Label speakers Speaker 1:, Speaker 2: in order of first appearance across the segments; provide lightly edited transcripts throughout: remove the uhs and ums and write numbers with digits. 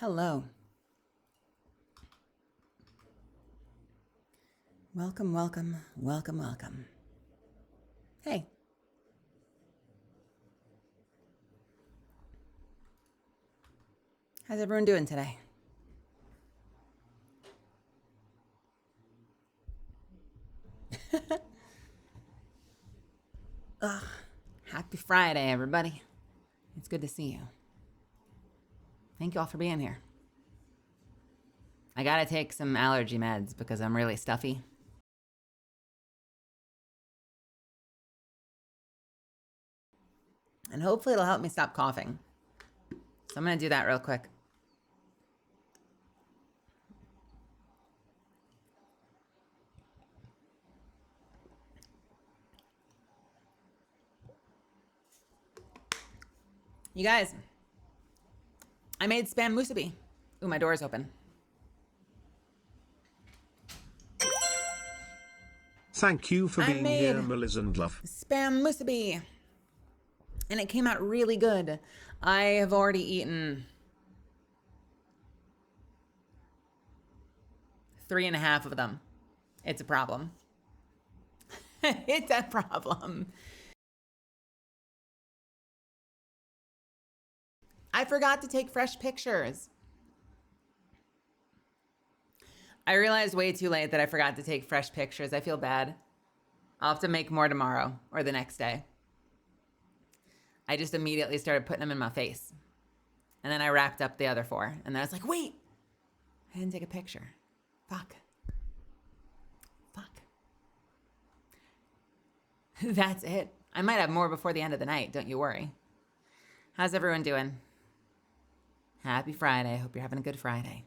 Speaker 1: Hello. Welcome, welcome, welcome, welcome. Hey. How's everyone doing today? Happy Friday, everybody. It's good to see you. Thank you all for being here. I gotta take some allergy meds because I'm really stuffy. And hopefully it'll help me stop coughing. So I'm gonna do that real quick. You guys, I made spam musubi. Ooh, my door is open.
Speaker 2: Thank you for being here, Meliz and Love.
Speaker 1: Spam musubi. And it came out really good. I have already eaten 3.5 of them. It's a problem. It's a problem. I forgot to take fresh pictures. I realized way too late that I forgot to take fresh pictures. I feel bad. I'll have to make more tomorrow or the next day. I just immediately started putting them in my face. And then I wrapped up the other 4. And then I was like, wait, I didn't take a picture. Fuck. That's it. I might have more before the end of the night. Don't you worry. How's everyone doing? Happy Friday. I hope you're having a good Friday.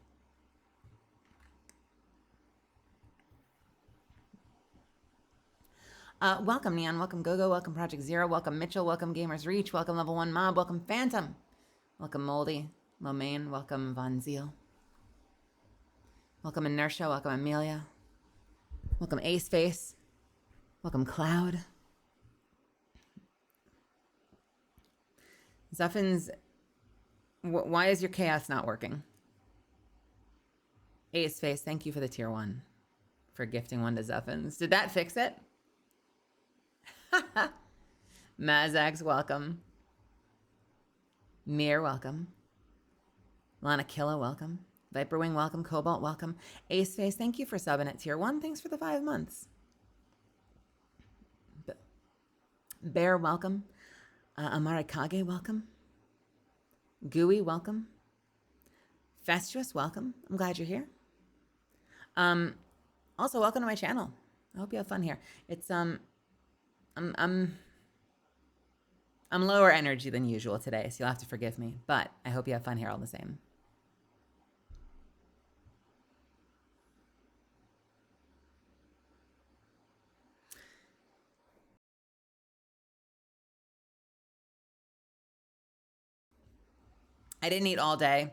Speaker 1: Welcome, Neon. Welcome, Gogo. Welcome, Project Zero. Welcome, Mitchell. Welcome, Gamers Reach. Welcome, Level 1 Mob. Welcome, Phantom. Welcome, Moldy. Lomaine. Welcome, Von Zeal. Welcome, Inertia. Welcome, Amelia. Welcome, Ace Face. Welcome, Cloud. Zuffins, why is your chaos not working? Ace Face, thank you for the tier 1. For gifting 1 to Zuffins. Did that fix it? Mazax, welcome. Mir, welcome. Lana Killa, welcome. Viperwing, welcome. Cobalt, welcome. Ace Face, thank you for subbing at tier 1. Thanks for the 5 months. Bear, welcome. Amarikage, welcome. Gooey, welcome. Festuous, welcome. I'm glad you're here. Also, welcome to my channel. I hope you have fun here. It's I'm lower energy than usual today, so you'll have to forgive me. But I hope you have fun here all the same. I didn't eat all day.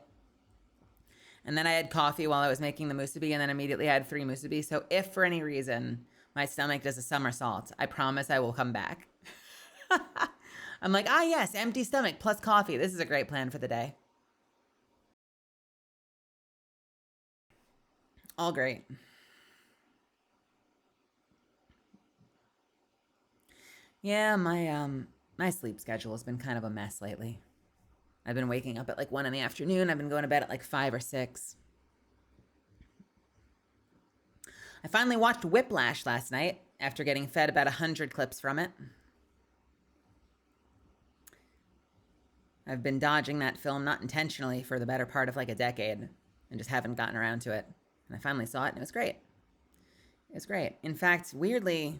Speaker 1: And then I had coffee while I was making the musubi, and then immediately I had 3 musubi. So if for any reason my stomach does a somersault, I promise I will come back. I'm like, yes, empty stomach plus coffee. This is a great plan for the day. All great. Yeah, my sleep schedule has been kind of a mess lately. I've been waking up at like 1 in the afternoon. I've been going to bed at like 5 or 6. I finally watched Whiplash last night after getting fed about 100 clips from it. I've been dodging that film, not intentionally, for the better part of like a decade and just haven't gotten around to it. And I finally saw it and it was great. It was great. In fact, weirdly,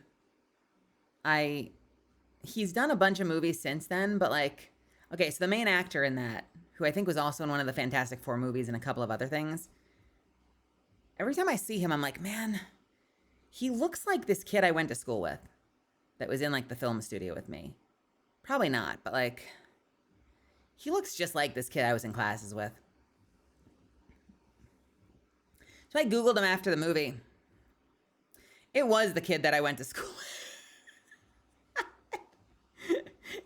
Speaker 1: he's done a bunch of movies since then, but like, okay, so the main actor in that, who I think was also in one of the Fantastic Four movies and a couple of other things, every time I see him, I'm like, man, he looks like this kid I went to school with that was in like the film studio with me. Probably not, but like, he looks just like this kid I was in classes with. So I Googled him after the movie. It was the kid that I went to school with.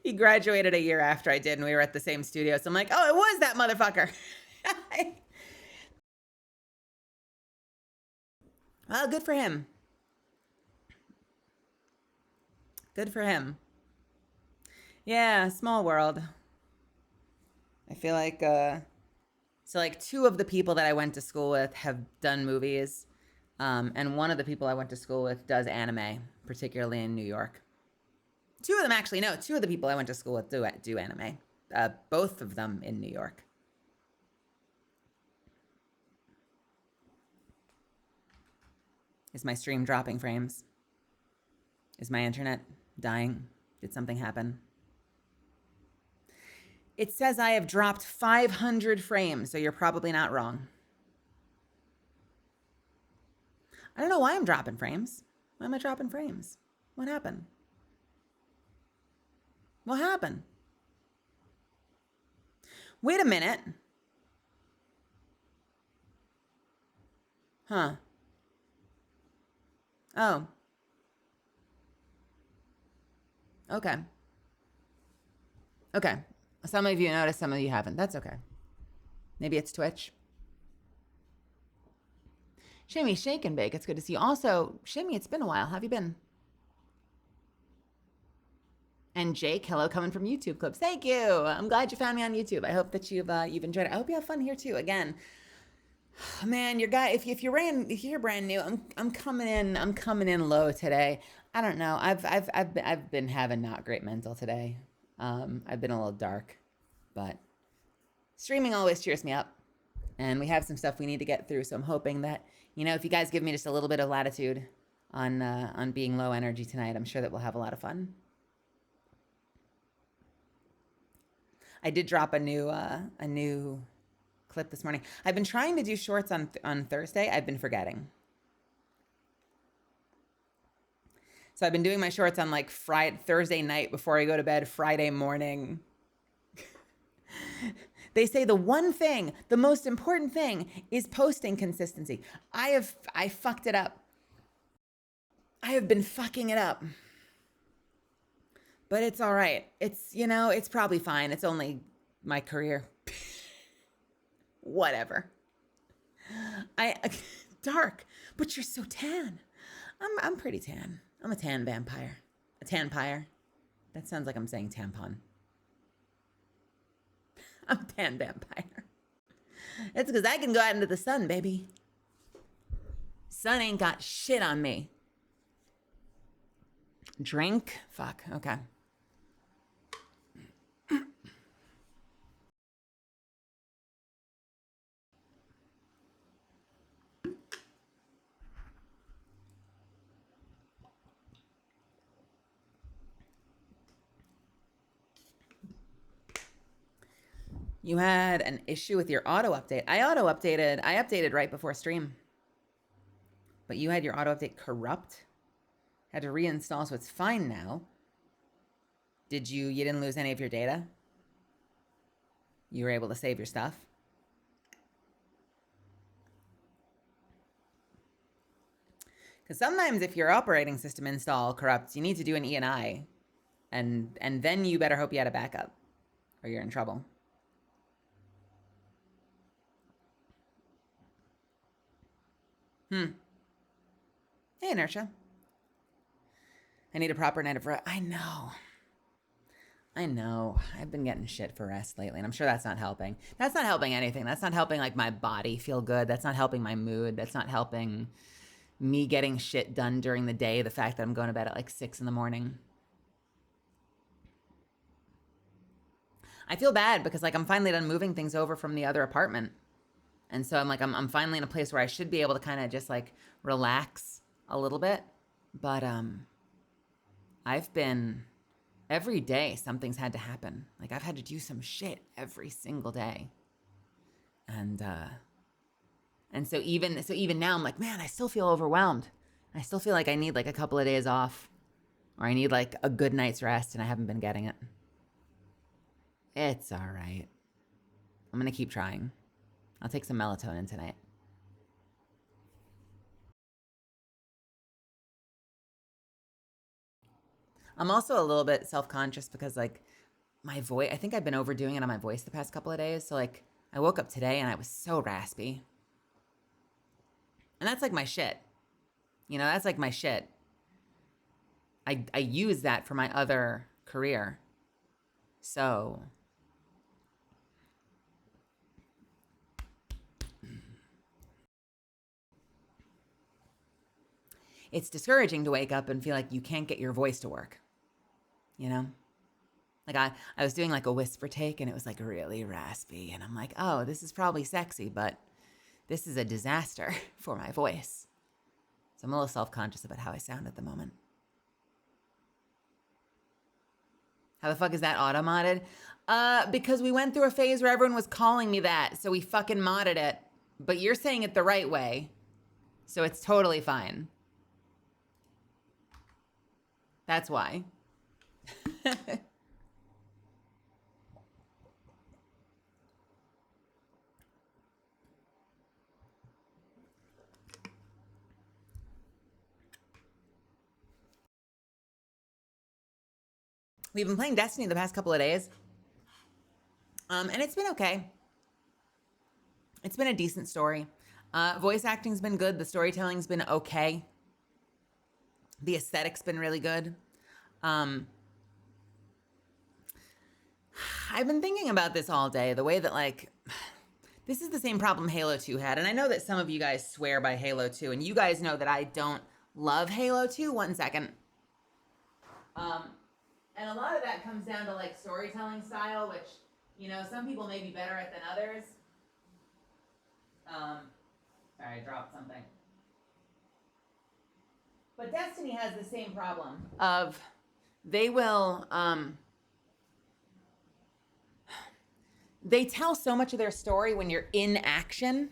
Speaker 1: He graduated a year after I did, and we were at the same studio. So I'm like, oh, it was that motherfucker. Well, good for him. Good for him. Yeah, small world. I feel like so like two of the people that I went to school with have done movies, and one of the people I went to school with does anime, particularly in New York. Two of them actually, no, two of the people I went to school with do anime. Both of them in New York. Is my stream dropping frames? Is my internet dying? Did something happen? It says I have dropped 500 frames, so you're probably not wrong. I don't know why I'm dropping frames. Why am I dropping frames? What happened? What happened? Wait a minute. Huh. Oh. Okay. Okay. Some of you noticed, some of you haven't. That's okay. Maybe it's Twitch. Shimmy, shake and bake. It's good to see you. Also, Shimmy, it's been a while. How have you been? And Jake, hello, coming from YouTube clips. Thank you. I'm glad you found me on YouTube. I hope that you've enjoyed it. I hope you have fun here too. Again, man, your guy. If you're brand new, I'm coming in low today. I don't know. I've been having not great mental today. I've been a little dark, but streaming always cheers me up, and we have some stuff we need to get through. So I'm hoping that if you guys give me just a little bit of latitude on being low energy tonight, I'm sure that we'll have a lot of fun. I did drop a new clip this morning. I've been trying to do shorts on Thursday. I've been forgetting. So I've been doing my shorts on like Thursday night before I go to bed, Friday morning. They say the one thing, the most important thing is posting consistency. I fucked it up. I have been fucking it up. But it's all right. It's probably fine. It's only my career. Whatever. Dark, but you're so tan. I'm pretty tan. I'm a tan vampire. A tanpire. That sounds like I'm saying tampon. I'm a tan vampire. It's because I can go out into the sun, baby. Sun ain't got shit on me. Drink? Fuck. Okay. You had an issue with your auto update. I updated right before stream. But you had your auto update corrupt. Had to reinstall, so it's fine now. You didn't lose any of your data? You were able to save your stuff? Because sometimes if your operating system install corrupts, you need to do an ENI. And then you better hope you had a backup, or you're in trouble. Hey, Inertia. I need a proper night of rest. I know. I've been getting shit for rest lately, and I'm sure that's not helping. That's not helping anything. That's not helping, like, my body feel good. That's not helping my mood. That's not helping me getting shit done during the day. The fact that I'm going to bed at, like, 6 in the morning. I feel bad because, like, I'm finally done moving things over from the other apartment. And so I'm finally in a place where I should be able to kind of just, like, relax a little bit. But I've been, every day something's had to happen. Like, I've had to do some shit every single day. And so even now I'm like, man, I still feel overwhelmed. I still feel like I need, like, a couple of days off, or I need, like, a good night's rest, and I haven't been getting it. It's all right. I'm going to keep trying. I'll take some melatonin tonight. I'm also a little bit self-conscious because, like, my voice, I think I've been overdoing it on my voice the past couple of days. So, like, I woke up today and I was so raspy. And that's, like, my shit. You know, that's like my shit. I use that for my other career. So it's discouraging to wake up and feel like you can't get your voice to work. You know? Like I was doing like a whisper take and it was like really raspy. And I'm like, oh, this is probably sexy, but this is a disaster for my voice. So I'm a little self-conscious about how I sound at the moment. How the fuck is that auto-modded? Because we went through a phase where everyone was calling me that, so we fucking modded it. But you're saying it the right way, so it's totally fine. That's why. We've been playing Destiny the past couple of days. And it's been okay. It's been a decent story. Voice acting's been good. The storytelling's been okay. The aesthetic's been really good. I've been thinking about this all day. The way that, like, this is the same problem Halo 2 had. And I know that some of you guys swear by Halo 2. And you guys know that I don't love Halo 2. 1 second. And a lot of that comes down to, like, storytelling style, which, you know, some people may be better at than others. Sorry, I dropped something. But Destiny has the same problem of they will, they tell so much of their story when you're in action.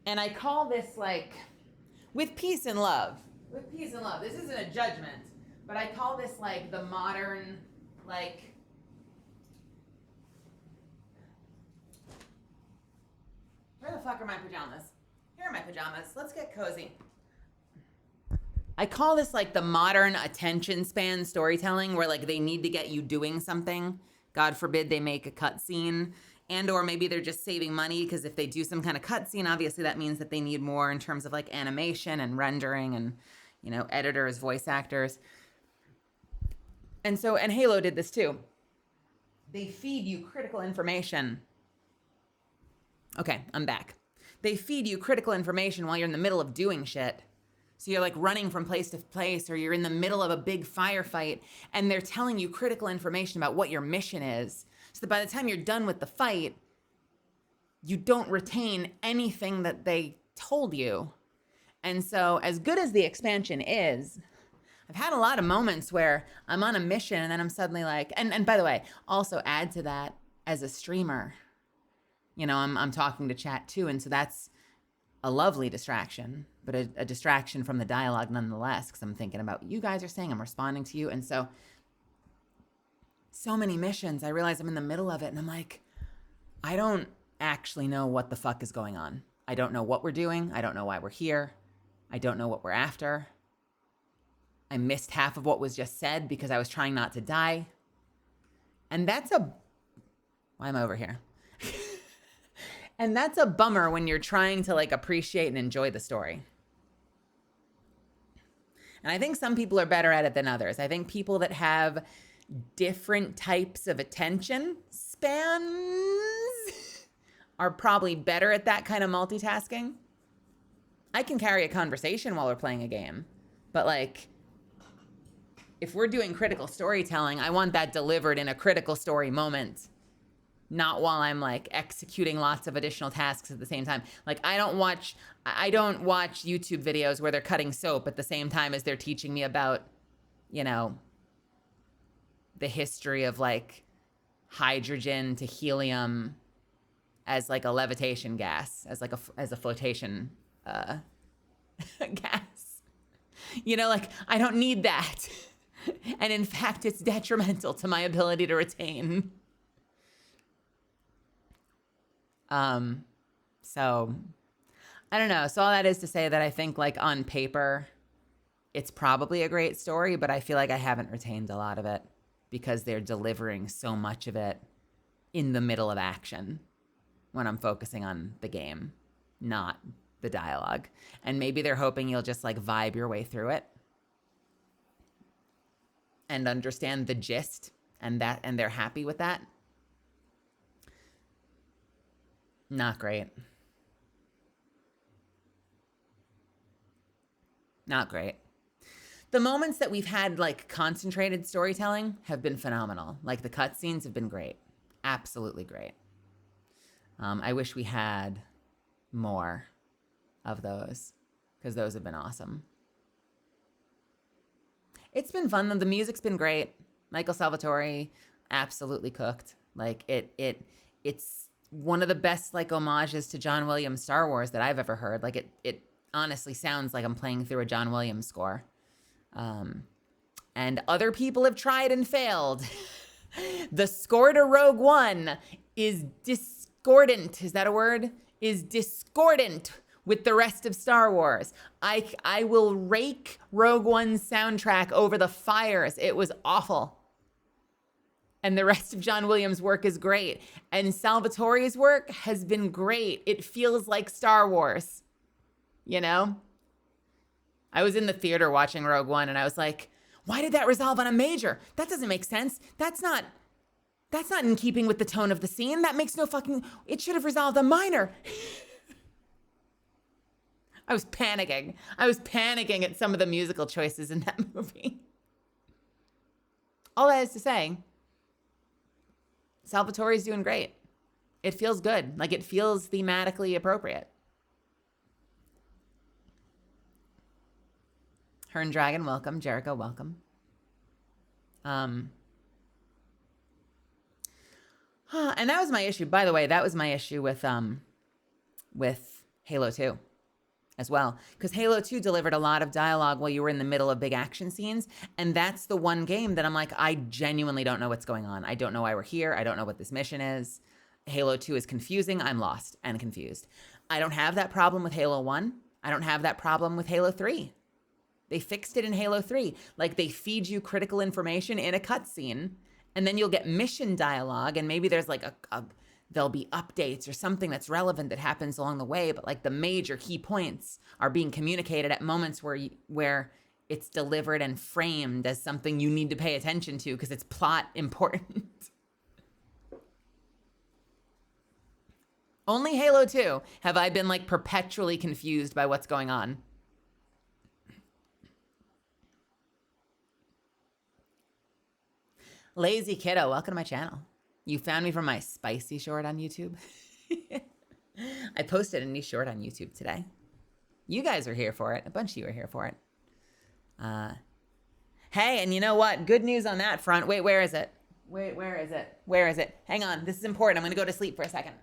Speaker 1: And I call this, like, with peace and love. With peace and love. This isn't a judgment. But I call this, like, the modern, like, where the fuck are my pajamas? Here are my pajamas. Let's get cozy. I call this, like, the modern attention span storytelling where, like, they need to get you doing something. God forbid they make a cutscene. And or maybe they're just saving money because if they do some kind of cutscene, obviously that means that they need more in terms of, like, animation and rendering and, you know, editors, voice actors. And so, and Halo did this too. They feed you critical information. Okay, I'm back. They feed you critical information while you're in the middle of doing shit. So you're like running from place to place, or you're in the middle of a big firefight, and they're telling you critical information about what your mission is. So that by the time you're done with the fight, you don't retain anything that they told you. And so as good as the expansion is, I've had a lot of moments where I'm on a mission and then I'm suddenly like, and by the way, also add to that as a streamer, you know, I'm talking to chat too. And so that's a lovely distraction, but a distraction from the dialogue nonetheless, because I'm thinking about what you guys are saying, I'm responding to you. And so many missions, I realize I'm in the middle of it and I'm like, I don't actually know what the fuck is going on. I don't know what we're doing. I don't know why we're here. I don't know what we're after. I missed half of what was just said because I was trying not to die. And that's why am I over here? And that's a bummer when you're trying to, like, appreciate and enjoy the story. And I think some people are better at it than others. I think people that have different types of attention spans are probably better at that kind of multitasking. I can carry a conversation while we're playing a game, but, like, if we're doing critical storytelling, I want that delivered in a critical story moment, not while I'm, like, executing lots of additional tasks at the same time. Like, I don't watch YouTube videos where they're cutting soap at the same time as they're teaching me about, you know, the history of, like, hydrogen to helium as, like, a levitation gas, as a flotation gas. You know, like, I don't need that. And in fact, it's detrimental to my ability to retain. So I don't know. So all that is to say that I think, like, on paper, it's probably a great story, but I feel like I haven't retained a lot of it because they're delivering so much of it in the middle of action when I'm focusing on the game, not the dialogue. And maybe they're hoping you'll just like vibe your way through it and understand the gist, and they're happy with that. Not great. Not great. The moments that we've had like concentrated storytelling have been phenomenal. Like the cutscenes have been great. Absolutely great. I wish we had more of those, because those have been awesome. It's been fun. The music's been great. Michael Salvatore absolutely cooked. Like it's one of the best like homages to John Williams' Star Wars that I've ever heard. Like it honestly sounds like I'm playing through a John Williams score. And other people have tried and failed. The score to Rogue One is discordant. Is that a word? Is discordant with the rest of Star Wars. I will rake Rogue One's soundtrack over the fires. It was awful. And the rest of John Williams' work is great. And Salvatore's work has been great. It feels like Star Wars, you know? I was in the theater watching Rogue One and I was like, why did that resolve on a major? That doesn't make sense. That's not in keeping with the tone of the scene. That makes no fucking, it should have resolved on minor. I was panicking. I was panicking at some of the musical choices in that movie. All that is to say, Salvatore's doing great. It feels good. Like it feels thematically appropriate. Hern Dragon, welcome. Jericho, welcome. And that was my issue. By the way, that was my issue with Halo 2 as well. Because Halo 2 delivered a lot of dialogue while you were in the middle of big action scenes. And that's the one game that I'm like, I genuinely don't know what's going on. I don't know why we're here. I don't know what this mission is. Halo 2 is confusing. I'm lost and confused. I don't have that problem with Halo 1. I don't have that problem with Halo 3. They fixed it in Halo 3. Like, they feed you critical information in a cutscene, and then you'll get mission dialogue, and maybe there's like there'll be updates or something that's relevant that happens along the way, but like the major key points are being communicated at moments where it's delivered and framed as something you need to pay attention to because it's plot important. Only Halo 2 have I been like perpetually confused by what's going on. Lazy Kiddo, welcome to my channel. You found me from my spicy short on YouTube. I posted a new short on YouTube today. You guys are here for it. A bunch of you are here for it. Hey, and you know what? Good news on that front. Wait, where is it? Wait, where is it? Where is it? Hang on. This is important. I'm going to go to sleep for a second.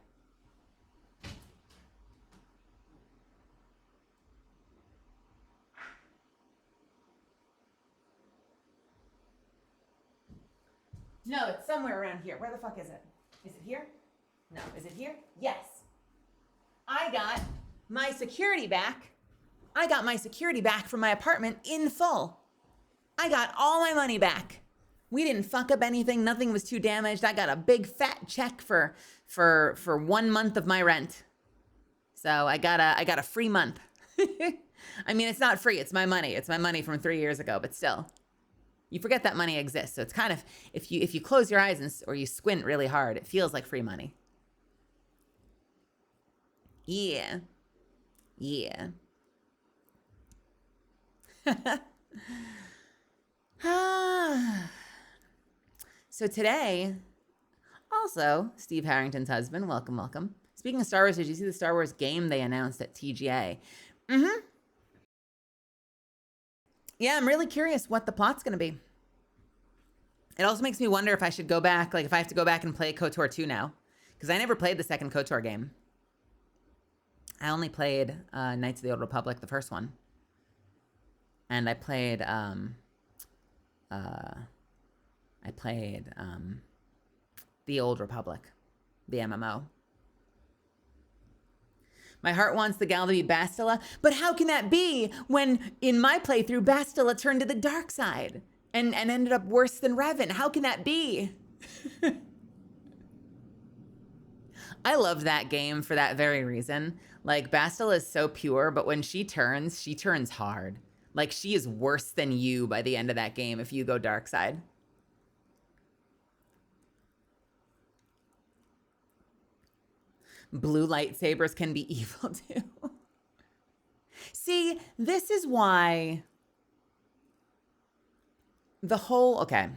Speaker 1: No, it's somewhere around here. Where the fuck is it? Is it here? No. Is it here? Yes. I got my security back. I got my security back from my apartment in full. I got all my money back. We didn't fuck up anything. Nothing was too damaged. I got a big fat check for 1 month of my rent. So I got a free month. I mean, it's not free. It's my money. It's my money from 3 years ago, but still. You forget that money exists. So it's kind of, if you close your eyes or you squint really hard, it feels like free money. Yeah. Yeah. So today, also, Steve Harrington's husband, welcome, welcome. Speaking of Star Wars, did you see the Star Wars game they announced at TGA? Mm-hmm. Yeah, I'm really curious what the plot's going to be. It also makes me wonder if I should go back, like if I have to go back and play KOTOR 2 now. Because I never played the second KOTOR game. I only played Knights of the Old Republic, the first one. And I played the Old Republic, the MMO. My heart wants the gal to be Bastila, but how can that be when, in my playthrough, Bastila turned to the dark side and ended up worse than Revan? How can that be? I love that game for that very reason. Like, Bastila is so pure, but when she turns hard. Like, she is worse than you by the end of that game if you go dark side. Blue lightsabers can be evil too. See, this is why the whole, okay.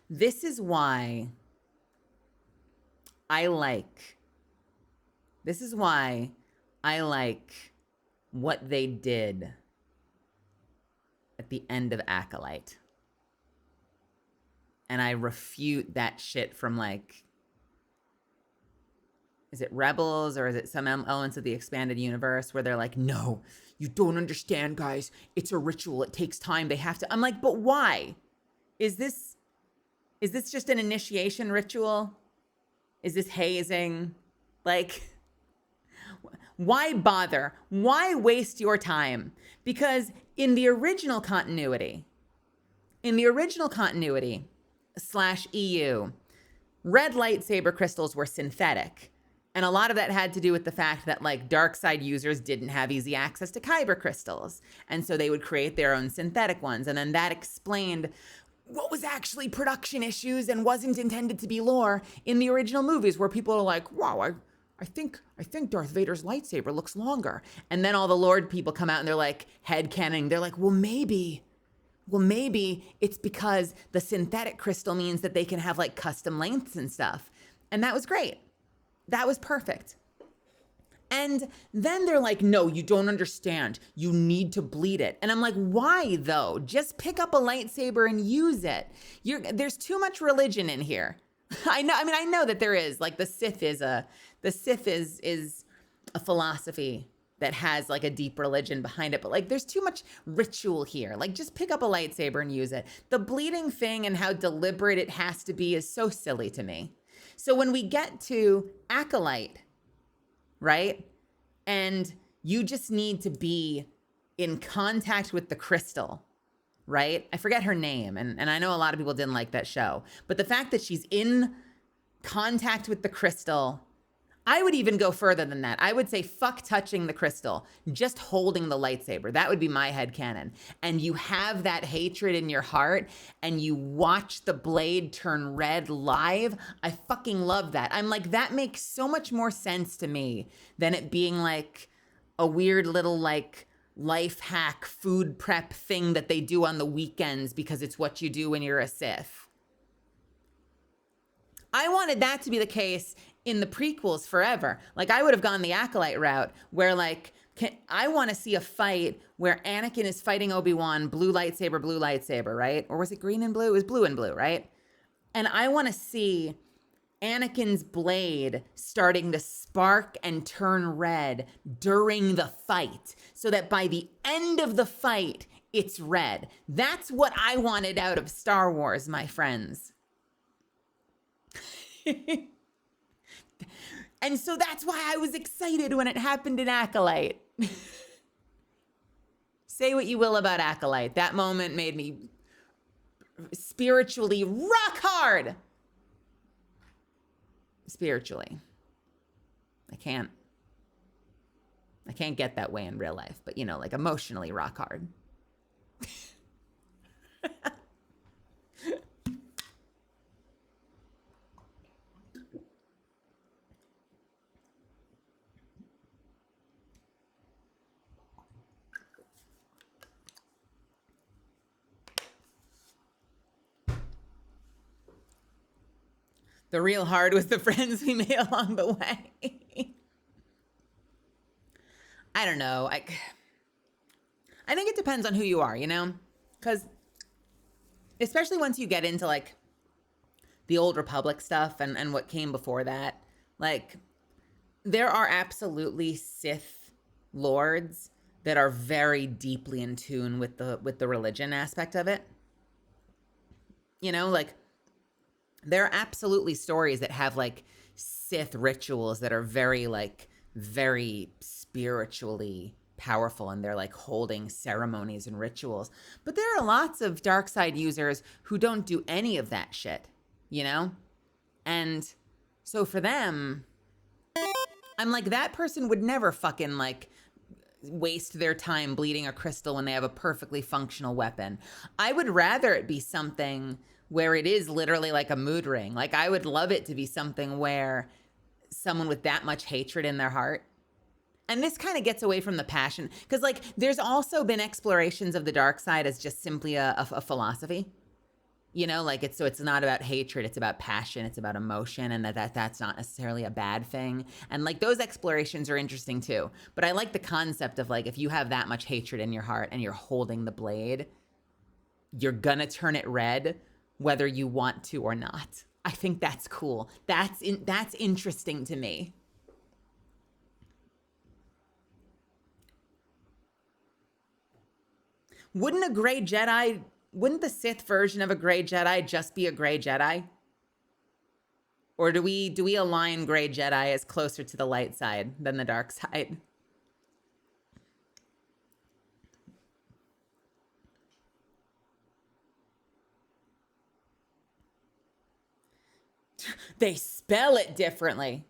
Speaker 1: This is why I like what they did at the end of Acolyte. And I refute that shit from, like, is it Rebels or is it some elements of the expanded universe where they're like, no, you don't understand, guys. It's a ritual. It takes time. They have to. I'm like, but why? Is this just an initiation ritual? Is this hazing? Like, why bother? Why waste your time? Because in the original continuity / EU, red lightsaber crystals were synthetic. And a lot of that had to do with the fact that, like, dark side users didn't have easy access to kyber crystals. And so they would create their own synthetic ones. And then that explained what was actually production issues and wasn't intended to be lore in the original movies, where people are like, wow, I think Darth Vader's lightsaber looks longer. And then all the Lord people come out and they're like headcanoning. They're like, well, maybe it's because the synthetic crystal means that they can have, like, custom lengths and stuff. And that was great. That was perfect. And then they're like, no, you don't understand. You need to bleed it. And I'm like, why though? Just pick up a lightsaber and use it. There's too much religion in here. I know that there is. Like, the Sith is a philosophy that has, like, a deep religion behind it. But, like, there's too much ritual here. Like, just pick up a lightsaber and use it. The bleeding thing and how deliberate it has to be is so silly to me. So when we get to Acolyte, right? And you just need to be in contact with the crystal, right? I forget her name, and I know a lot of people didn't like that show. But the fact that she's in contact with the crystal, I would even go further than that. I would say fuck touching the crystal, just holding the lightsaber. That would be my headcanon. And you have that hatred in your heart and you watch the blade turn red live. I fucking love that. I'm like, that makes so much more sense to me than it being like a weird little, like, life hack food prep thing that they do on the weekends because it's what you do when you're a Sith. I wanted that to be the case in the prequels forever. Like, I would have gone the Acolyte route where, like, I want to see a fight where Anakin is fighting Obi-Wan, blue lightsaber, right? Or was it green and blue? It was blue and blue, right? And I want to see Anakin's blade starting to spark and turn red during the fight so that by the end of the fight, it's red. That's what I wanted out of Star Wars, my friends. And so that's why I was excited when it happened in Acolyte. Say what you will about Acolyte. That moment made me spiritually rock hard. Spiritually. I can't get that way in real life, but, you know, like, emotionally rock hard. The real hard was the friends we made along the way. I don't know. I think it depends on who you are, you know? Because especially once you get into, like, the Old Republic stuff and what came before that, like, there are absolutely Sith lords that are very deeply in tune with the religion aspect of it. You know, like, there are absolutely stories that have, like, Sith rituals that are very, like, very spiritually powerful, and they're, like, holding ceremonies and rituals. But there are lots of dark side users who don't do any of that shit, you know? And so for them, I'm like, that person would never fucking like waste their time bleeding a crystal when they have a perfectly functional weapon. I would rather it be something where it is literally like a mood ring. Like, I would love it to be something where someone with that much hatred in their heart. And this kind of gets away from the passion, because like there's also been explorations of the dark side as just simply a philosophy. You know, like it's not about hatred, it's about passion, it's about emotion, and that's not necessarily a bad thing. And like those explorations are interesting too. But I like the concept of like, if you have that much hatred in your heart and you're holding the blade, you're gonna turn it red whether you want to or not. I think that's cool. That's interesting to me. Wouldn't the Sith version of a gray Jedi just be a gray Jedi? Or do we align gray Jedi as closer to the light side than the dark side? They spell it differently.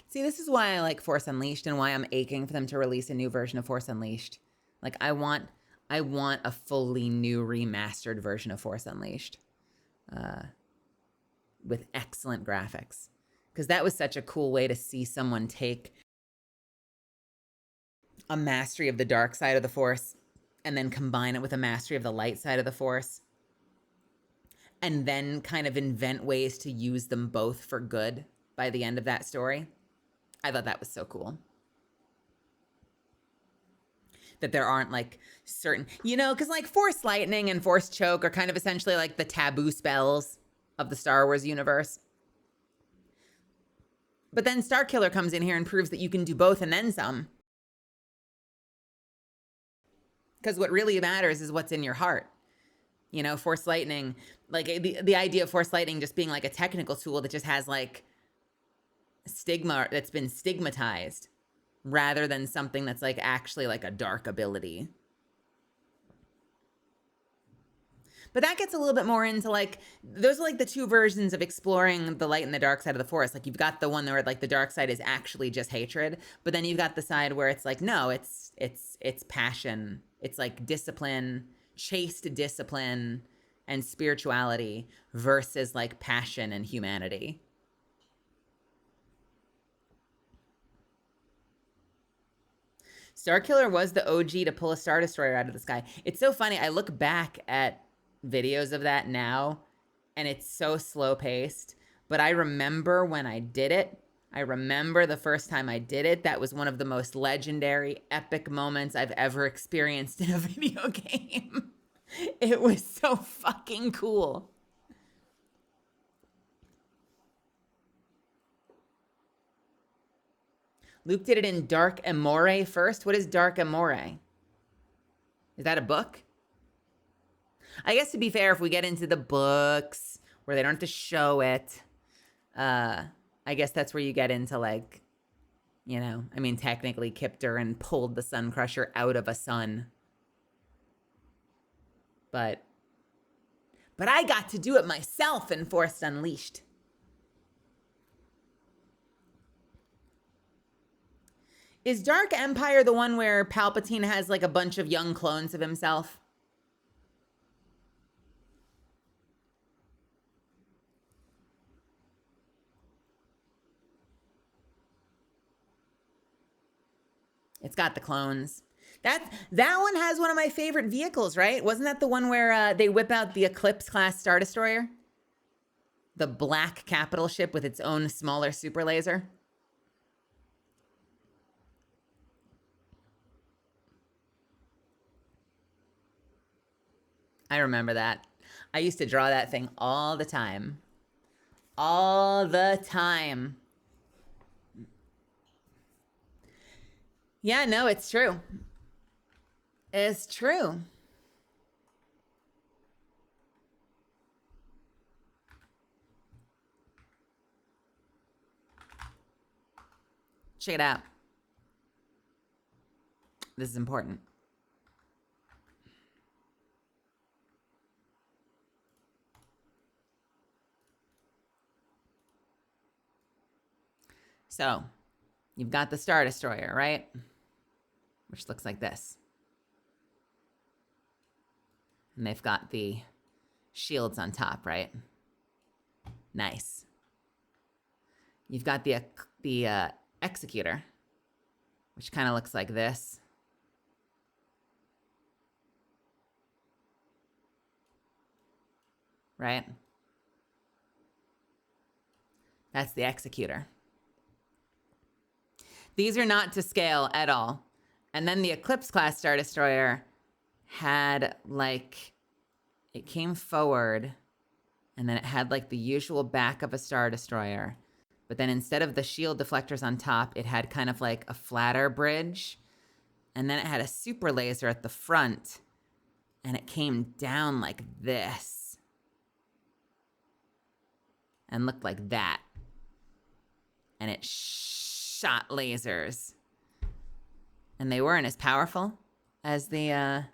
Speaker 1: See, this is why I like Force Unleashed and why I'm aching for them to release a new version of Force Unleashed. Like, I want a fully new remastered version of Force Unleashed with excellent graphics. Because that was such a cool way to see someone take a mastery of the dark side of the Force and then combine it with a mastery of the light side of the Force, and then kind of invent ways to use them both for good by the end of that story. I thought that was so cool. That there aren't like certain, you know, because like Force Lightning and Force Choke are kind of essentially like the taboo spells of the Star Wars universe. But then Starkiller comes in here and proves that you can do both and then some. Because what really matters is what's in your heart. You know, Force Lightning, like the idea of Force Lightning just being like a technical tool that just has like stigma, that's been stigmatized, rather than something that's like actually like a dark ability. But that gets a little bit more into like, those are like the two versions of exploring the light and the dark side of the Force. Like, you've got the one where like the dark side is actually just hatred, but then you've got the side where it's like, no, it's passion. It's like discipline, chaste discipline and spirituality versus like passion and humanity. Starkiller was the OG to pull a Star Destroyer out of the sky. It's so funny. I look back at videos of that now, and it's so slow paced. But I remember when I did it. I remember the first time I did it. That was one of the most legendary, epic moments I've ever experienced in a video game. It was so fucking cool. Luke did it in Dark Amore first. What is Dark Amore? Is that a book? I guess, to be fair, if we get into the books where they don't have to show it, I guess that's where you get into like, you know, I mean, technically Kip Duran pulled the Sun Crusher out of a sun. But I got to do it myself in Force Unleashed. Is Dark Empire the one where Palpatine has like a bunch of young clones of himself? It's got the clones. That one has one of my favorite vehicles, right? Wasn't that the one where they whip out the Eclipse class Star Destroyer? The black capital ship with its own smaller super laser. I remember that. I used to draw that thing all the time. All the time. Yeah, no, it's true. It's true. Check it out. This is important. So you've got the Star Destroyer, right? Which looks like this. And they've got the shields on top, right? Nice. You've got the Executor, which kind of looks like this. Right? That's the Executor. These are not to scale at all. And then the Eclipse class Star Destroyer had like, it came forward and then it had like the usual back of a Star Destroyer. But then instead of the shield deflectors on top, it had kind of like a flatter bridge. And then it had a super laser at the front. And it came down like this. And looked like that. And it shot lasers. And they weren't as powerful as the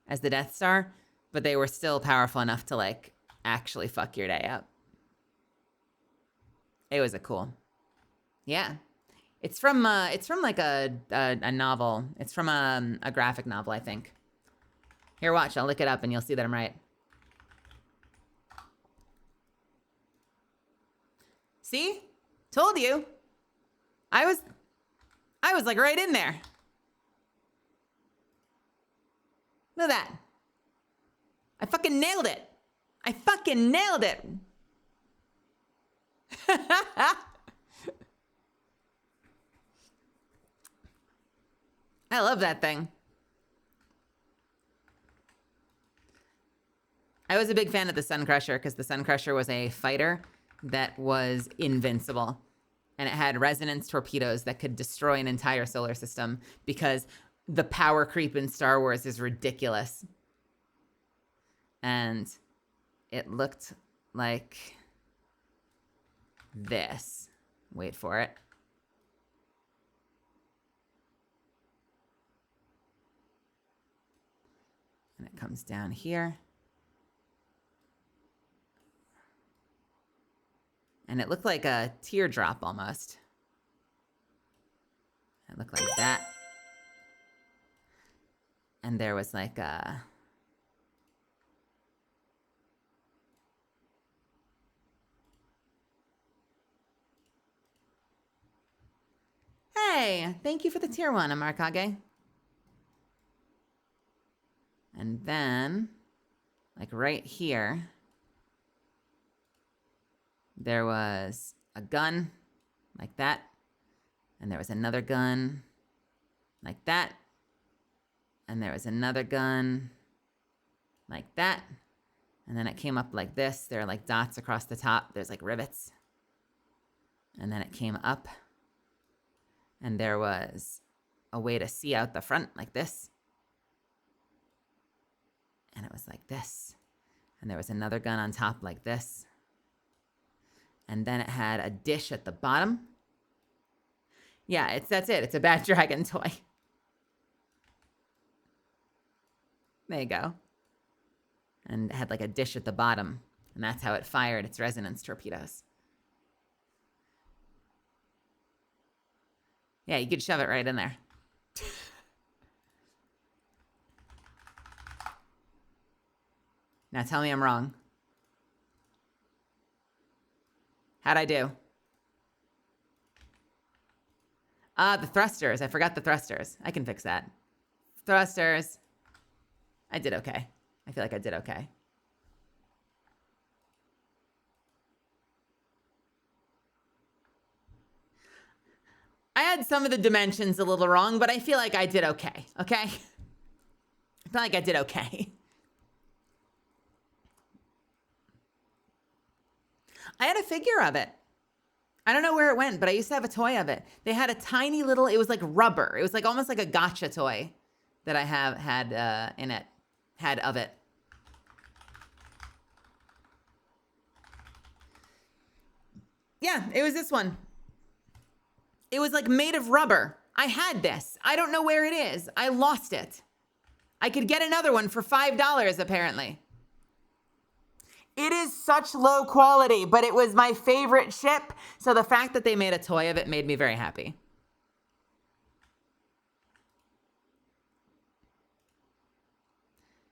Speaker 1: Death Star, but they were still powerful enough to like actually fuck your day up. It was a cool. Yeah. It's from like a novel. It's from a graphic novel, I think. Here, watch. I'll look it up and you'll see that I'm right. See? Told you. I was like right in there. Look at that. I fucking nailed it. I fucking nailed it. I love that thing. I was a big fan of the Sun Crusher because the Sun Crusher was a fighter that was invincible. And it had resonance torpedoes that could destroy an entire solar system because the power creep in Star Wars is ridiculous. And it looked like this. Wait for it. And it comes down here. And it looked like a teardrop almost. It looked like that. And there was like a... Hey, thank you for the tier 1, Amarkage. And then, like right here, there was a gun like that. And there was another gun like that. And there was another gun like that. And then it came up like this. There are like dots across the top. There's like rivets. And then it came up. And there was a way to see out the front like this. And it was like this. And there was another gun on top like this. And then it had a dish at the bottom. Yeah, that's it. It's a Bad Dragon toy. There you go. And it had like a dish at the bottom. And that's how it fired its resonance torpedoes. Yeah, you could shove it right in there. Now tell me I'm wrong. How'd I do? The thrusters. I forgot the thrusters. I can fix that. Thrusters. I did okay. I feel like I did okay. I had some of the dimensions a little wrong, but I feel like I did okay. Okay? I feel like I did okay. I had a figure of it. I don't know where it went, but I used to have a toy of it. They had a tiny little, it was like rubber. It was like almost like a gotcha toy that I had of it. Yeah, it was this one. It was like made of rubber. I had this. I don't know where it is. I lost it. I could get another one for $5 apparently. It is such low quality, but it was my favorite ship. So the fact that they made a toy of it made me very happy.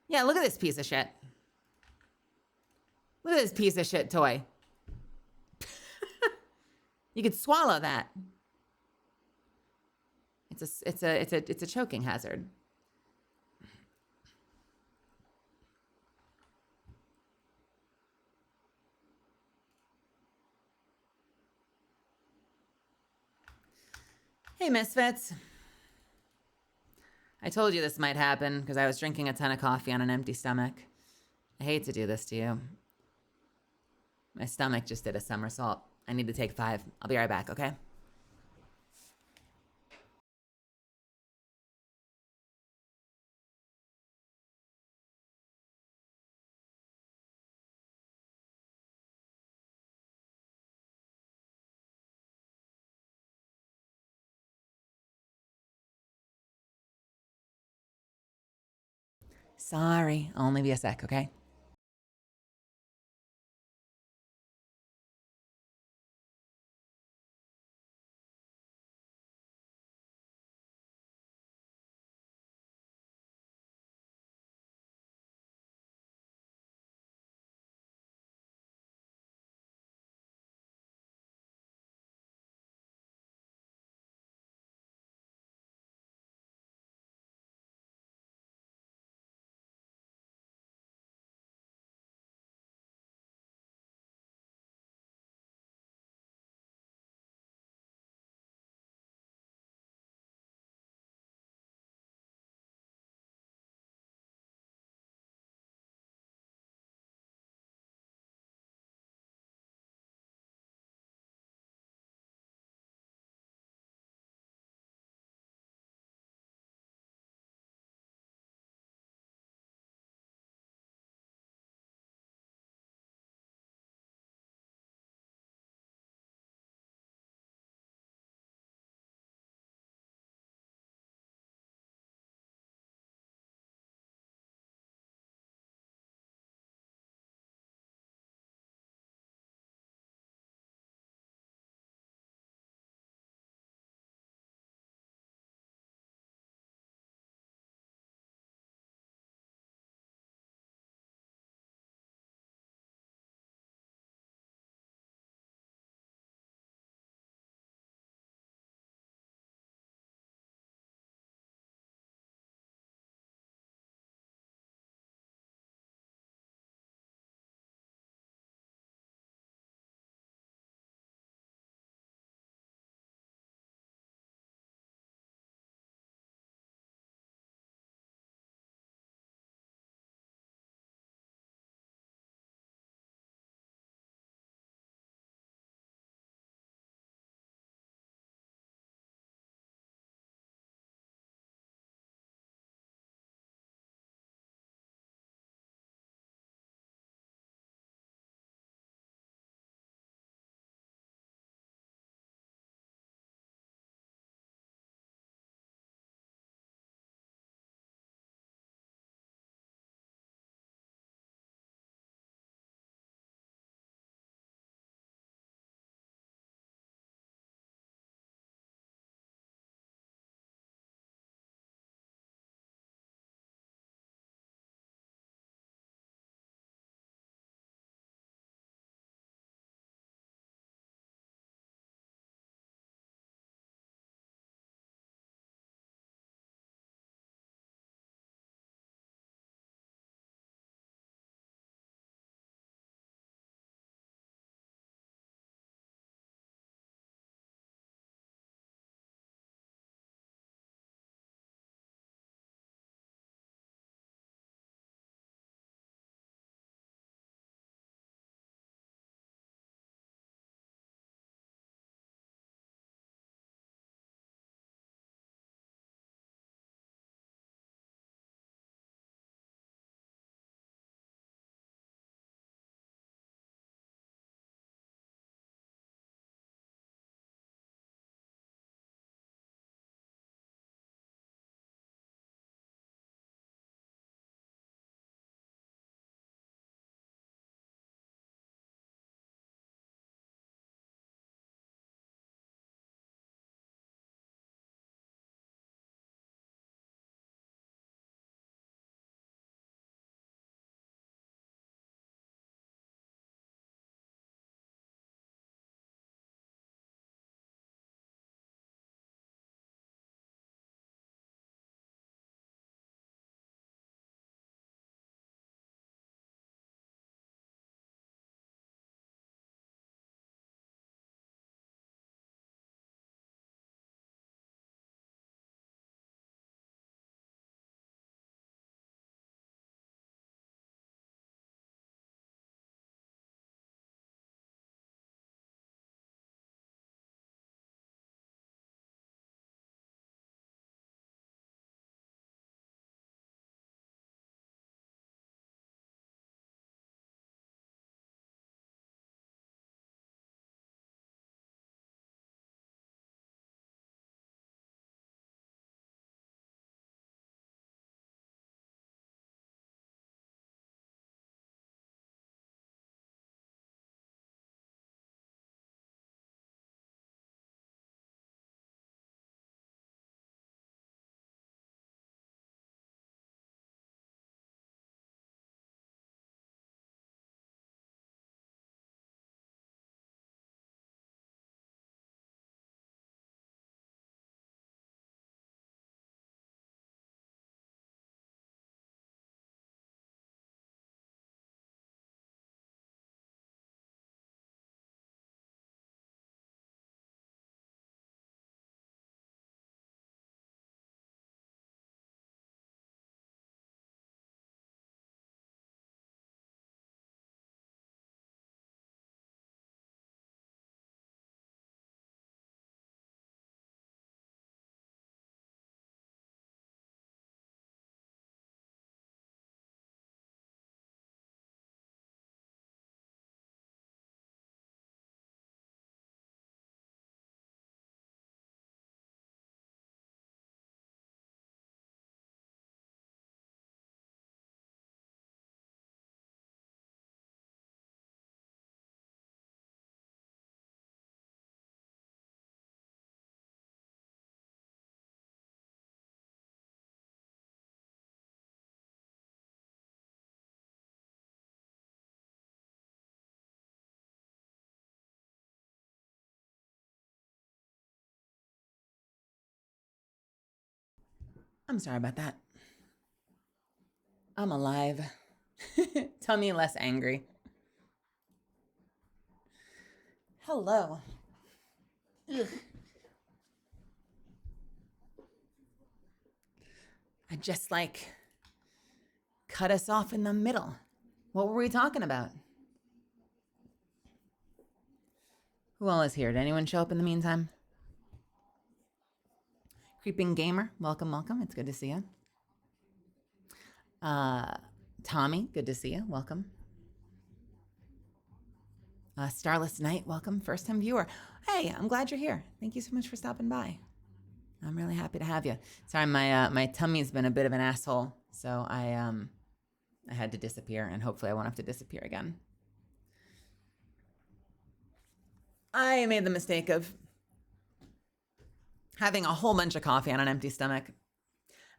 Speaker 1: Yeah, look at this piece of shit. Look at this piece of shit toy. You could swallow that. It's a choking hazard. Hey, Misfits. I told you this might happen because I was drinking a ton of coffee on an empty stomach. I hate to do this to you. My stomach just did a somersault. I need to take 5. I'll be right back, okay? Sorry. I'll only be a sec, okay? I'm sorry about that. I'm alive. Tell me less angry. Hello. Ugh. I just like cut us off in the middle. What were we talking about? Who all is here? Did anyone show up in the meantime? Creeping Gamer, welcome, welcome. It's good to see you. Tommy, good to see you. Welcome. Starless Knight, welcome. First time viewer. Hey, I'm glad you're here. Thank you so much for stopping by. I'm really happy to have you. Sorry, my tummy's been a bit of an asshole, so I had to disappear, and hopefully I won't have to disappear again. I made the mistake of having a whole bunch of coffee on an empty stomach.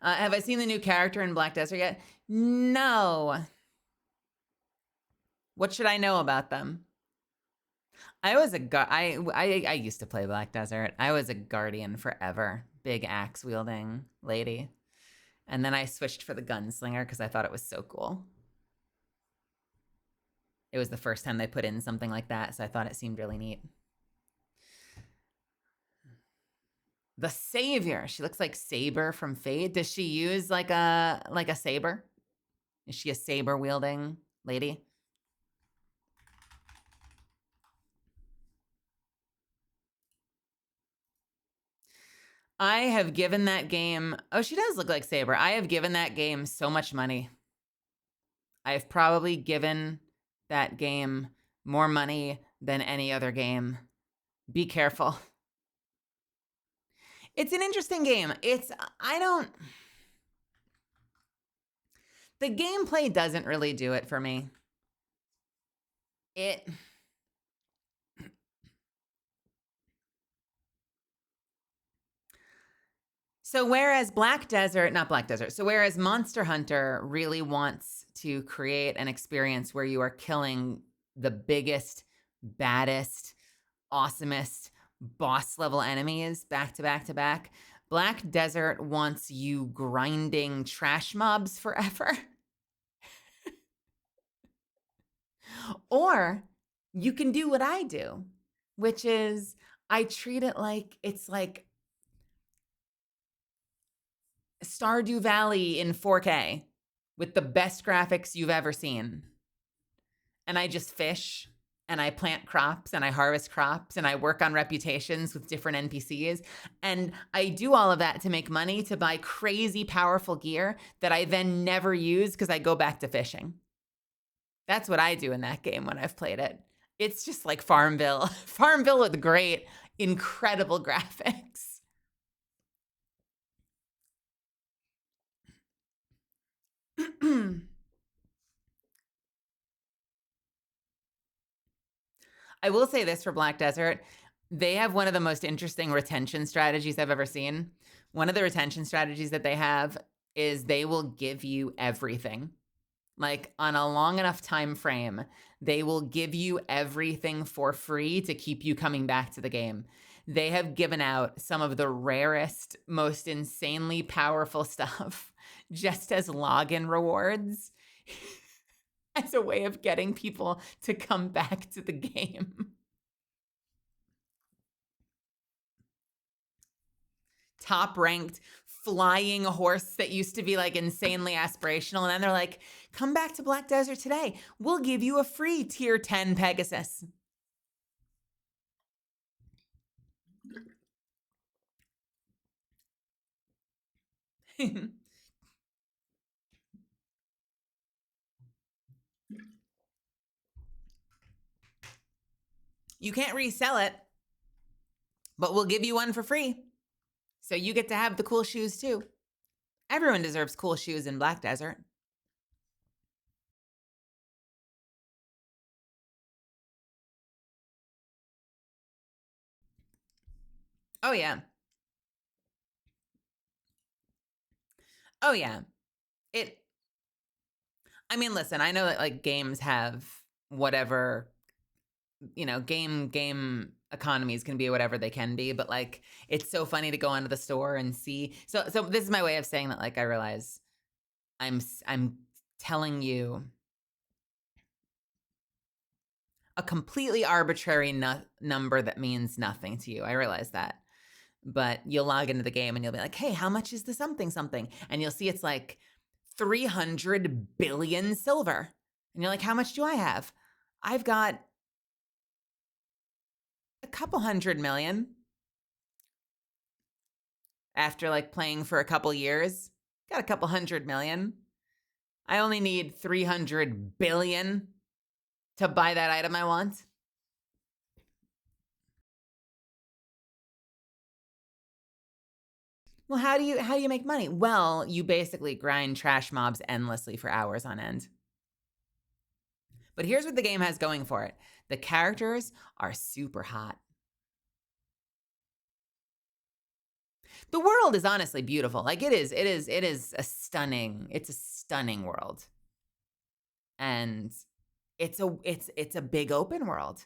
Speaker 1: Have I seen the new character in Black Desert yet? No. What should I know about them? I used to play Black Desert. I was a guardian forever. Big axe wielding lady. And then I switched for the gunslinger because I thought it was so cool. It was the first time they put in something like that, so I thought it seemed really neat. The Savior. She looks like Saber from Fate. Does she use like a saber? Is she a saber wielding lady? I have given that game... Oh, she does look like Saber. I have given that game so much money. I've probably given that game more money than any other game. Be careful. It's an interesting game. The gameplay doesn't really do it for me. So whereas whereas Monster Hunter really wants to create an experience where you are killing the biggest, baddest, awesomest boss level enemies back to back to back, Black Desert wants you grinding trash mobs forever. Or you can do what I do, which is I treat it like it's like Stardew Valley in 4K with the best graphics you've ever seen. And I just fish and I plant crops and I harvest crops and I work on reputations with different NPCs. And I do all of that to make money to buy crazy powerful gear that I then never use because I go back to fishing. That's what I do in that game when I've played it. It's just like Farmville. Farmville with great, incredible graphics. I will say this for Black Desert. They have one of the most interesting retention strategies I've ever seen. One of the retention strategies that they have is they will give you everything. Like on a long enough time frame, they will give you everything for free to keep you coming back to the game. They have given out some of the rarest, most insanely powerful stuff just as login rewards as a way of getting people to come back to the game. Top ranked flying horse that used to be like insanely aspirational. And then they're like, come back to Black Desert today. We'll give you a free tier 10 Pegasus. You can't resell it, but we'll give you one for free. So you get to have the cool shoes too. Everyone deserves cool shoes in Black Desert. Oh, yeah. Oh, yeah. I mean, listen, I know that like games have whatever, game economies can be whatever they can be, but like it's so funny to go onto the store and see. So this is my way of saying that, like, I realize I'm telling you a completely arbitrary number that means nothing to you. I realize that. But you'll log into the game and you'll be like, hey, how much is the something something? And you'll see it's like 300 billion silver. And you're like, how much do I have? I've got a couple 100 million. After like playing for a couple years, got a couple 100 million. I only need 300 billion to buy that item I want. Well, how do you make money? Well, you basically grind trash mobs endlessly for hours on end. But here's what the game has going for it. The characters are super hot. The world is honestly beautiful. Like it is a stunning world. And it's a big open world.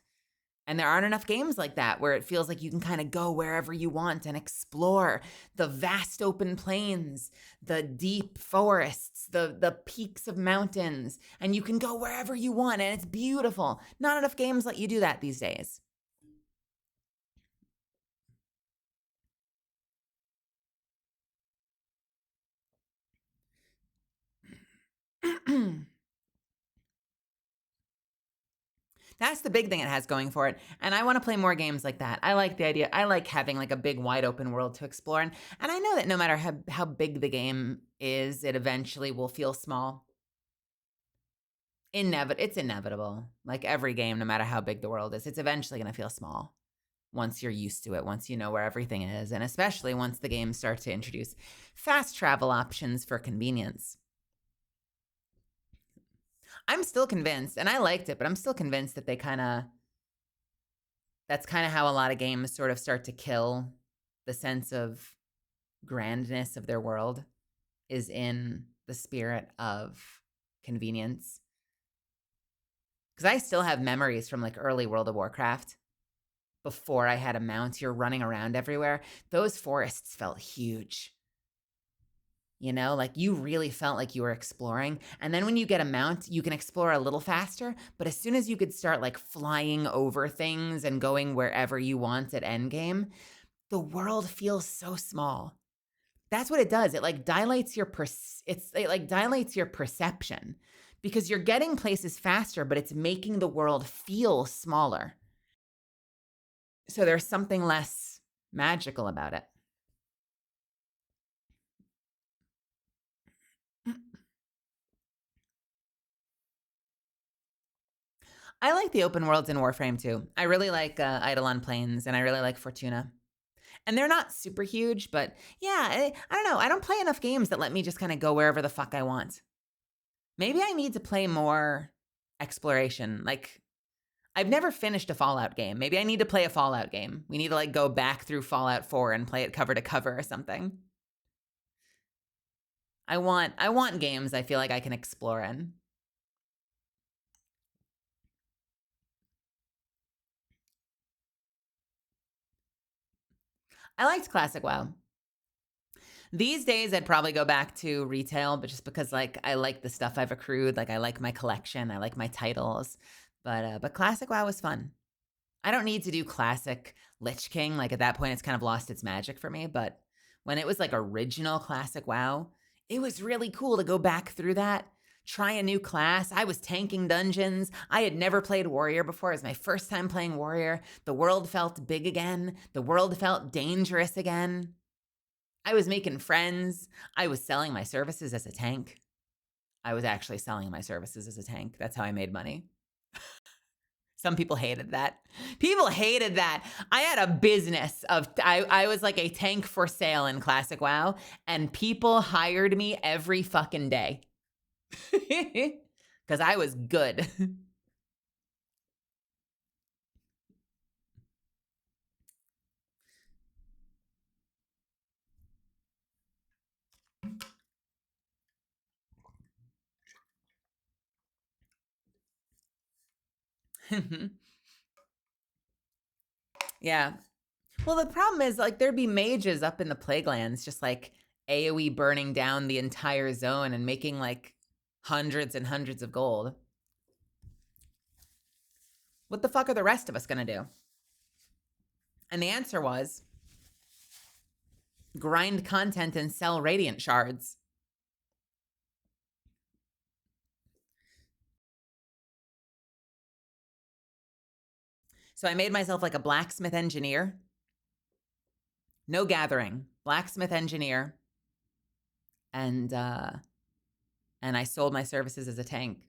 Speaker 1: And there aren't enough games like that where it feels like you can kind of go wherever you want and explore the vast open plains, the deep forests, the peaks of mountains, and you can go wherever you want and it's beautiful. Not enough games let you do that these days. That's the big thing it has going for it. And I want to play more games like that. I like the idea. I like having like a big wide open world to explore. And I know that no matter how big the game is, it eventually will feel small. It's inevitable. Like every game, no matter how big the world is, it's eventually going to feel small once you're used to it, once you know where everything is, and especially once the games start to introduce fast travel options for convenience. I'm still convinced, and I liked it, but I'm still convinced that that's kind of how a lot of games sort of start to kill the sense of grandness of their world, is in the spirit of convenience. Because I still have memories from like early World of Warcraft, before I had a mount. You're running around everywhere. Those forests felt huge. You know, like you really felt like you were exploring. And then when you get a mount, you can explore a little faster. But as soon as you could start like flying over things and going wherever you want at endgame, the world feels so small. That's what it does. It like dilates your dilates your perception, because you're getting places faster, but it's making the world feel smaller. So there's something less magical about it. I like the open worlds in Warframe too. I really like Eidolon Plains, and I really like Fortuna. And they're not super huge, but yeah, I don't know. I don't play enough games that let me just kind of go wherever the fuck I want. Maybe I need to play more exploration. Like, I've never finished a Fallout game. Maybe I need to play a Fallout game. We need to like go back through Fallout 4 and play it cover to cover or something. I want games I feel like I can explore in. I liked Classic WoW. These days, I'd probably go back to retail, but just because like I like the stuff I've accrued, like I like my collection, I like my titles. But Classic WoW was fun. I don't need to do Classic Lich King. Like at that point, it's kind of lost its magic for me. But when it was like original Classic WoW, it was really cool to go back through that, try a new class. I was tanking dungeons. I had never played Warrior before. It was my first time playing Warrior. The world felt big again. The world felt dangerous again. I was making friends. I was selling my services as a tank. I was actually selling my services as a tank. That's how I made money. Some people hated that. People hated that. I had a business of, I was like a tank for sale in Classic WoW, and people hired me every fucking day. Because I was good. Yeah. Well, the problem is, like, there'd be mages up in the Plaguelands just, like, AoE burning down the entire zone and making, like, hundreds and hundreds of gold. What the fuck are the rest of us gonna do? And the answer was grind content and sell radiant shards. So I made myself like a blacksmith engineer. No gathering, blacksmith engineer. And I sold my services as a tank.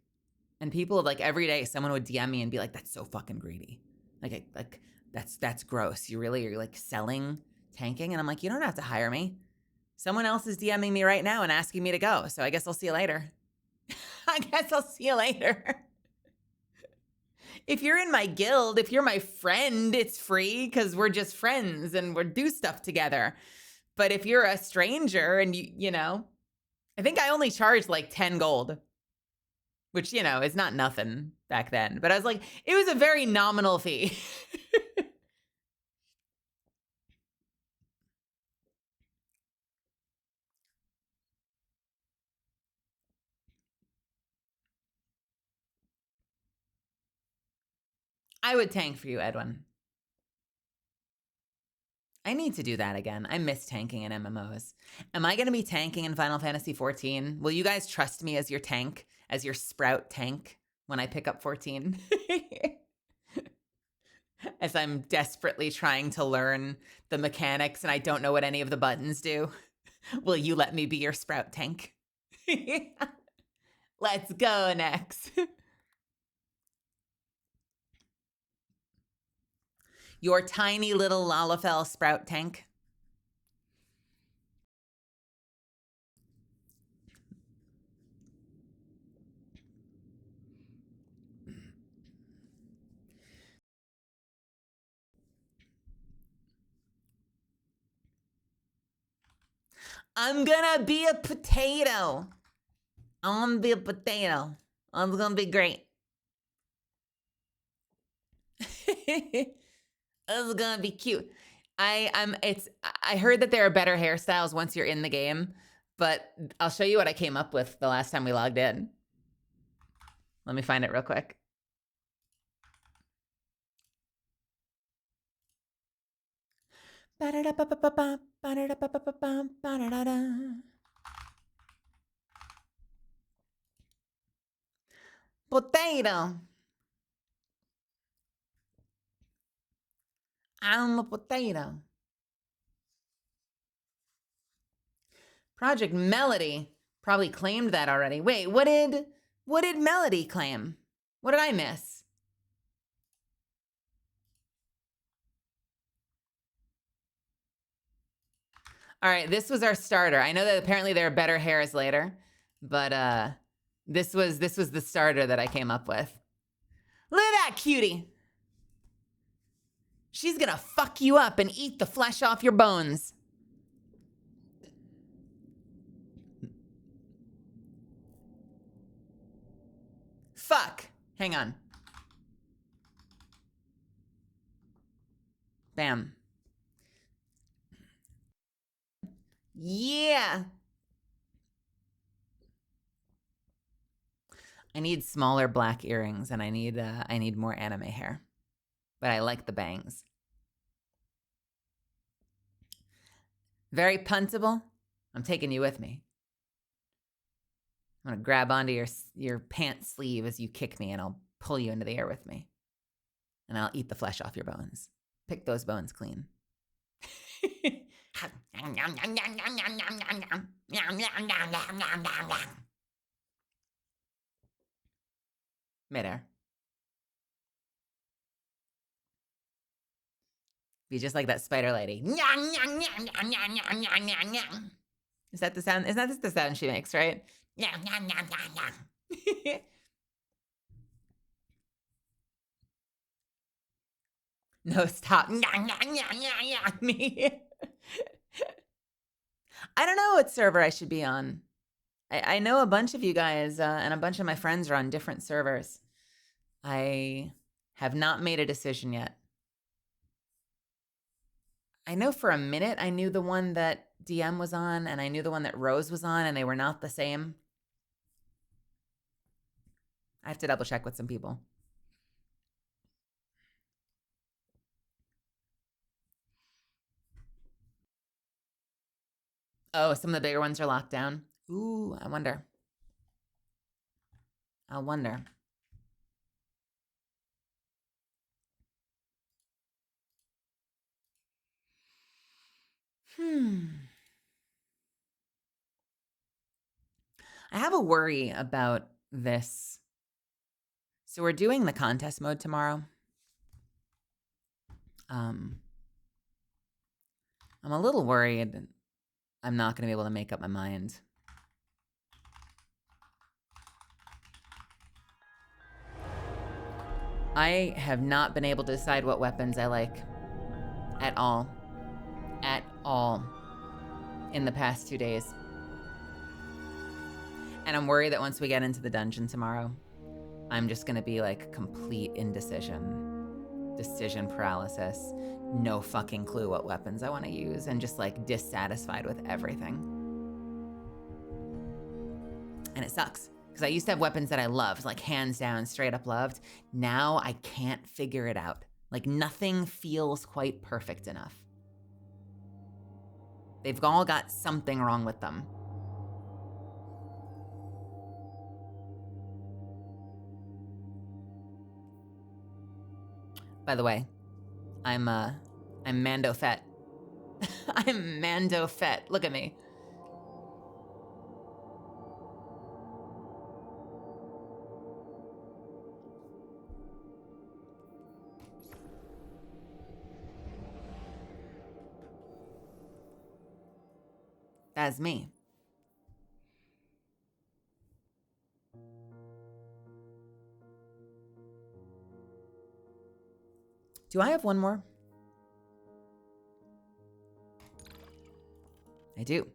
Speaker 1: And people, like, every day someone would DM me and be like, that's so fucking greedy. Like that's gross. You're like selling tanking? And I'm like, you don't have to hire me. Someone else is DMing me right now and asking me to go. So I guess I'll see you later. I guess I'll see you later. If you're in my guild, if you're my friend, it's free because we're just friends and we do stuff together. But if you're a stranger and you know, I think I only charged like 10 gold, which, you know, is not nothing back then. But I was like, it was a very nominal fee. I would tank for you, Edwin. I need to do that again. I miss tanking in MMOs. Am I going to be tanking in Final Fantasy 14? Will you guys trust me as your tank, as your sprout tank when I pick up 14? As I'm desperately trying to learn the mechanics and I don't know what any of the buttons do. Will you let me be your sprout tank? Let's go, next. Your tiny little Lalafell sprout tank. I'm gonna be a potato. I'm gonna be a potato. I'm gonna be great. It's gonna be cute. I heard that there are better hairstyles once you're in the game, but I'll show you what I came up with the last time we logged in. Let me find it real quick. Potato. I'm a potato. Project Melody probably claimed that already. Wait, what did Melody claim? What did I miss? All right, this was our starter. I know that apparently there are better hairs later, but this was the starter that I came up with. Look at that cutie. She's gonna fuck you up and eat the flesh off your bones. Fuck. Hang on. Bam. Yeah. I need smaller black earrings and I need more anime hair. But I like the bangs. Very puntable. I'm taking you with me. I'm gonna grab onto your pant sleeve as you kick me and I'll pull you into the air with me. And I'll eat the flesh off your bones. Pick those bones clean. Midair. Be just like that spider lady. Is that the sound? Is that the sound she makes, right? No, stop. Me. I don't know what server I should be on. I know a bunch of you guys and a bunch of my friends are on different servers. I have not made a decision yet. I know for a minute I knew the one that DM was on, and I knew the one that Rose was on, and they were not the same. I have to double check with some people. Oh, some of the bigger ones are locked down. Ooh, I wonder. I wonder. I have a worry about this. So we're doing the contest mode tomorrow. I'm a little worried I'm not going to be able to make up my mind. I have not been able to decide what weapons I like at all. At all. In the past 2 days. And I'm worried that once we get into the dungeon tomorrow, I'm just going to be like complete indecision. Decision paralysis. No fucking clue what weapons I want to use, and just like dissatisfied with everything. And it sucks because I used to have weapons that I loved, like hands down, straight up loved. Now I can't figure it out. Like nothing feels quite perfect enough. They've all got something wrong with them. By the way, I'm Mando Fett. I'm Mando Fett. Look at me. That's me. Do I have one more? I do.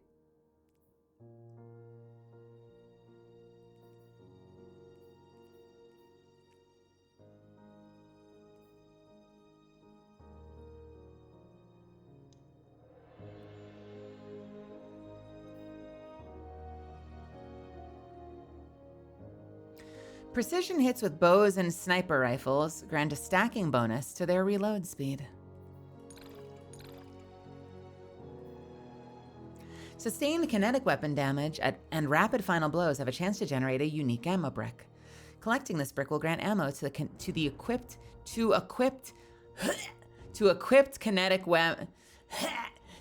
Speaker 1: Precision hits with bows and sniper rifles grant a stacking bonus to their reload speed. Sustained kinetic weapon damage and rapid final blows have a chance to generate a unique ammo brick. Collecting this brick will grant ammo to equipped kinetic weapon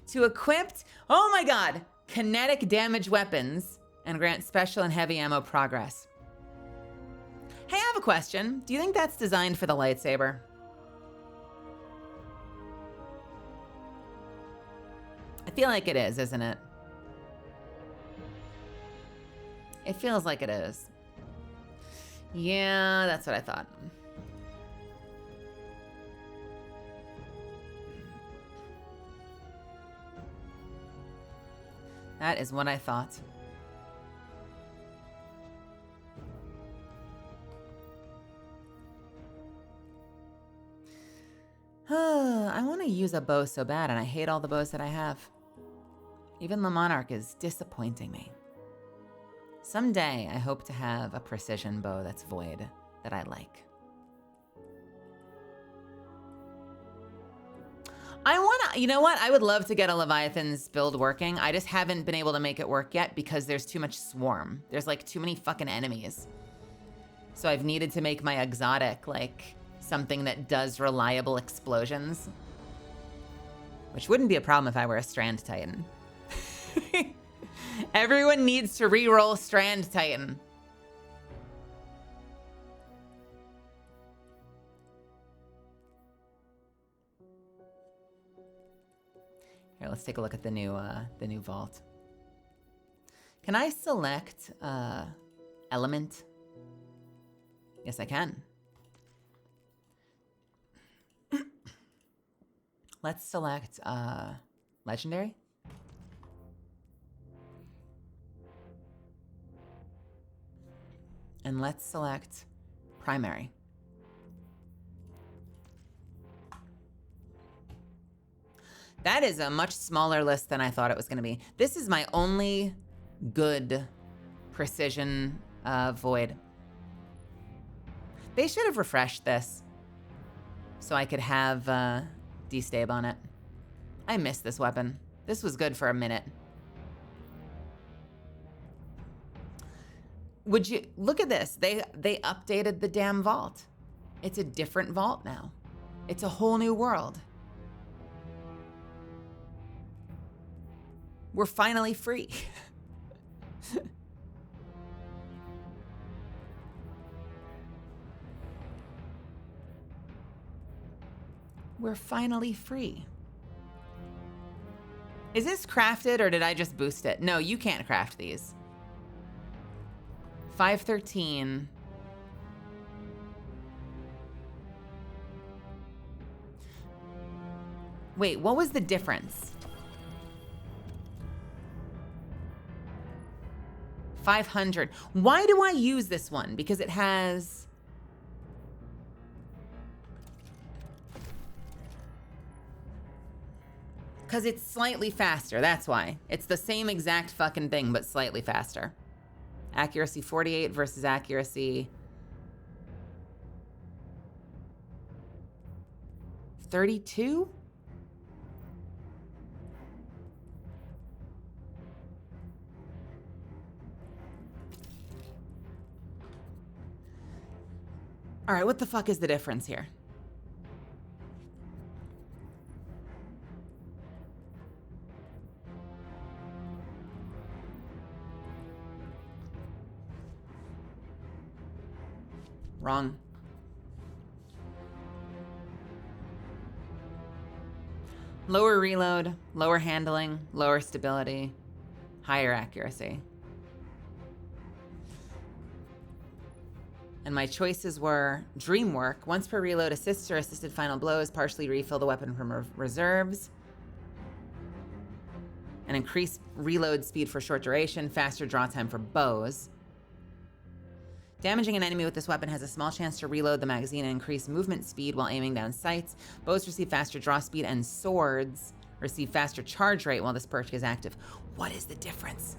Speaker 1: to equipped, oh my god, kinetic damage weapons, and grant special and heavy ammo progress. Hey, I have a question. Do you think that's designed for the lightsaber? I feel like it is, isn't it? It feels like it is. Yeah, that's what I thought. That is what I thought. I want to use a bow so bad, and I hate all the bows that I have. Even the Monarch is disappointing me. Someday, I hope to have a precision bow that's void that I like. You know what? I would love to get a Leviathan's build working. I just haven't been able to make it work yet because there's too much swarm. There's like too many fucking enemies. So I've needed to make my exotic like something that does reliable explosions. Which wouldn't be a problem if I were a Strand Titan. Everyone needs to re-roll Strand Titan. Here, let's take a look at the new vault. Can I select element? Yes, I can. Let's select legendary. And let's select primary. That is a much smaller list than I thought it was going to be. This is my only good precision void. They should have refreshed this so I could have destab on it. I miss this weapon. This was good for a minute. Would you look at this? They updated the damn vault. It's a different vault now. It's a whole new world. We're finally free. We're finally free. Is this crafted or did I just boost it? No, you can't craft these. 513. Wait, what was the difference? 500. Why do I use this one? Because it has... Because it's slightly faster, that's why. It's the same exact fucking thing, but slightly faster. Accuracy 48 versus accuracy 32? All right, what the fuck is the difference here? Wrong. Lower reload, lower handling, lower stability, higher accuracy. And my choices were Dream Work. Once per reload, assists or assisted final blows, partially refill the weapon from reserves. And increase reload speed for short duration, faster draw time for bows. Damaging an enemy with this weapon has a small chance to reload the magazine and increase movement speed while aiming down sights. Bows receive faster draw speed, and swords receive faster charge rate while this perk is active. What is the difference?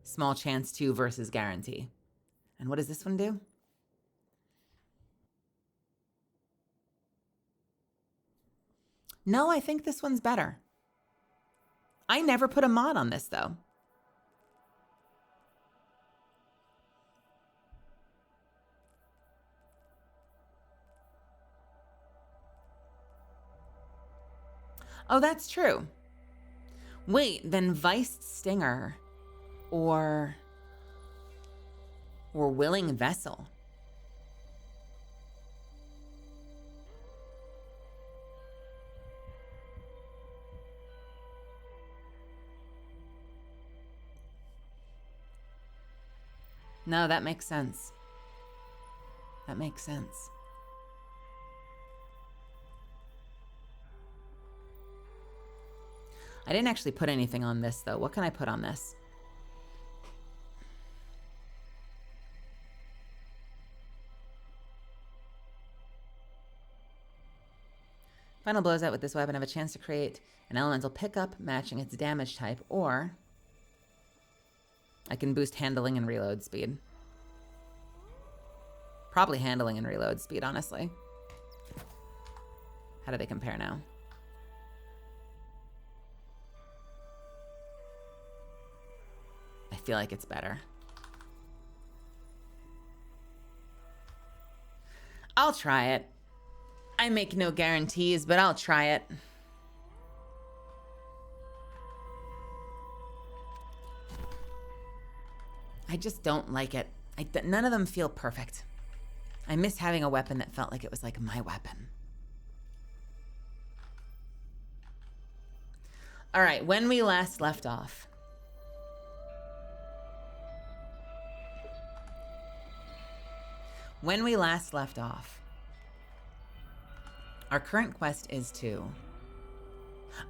Speaker 1: Small chance 2 versus guarantee. And what does this one do? No, I think this one's better. I never put a mod on this, though. Oh, that's true. Wait, then Viced Stinger or Willing Vessel. No, that makes sense. That makes sense. I didn't actually put anything on this, though. What can I put on this? Final blows out with this weapon have a chance to create an elemental pickup matching its damage type, or I can boost handling and reload speed. Probably handling and reload speed, honestly. How do they compare now? I feel like it's better. I'll try it. I make no guarantees, but I'll try it. I just don't like it. None of them feel perfect. I miss having a weapon that felt like it was like my weapon. All right, when we last left off. When we last left off, our current quest is to...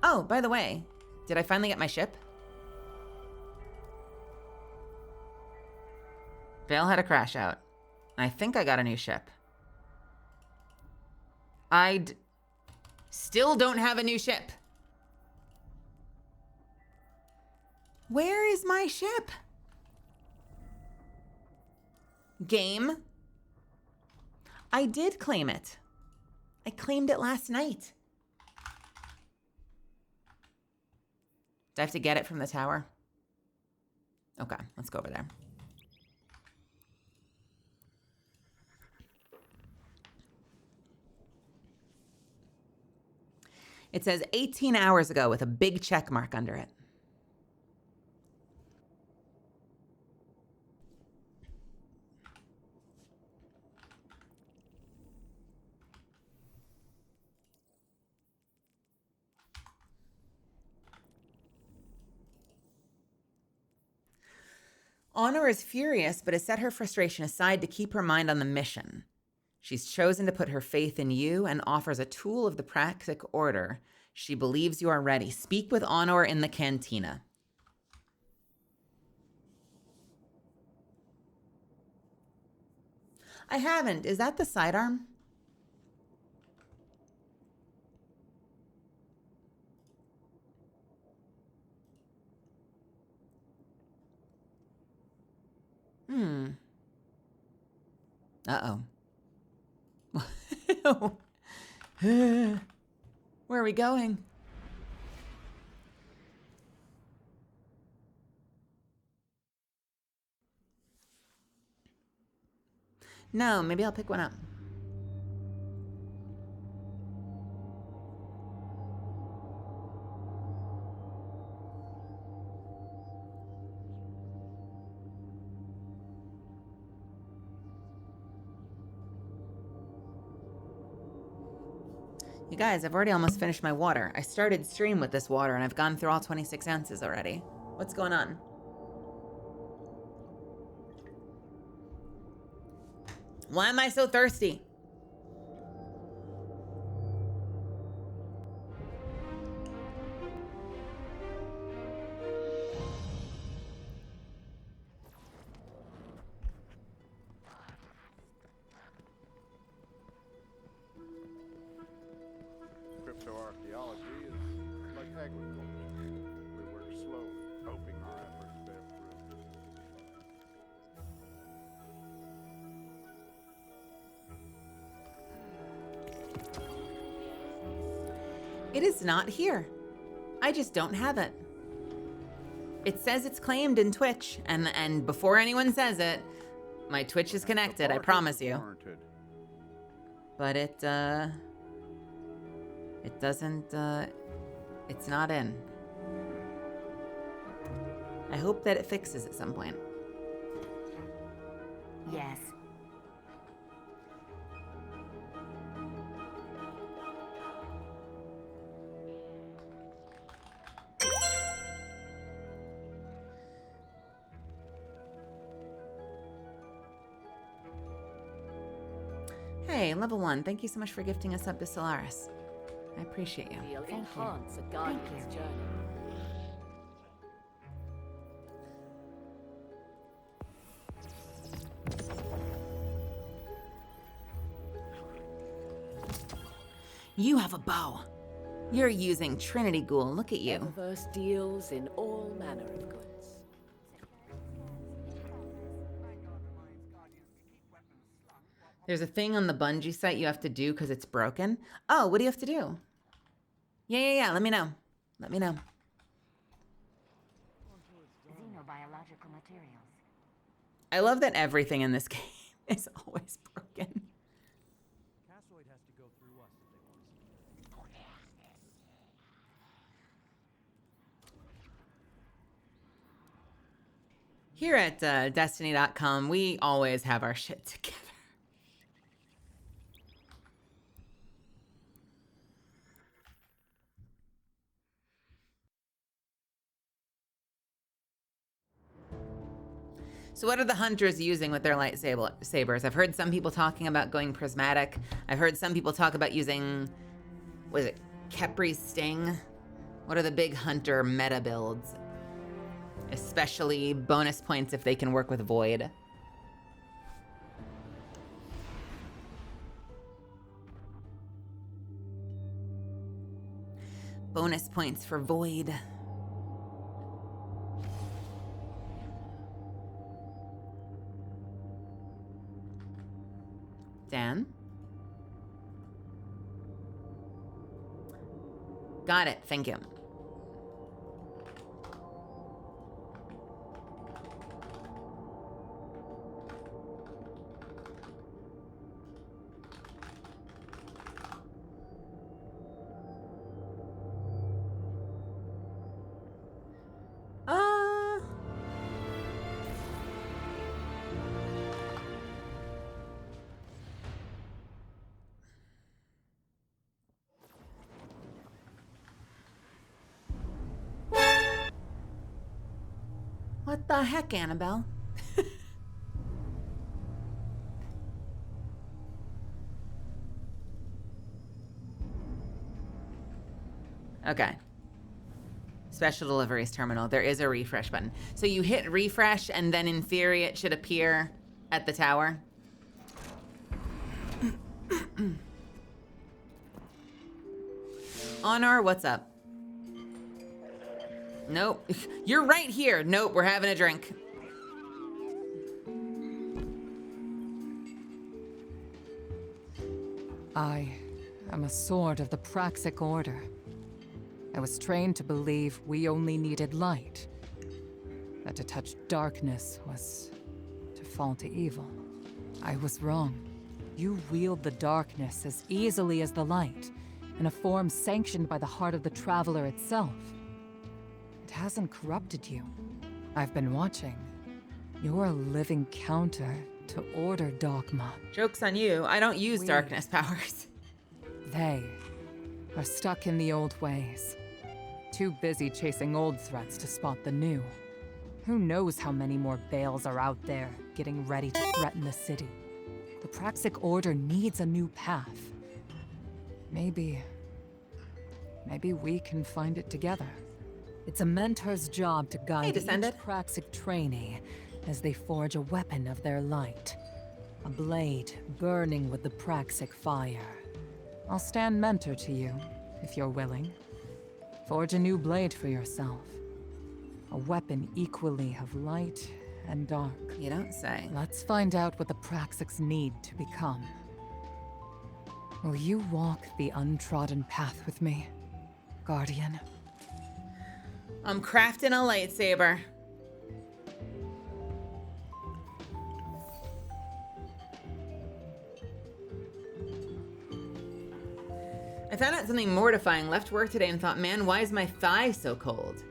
Speaker 1: Oh, by the way, did I finally get my ship? Vale had a crash out. I think I got a new ship. I still don't have a new ship. Where is my ship? Game. I did claim it. I claimed it last night. Do I have to get it from the tower? Okay, let's go over there. It says 18 hours ago with a big check mark under it. Honor is furious, but has set her frustration aside to keep her mind on the mission. She's chosen to put her faith in you and offers a tool of the Praxic Order. She believes you are ready. Speak with Honor in the cantina. I haven't. Is that the sidearm? Uh-oh. Where are we going? No, maybe I'll pick one up. You guys, I've already almost finished my water. I started stream with this water and I've gone through all 26 ounces already. What's going on? Why am I so thirsty?
Speaker 3: Cryptoarchaeology is like agriculture. We work slowly, hoping our efforts bear fruit.
Speaker 1: It is not here. I just don't have it. It says it's claimed in Twitch, and before anyone says it, my Twitch is connected, I promise you. But it doesn't, it's not in. I hope that it fixes at some point.
Speaker 4: Yes.
Speaker 1: Hey, level 1, thank you so much for gifting us up to Solaris. I appreciate you.
Speaker 4: We'll enhance a guardian's journey.
Speaker 1: You have a bow. You're using Trinity Ghoul. Look at you.
Speaker 4: Eververse deals in all manner of goods.
Speaker 1: There's a thing on the Bungie site you have to do because it's broken. Oh, what do you have to do? Yeah. Let me know. Let me know.
Speaker 5: Xenobiological materials.
Speaker 1: I love that everything in this game is always broken.
Speaker 6: Cassoid has to go through us if they want to see.
Speaker 1: Here at Destiny.com, we always have our shit together. So what are the hunters using with their lightsabers? I've heard some people talking about going prismatic. I've heard some people talk about using, what is it, Kepri's Sting? What are the big hunter meta builds? Especially bonus points if they can work with Void. Bonus points for Void. Dan? Got it, thank you. What the heck, Annabelle? Okay. Special deliveries terminal. There is a refresh button. So you hit refresh and then in theory it should appear at the tower. Honor, what's up? Nope. You're right here. Nope, we're having a drink.
Speaker 7: I am a sword of the Praxic Order. I was trained to believe we only needed light. That to touch darkness was to fall to evil. I was wrong. You wield the darkness as easily as the light, in a form sanctioned by the heart of the Traveler itself. It hasn't corrupted you. I've been watching. You're a living counter to Order dogma.
Speaker 1: Joke's on you. I don't use darkness powers.
Speaker 7: They are stuck in the old ways. Too busy chasing old threats to spot the new. Who knows how many more Bales are out there, getting ready to threaten the city. The Praxic Order needs a new path. Maybe we can find it together. It's a mentor's job to guide each Praxic trainee as they forge a weapon of their light. A blade burning with the Praxic fire. I'll stand mentor to you, if you're willing. Forge a new blade for yourself. A weapon equally of light and dark.
Speaker 1: You don't say.
Speaker 7: Let's find out what the Praxics need to become. Will you walk the untrodden path with me, Guardian?
Speaker 1: I'm crafting a lightsaber. I found out something mortifying. Left work today and thought, man, why is my thigh so cold?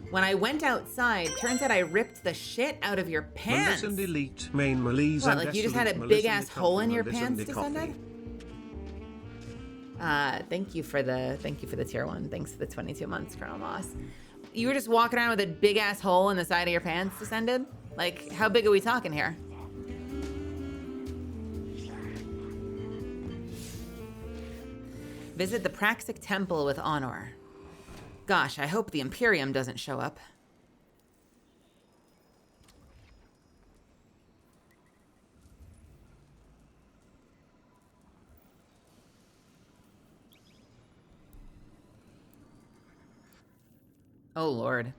Speaker 1: When I went outside, turns out I ripped the shit out of your pants.
Speaker 2: What, like
Speaker 1: you just had a big ass hole in your pants, Descended? Thank you for the tier 1. Thanks for the 22 months, Colonel Moss. You were just walking around with a big ass hole in the side of your pants, Descended? Like, how big are we talking here? Visit the Praxic Temple with honor. Gosh, I hope the Imperium doesn't show up. Oh, Lord.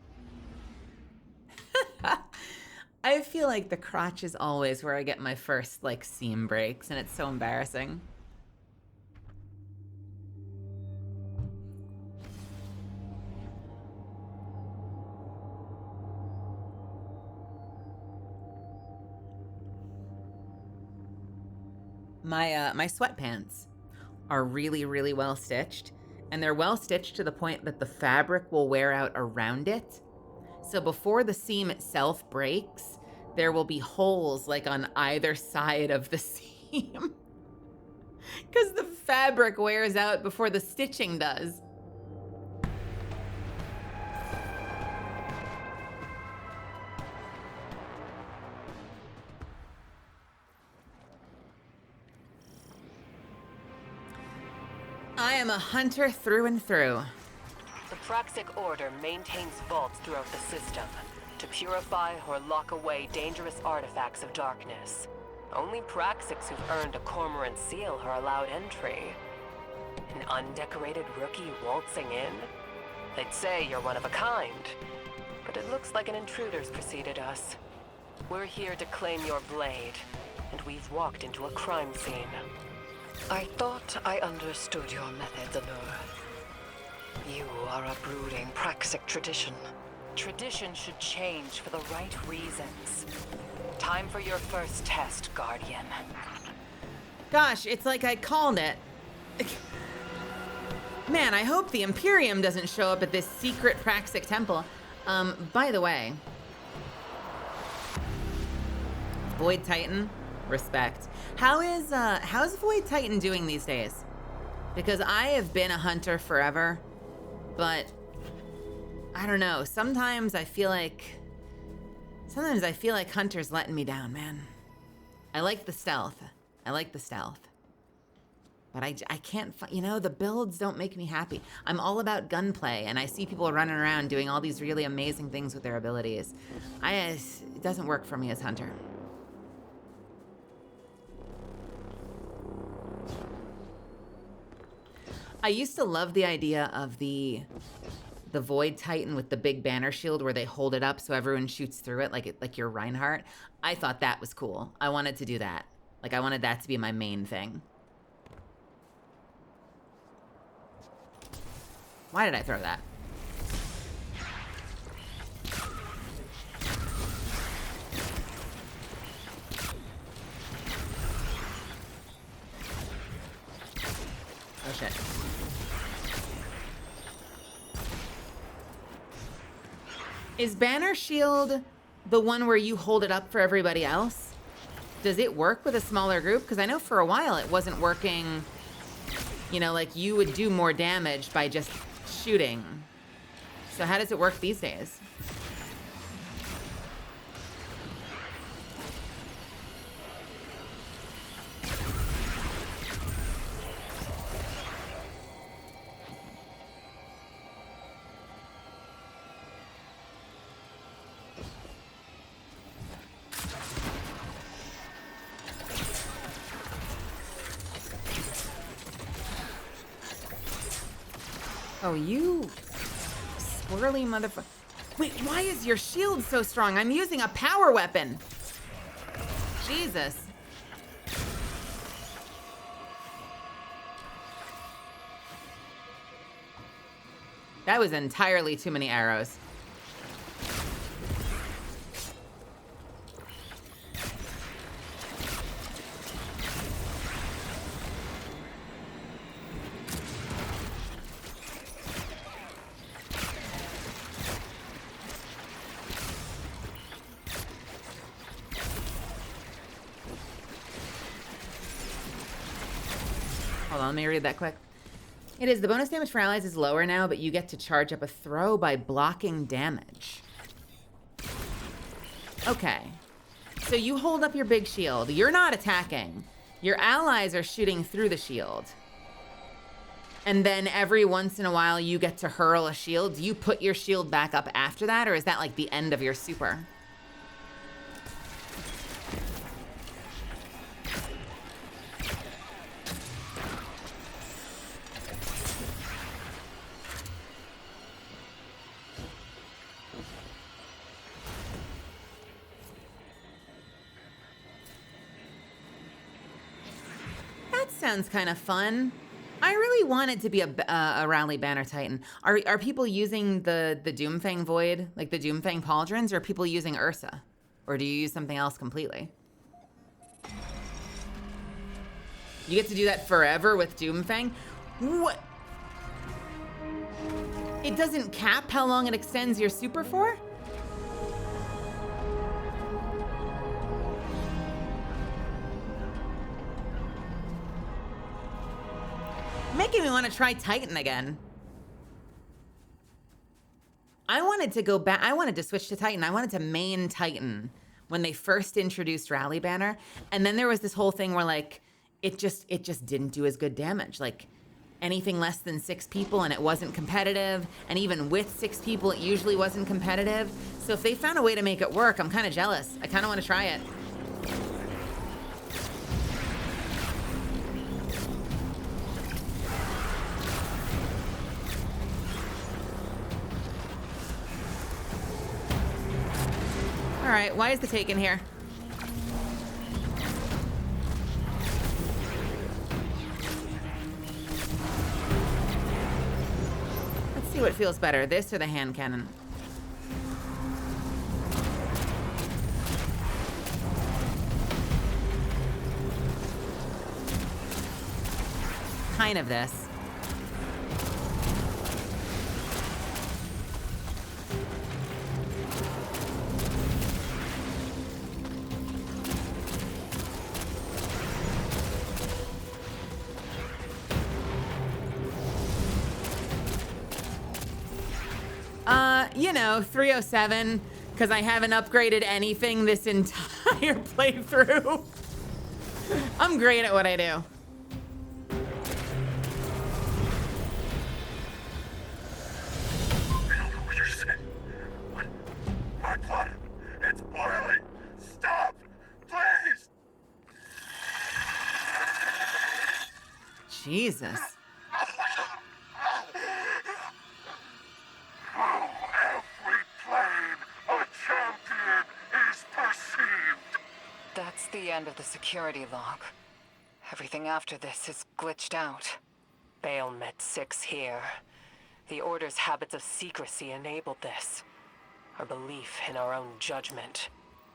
Speaker 1: I feel like the crotch is always where I get my first, like, seam breaks, and it's so embarrassing. My sweatpants are really, really well stitched, and they're well stitched to the point that the fabric will wear out around it. So before the seam itself breaks, there will be holes like on either side of the seam because the fabric wears out before the stitching does. I am a hunter through and through.
Speaker 4: The Praxic Order maintains vaults throughout the system to purify or lock away dangerous artifacts of darkness. Only Praxics who've earned a Cormorant seal are allowed entry. An undecorated rookie waltzing in? They'd say you're one of a kind, but it looks like an intruder's preceded us. We're here to claim your blade, and we've walked into a crime scene. I thought I understood your methods, Allure. You are uprooting Praxic tradition. Tradition should change for the right reasons. Time for your first test, Guardian.
Speaker 1: Gosh, it's like I called it. Man, I hope the Imperium doesn't show up at this secret Praxic temple. By the way, Void Titan, respect. How's Void Titan doing these days? Because I have been a hunter forever, but I don't know. Sometimes I feel like Hunter's letting me down, man. I like the stealth. But I can't, the builds don't make me happy. I'm all about gunplay, and I see people running around doing all these really amazing things with their abilities. It doesn't work for me as Hunter. I used to love the idea of the Void Titan with the big banner shield where they hold it up so everyone shoots through it like your Reinhardt. I thought that was cool. I wanted to do that. I wanted that to be my main thing. Why did I throw that? Oh shit. Is Banner Shield the one where you hold it up for everybody else? Does it work with a smaller group? Because I know for a while it wasn't working, like you would do more damage by just shooting. So how does it work these days? Oh, you swirly motherfucker. Wait, why is your shield so strong? I'm using a power weapon. Jesus. That was entirely too many arrows. Let me read that quick. It is the bonus damage for allies is lower now, but you get to charge up a throw by blocking damage. Okay. So you hold up your big shield. You're not attacking. Your allies are shooting through the shield. And then every once in a while you get to hurl a shield. Do you put your shield back up after that, or is that like the end of your super? Sounds kind of fun. I really want it to be a Rally Banner Titan. Are people using the Doomfang Void, like the Doomfang Pauldrons, or are people using Ursa? Or do you use something else completely? You get to do that forever with Doomfang? What? It doesn't cap how long it extends your super for? Making me want to try Titan again. I wanted to go back. I wanted to switch to Titan. I wanted to main Titan when they first introduced Rally Banner. And then there was this whole thing where like, it just didn't do as good damage. Like anything less than 6 people and it wasn't competitive. And even with 6 people, it usually wasn't competitive. So if they found a way to make it work, I'm kind of jealous. I kind of want to try it. Alright, why is the Taken here? Let's see what feels better, this or the hand cannon. Kind of this. You know, 307, because I haven't upgraded anything this entire playthrough. I'm great at what I do.
Speaker 3: What you're saying? What? My blood, it's boiling. Stop, please.
Speaker 1: Jesus.
Speaker 4: That's the end of the security log. Everything after this is glitched out. Bale met 6 here. The Order's habits of secrecy enabled this. Our belief in our own judgment.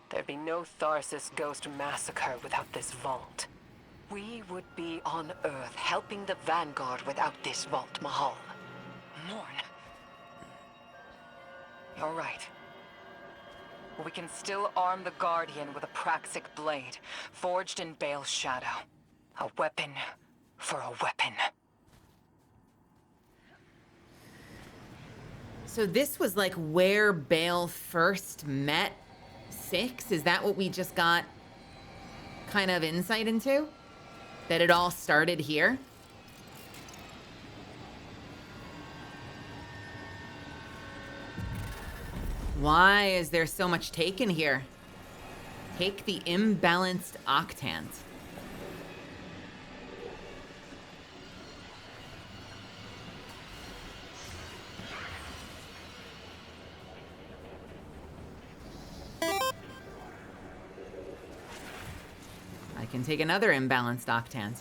Speaker 4: There'd be no Tharsis Ghost massacre without this vault. We would be on Earth helping the Vanguard without this vault, Mahal. Morn. You're right. We can still arm the Guardian with a Praxic blade, forged in Bale's shadow. A weapon for a weapon.
Speaker 1: So this was like where Bale first met 6? Is that what we just got kind of insight into? That it all started here? Why is there so much Taken here? Take the imbalanced octant. I can take another imbalanced octant.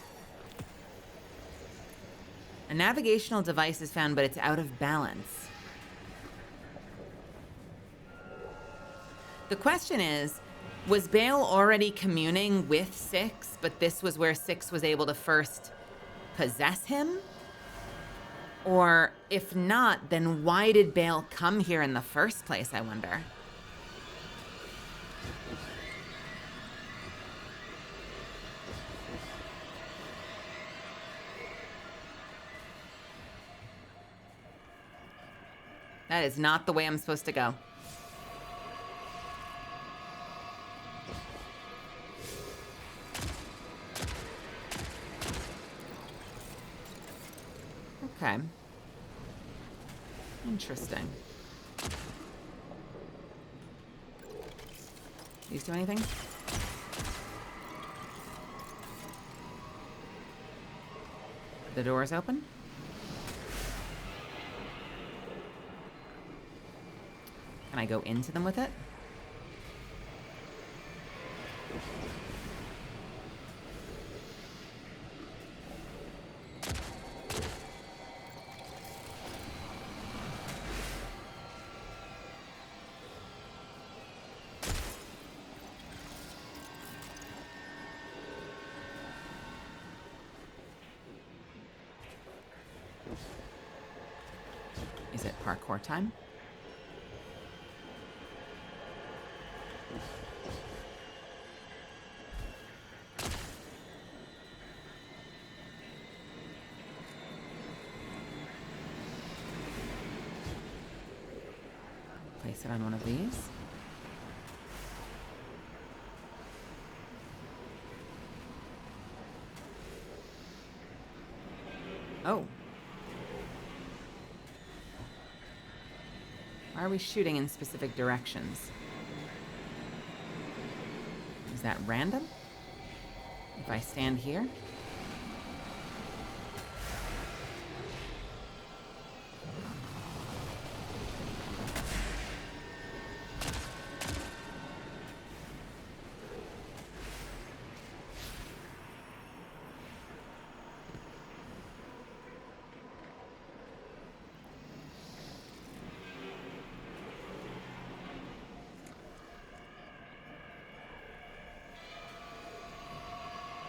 Speaker 1: A navigational device is found, but it's out of balance. The question is, was Bale already communing with 6, but this was where 6 was able to first possess him? Or if not, then why did Bale come here in the first place, I wonder? That is not the way I'm supposed to go. Okay. Interesting. These do anything? The door's open? Can I go into them with it? Is it parkour time? Place it on one of these. Oh. Why are we shooting in specific directions? Is that random? If I stand here?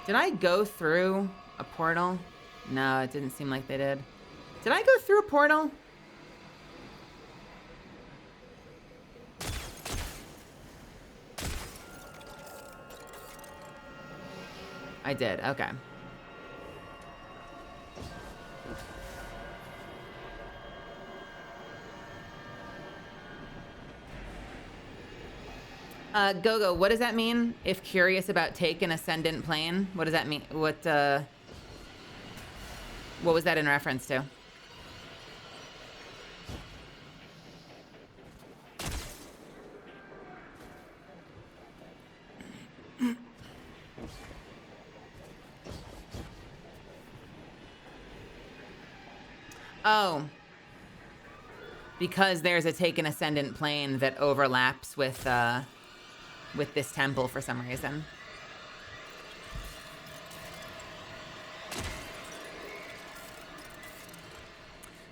Speaker 1: Did I go through a portal? No, it didn't seem like they did. Did I go through a portal? I did, okay. Gogo, what does that mean? If curious about take an ascendant plane, what does that mean? What was that in reference to? Oh. Because there's a take an ascendant plane that overlaps with this temple for some reason.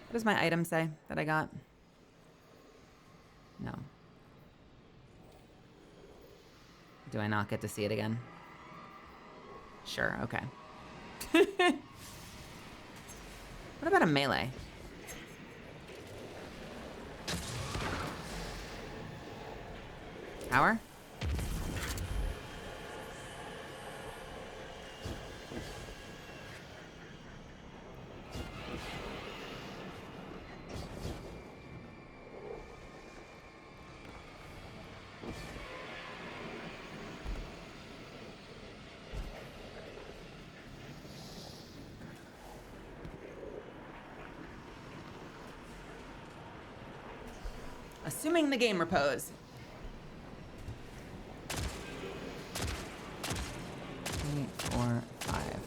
Speaker 1: What does my item say that I got? No. Do I not get to see it again? Sure, okay. What about a melee? Power? Assuming the game repose. 3, 4, 5.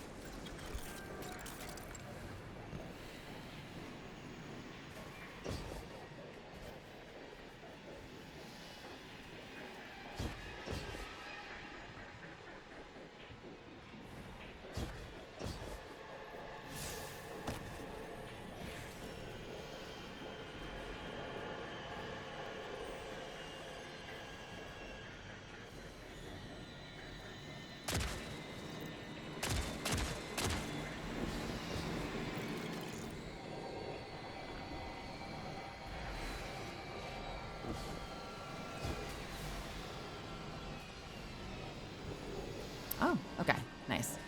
Speaker 1: Oh, okay, nice.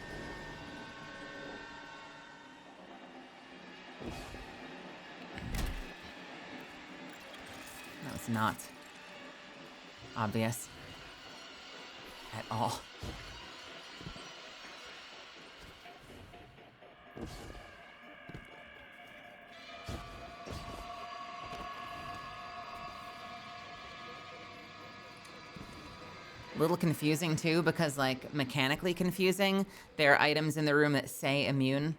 Speaker 1: That was not obvious at all. Little confusing too, because like mechanically confusing. There are items in the room that say immune,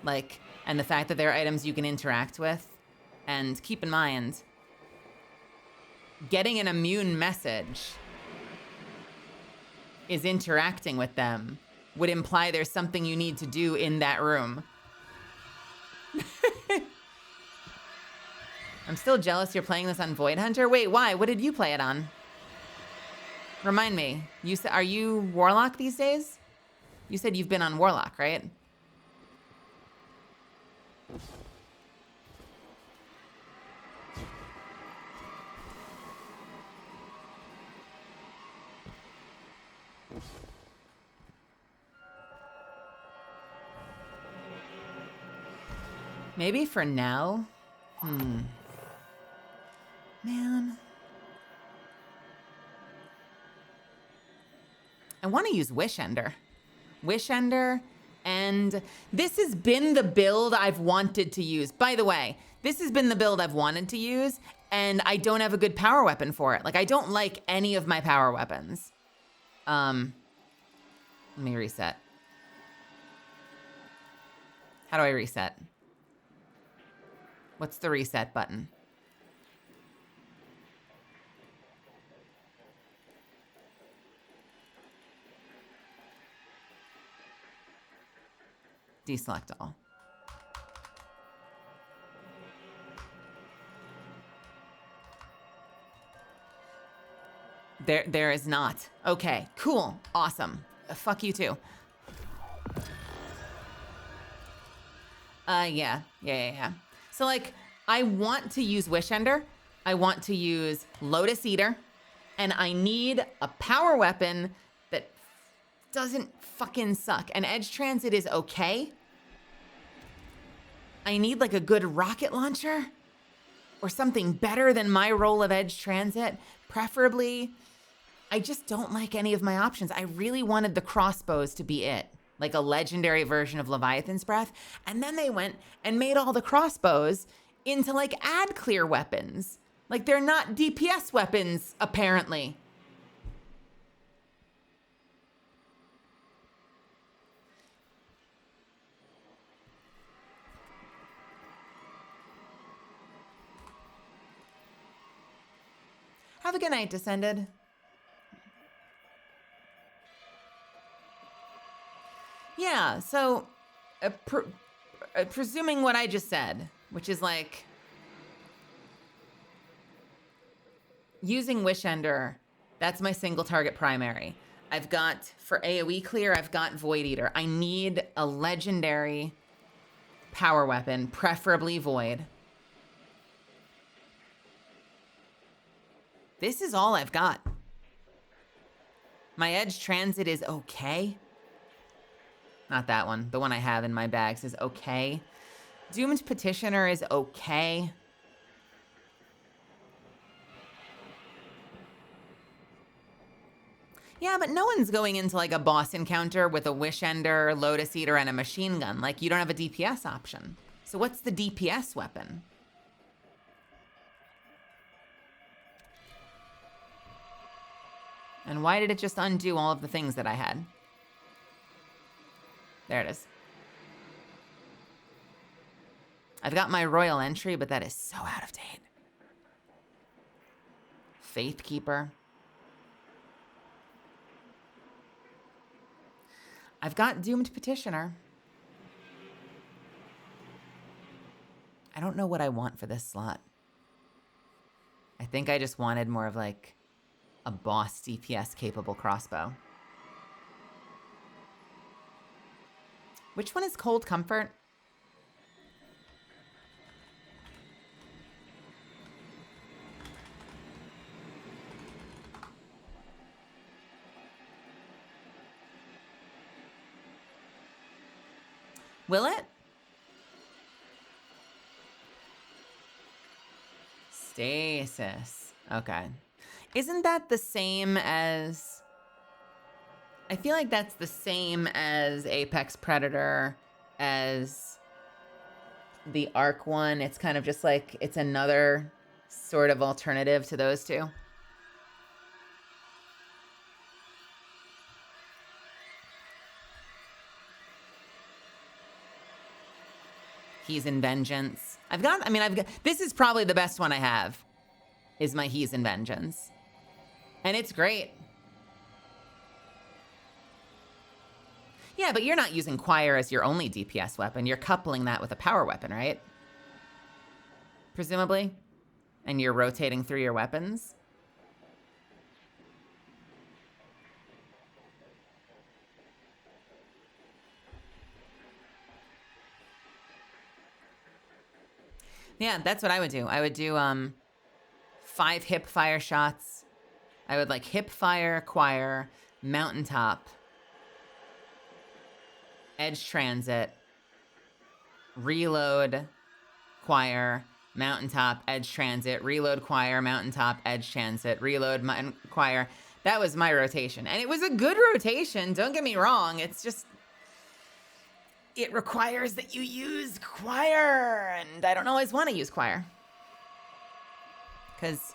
Speaker 1: like, and the fact that there are items you can interact with. And keep in mind, getting an immune message is interacting with them would imply there's something you need to do in that room. I'm still jealous you're playing this on Void Hunter. Wait, why? What did you play it on? Remind me, are you Warlock these days? You said you've been on Warlock, right? Maybe for now? Man. I want to use Wish Ender. Wish Ender, and this has been the build I've wanted to use. By the way, this has been the build I've wanted to use, and I don't have a good power weapon for it. Like, I don't like any of my power weapons. Let me reset. How do I reset? What's the reset button? Deselect all. There is not. Okay, cool, awesome. Fuck you too. Yeah. So, like, I want to use Wish Ender. I want to use Lotus Eater. And I need a power weapon that doesn't fucking suck. And Edge Transit is okay. I need, like, a good rocket launcher or something better than my roll of Edge Transit, preferably. I just don't like any of my options. I really wanted the crossbows to be it, like a legendary version of Leviathan's Breath. And then they went and made all the crossbows into like ad clear weapons. Like they're not DPS weapons, apparently. Have a good night, Descended. Yeah, so presuming what I just said, which is like using Wish Ender, that's my single target primary. I've got, for AoE clear, I've got Void Eater. I need a legendary power weapon, preferably Void. This is all I've got. My Edge Transit is okay. Not that one. The one I have in my bags is okay. Doomed Petitioner is okay. Yeah, but no one's going into like a boss encounter with a Wish Ender, Lotus Eater, and a machine gun. Like, you don't have a DPS option. So what's the DPS weapon? And why did it just undo all of the things that I had? There it is. I've got my royal entry, but that is so out of date. Faith Keeper. I've got Doomed Petitioner. I don't know what I want for this slot. I think I just wanted more of like a boss DPS capable crossbow. Which one is Cold Comfort? Will it? Stasis. Okay. Isn't that the same as... I feel like that's the same as Apex Predator, as the Arc one. It's kind of just like, it's another sort of alternative to those two. He's in Vengeance. I've got, this is probably the best one I have, is my He's in Vengeance. And it's great. Yeah, but you're not using Choir as your only DPS weapon. You're coupling that with a power weapon, right? Presumably. And you're rotating through your weapons. Yeah, that's what I would do. I would do 5 hip fire shots. I would like hip fire, Choir, Mountaintop, Edge Transit, reload, Choir, Mountaintop, Edge Transit, reload, Choir, Mountaintop, Edge Transit, reload, Choir. That was my rotation. And it was a good rotation, don't get me wrong. It's just, it requires that you use Choir, and I don't always want to use Choir. Because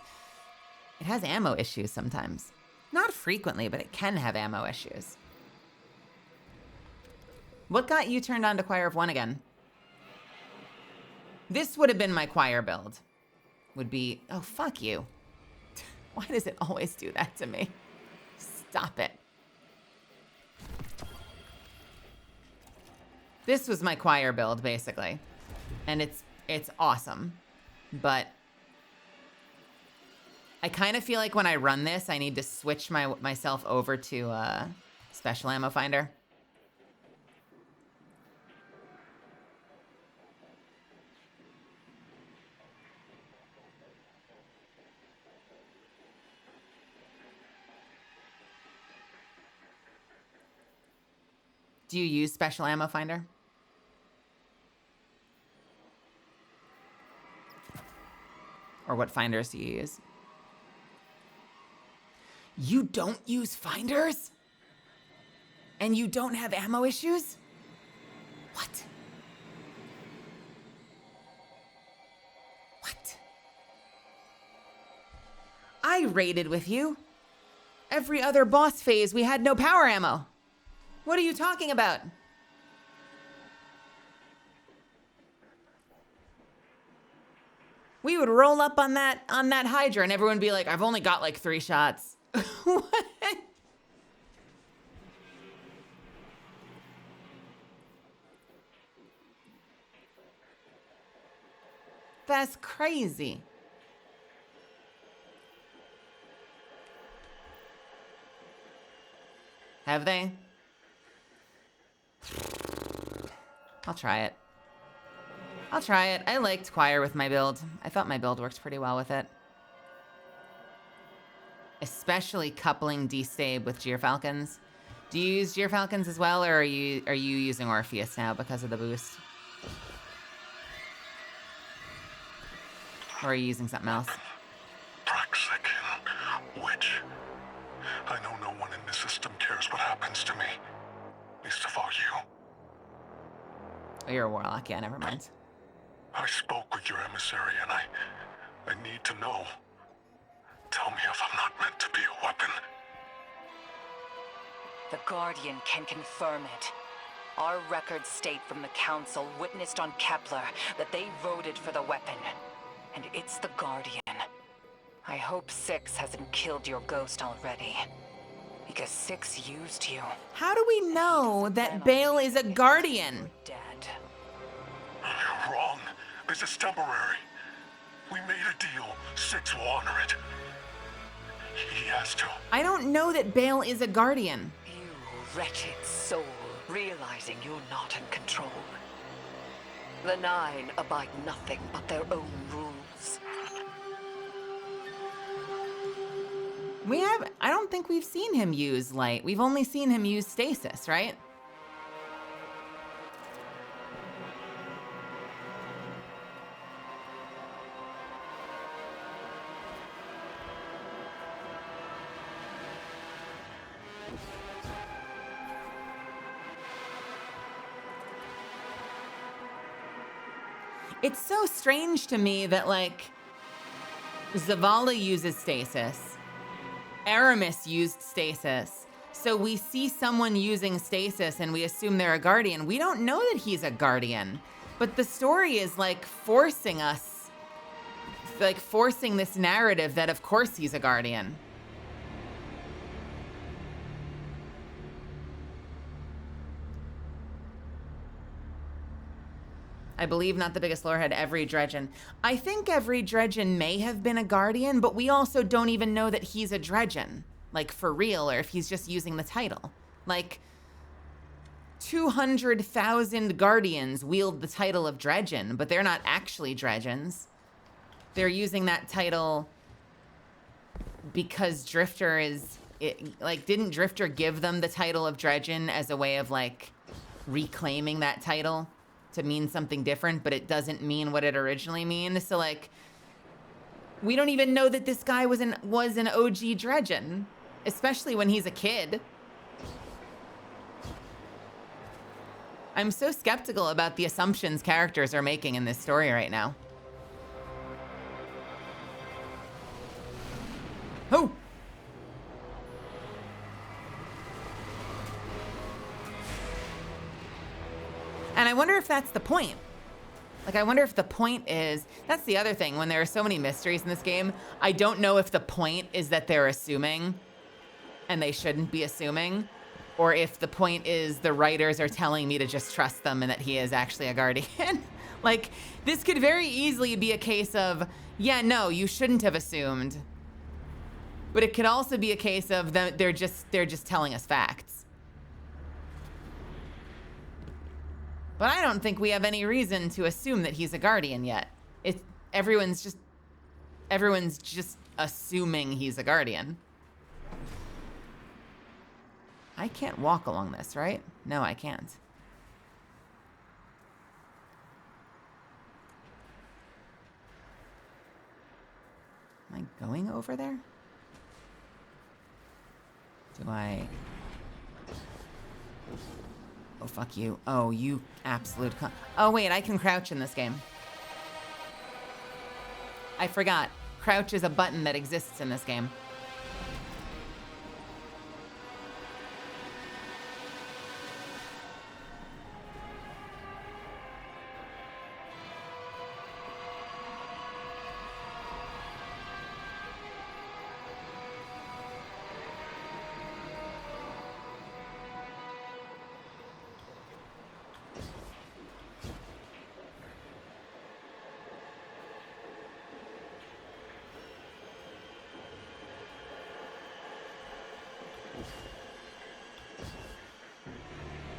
Speaker 1: it has ammo issues sometimes. Not frequently, but it can have ammo issues. What got you turned on to Choir of One again? This would have been my Choir build. Would be, oh, fuck you. Why does it always do that to me? Stop it. This was my Choir build, basically. And it's awesome. But I kind of feel like when I run this, I need to switch myself over to Special Ammo Finder. Do you use special ammo finder? Or what finders do you use? You don't use finders? And you don't have ammo issues? What? What? I raided with you. Every other boss phase, we had no power ammo. What are you talking about? We would roll up on that Hydra and everyone would be like, I've only got like 3 shots. What? That's crazy. Have they? I'll try it. I'll try it. I liked Choir with my build. I thought my build worked pretty well with it. Especially coupling D-Stabe with Gyrfalcons. Do you use Gyrfalcons as well, or are you using Orpheus now because of the boost? Or are you using something else?
Speaker 8: Toxic. Witch. I know no one in the system cares what happens to me. Least of all you.
Speaker 1: Oh, you're a warlock. Yeah, never mind.
Speaker 8: I spoke with your emissary and I need to know. Tell me if I'm not meant to be a weapon.
Speaker 5: The Guardian can confirm it. Our records state from the Council witnessed on Kepler that they voted for the weapon. And it's the Guardian. I hope Six hasn't killed your ghost already. Because Six used you.
Speaker 1: How do we know that Bale is a Guardian?
Speaker 5: Dead.
Speaker 8: You're wrong. This is temporary. We made a deal. Six will honor it. He has to.
Speaker 1: I don't know that Bale is a Guardian.
Speaker 5: You wretched soul, realizing you're not in control. The Nine abide nothing but their own rules.
Speaker 1: I don't think we've seen him use light. We've only seen him use stasis, right? It's so strange to me that, like, Zavala uses stasis. Aramis used stasis. So we see someone using stasis and we assume they're a Guardian. We don't know that he's a Guardian. But the story is, like, forcing us, like, forcing this narrative that, of course, he's a Guardian. I believe not the biggest lorehead, every Dredgen. I think every Dredgen may have been a Guardian, but we also don't even know that he's a Dredgen. Like, for real, or if he's just using the title. Like, 200,000 Guardians wield the title of Dredgen, but they're not actually Dredgens. They're using that title because Drifter is... like, didn't Drifter give them the title of Dredgen as a way of, like, reclaiming that title to mean something different, but it doesn't mean what it originally means? So, like, we don't even know that this guy was an OG Dredgen, especially when he's a kid. I'm so skeptical about the assumptions characters are making in this story right now. Oh! And I wonder if that's the point. Like, I wonder if the point is... That's the other thing. When there are so many mysteries in this game, I don't know if the point is that they're assuming and they shouldn't be assuming, or if the point is the writers are telling me to just trust them and that he is actually a Guardian. Like, this could very easily be a case of, yeah, no, you shouldn't have assumed. But it could also be a case of they're just telling us facts. But I don't think we have any reason to assume that he's a Guardian yet. Everyone's just assuming he's a Guardian. I can't walk along this, right? No, I can't. Am I going over there? Do I... Oh, fuck you. Oh, you absolute con... Oh, wait, I can crouch in this game. I forgot. Crouch is a button that exists in this game.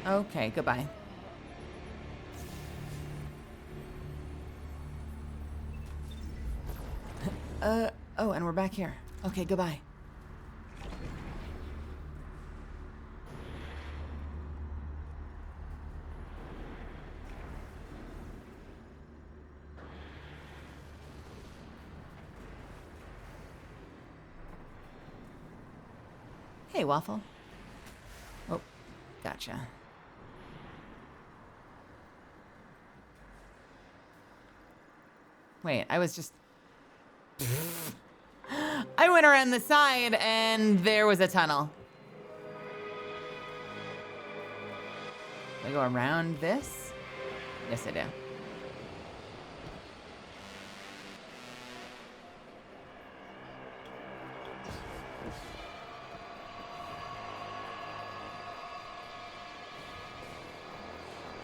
Speaker 1: Okay, goodbye. Oh, and we're back here. Okay, goodbye. Hey, Waffle. Oh, gotcha. Wait, I was just... I went around the side and there was a tunnel. Do I go around this? Yes, I do.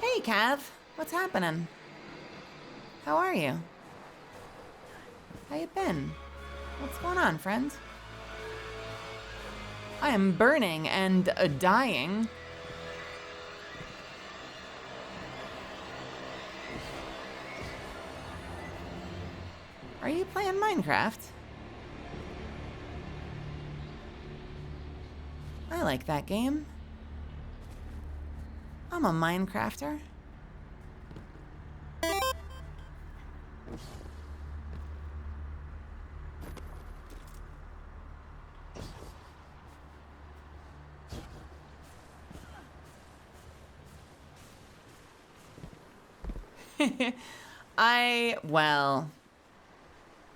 Speaker 1: Hey, Cav. What's happening? How are you? How you been? What's going on, friend? I am burning and dying. Are you playing Minecraft? I like that game. I'm a Minecrafter.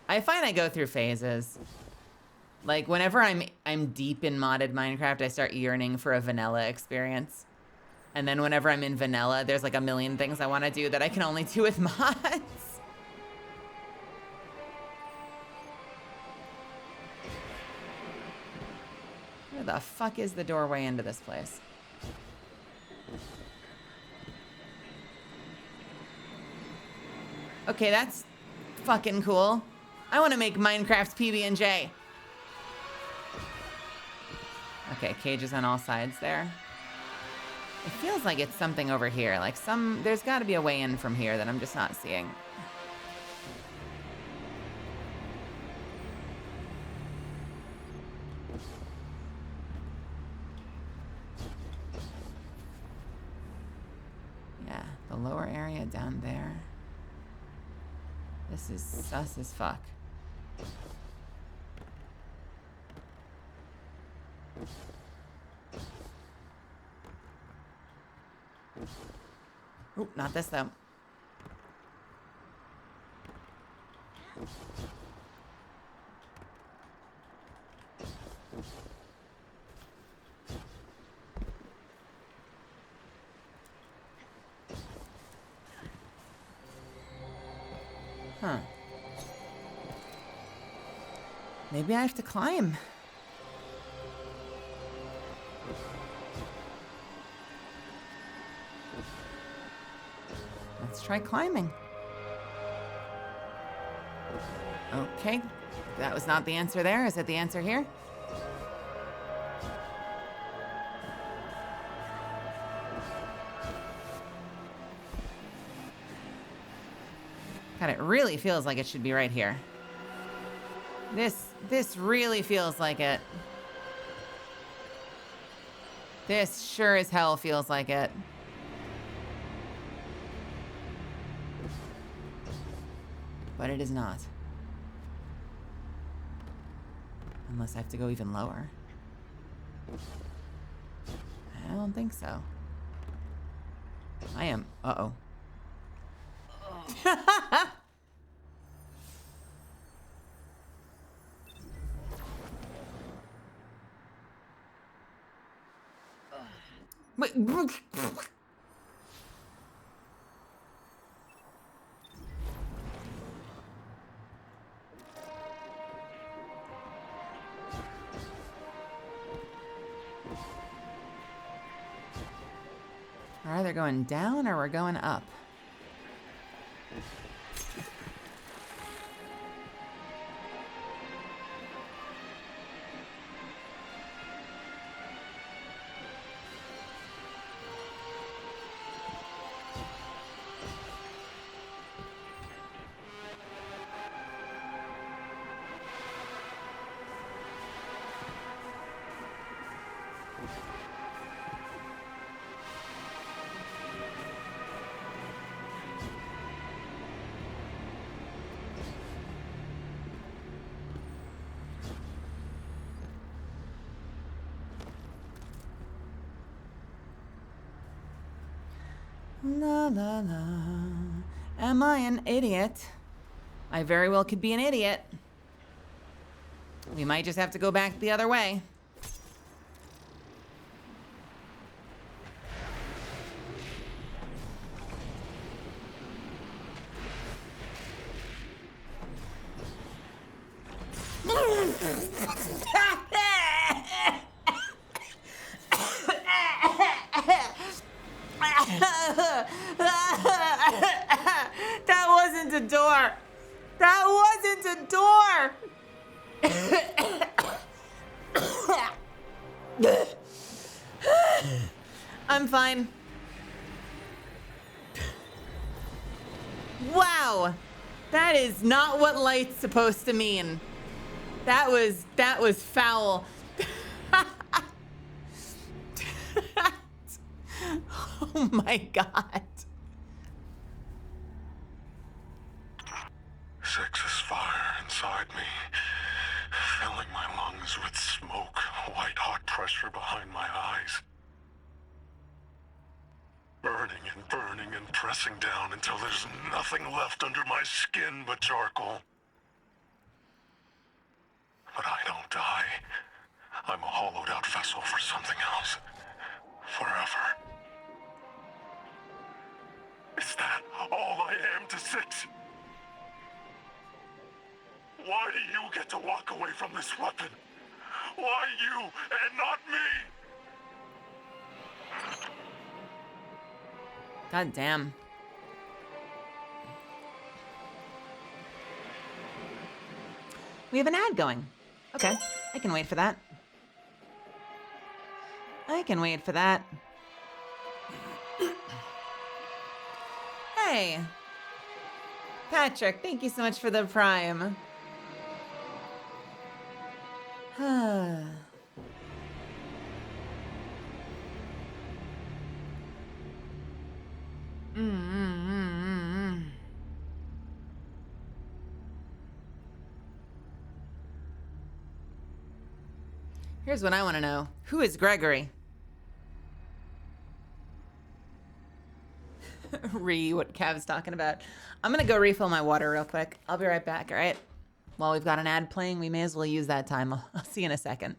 Speaker 1: I find I go through phases. Like whenever I'm deep in modded Minecraft, I start yearning for a vanilla experience. And then whenever I'm in vanilla, there's like a million things I want to do that I can only do with mods. Where the fuck is the doorway into this place? Okay, that's fucking cool. I want to make Minecraft's PB&J. Okay, cages on all sides there. It feels like it's something over here. Like there's got to be a way in from here that I'm just not seeing. Yeah, the lower area down there. This is sus as fuck. Oop, not this though. Huh. Maybe I have to climb. Let's try climbing. Okay. That was not the answer there. Is it the answer here? God, it really feels like it should be right here. This really feels like it. This sure as hell feels like it. But it is not. Unless I have to go even lower. I don't think so. I am. Uh-oh. Wait. We're either going down or we're going up. La la la. Am I an idiot? I very well could be an idiot. We might just have to go back the other way. That wasn't a door. That wasn't a door. I'm fine. Wow. That is not what light's supposed to mean. That was foul. Oh my God.
Speaker 8: 6 is fire inside me, filling my lungs with smoke, white-hot pressure behind my eyes. Burning and pressing down until there's nothing left under my skin but charcoal. But I don't die. I'm a hollowed-out vessel for something else. Forever. Is that all I am to 6? Why do you get to walk away from this weapon? Why you and not me?
Speaker 1: God damn. We have an ad going. Okay, I can wait for that. I can wait for that. Hey. Patrick, thank you so much for the Prime. Here's what I want to know. Who is Gregory? What Cav's talking about. I'm going to go refill my water real quick. I'll be right back, all right? While we've got an ad playing, we may as well use that time. I'll see you in a second.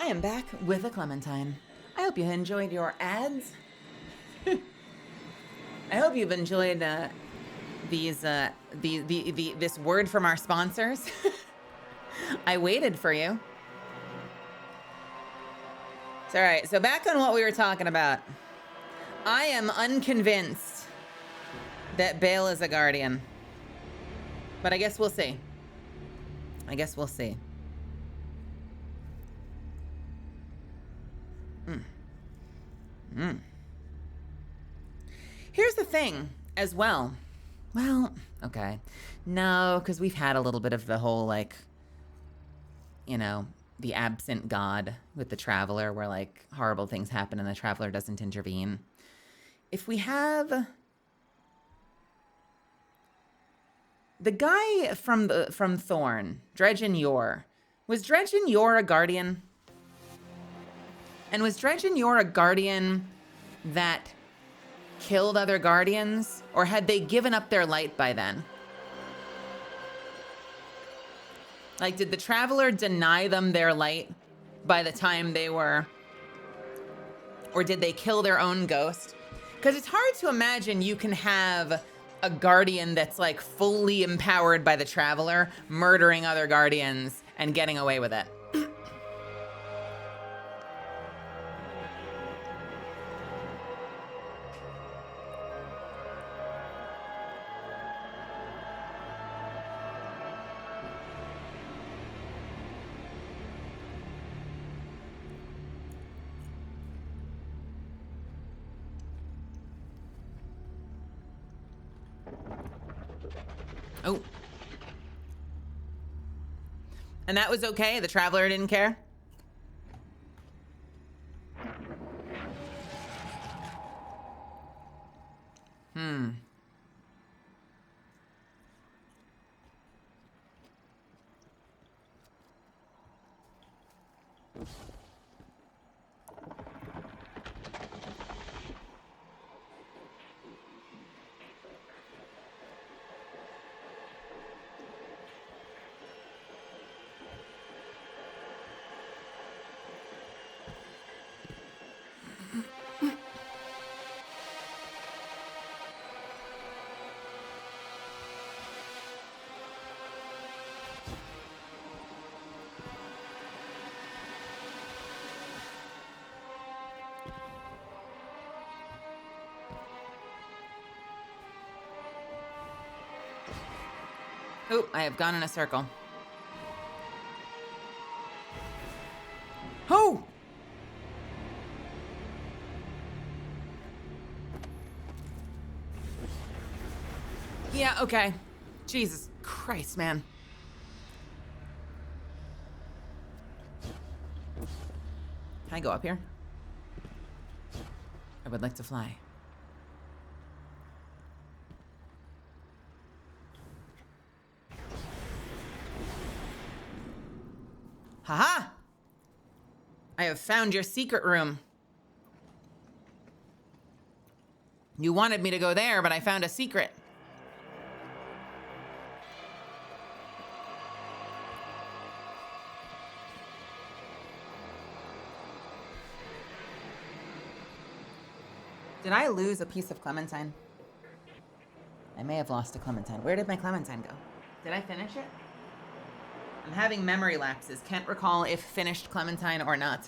Speaker 1: am back with a Clementine. I hope you enjoyed your ads. I hope you've enjoyed this word from our sponsors. I waited for you. It's all right. So back on what we were talking about. I am unconvinced that Bale is a guardian. But I guess we'll see. I guess we'll see. Here's the thing as well. Well, okay. No, because we've had a little bit of the whole, like, you know, the absent god with the Traveler, where, like, horrible things happen and the Traveler doesn't intervene. If we have the guy from Thorn, Dredgen Yor, was Dredgen Yor a guardian? And was Dredgen Yor a guardian that killed other guardians, or had they given up their light by then? Like, did the Traveler deny them their light by the time they were, or did they kill their own ghost? Because it's hard to imagine you can have a guardian that's like fully empowered by the Traveler, murdering other guardians and getting away with it. Oh. And that was okay? The Traveler didn't care? Oh, I have gone in a circle. Oh! Yeah, okay. Jesus Christ, man. Can I go up here? I would like to fly. Haha! I have found your secret room. You wanted me to go there, but I found a secret. Did I lose a piece of Clementine? I may have lost a Clementine. Where did my Clementine go? Did I finish it? I'm having memory lapses. Can't recall if finished Clementine or not.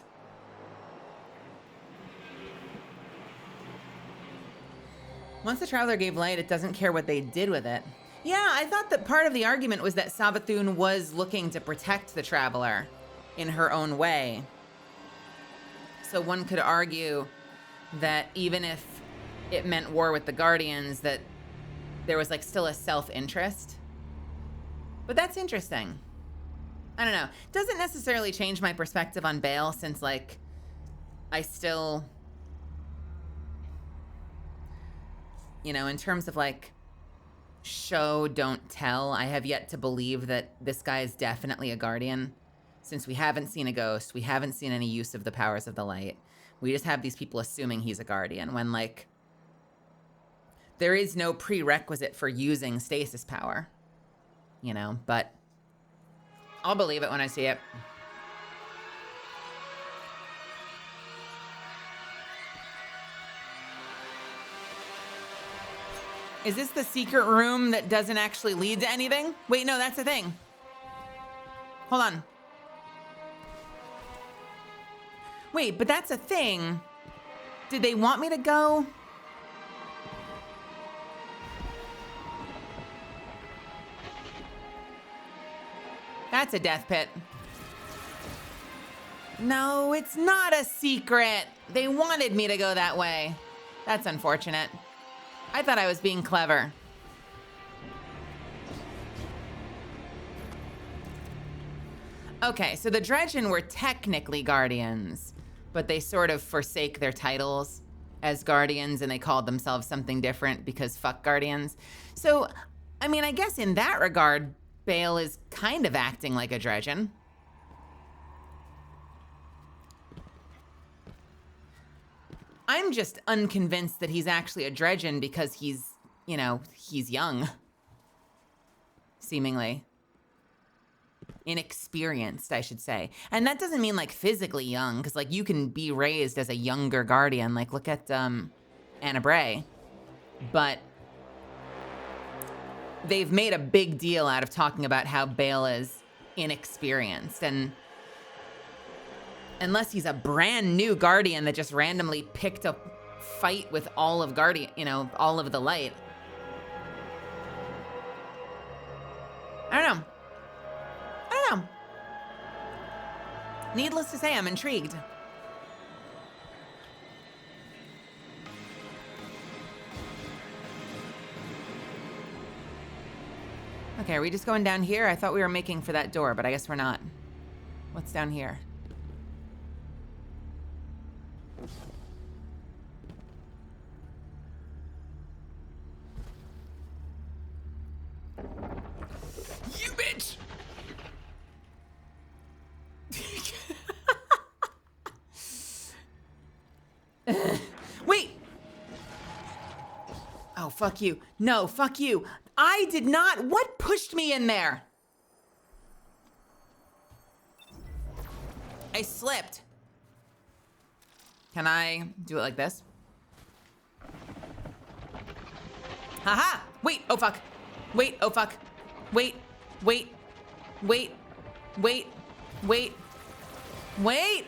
Speaker 1: Once the Traveler gave light, it doesn't care what they did with it. Yeah, I thought that part of the argument was that Savathun was looking to protect the Traveler in her own way. So one could argue that even if it meant war with the Guardians, that there was like still a self-interest. But that's interesting. I don't know. Doesn't necessarily change my perspective on Bale, since like I still, you know, in terms of like show don't tell, I have yet to believe that this guy is definitely a Guardian, since we haven't seen a ghost, we haven't seen any use of the powers of the light. We just have these people assuming he's a Guardian when like there is no prerequisite for using stasis power, you know, but I'll believe it when I see it. Is this the secret room that doesn't actually lead to anything? Wait, no, that's the thing. Hold on. Wait, but that's a thing. Did they want me to go? That's a death pit. No, it's not a secret. They wanted me to go that way. That's unfortunate. I thought I was being clever. Okay, so the Dredgen were technically guardians, but they sort of forsake their titles as guardians and they called themselves something different because fuck guardians. So, I mean, I guess in that regard, Bale is kind of acting like a Dredgen. I'm just unconvinced that he's actually a Dredgen because he's, you know, he's young. Seemingly. Inexperienced, I should say. And that doesn't mean like physically young, because like you can be raised as a younger guardian. Like look at Anna Bray. But they've made a big deal out of talking about how Bale is inexperienced. And unless he's a brand new guardian that just randomly picked a fight with all of Guardian, you know, all of the light. I don't know. Needless to say, I'm intrigued. Okay, are we just going down here? I thought we were making for that door, but I guess we're not. What's down here? You bitch! Wait! Oh, fuck you. No, fuck you. I did not. What pushed me in there? I slipped. Can I do it like this? Haha! Wait, oh fuck. Wait, oh fuck. Wait, wait, wait, wait, wait, wait.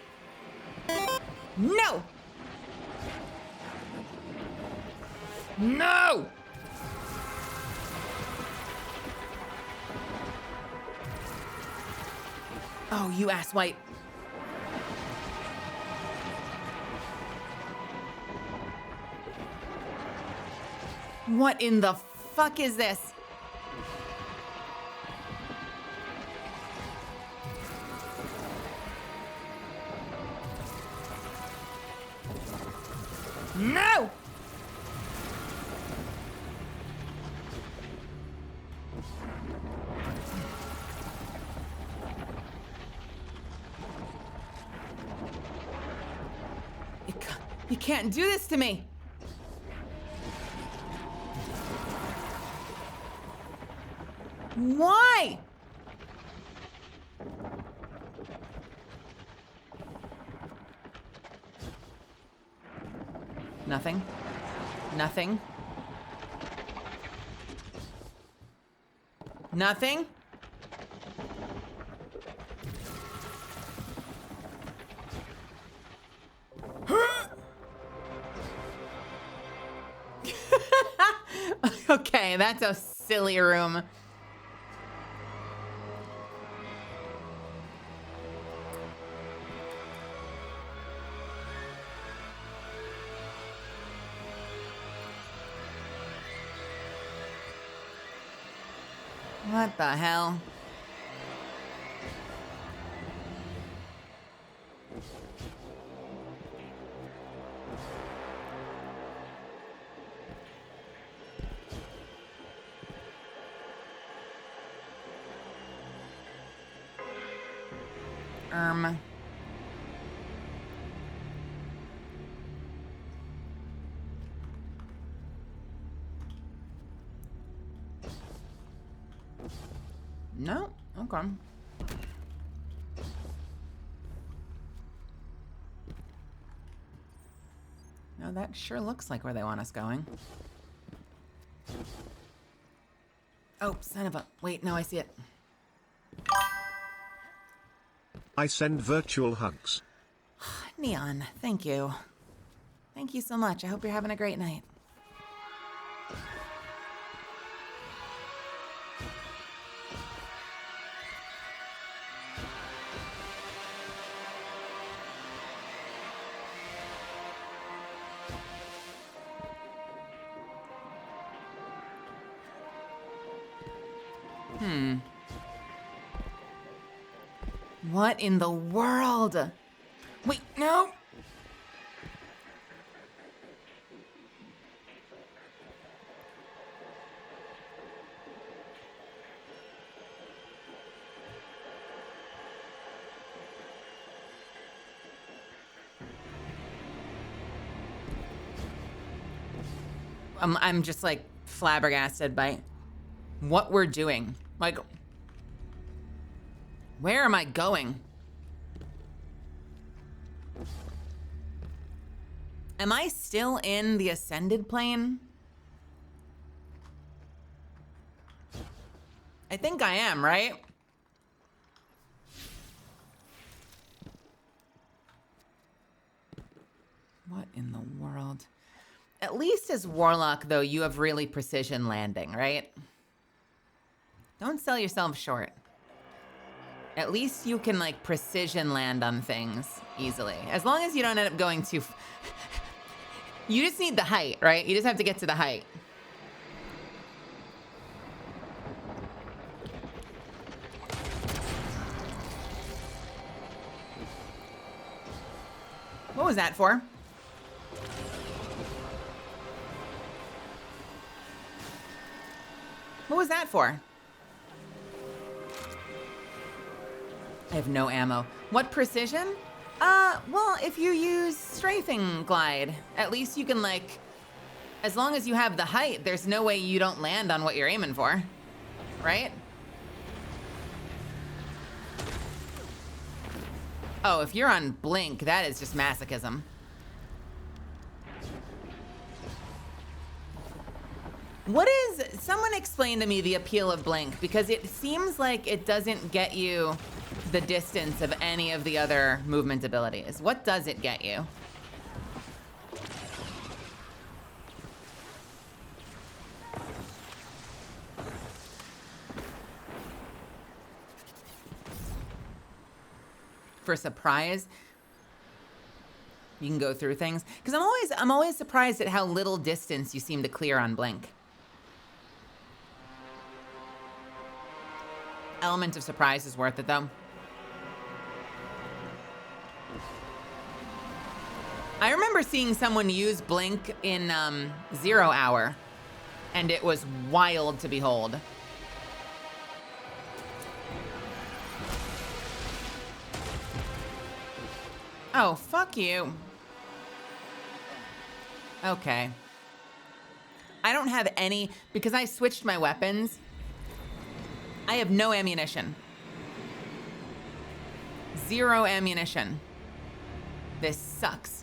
Speaker 1: No! No! Oh, you asswipe. What in the fuck is this? No! You can't do this to me. Why? Nothing. Nothing. Nothing. Okay, that's a silly room. What the hell? No? Okay. No, that sure looks like where they want us going. Oh, son of a... Wait, no, I see it.
Speaker 2: I send virtual hugs.
Speaker 1: Neon, thank you. Thank you so much. I hope you're having a great night. What in the world? Wait, no! I'm just like flabbergasted by what we're doing. Like, where am I going? Am I still in the ascended plane? I think I am, right? What in the world? At least as Warlock, though, you have really precision landing, right? Don't sell yourself short. At least you can, like, precision land on things easily. As long as you don't end up going too... You just need the height, right? You just have to get to the height. What was that for? What was that for? I have no ammo. What precision? Well, if you use strafing glide, at least you can, like, as long as you have the height, there's no way you don't land on what you're aiming for, right? Oh, if you're on blink, that is just masochism. What is, someone explain to me the appeal of blink, because it seems like it doesn't get you the distance of any of the other movement abilities. What does it get you? For surprise, you can go through things. Because I'm always surprised at how little distance you seem to clear on blink. Element of surprise is worth it, though. I remember seeing someone use blink in 0 Hour, and it was wild to behold. Oh, fuck you. Okay. I don't have any, because I switched my weapons. I have no ammunition. 0 ammunition. This sucks.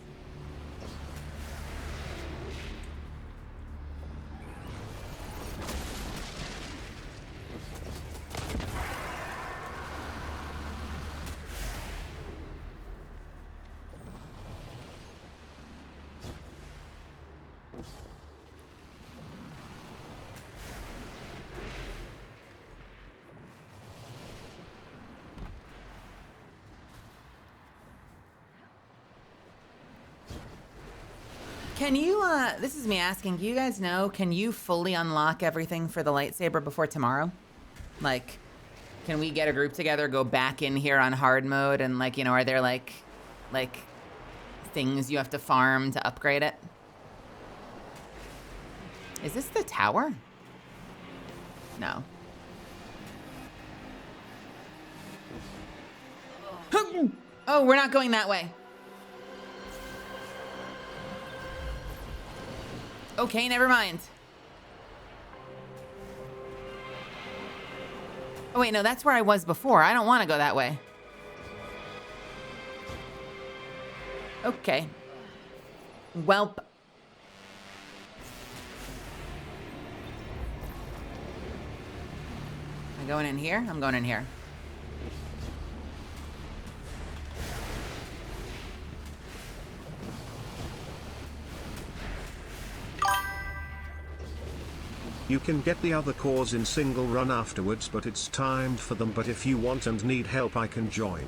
Speaker 1: Can you, this is me asking, do you guys know, can you fully unlock everything for the lightsaber before tomorrow? Like, can we get a group together, go back in here on hard mode, and, like, you know, are there, like things you have to farm to upgrade it? Is this the tower? No. Oh, we're not going that way. Okay, never mind. Oh wait, no, that's where I was before. I don't want to go that way. Okay. Welp. going in here? I'm going in here.
Speaker 2: You can get the other cores in single run afterwards, but it's timed for them. But if you want and need help, I can join.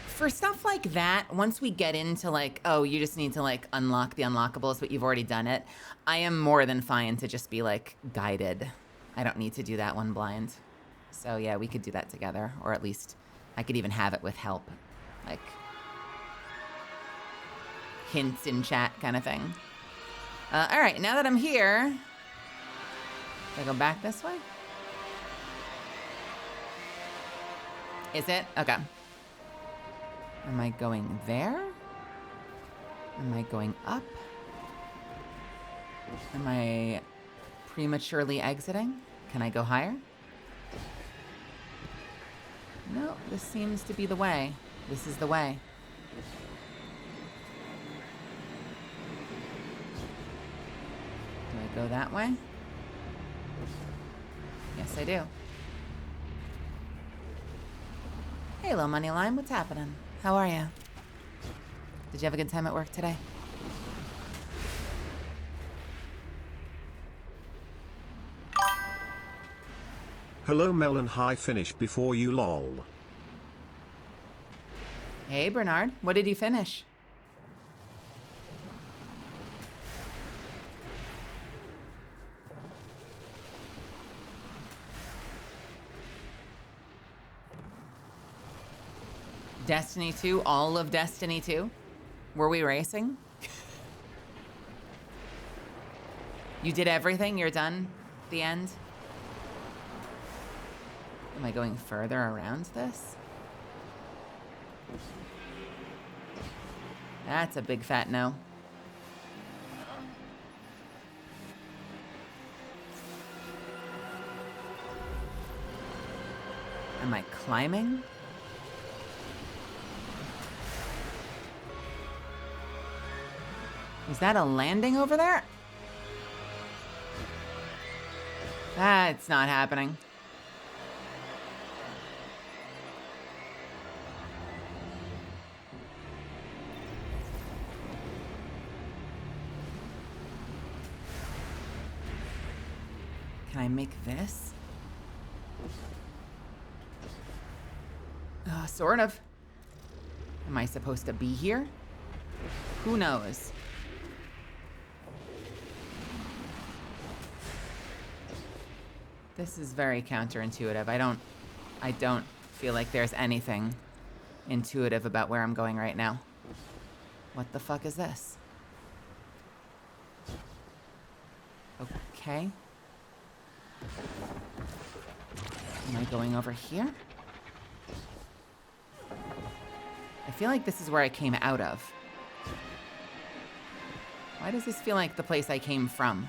Speaker 1: For stuff like that, once we get into like, oh, you just need to like unlock the unlockables, but you've already done it, I am more than fine to just be like guided. I don't need to do that one blind. So yeah, we could do that together, or at least I could even have it with help. Like hints in chat kind of thing. All right, now that I'm here, do I go back this way? Is it? Okay. Am I going there? Am I going up? Am I prematurely exiting? Can I go higher? No, this seems to be the way. This is the way. Do I go that way? Yes, I do. Hey, Low Money Line, what's happening? How are you? Did you have a good time at work today?
Speaker 2: Hello Melon, high finish before you lol.
Speaker 1: Hey, Bernard, what did you finish? Destiny 2, all of Destiny 2? Were we racing? You did everything? You're done? The end? Am I going further around this? That's a big fat no. Am I climbing? Is that a landing over there? That's not happening. Can I make this? Sort of. Am I supposed to be here? Who knows? This is very counterintuitive. I don't feel like there's anything intuitive about where I'm going right now. What the fuck is this? Okay. Am I going over here? I feel like this is where I came out of. Why does this feel like the place I came from?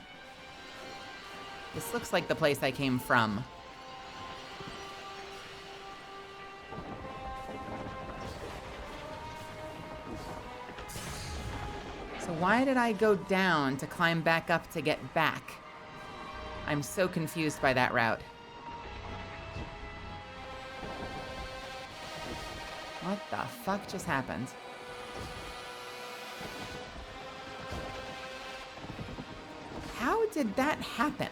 Speaker 1: This looks like the place I came from. So why did I go down to climb back up to get back? I'm so confused by that route. What the fuck just happened? How did that happen?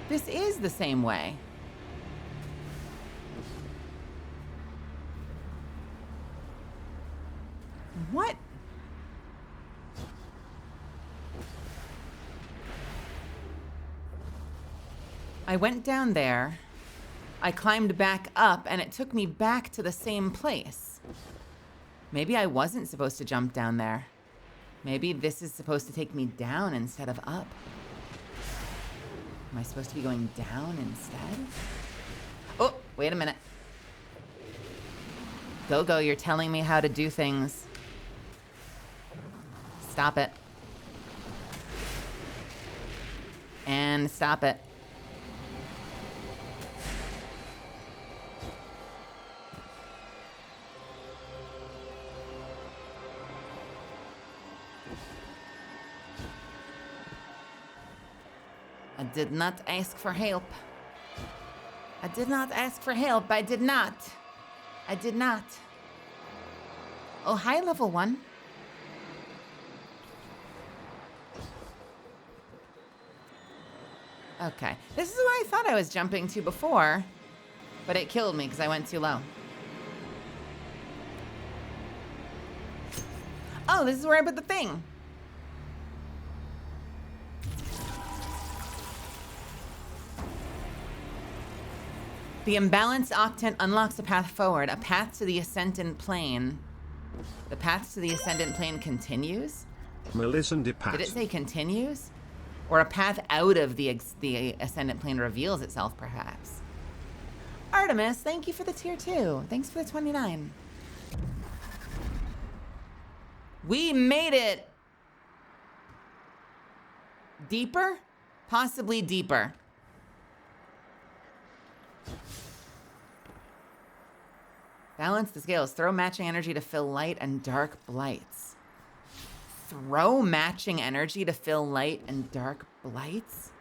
Speaker 1: This is the same way. What? I went down there, I climbed back up, and it took me back to the same place. Maybe I wasn't supposed to jump down there. Maybe this is supposed to take me down instead of up. Am I supposed to be going down instead? Oh, wait a minute. Go, you're telling me how to do things. Stop it. And stop it. I did not ask for help. I did not ask for help. I did not. I did not. Oh, hi, level 1. Okay. This is what I thought I was jumping to before, but it killed me because I went too low. Oh, this is where I put the thing. The imbalanced octant unlocks a path forward, a path to the ascendant plane. The path to the ascendant plane continues?
Speaker 2: Melisande
Speaker 1: Did it say continues? Or a path out of the ascendant plane reveals itself, perhaps? Artemis, thank you for the tier 2. Thanks for the 29. We made it! Deeper? Possibly deeper. Balance the scales. Throw matching energy to fill light and dark blights. Throw matching energy to fill light and dark blights?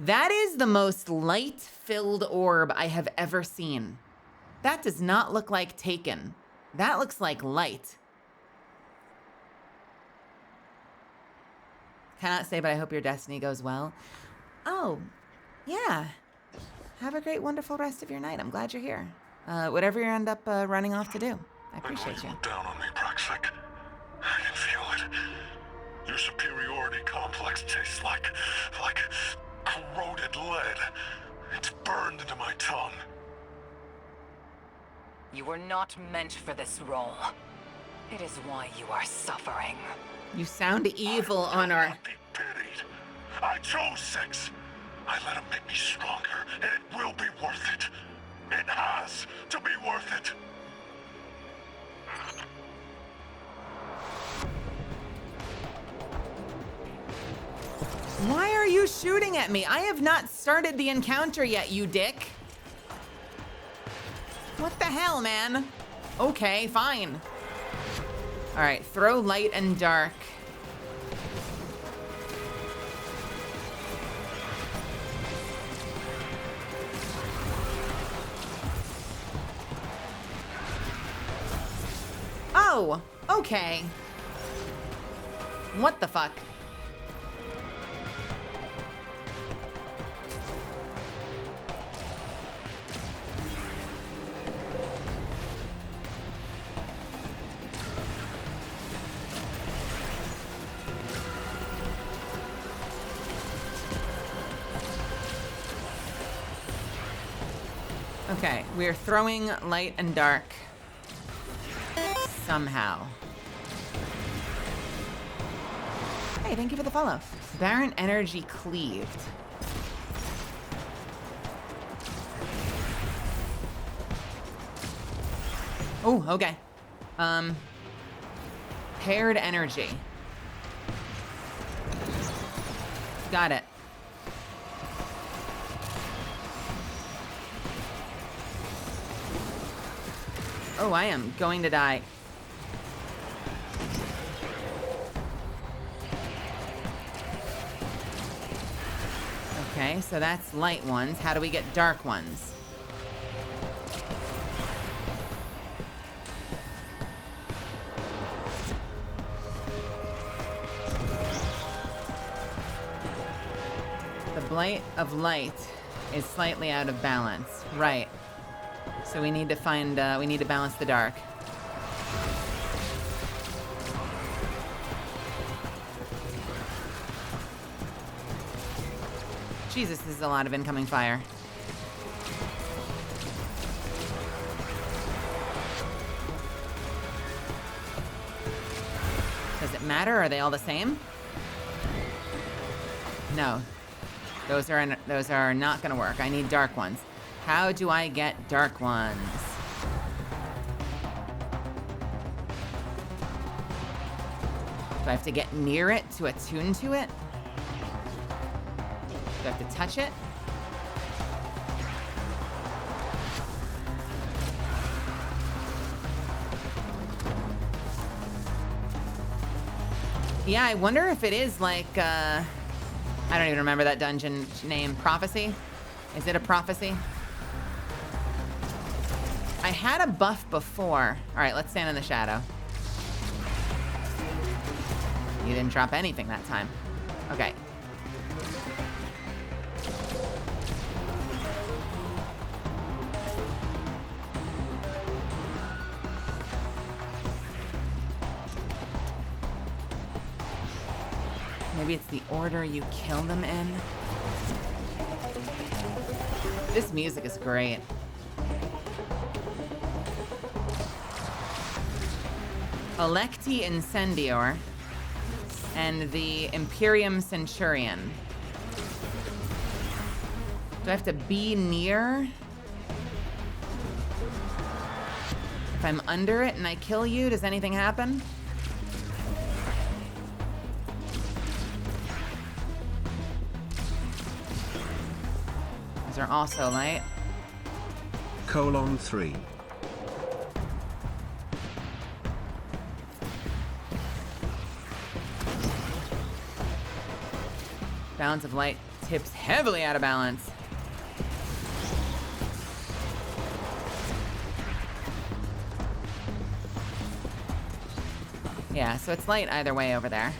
Speaker 1: That is the most light-filled orb I have ever seen. That does not look like Taken. That looks like light. Cannot say, but I hope your destiny goes well. Oh, yeah. Have a great, wonderful rest of your night. I'm glad you're here. Whatever you end up running off to do. I appreciate you.
Speaker 8: Look down on me, Praxik. I can feel it. Your superiority complex tastes like corroded lead. It's burned into my tongue.
Speaker 5: You were not meant for this role. It is why you are suffering.
Speaker 1: You sound evil on our...
Speaker 8: Not be pitied. I chose 6. I let him make me stronger, and it will be worth it. It has to be worth it.
Speaker 1: Why are you shooting at me? I have not started the encounter yet, you dick. What the hell, man? Okay, fine. All right, throw light and dark. Oh, okay. What the fuck? Okay, we're throwing light and dark. Somehow. Hey, thank you for the follow. Barren energy cleaved. Oh, okay. Paired energy. Got it. Oh, I am going to die. Okay, so that's light ones. How do we get dark ones? The blight of light is slightly out of balance. Right. So we need to find, we need to balance the dark. Jesus, this is a lot of incoming fire. Does it matter? Are they all the same? No. Those are not gonna work. I need dark ones. How do I get dark ones? Do I have to get near it to attune to it? Do I have to touch it? Yeah, I wonder if it is like, I I don't even remember that dungeon name. Prophecy? Is it a prophecy? I had a buff before. All right, let's stand in the shadow. You didn't drop anything that time. Okay. Maybe it's the order you kill them in. This music is great. Electi Incendior and the Imperium Centurion. Do I have to be near? If I'm under it and I kill you, does anything happen? These are also light.
Speaker 2: Colon 3.
Speaker 1: Balance of light tips heavily out of balance. Yeah, so it's light either way over there.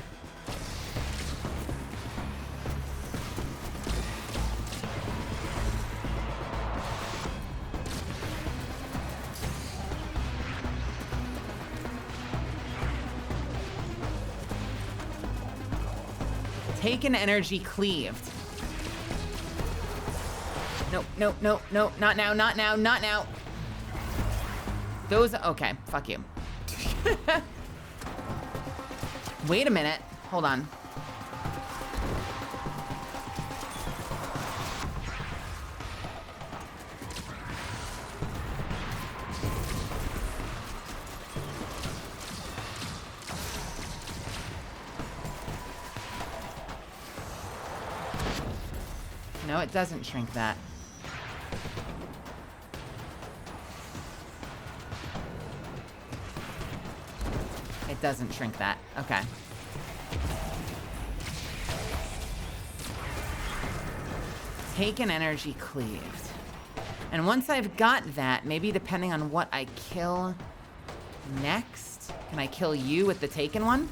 Speaker 1: Taken energy cleaved. Nope, nope, nope, nope, not now, not now, not now. Those, okay, fuck you. Wait a minute, hold on. No, it doesn't shrink that. It doesn't shrink that. Okay. Taken energy cleaved. And once I've got that, maybe depending on what I kill next, can I kill you with the taken one?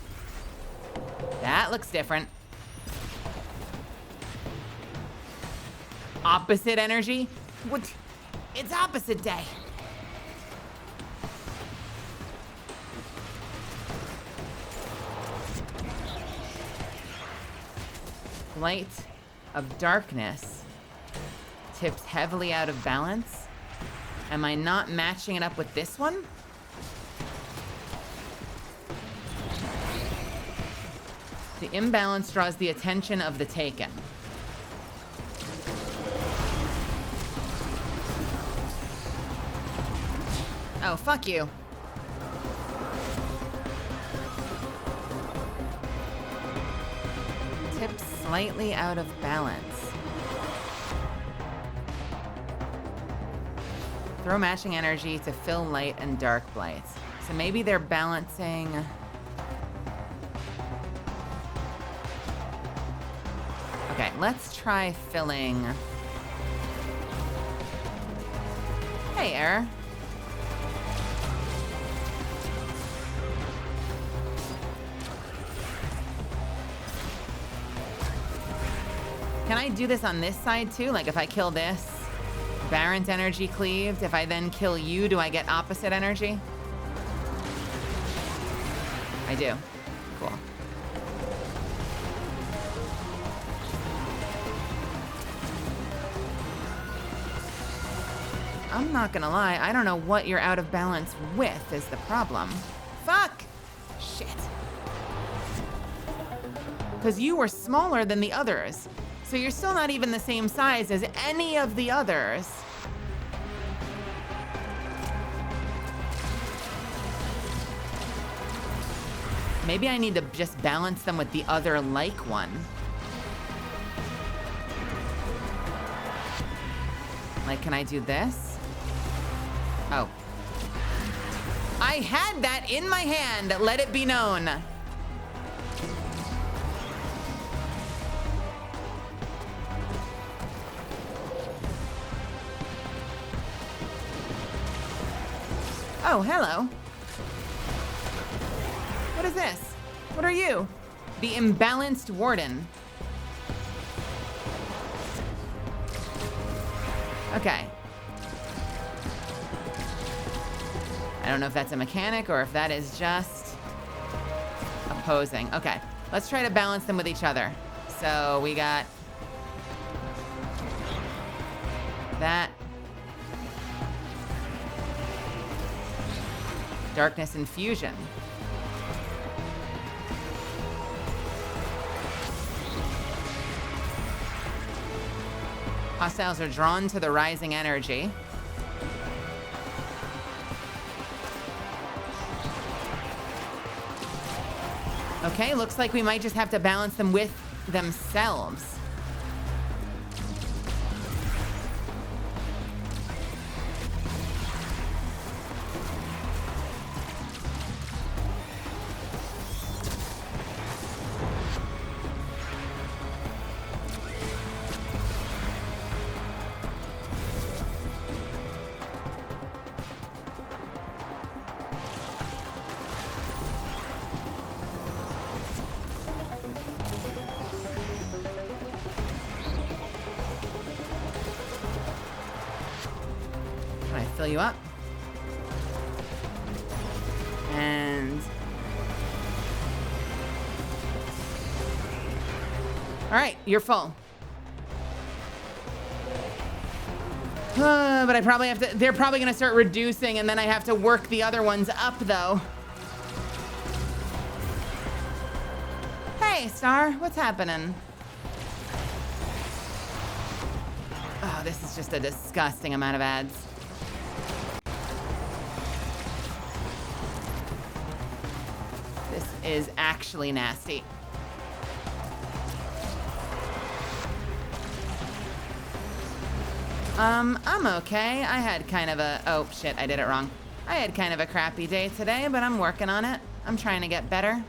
Speaker 1: That looks different. Opposite energy? What? It's opposite day. Light of darkness tips heavily out of balance. Am I not matching it up with this one? The imbalance draws the attention of the taken. Oh, fuck you. Tips slightly out of balance. Throw matching energy to fill light and dark blights. So maybe they're balancing. Okay, let's try filling. Hey, Error. Can I do this on this side too? Like if I kill this, Baron's energy cleaved. If I then kill you, do I get opposite energy? I do. Cool. I'm not gonna lie, I don't know what you're out of balance with is the problem. Fuck! Shit. Because you were smaller than the others. So you're still not even the same size as any of the others. Maybe I need to just balance them with the other like one. Like, can I do this? Oh. I had that in my hand, let it be known. Oh, hello. What is this? What are you? The imbalanced warden. Okay. I don't know if that's a mechanic or if that is just opposing. Okay, let's try to balance them with each other. So we got that. Darkness infusion. Hostiles are drawn to the rising energy. Okay, looks like we might just have to balance them with themselves. Fill you up. And all right, you're full. But I probably have to, they're probably gonna start reducing and then I have to work the other ones up though. Hey, Star, what's happening? Oh, this is just a disgusting amount of ads. Is actually nasty. I'm okay. I had kind of a, oh shit, I did it wrong. I had kind of a crappy day today, but I'm working on it. I'm trying to get better.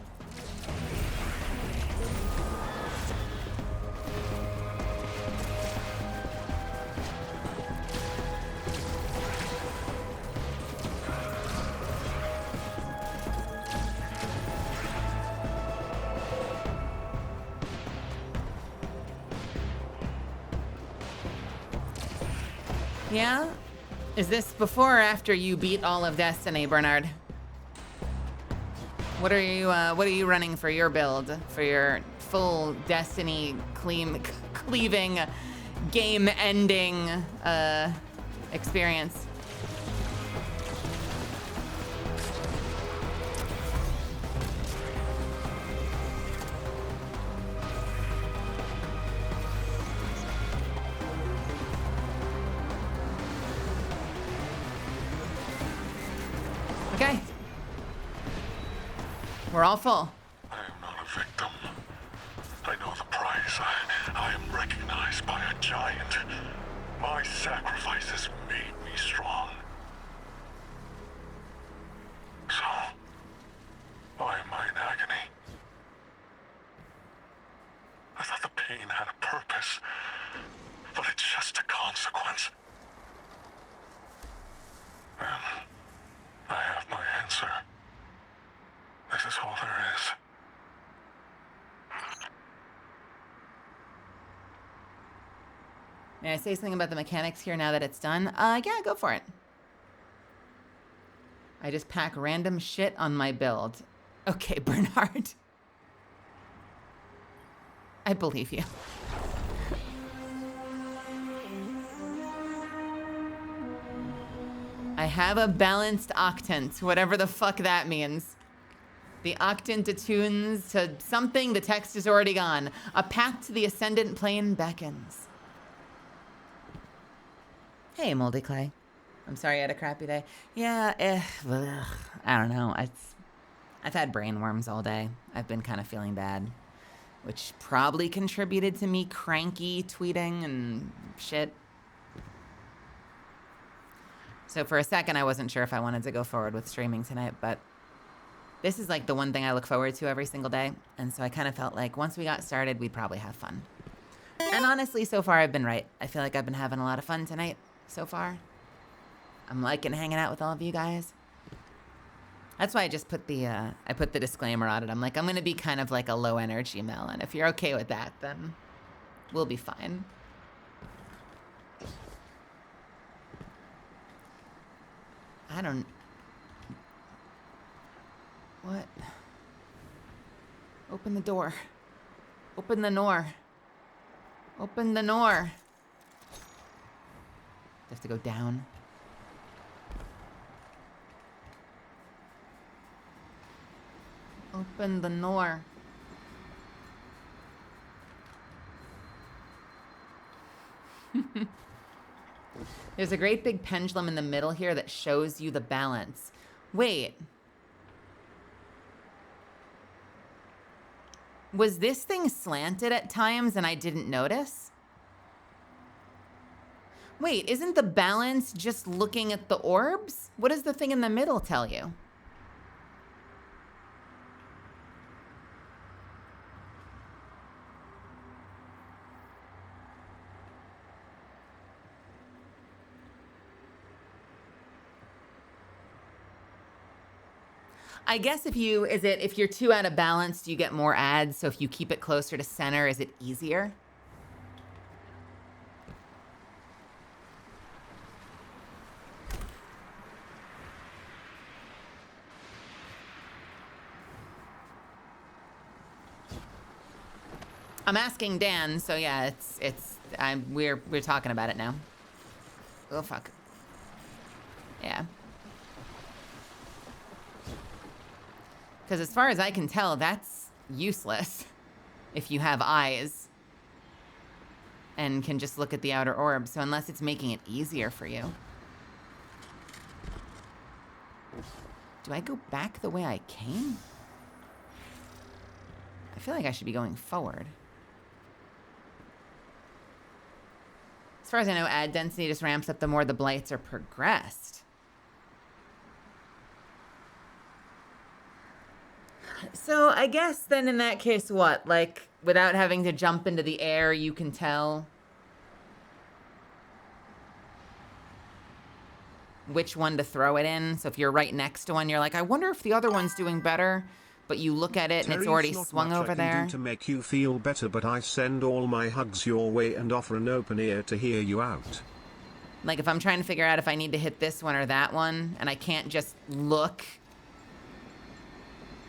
Speaker 1: Yeah? Is this before or after you beat all of Destiny, Bernard? What are you running for your build? For your full Destiny cleaving, game-ending experience? Okay. We're all full.
Speaker 8: I am not a victim. I know the price. I am recognized by a giant. My sacrifices made me strong. So, why am I in agony? I thought the pain had a purpose, but it's just a consequence. And I have my answer. This is all there is.
Speaker 1: May I say something about the mechanics here now that it's done? Yeah, go for it. I just pack random shit on my build. Okay, Bernard. I believe you. I have a balanced octant, whatever the fuck that means. The octant attunes to something, the text is already gone. A path to the ascendant plane beckons. Hey, Moldy Clay. I'm sorry I had a crappy day. Yeah, I don't know. I've had brain worms all day. I've been kind of feeling bad, which probably contributed to me cranky tweeting and shit. So for a second, I wasn't sure if I wanted to go forward with streaming tonight, but this is like the one thing I look forward to every single day. And so I kind of felt like once we got started, we'd probably have fun. And honestly, so far I've been right. I feel like I've been having a lot of fun tonight so far. I'm liking hanging out with all of you guys. That's why I just put the I put the disclaimer on it. I'm like, I'm gonna be kind of like a low energy Mel, and if you're okay with that, then we'll be fine. I don't. What? Open the door. Open the door. Open the door. Have to go down. Open the door. There's a great big pendulum in the middle here that shows you the balance. Wait. Was this thing slanted at times and I didn't notice? Wait, isn't the balance just looking at the orbs? What does the thing in the middle tell you? I guess if you're too out of balance, do you get more ads? So if you keep it closer to center, is it easier? I'm asking Dan, so yeah, we're talking about it now. Oh fuck. Yeah. Because as far as I can tell, that's useless if you have eyes and can just look at the outer orb. So unless it's making it easier for you. Do I go back the way I came? I feel like I should be going forward. As far as I know, ad density just ramps up the more the blights are progressed. So I guess then in that case, what? Like, without having to jump into the air, you can tell which one to throw it in. So if you're right next to one, you're like, I wonder if the other one's doing better. But you look at it and it's already swung over
Speaker 2: I can
Speaker 1: there.
Speaker 2: do to make you feel better, but I send all my hugs your way and offer an open ear to hear you out.
Speaker 1: Like if I'm trying to figure out if I need to hit this one or that one, and I can't just look.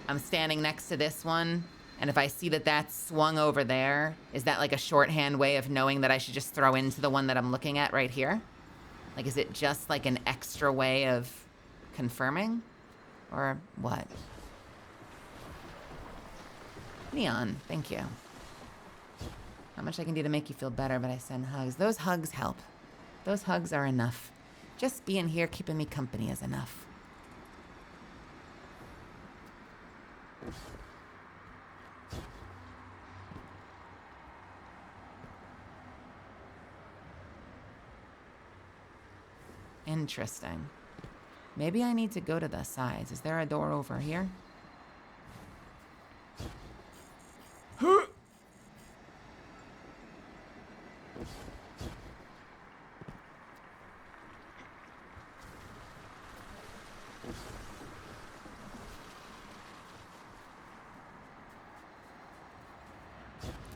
Speaker 1: I'm standing next to this one, and if I see that that's swung over there, is that like a shorthand way of knowing that I should just throw into the one that I'm looking at right here? Like, is it just like an extra way of confirming? Or what? Neon, thank you. Not much I can do to make you feel better, but I send hugs. Those hugs help. Those hugs are enough. Just being here, keeping me company is enough. Interesting. Maybe I need to go to the sides. Is there a door over here?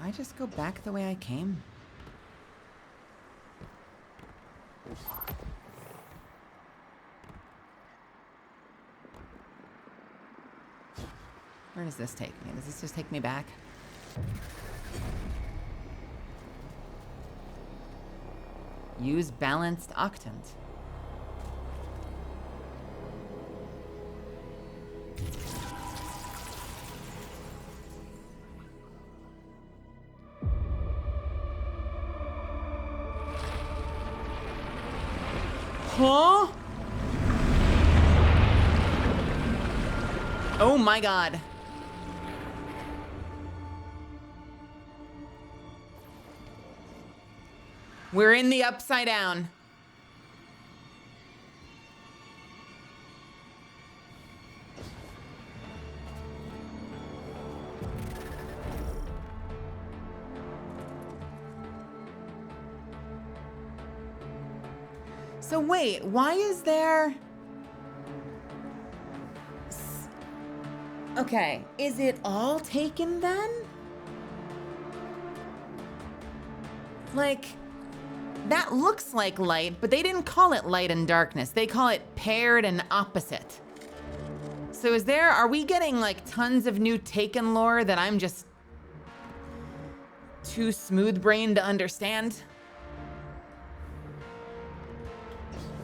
Speaker 1: I just go back the way I came? Where does this take me? Does this just take me back? Use balanced octant. Huh? Oh my god. We're in the upside down. So wait, why is there Okay, is it all taken then? Like, that looks like light, but they didn't call it light and darkness. They call it paired and opposite. So are we getting like tons of new Taken lore that I'm just too smooth-brained to understand?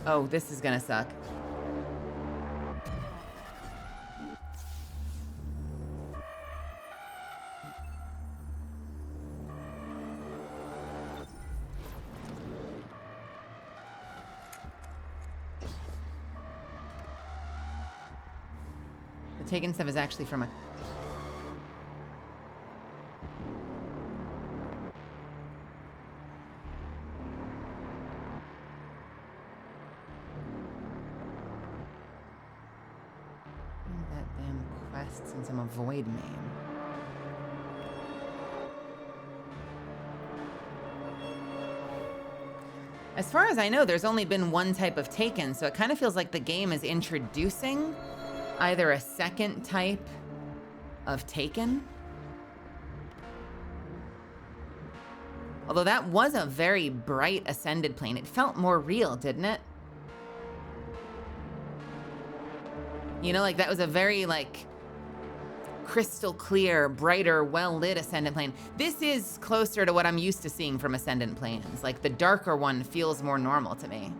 Speaker 1: Oh, this is gonna suck. The Taken stuff is actually from a... that damn quest since I'm a void main. As far as I know, there's only been one type of Taken, so it kind of feels like the game is introducing either a second type of Taken. Although that was a very bright Ascended plane. It felt more real, didn't it? You know, like that was a very like crystal clear, brighter, well-lit Ascendant plane. This is closer to what I'm used to seeing from Ascendant planes. Like the darker one feels more normal to me.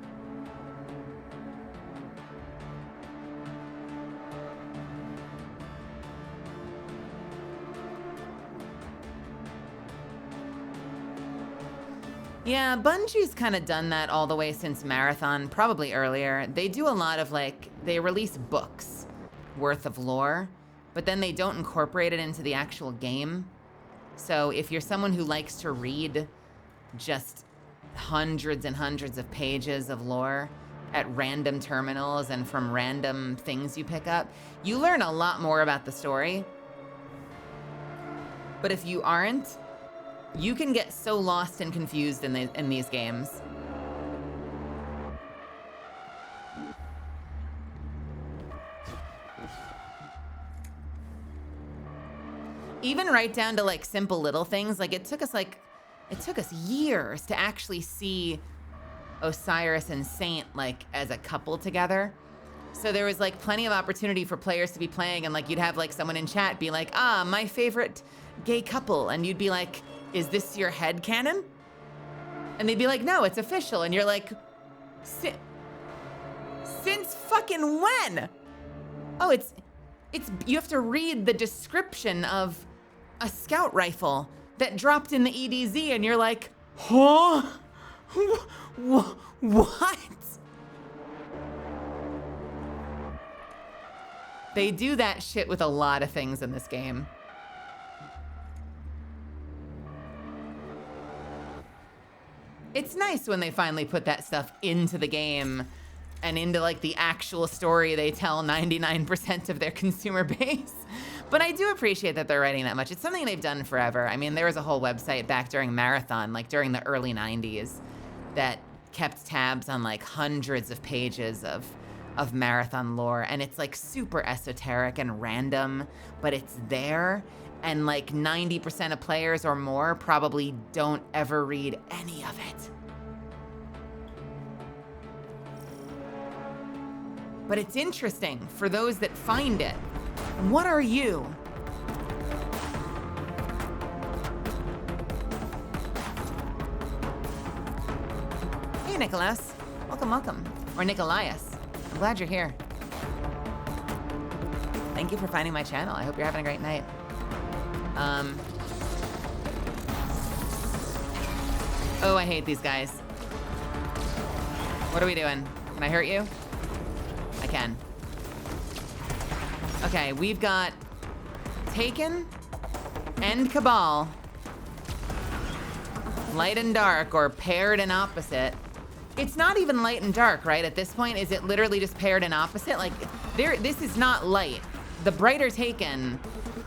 Speaker 1: Yeah, Bungie's kind of done that all the way since Marathon, probably earlier. They do a lot of like, they release books worth of lore, but then they don't incorporate it into the actual game. So if you're someone who likes to read just hundreds and hundreds of pages of lore at random terminals and from random things you pick up, you learn a lot more about the story. But if you aren't, you can get so lost and confused in these games. Even right down to like simple little things, like it took us years to actually see Osiris and Saint like as a couple together. So there was like plenty of opportunity for players to be playing, and like you'd have like someone in chat be like, ah, my favorite gay couple, and you'd be like, is this your headcanon? And they'd be like, no, it's official. And you're like, since fucking when? Oh, it's you have to read the description of a scout rifle that dropped in the EDZ, and you're like, huh? What? They do that shit with a lot of things in this game. It's nice when they finally put that stuff into the game and into like the actual story they tell 99% of their consumer base. But I do appreciate that they're writing that much. It's something they've done forever. I mean, there was a whole website back during Marathon, like during the early 90s, that kept tabs on like hundreds of pages of Marathon lore. And it's like super esoteric and random, but it's there. And like 90% of players or more probably don't ever read any of it. But it's interesting for those that find it. What are you? Hey, Nicholas. Welcome, welcome. Or Nicolaus. I'm glad you're here. Thank you for finding my channel. I hope you're having a great night. Oh, I hate these guys. What are we doing? Can I hurt you? I can. Okay, we've got Taken and Cabal. Light and dark, or paired and opposite. It's not even light and dark, right? At this point, is it literally just paired and opposite? Like, this is not light. The brighter Taken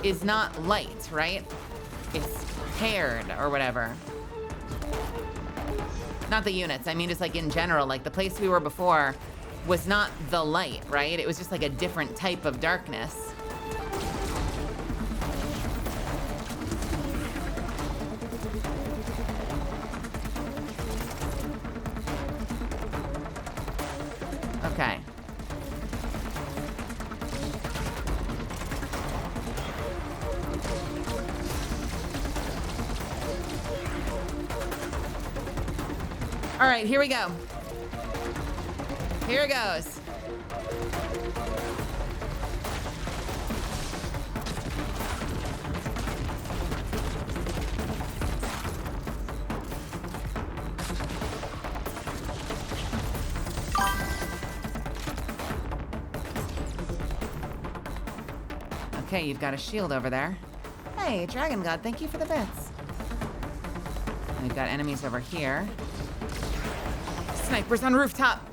Speaker 1: is not light, right? It's paired or whatever. Not the units, I mean just like in general, like the place we were before was not the light, right? It was just like a different type of darkness. All right, here we go. Here it goes. Okay, you've got a shield over there. Hey, Dragon God, thank you for the bits. And we've got enemies over here. Snipers on rooftop.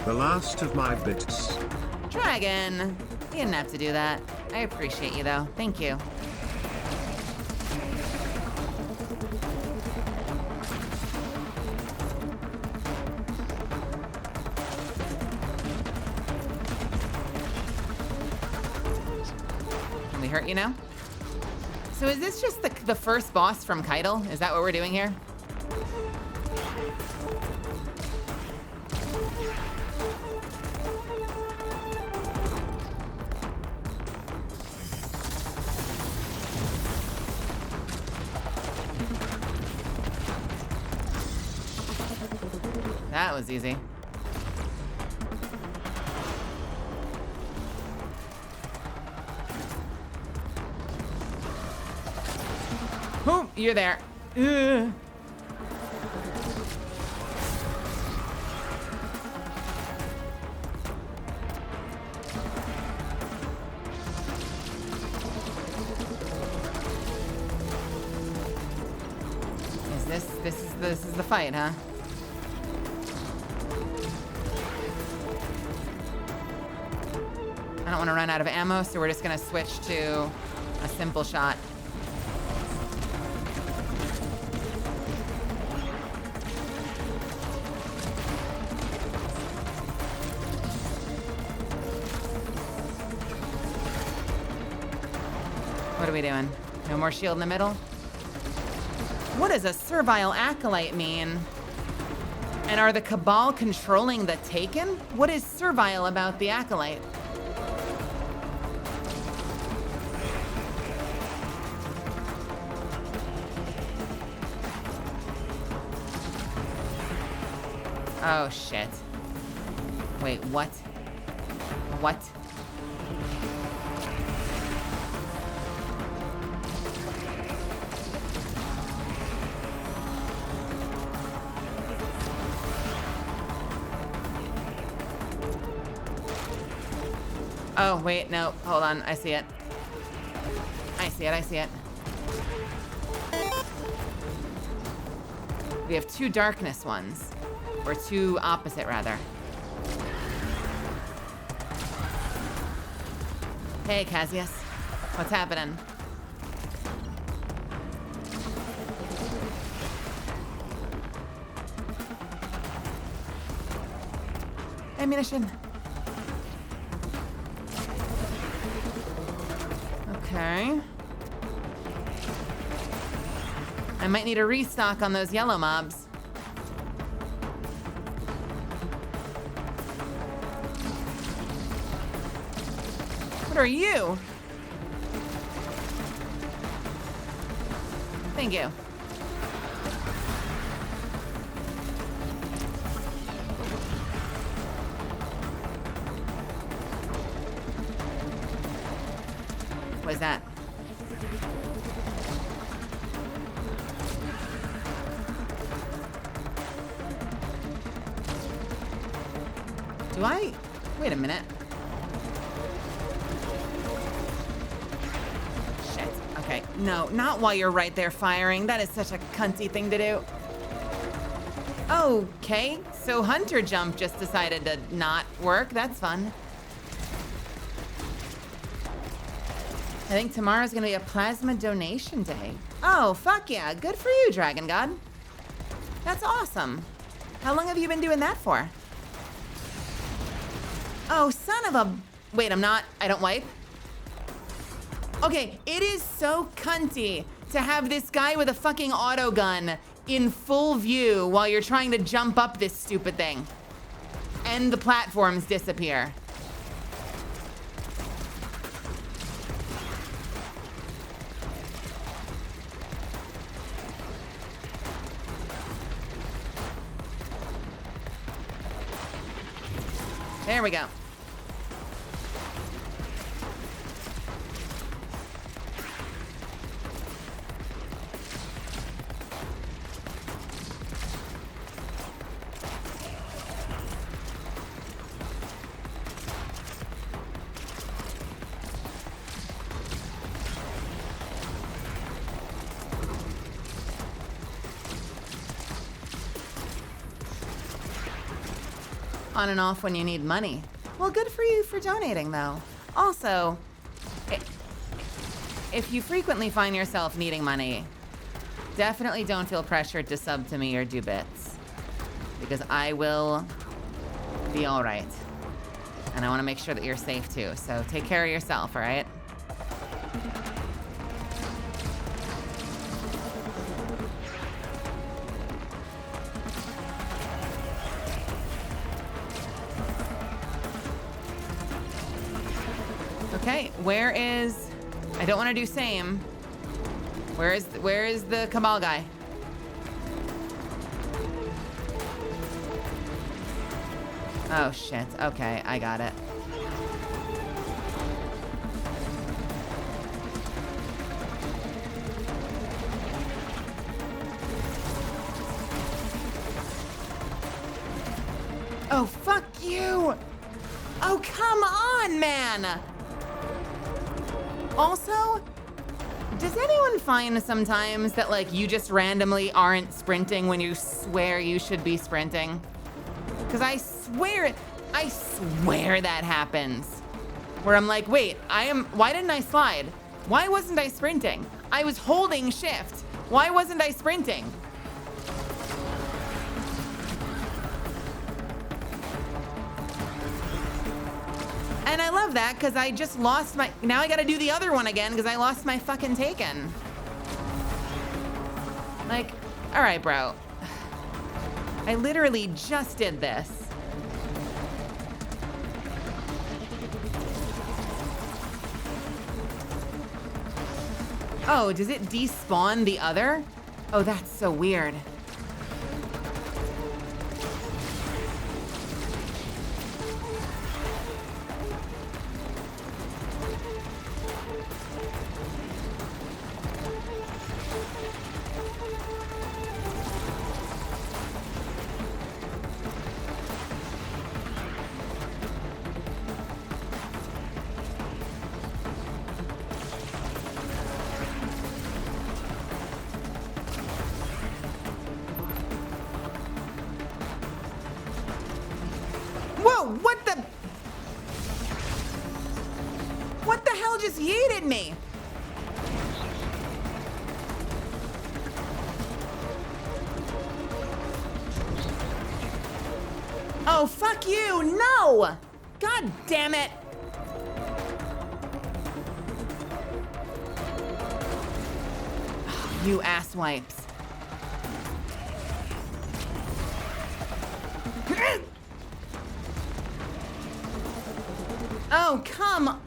Speaker 2: The last of my bits.
Speaker 1: Dragon, you didn't have to do that. I appreciate you though. Thank you. Can we hurt you now? So is this just the first boss from Keitel? Is that what we're doing here? That was easy. Oh, you're there. Ugh. This is the fight, huh? I don't want to run out of ammo, so we're just gonna switch to a simple shot. What are we doing? No more shield in the middle? What does a servile acolyte mean? And are the Cabal controlling the Taken? What is servile about the acolyte? Oh, shit. Wait, what? What? Oh, wait, no, hold on, I see it. I see it, I see it. We have two darkness ones. Or two opposite, rather. Hey, Cassius. What's happening? Ammunition. Okay. I might need a restock on those yellow mobs. What are you? Thank you. What is that? Do I? Wait a minute. Shit. Okay. No, not while you're right there firing. That is such a cunty thing to do. Okay. So Hunter Jump just decided to not work. That's fun. I think tomorrow's gonna be a plasma donation day. Oh, fuck yeah. Good for you, Dragon God. That's awesome. How long have you been doing that for? Oh, son of a... Wait, I don't wipe? Okay, it is so cunty to have this guy with a fucking auto gun in full view while you're trying to jump up this stupid thing. And the platforms disappear. There we go. On and off when you need money. Well, good for you for donating, though. Also, if you frequently find yourself needing money, definitely don't feel pressured to sub to me or do bits. Because I will be all right. And I want to make sure that you're safe, too. So take care of yourself, all right? Okay, where is... I don't want to do same. Where is the Cabal guy? Oh, shit. Okay, I got it. Oh, fuck you! Oh, come on, man! Also, does anyone find sometimes that, like, you just randomly aren't sprinting when you swear you should be sprinting? Because I swear that happens. Where I'm like, wait, why didn't I slide? Why wasn't I sprinting? I was holding shift. Why wasn't I sprinting? And I love that because I just lost my... Now I gotta do the other one again because I lost my fucking taken. Like, all right, bro. I literally just did this. Oh, does it despawn the other? Oh, that's so weird. What the hell just yeeted me? Oh, fuck you, no! God damn it. Oh, you asswipes. Oh, come on.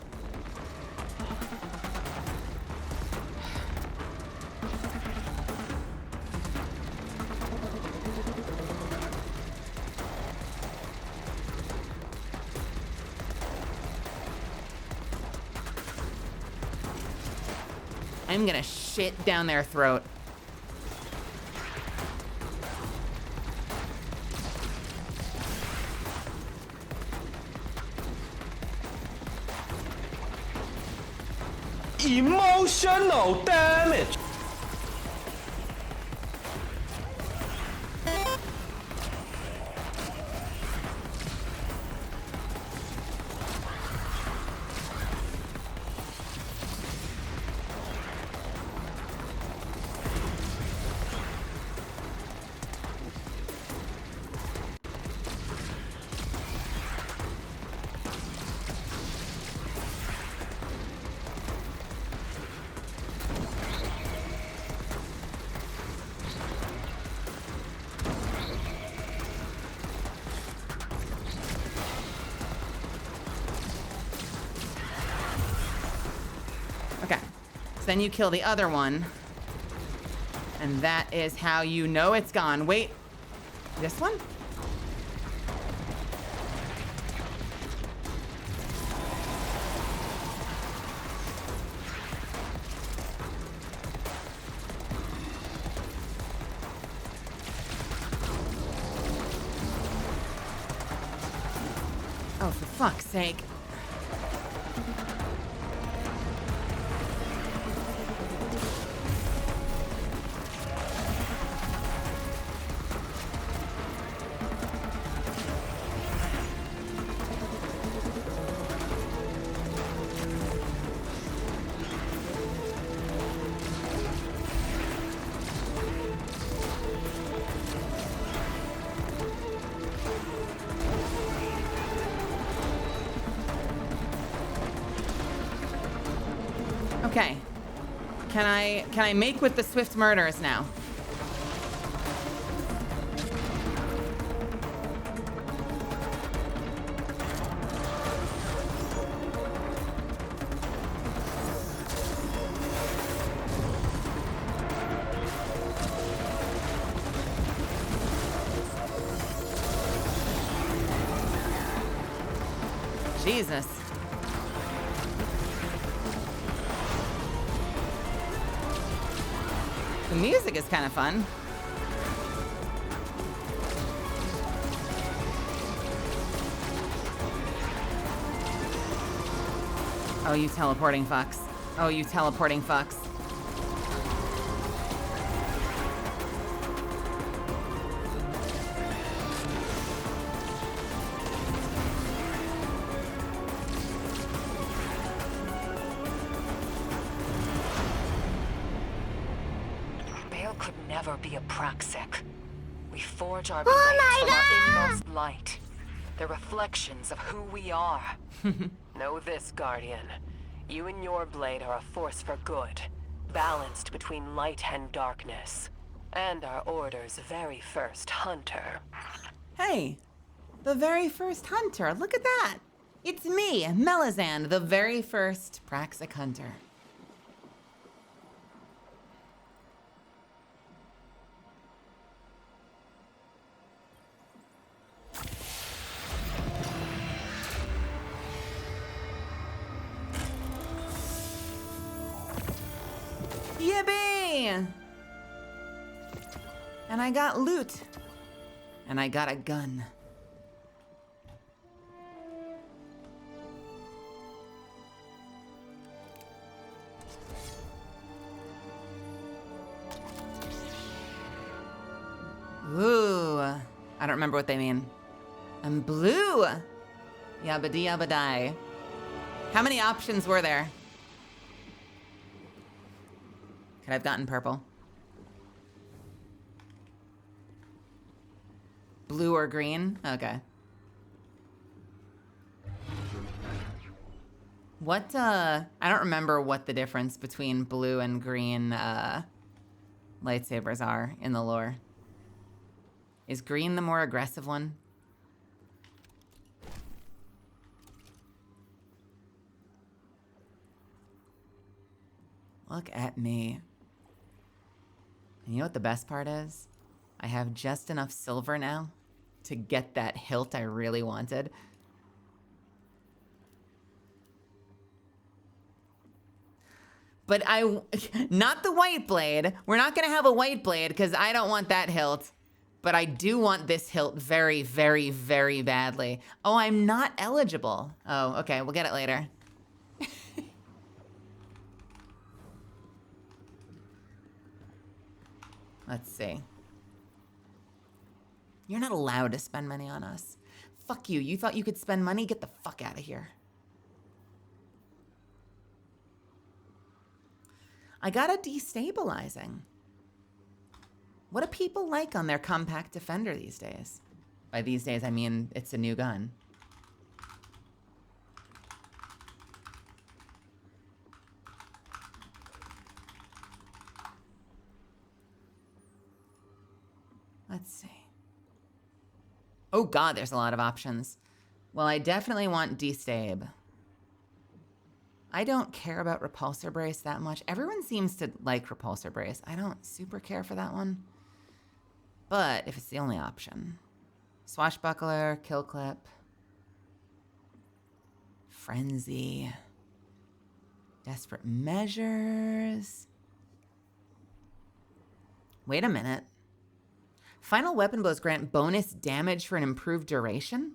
Speaker 1: I'm gonna shit down their throat.
Speaker 9: Emotional damage. So then you kill the other one. And that is how you know it's gone. Wait, this one? Oh, for fuck's sake. Okay. Can I make with the swift murders now? Jesus. The music is kind of fun. Oh, you teleporting fucks. Oh, you teleporting fucks.
Speaker 5: Bale could never be a Praxic. We forge our blades from our inmost light. They're reflections of who we are. Know this, Guardian. You and your blade are a force for good, balanced between light and darkness. And our Order's very first hunter.
Speaker 9: Hey, the very first hunter. Look at that. It's me, Melizand, the very first Praxic hunter. Yippee! And I got loot. And I got a gun. Ooh. I don't remember what they mean. I'm blue. Yabba-dee yabba-die. How many options were there? Could I have gotten purple? Blue or green? Okay. What, I don't remember what the difference between blue and green, lightsabers are in the lore. Is green the more aggressive one? Look at me. And you know what the best part is? I have just enough silver now to get that hilt I really wanted. But not the white blade. We're not gonna have a white blade because I don't want that hilt. But I do want this hilt very, very, very badly. Oh, I'm not eligible. Oh, okay, we'll get it later. Let's see. You're not allowed to spend money on us. Fuck you. You thought you could spend money? Get the fuck out of here. I got a destabilizing. What do people like on their compact defender these days? By these days, I mean it's a new gun. Let's see. Oh God, there's a lot of options. Well, I definitely want destab. I don't care about repulsor brace that much. Everyone seems to like repulsor brace. I don't super care for that one. But if it's the only option. Swashbuckler, kill clip. Frenzy. Desperate measures. Wait a minute. Final weapon blows grant bonus damage for an improved duration?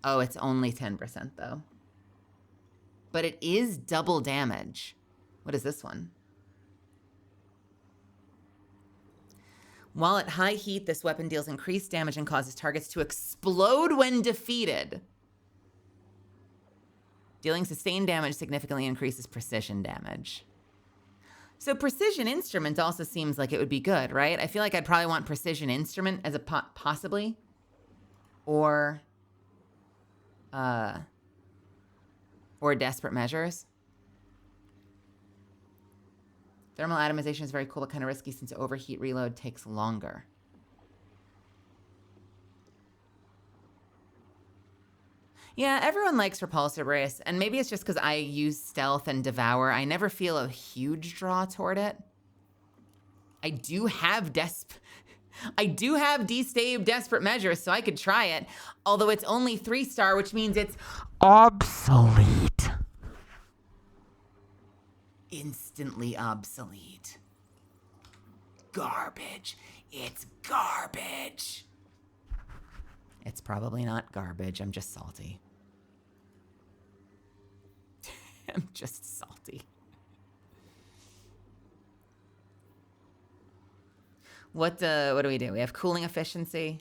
Speaker 1: Oh, it's only 10% though. But it is double damage. What is this one? While at high heat, this weapon deals increased damage and causes targets to explode when defeated. Dealing sustained damage significantly increases precision damage. So precision instrument also seems like it would be good, right? I feel like I'd probably want precision instrument as a possibly. Or desperate measures. Thermal atomization is very cool, but kind of risky since overheat reload takes longer. Yeah, everyone likes repulsor brace, and maybe it's just because I use stealth and devour. I never feel a huge draw toward it. I do have destave desperate measures, so I could try it. Although it's only 3-star, which means it's obsolete. Instantly obsolete. Garbage. It's garbage. It's probably not garbage. I'm just salty. I'm just salty. What do we do? We have cooling efficiency.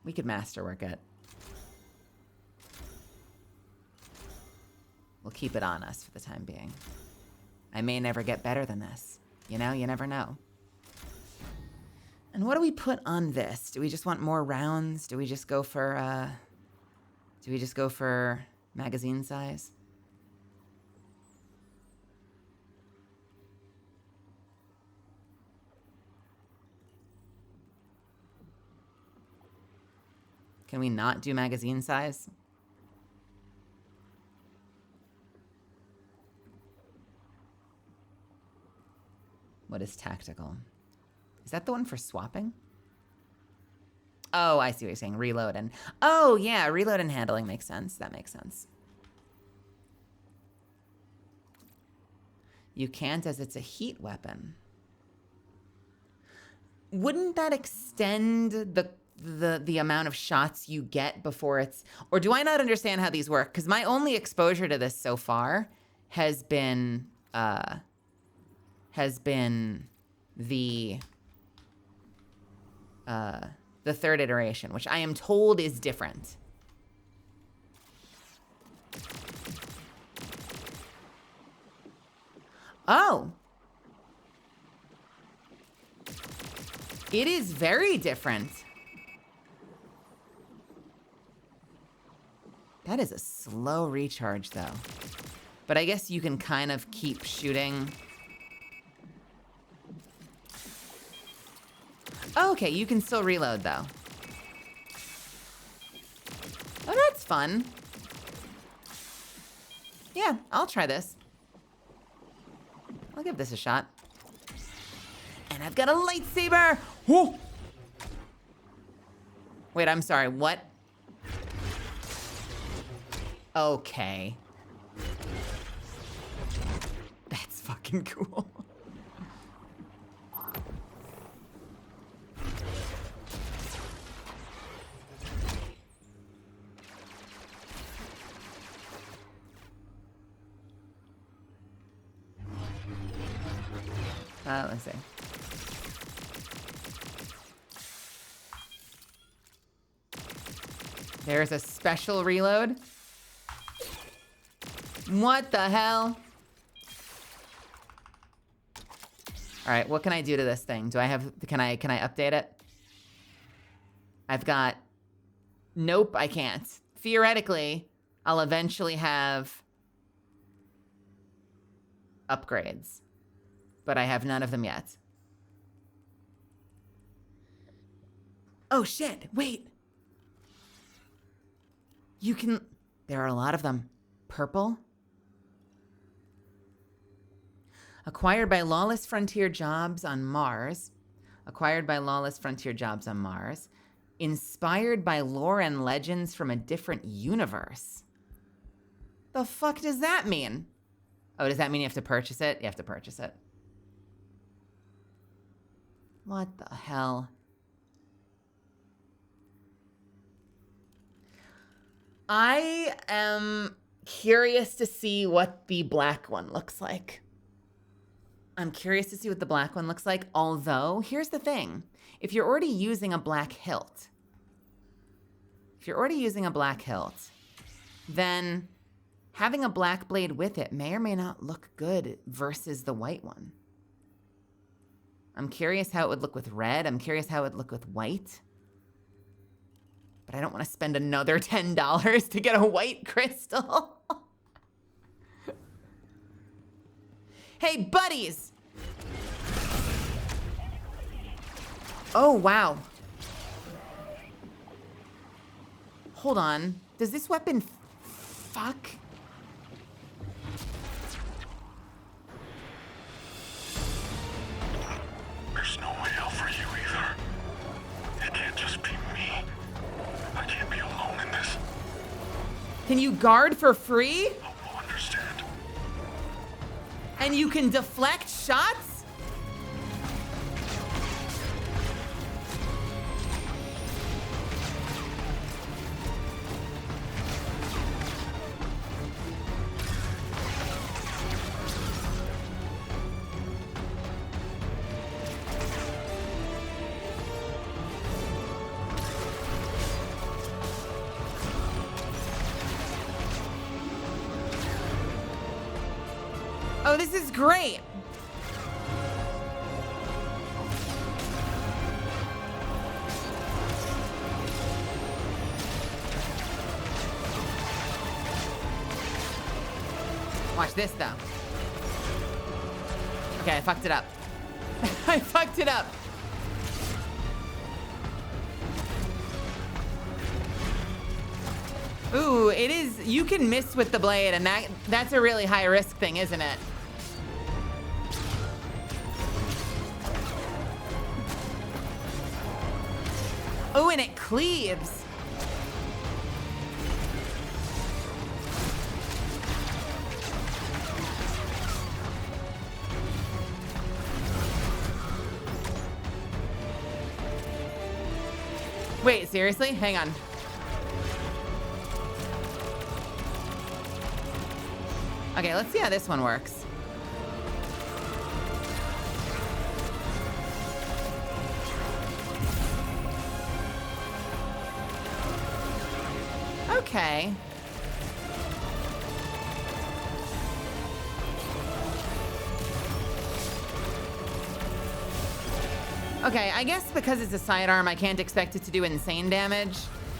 Speaker 1: We could masterwork it. We'll keep it on us for the time being. I may never get better than this. You know, you never know. And what do we put on this? Do we just want more rounds? Do we just go for magazine size? Can we not do magazine size? What is tactical? Is that the one for swapping? Oh, I see what you're saying. Reload and... Oh, yeah. Reload and handling makes sense. That makes sense. You can't as it's a heat weapon. Wouldn't that extend the amount of shots you get before it's... Or do I not understand how these work? Because my only exposure to this so far has been the third iteration, which I am told is different. Oh. It is very different. That is a slow recharge, though. But I guess you can kind of keep shooting. Oh, okay, you can still reload, though. Oh, that's fun. Yeah, I'll try this. I'll give this a shot. And I've got a lightsaber! Whoa! Wait, I'm sorry, what? Okay. That's fucking cool. Let's see. There's a special reload. What the hell? All right, what can I do to this thing? Can I update it? I've got, nope, I can't. Theoretically, I'll eventually have upgrades, but I have none of them yet. Oh shit, wait. You can, there are a lot of them. Purple. Acquired by lawless frontier jobs on Mars. Acquired by lawless frontier jobs on Mars. Inspired by lore and legends from a different universe. The fuck does that mean? Oh, does that mean you have to purchase it? You have to purchase it.
Speaker 9: What the hell? I am curious to see what the black one looks like. I'm curious to see what the black one looks like, although, here's the thing. If you're already using a black hilt, then having a black blade with it may or may not look good versus the white one. I'm curious how it would look with red. I'm curious how it would look with white. But I don't want to spend another $10 to get a white crystal. Hey, buddies! Oh, wow. Hold on. Does this weapon fuck?
Speaker 8: There's no way out for you either. It can't just be me. I can't be alone in this.
Speaker 9: Can you guard for free?
Speaker 8: I'll understand.
Speaker 9: And you can deflect shots? Oh, this is great. Watch this, though. Okay, I fucked it up. I fucked it up. Ooh, it is, you can miss with the blade, and that's a really high risk thing, isn't it? Oh, and it cleaves. Wait, seriously? Hang on. Okay, let's see how this one works. Okay. Okay, I guess because it's a sidearm, I can't expect it to do insane damage.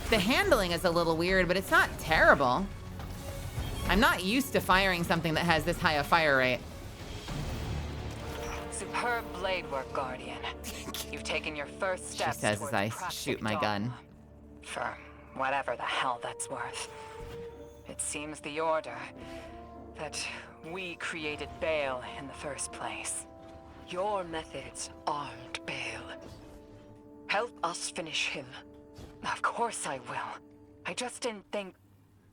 Speaker 9: The handling is a little weird, but it's not terrible. I'm not used to firing something that has this high a fire rate.
Speaker 5: Superb blade work, Guardian. You've taken your first steps
Speaker 9: She says
Speaker 5: towards
Speaker 9: as I
Speaker 5: practic
Speaker 9: shoot my
Speaker 5: dogma.
Speaker 9: gun.
Speaker 5: For whatever the hell that's worth. It seems the Order that we created Bale in the first place. Your methods aren't Bale. Help us finish him. Of course I will. I just didn't think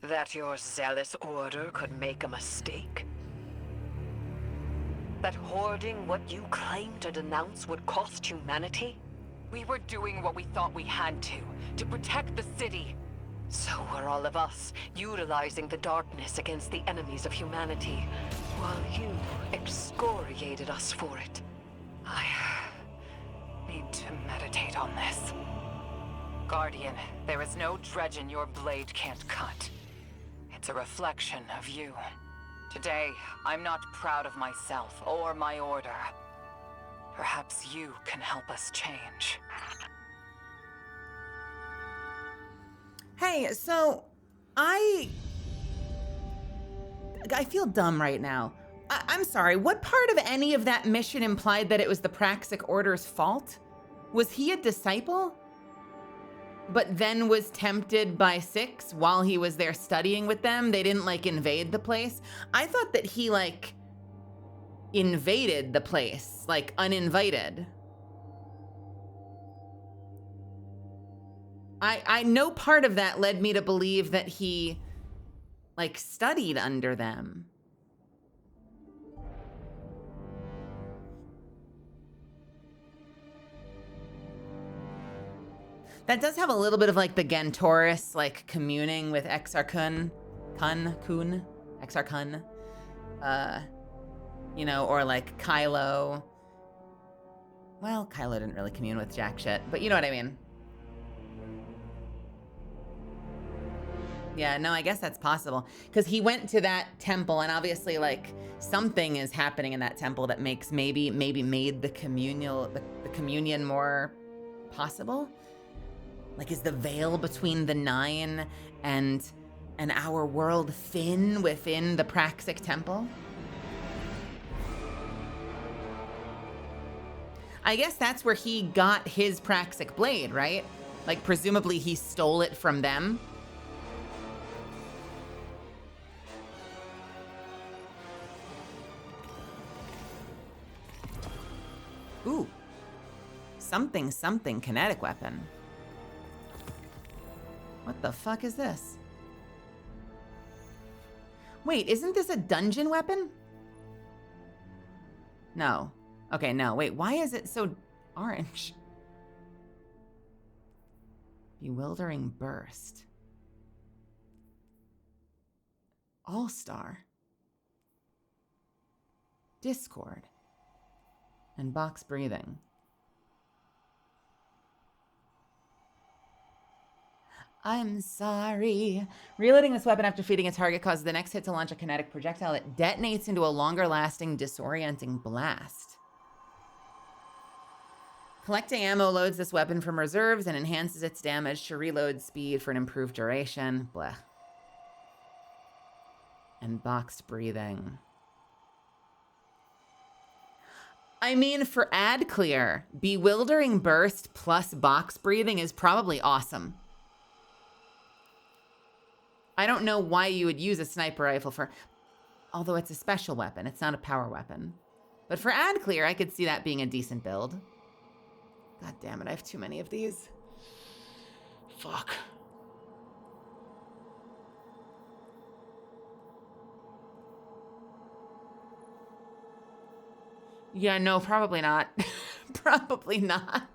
Speaker 5: that your zealous Order could make a mistake. That hoarding what you claim to denounce would cost humanity? We were doing what we thought we had to protect the city. So were all of us, utilizing the darkness against the enemies of humanity, while you excoriated us for it. I need to meditate on this. Guardian, there is no dredging your blade can't cut. It's a reflection of you. Today, I'm not proud of myself or my Order. Perhaps you can help us change.
Speaker 9: Hey, so I feel dumb right now. I'm sorry, what part of any of that mission implied that it was the Praxic Order's fault? Was he a disciple? But then was tempted by Six while he was there studying with them? They didn't, like, invade the place? I thought that he, like, invaded the place, like, uninvited. I no part of that led me to believe that he, like, studied under them.
Speaker 1: That does have a little bit of like the Gantoris, like communing with Exarchun, Exarchun, you know, or like Kylo. Well, Kylo didn't really commune with jack shit, but you know what I mean. Yeah, no, I guess that's possible. Because he went to that temple, and obviously, like, something is happening in that temple that makes maybe made the communion more possible. Like, is the veil between the Nine and our world thin within the Praxic temple? I guess that's where he got his Praxic blade, right? Like, presumably he stole it from them. Ooh. Something kinetic weapon. What the fuck is this? Wait, isn't this a dungeon weapon? No. Okay, no. Wait, why is it so orange? Bewildering Burst. All-Star. Discord. And box breathing. I'm sorry. Reloading this weapon after feeding a target causes the next hit to launch a kinetic projectile that detonates into a longer-lasting, disorienting blast. Collecting ammo loads this weapon from reserves and enhances its damage to reload speed for an improved duration. Blech. And boxed breathing. I mean, for ad clear, Bewildering Burst plus box breathing is probably awesome. I don't know why you would use a sniper rifle for, although it's a special weapon, it's not a power weapon. But for ad clear, I could see that being a decent build. God damn it, I have too many of these. Fuck. Yeah, no, probably not. Probably not.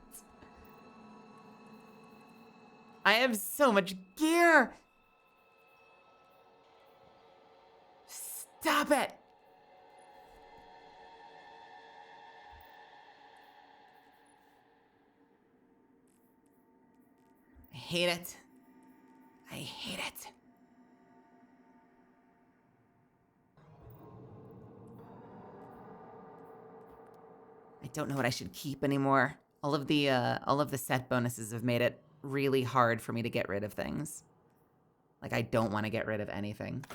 Speaker 1: I have so much gear. Stop it. I hate it. I hate it. I don't know what I should keep anymore. All of the set bonuses have made it really hard for me to get rid of things. Like, I don't want to get rid of anything.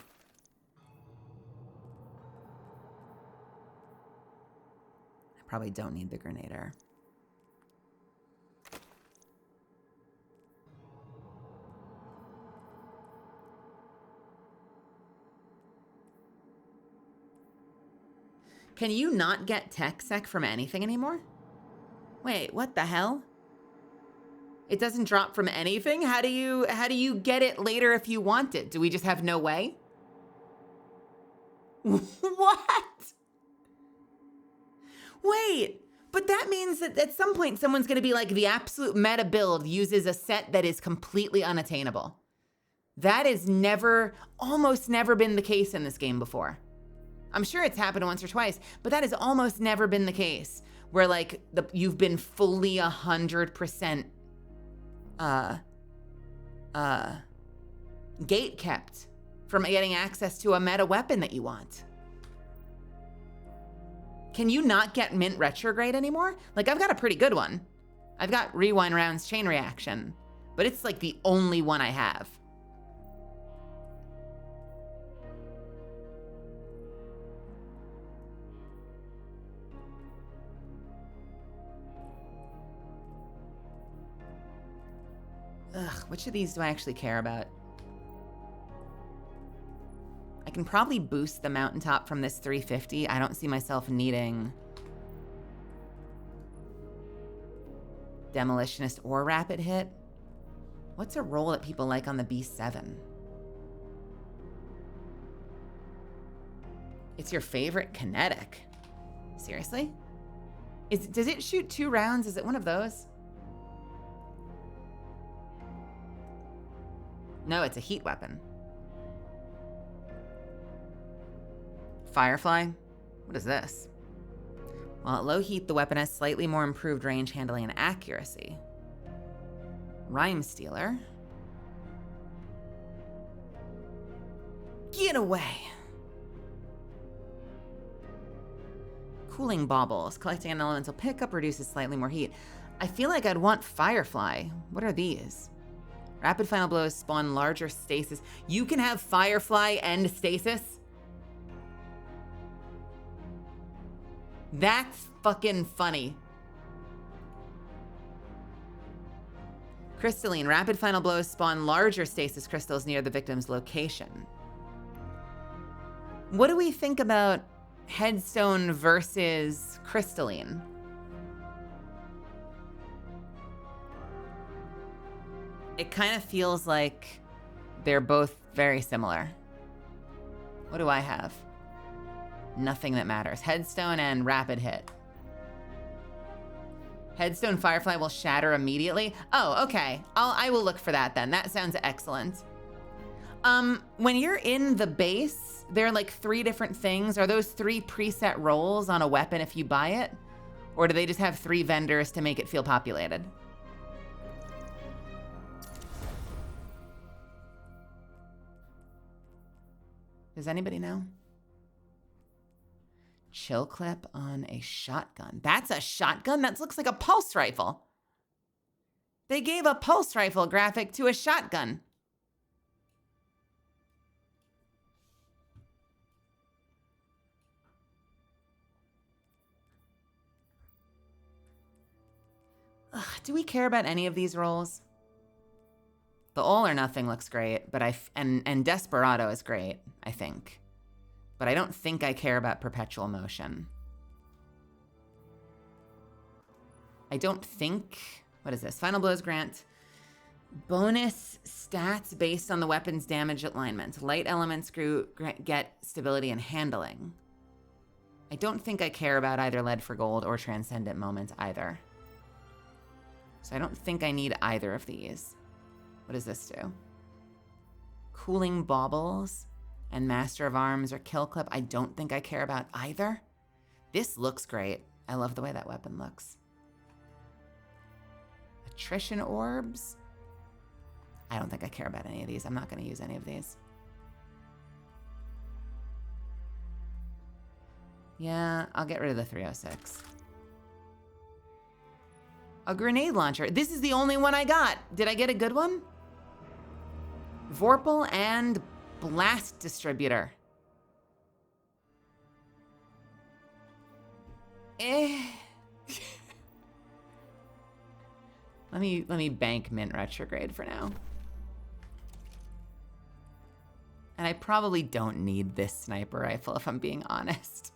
Speaker 1: I probably don't need the Grenadier. Can you not get tech sec from anything anymore? Wait, what the hell? It doesn't drop from anything? How do you get it later if you want it? Do we just have no way? What? Wait, but that means that at some point someone's gonna be like, the absolute meta build uses a set that is completely unattainable. That is almost never been the case in this game before. I'm sure it's happened once or twice, but that has almost never been the case where like you've been fully 100% gate kept from getting access to a meta weapon that you want. Can you not get Mint Retrograde anymore? Like, I've got a pretty good one. I've got Rewind Rounds Chain Reaction, but it's like the only one I have. Ugh, which of these do I actually care about? I can probably boost the mountaintop from this 350. I don't see myself needing Demolitionist or Rapid Hit. What's a roll that people like on the B7? It's your favorite kinetic. Seriously? Does it shoot 2 rounds? Is it one of those? No, it's a heat weapon. Firefly? What is this? While at low heat, the weapon has slightly more improved range, handling, and accuracy. Rhyme Stealer. Get away! Cooling Baubles. Collecting an elemental pickup reduces slightly more heat. I feel like I'd want Firefly. What are these? Rapid Final Blows spawn larger stasis. You can have Firefly and stasis? That's fucking funny. Crystalline. Rapid Final Blows spawn larger stasis crystals near the victim's location. What do we think about Headstone versus Crystalline? It kind of feels like they're both very similar. What do I have? Nothing that matters. Headstone and Rapid Hit. Headstone Firefly will shatter immediately. Oh, okay. I will look for that then. That sounds excellent. When you're in the base, there are like 3 different things. Are those 3 preset rolls on a weapon if you buy it? Or do they just have 3 vendors to make it feel populated? Does anybody know? Chill clip on a shotgun. That's a shotgun? That looks like a pulse rifle. They gave a pulse rifle graphic to a shotgun. Ugh, do we care about any of these rolls? The All or Nothing looks great, but and Desperado is great, I think. But I don't think I care about Perpetual Motion. I don't think... What is this? Final Blows grant bonus stats based on the weapon's damage alignment. Light elements get stability and handling. I don't think I care about either Lead for Gold or Transcendent Moment either. So I don't think I need either of these. What does this do? Cooling Baubles and Master of Arms or Kill Clip. I don't think I care about either. This looks great. I love the way that weapon looks. Attrition Orbs. I don't think I care about any of these. I'm not going to use any of these. Yeah, I'll get rid of the 306. A grenade launcher. This is the only one I got. Did I get a good one? Vorpal and Blast Distributor. Let me bank Mint Retrograde for now. And I probably don't need this sniper rifle if I'm being honest.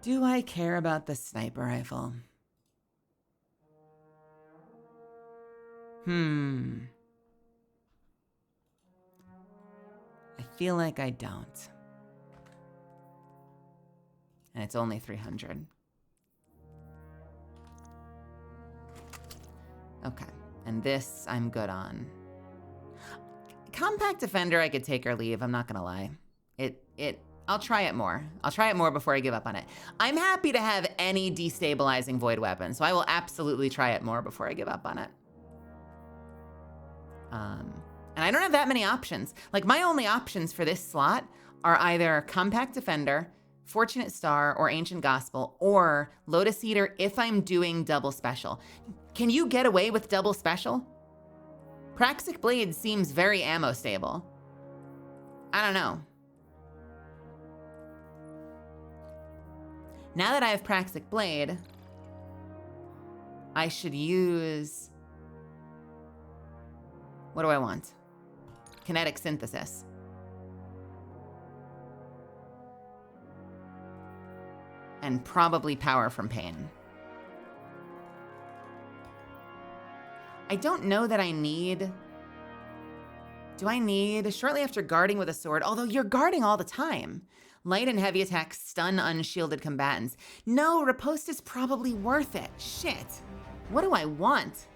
Speaker 1: Do I care about the sniper rifle? I feel like I don't. And it's only 300. Okay, and this I'm good on. Compact Defender I could take or leave, I'm not gonna lie. I'll try it more. I'll try it more before I give up on it. I'm happy to have any destabilizing void weapon, so I will absolutely try it more before I give up on it. And I don't have that many options. Like, my only options for this slot are either Compact Defender, Fortunate Star, or Ancient Gospel, or Lotus Eater if I'm doing double special. Can you get away with double special? Praxic Blade seems very ammo stable. I don't know. Now that I have Praxic Blade, I should use... What do I want? Kinetic Synthesis. And probably Power from Pain. I don't know that I need... Do I need... Shortly after guarding with a sword, although you're guarding all the time. Light and heavy attacks stun unshielded combatants. No, riposte is probably worth it. Shit. What do I want?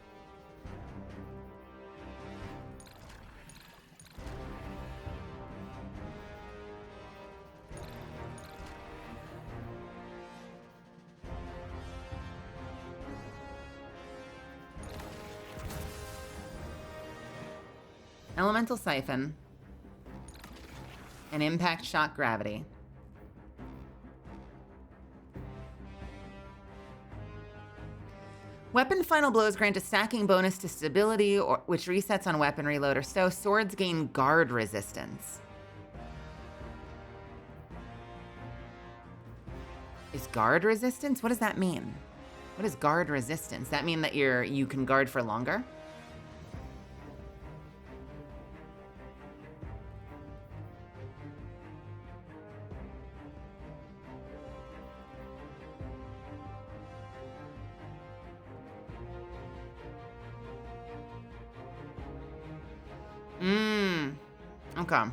Speaker 1: Elemental Siphon. And Impact Shock Gravity. Weapon final blows grant a stacking bonus to stability, which resets on weapon reload or so. Swords gain guard resistance. Is guard resistance? What does that mean? What is guard resistance? That mean that you can guard for longer? Okay.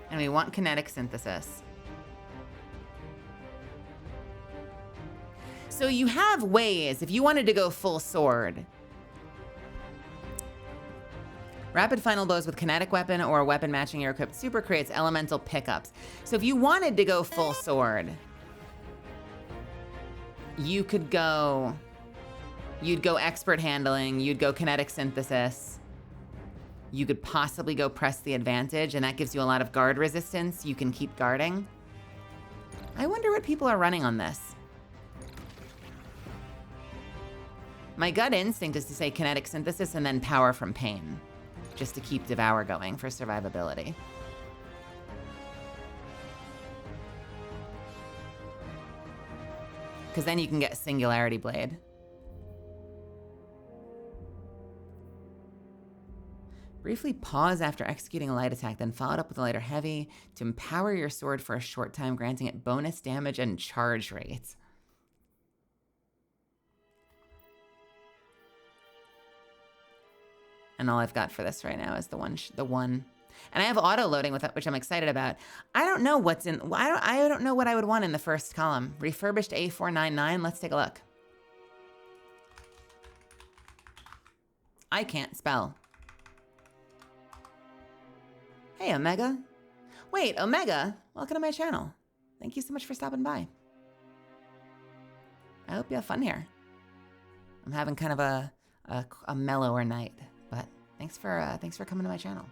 Speaker 1: And we want kinetic synthesis. So you have ways, if you wanted to go full sword. Rapid final blows with kinetic weapon or a weapon matching your equipped super creates elemental pickups. So if you wanted to go full sword, you could go, you'd go expert handling, you'd go kinetic synthesis. You could possibly go press the advantage, and that gives you a lot of guard resistance. You can keep guarding. I wonder what people are running on this. My gut instinct is to say kinetic synthesis and then power from pain, just to keep Devour going for survivability. Because then you can get Singularity Blade. Briefly pause after executing a light attack, then follow it up with a lighter heavy to empower your sword for a short time, granting it bonus damage and charge rates. And all I've got for this right now is the one. And I have auto loading with it, which I'm excited about. I don't know what's in, I don't know what I would want in the first column. Refurbished A499, let's take a look. I can't spell. Hey, Omega. Wait, Omega, welcome to my channel. Thank you so much for stopping by. I hope you have fun here. I'm having kind of a mellower night, but thanks for coming to my channel.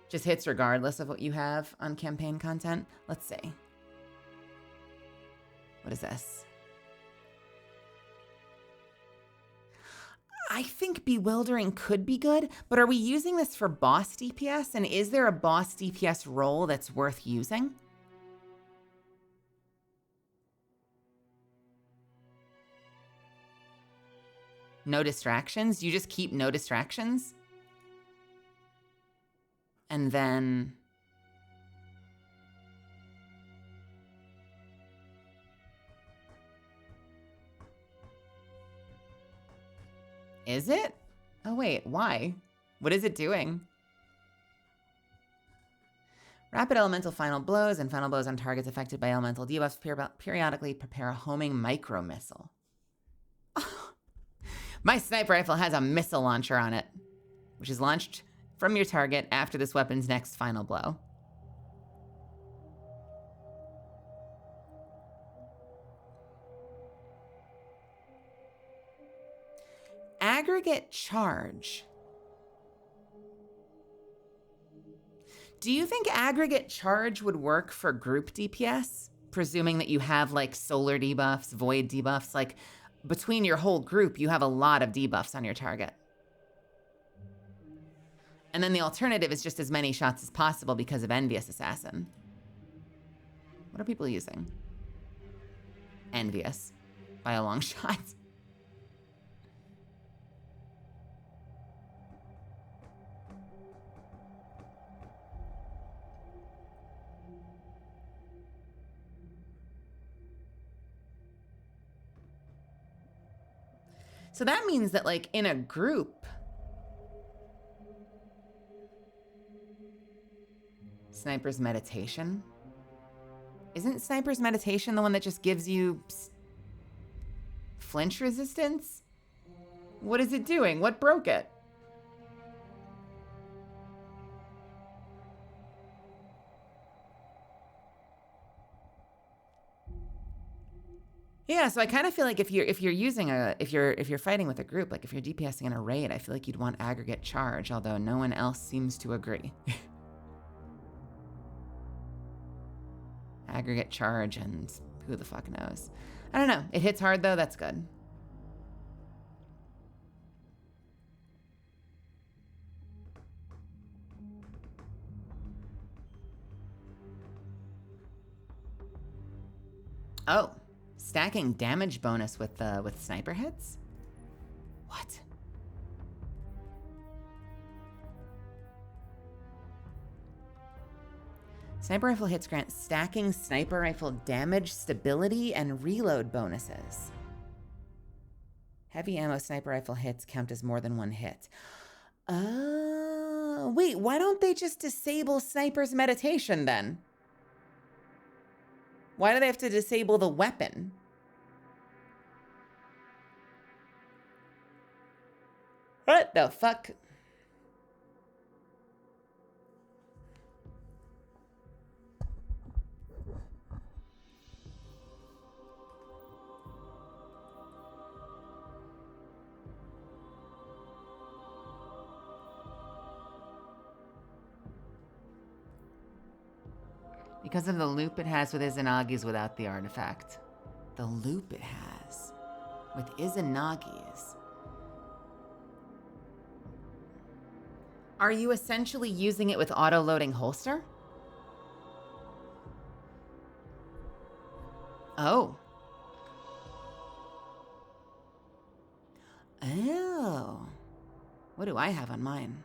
Speaker 1: Just hits regardless of what you have on campaign content. Let's see. What is this? I think Bewildering could be good, but are we using this for boss DPS? And is there a boss DPS role that's worth using? No distractions? You just keep no distractions? And then... Is it? Oh wait, why? What is it doing? Rapid elemental final blows and final blows on targets affected by elemental debuffs periodically prepare a homing micro missile. My sniper rifle has a missile launcher on it, which is launched from your target after this weapon's next final blow. Aggregate charge. Do you think aggregate charge would work for group DPS? Presuming that you have like solar debuffs, void debuffs, like between your whole group, you have a lot of debuffs on your target. And then the alternative is just as many shots as possible because of Envious Assassin. What are people using? Envious, by a long shot. So that means that like in a group, Sniper's Meditation? Isn't Sniper's Meditation the one that just gives you flinch resistance? What is it doing? What broke it? Yeah, so I kind of feel like if you're fighting with a group, like if you're DPSing in a raid, I feel like you'd want aggregate charge, although no one else seems to agree. Aggregate charge and who the fuck knows. I don't know. It hits hard though, that's good. Oh, stacking damage bonus with sniper hits? What? Sniper rifle hits grant stacking sniper rifle damage, stability, and reload bonuses. Heavy ammo sniper rifle hits count as more than one hit. Oh, wait, why don't they just disable Sniper's Meditation then? Why do they have to disable the weapon? What the fuck? Because of the loop it has with Izanagi's without the artifact. The loop it has with Izanagi's. Are you essentially using it with auto-loading holster? Oh. Oh. What do I have on mine?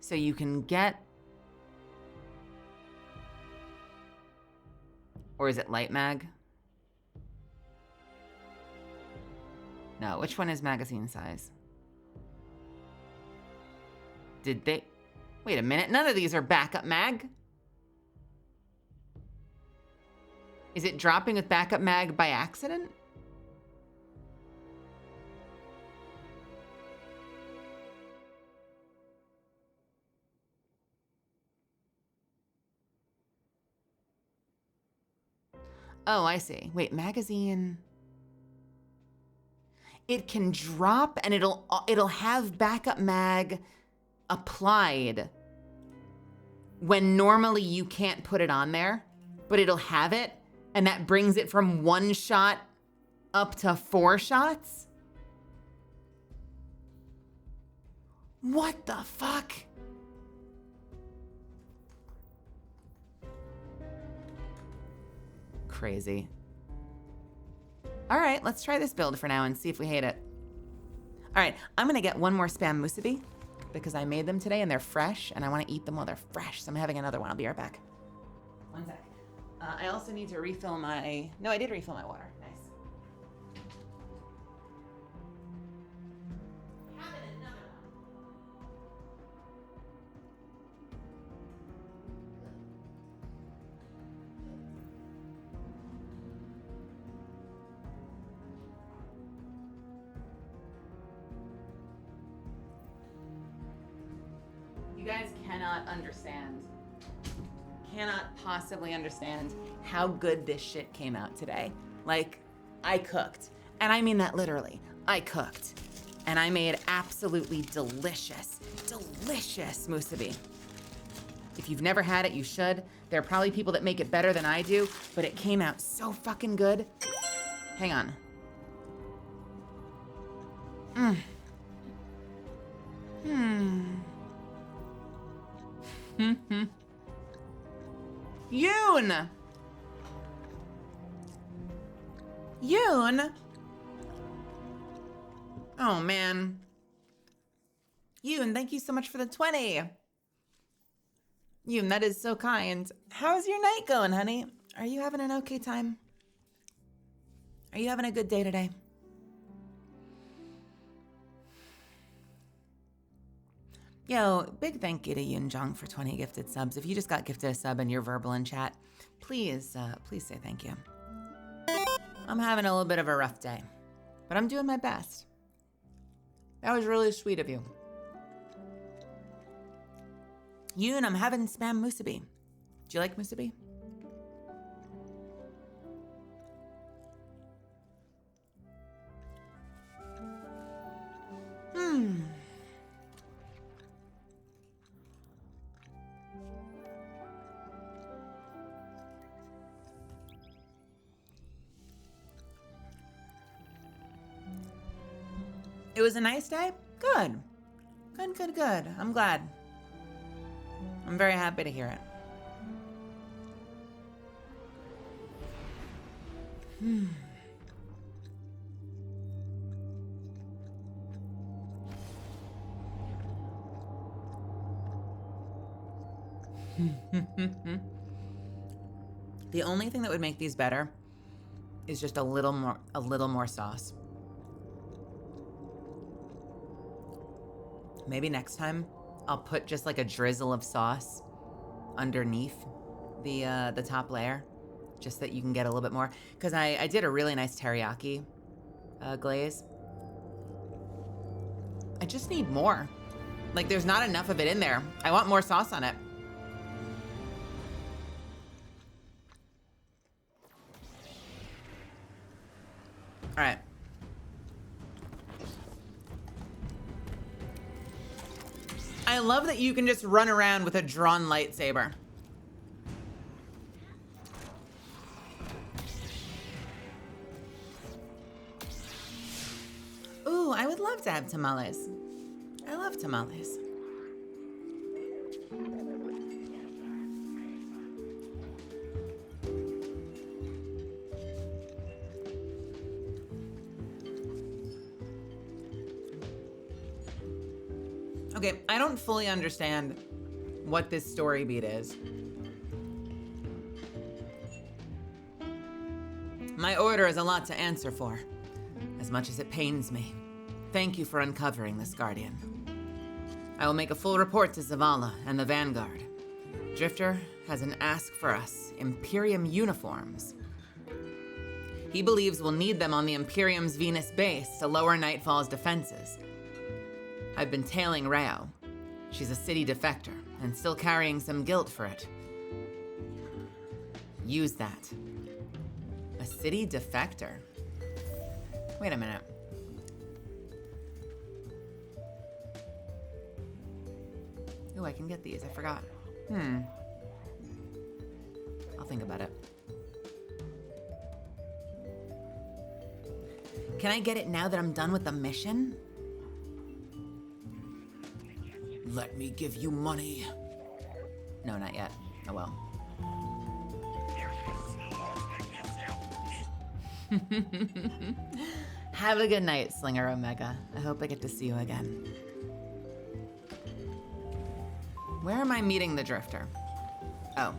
Speaker 1: So you can get... Or is it light mag? No, which one is magazine size? Did they... Wait a minute, none of these are backup mag. Is it dropping with backup mag by accident? Oh, I see. Wait, magazine... It can drop and it'll have backup mag applied when normally you can't put it on there, but it'll have it, and that brings it from 1 shot up to 4 shots? What the fuck? Crazy. All right, let's try this build for now and see if we hate it. All right, I'm gonna get one more spam musubi because I made them today and they're fresh and I wanna eat them while they're fresh. So I'm having another one, I'll be right back. One sec. I also need to refill my, no, I did refill my water, nice. Having another one. You guys cannot possibly understand how good this shit came out today. Like, I cooked. And I mean that literally. I cooked. And I made absolutely delicious musubi. If you've never had it, you should. There are probably people that make it better than I do, but it came out so fucking good. Hang on. Yoon! Yoon? Oh, man. Yoon, thank you so much for the 20. Yoon, that is so kind. How's your night going, honey? Are you having an okay time? Are you having a good day today? Yo, big thank you to Yun Jong for 20 gifted subs. If you just got gifted a sub and you're verbal in chat, please say thank you. I'm having a little bit of a rough day, but I'm doing my best. That was really sweet of you. Yoon, I'm having spam musubi. Do you like musubi? It was a nice day? Good. Good. I'm glad. I'm very happy to hear it. The only thing that would make these better is just a little more sauce. Maybe next time I'll put just like a drizzle of sauce underneath the top layer, just that you can get a little bit more. Because I did a really nice teriyaki glaze. I just need more. Like, there's not enough of it in there. I want more sauce on it. All right. I love that you can just run around with a drawn lightsaber. Ooh, I would love to have tamales. I love tamales. Okay, I don't fully understand what this story beat is. My order is a lot to answer for, as much as it pains me. Thank you for uncovering this, Guardian. I will make a full report to Zavala and the Vanguard. Drifter has an ask for us, Imperium uniforms. He believes we'll need them on the Imperium's Venus base to lower Nightfall's defenses. I've been tailing Rao. She's a city defector and still carrying some guilt for it. Use that. A city defector? Wait a minute. Ooh, I can get these. I forgot. I'll think about it. Can I get it now that I'm done with the mission? Let me give you money. No, not yet. Oh well. Have a good night, Slinger Omega. I hope I get to see you again. Where am I meeting the Drifter? Oh.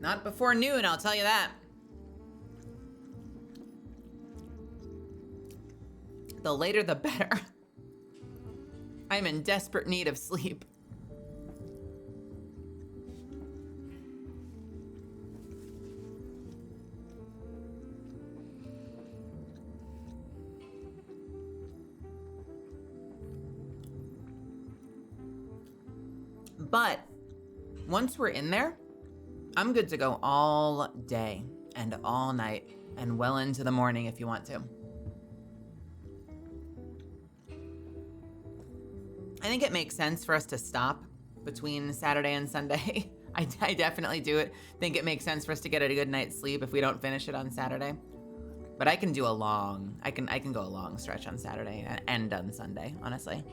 Speaker 1: Not before noon, I'll tell you that. The later the better. I'm in desperate need of sleep. But once we're in there, I'm good to go all day and all night and well into the morning if you want to. I think it makes sense for us to stop between Saturday and Sunday. I definitely do it. Think it makes sense for us to get a good night's sleep if we don't finish it on Saturday. But I can do I can go a long stretch on Saturday and on Sunday, honestly.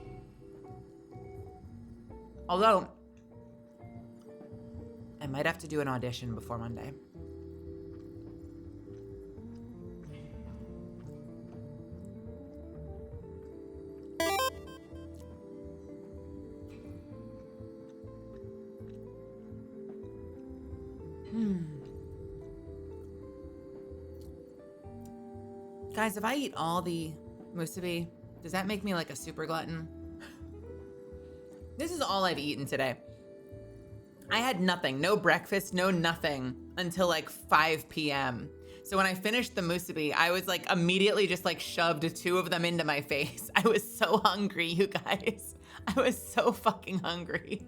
Speaker 1: Although, I might have to do an audition before Monday. Guys, if I eat all the musubi, does that make me like a super glutton? This is all I've eaten today. I had nothing, no breakfast, no nothing until like 5 p.m. So when I finished the musubi, I was like immediately just like shoved 2 of them into my face. I was so hungry, you guys. I was so fucking hungry.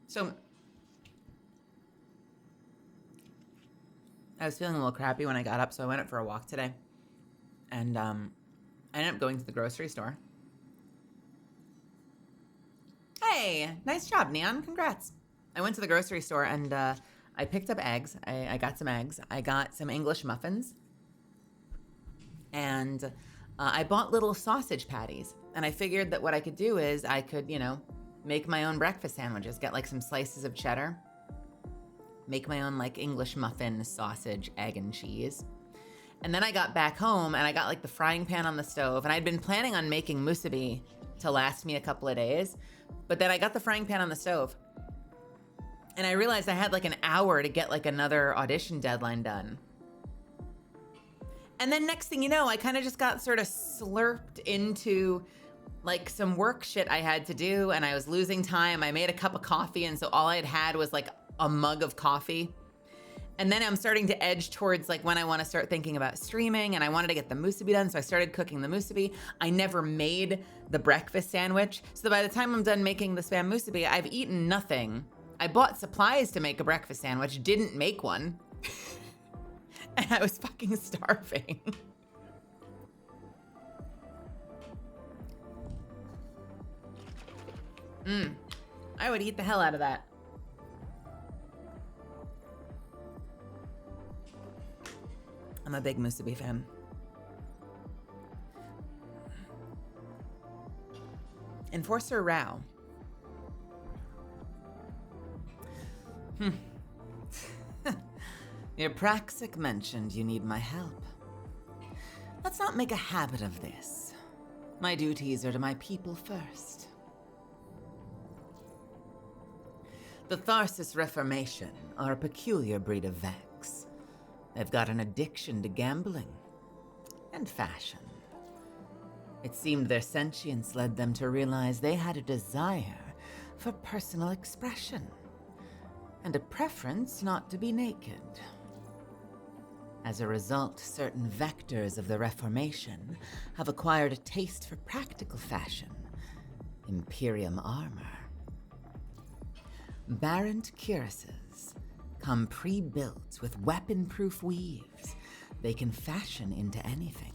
Speaker 1: So I was feeling a little crappy when I got up, so I went up for a walk today. And I ended up going to the grocery store. Hey, nice job, Neon. Congrats. I went to the grocery store and I picked up eggs. I got some eggs. I got some English muffins. And I bought little sausage patties. And I figured that what I could do is I could, you know, make my own breakfast sandwiches. Get like some slices of cheddar. Make my own like English muffin, sausage, egg, and cheese. And then I got back home and I got like the frying pan on the stove. And I'd been planning on making musubi to last me a couple of days. But then I got the frying pan on the stove. And I realized I had like an hour to get like another audition deadline done. And then next thing you know, I kind of just got sort of slurped into like some work shit I had to do. And I was losing time. I made a cup of coffee. And so all I'd had was like a mug of coffee. And then I'm starting to edge towards like when I want to start thinking about streaming, and I wanted to get the musubi done, so I started cooking the musubi. I never made the breakfast sandwich, so by the time I'm done making the spam musubi, I've eaten nothing. I bought supplies to make a breakfast sandwich, didn't make one, and I was fucking starving. I would eat the hell out of that. I'm a big musubi fan. Enforcer Rao. Your Praxic mentioned you need my help. Let's not make a habit of this. My duties are to my people first. The Tharsis Reformation are a peculiar breed of Vex. They've got an addiction to gambling and fashion. It seemed their sentience led them to realize they had a desire for personal expression and a preference not to be naked. As a result, certain vectors of the Reformation have acquired a taste for practical fashion, Imperium armor. Barrent cuirasses come pre-built with weapon-proof weaves they can fashion into anything.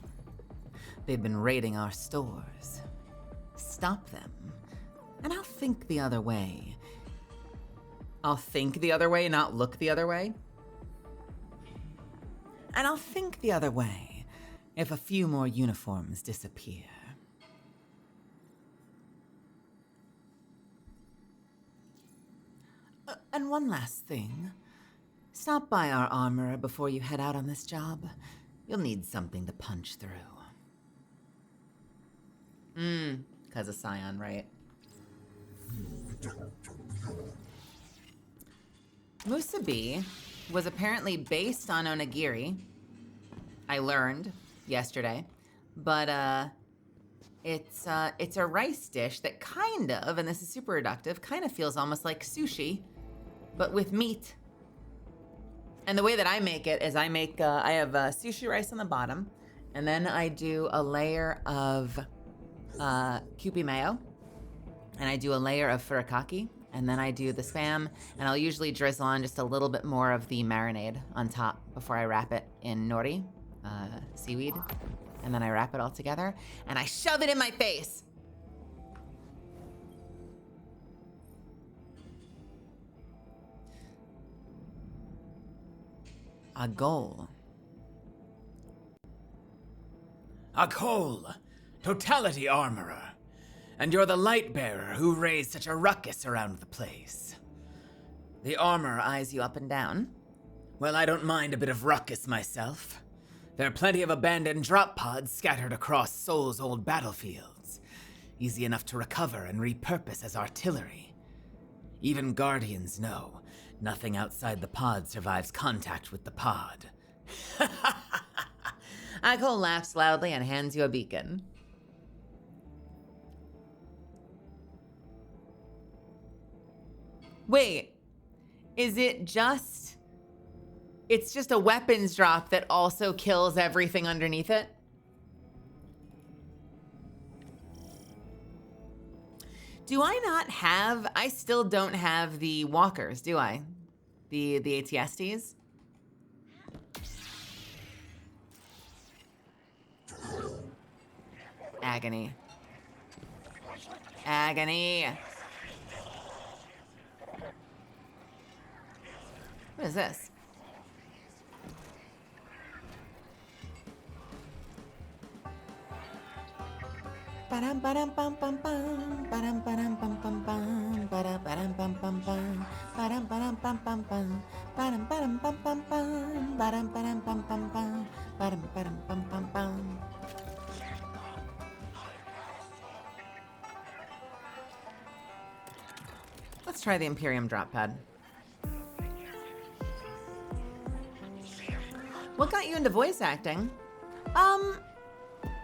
Speaker 1: They've been raiding our stores. Stop them, and I'll think the other way. I'll think the other way, not look the other way? And I'll think the other way if a few more uniforms disappear. And one last thing. Stop by our armorer before you head out on this job. You'll need something to punch through. 'Cause of Scion, right? Musubi was apparently based on onigiri. I learned yesterday, but it's a rice dish that kind of, and this is super reductive, kind of feels almost like sushi, but with meat. And the way that I make it is I have sushi rice on the bottom, and then I do a layer of Kewpie mayo, and I do a layer of furikake, and then I do the spam, and I'll usually drizzle on just a little bit more of the marinade on top before I wrap it in nori, seaweed, and then I wrap it all together, and I shove it in my face. A goal.
Speaker 10: A goal. Totality armorer. And you're the light bearer who raised such a ruckus around the place.
Speaker 1: The armor eyes you up and down.
Speaker 10: Well, I don't mind a bit of ruckus myself. There are plenty of abandoned drop pods scattered across Soul's old battlefields. Easy enough to recover and repurpose as artillery. Even Guardians know, nothing outside the pod survives contact with the pod.
Speaker 1: Akol laughs loudly and hands you a beacon. Wait, is it just... It's just a weapons drop that also kills everything underneath it? Do I not have... I still don't have the walkers, do I? The ATSTs? Agony. Agony. What is this? Ba-dum ba-dum bum bum bum ba-dum ba-dum bum bum bum ba-dum ba-dum bum bum bum ba-dum ba-dum bum bum bum ba-dum ba-dum bum bum bum ba-dum ba-dum bum bum bum ba-dum ba-dum bum bum bum. Let's try the Imperium drop pad. What got you into voice acting?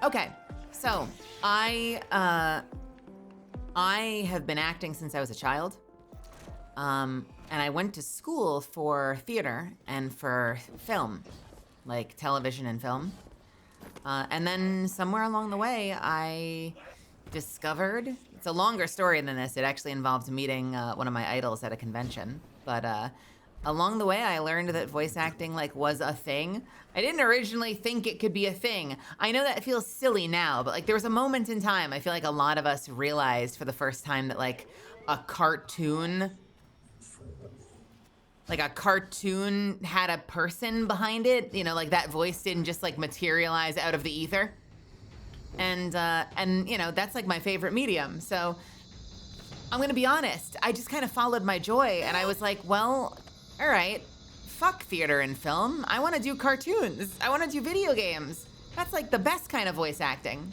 Speaker 1: Okay. So, I have been acting since I was a child. And I went to school for theater and for film, like television and film. And then somewhere along the way, I discovered, it's a longer story than this. It actually involved meeting one of my idols at a convention. But along the way, I learned that voice acting was a thing. I didn't originally think it could be a thing. I know that feels silly now, but there was a moment in time, I feel like a lot of us realized for the first time that a cartoon had a person behind it. You know, that voice didn't just materialize out of the ether. And you know, that's my favorite medium. So I'm gonna be honest, I just kind of followed my joy and I was like, well, all right, fuck theater and film. I want to do cartoons. I want to do video games. That's the best kind of voice acting.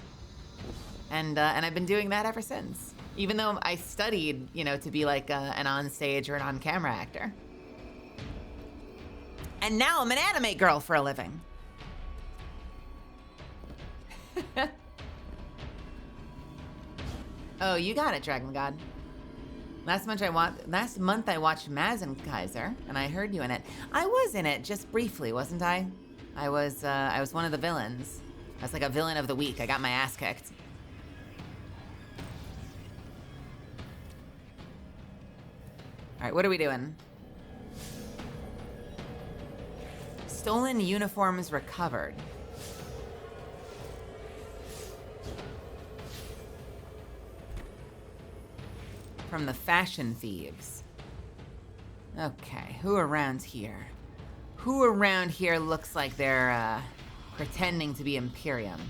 Speaker 1: And I've been doing that ever since. Even though I studied, you know, to be an on-stage or an on-camera actor. And now I'm an anime girl for a living. Oh, you got it, Dragon God. Last month I watched Mazinkaiser, and I heard you in it. I was in it just briefly, wasn't I? I was one of the villains. I was a villain of the week. I got my ass kicked. All right, what are we doing? Stolen uniforms recovered. From the fashion thieves. Okay, who around here? Who around here looks like they're pretending to be Imperium?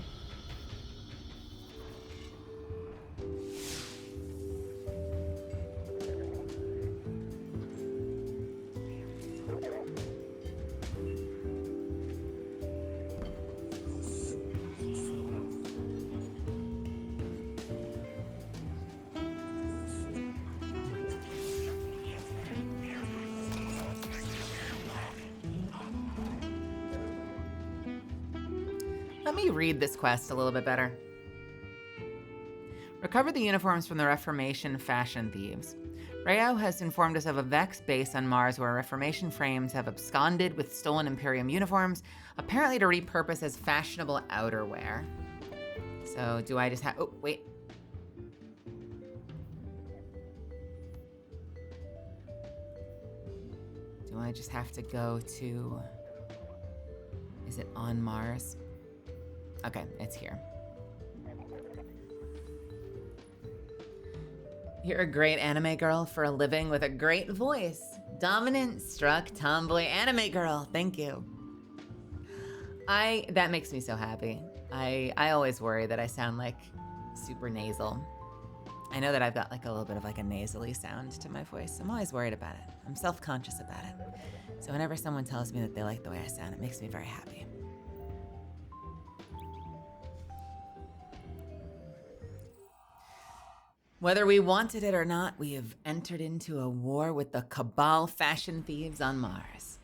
Speaker 1: Let me read this quest a little bit better. Recover the uniforms from the Reformation fashion thieves. Rayo has informed us of a Vex base on Mars where Reformation frames have absconded with stolen Imperium uniforms, apparently to repurpose as fashionable outerwear. So do I just have... Oh, wait. Do I just have to go to... Is it on Mars? Okay, it's here. You're a great anime girl for a living with a great voice. Dominant, struck, tomboy anime girl. Thank you. That makes me so happy. I always worry that I sound like super nasal. I know that I've got like a little bit of like a nasally sound to my voice. I'm always worried about it. I'm self-conscious about it. So whenever someone tells me that they like the way I sound, it makes me very happy. Whether we wanted it or not, we have entered into a war with the Cabal fashion thieves on Mars.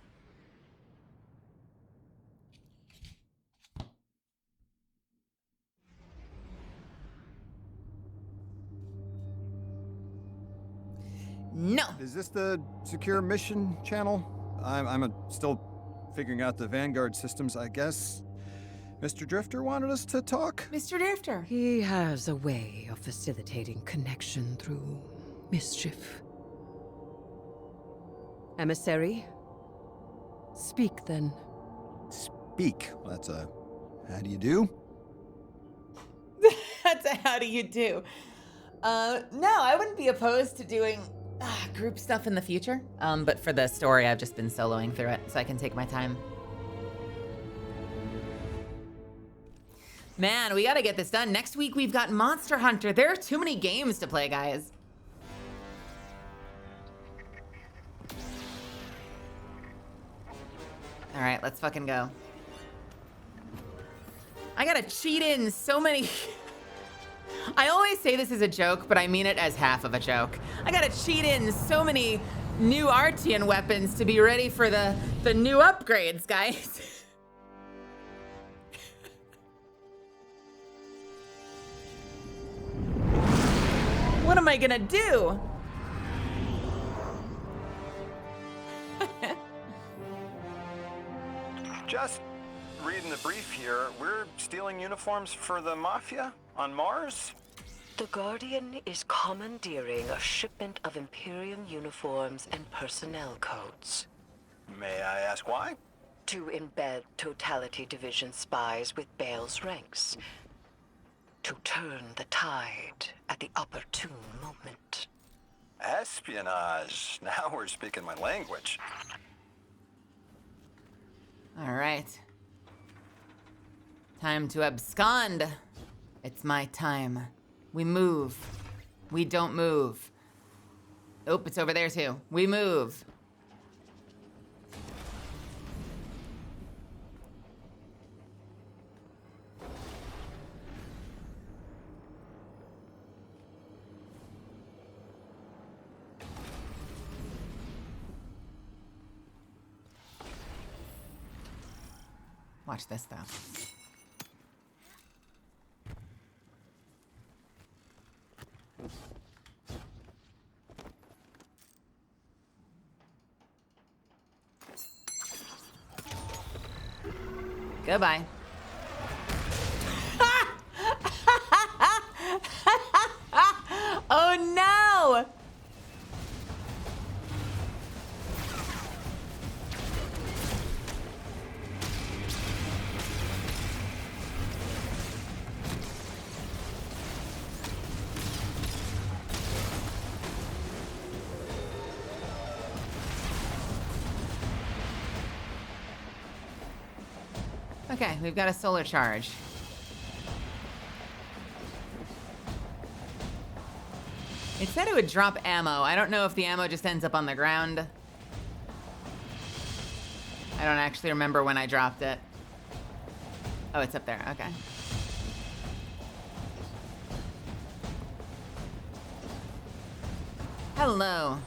Speaker 1: No.
Speaker 11: Is this the secure mission channel? I'm still figuring out the Vanguard systems, I guess. Mr. Drifter wanted us to talk?
Speaker 1: Mr. Drifter.
Speaker 12: He has a way of facilitating connection through mischief. Emissary? Speak then.
Speaker 11: Speak. That's a... how do you do?
Speaker 1: That's a how do you do. No, I wouldn't be opposed to doing group stuff in the future. But for the story, I've just been soloing through it, so I can take my time. Man, we gotta get this done. Next week, we've got Monster Hunter. There are too many games to play, guys. All right, let's fucking go. I gotta cheat in so many... I always say this is a joke, but I mean it as half of a joke. I gotta cheat in so many new Artian weapons to be ready for the new upgrades, guys. What am I gonna do?
Speaker 13: Just reading the brief here, we're stealing uniforms for the Mafia on Mars?
Speaker 4: The Guardian is commandeering a shipment of Imperium uniforms and personnel codes.
Speaker 13: May I ask why?
Speaker 4: To embed Totality Division spies with Bale's ranks. To turn the tide at the opportune moment.
Speaker 13: Espionage. Now we're speaking my language.
Speaker 1: All right. Time to abscond. It's my time. We move. We don't move. Oh, it's over there too. We move. Watch this though. Goodbye. Oh no! Okay, we've got a solar charge. It said it would drop ammo. I don't know if the ammo just ends up on the ground. I don't actually remember when I dropped it. Oh, it's up there. Okay. Hello.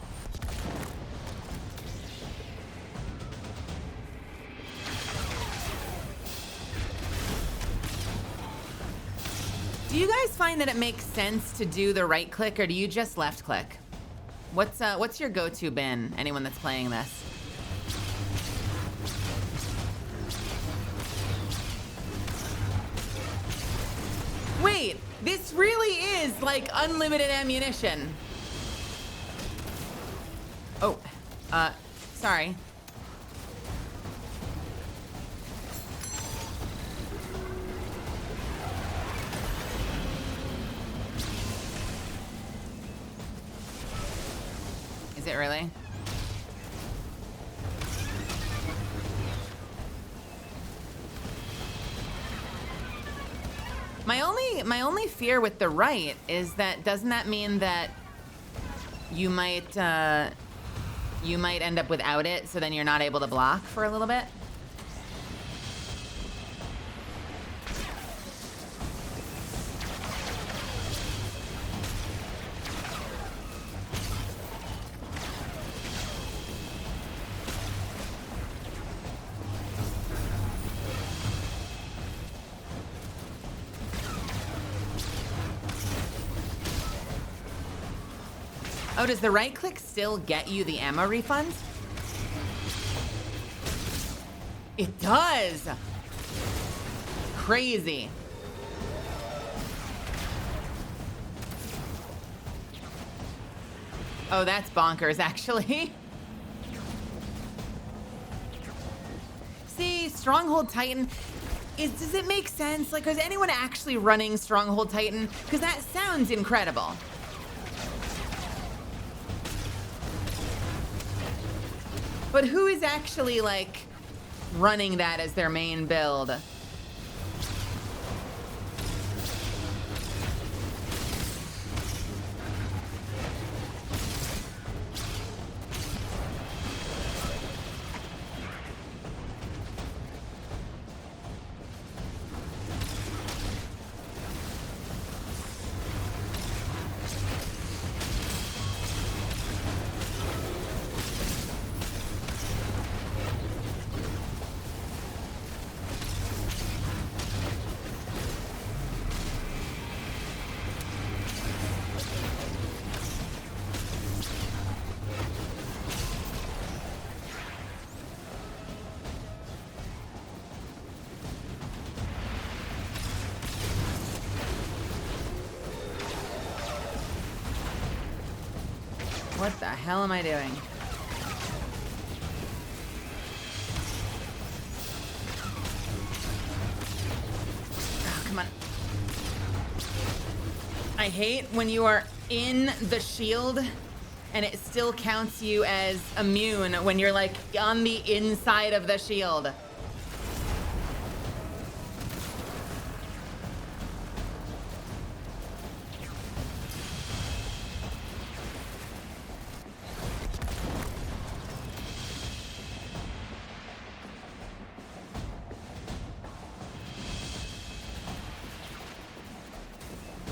Speaker 1: Do you guys find that it makes sense to do the right click or do you just left click? What's your go-to bin? Anyone that's playing this? Wait, this really is like unlimited ammunition. Oh, sorry. Is it really? only fear with the right is that doesn't that mean that you might end up without it, so then you're not able to block for a little bit? Oh, does the right click still get you the ammo refunds? It does. Crazy. Oh, that's bonkers, actually. See, Stronghold Titan, does it make sense? Like, is anyone actually running Stronghold Titan? Because that sounds incredible. But who is actually, like, running that as their main build? What the hell am I doing? Oh, come on. I hate when you are in the shield and it still counts you as immune when you're like on the inside of the shield.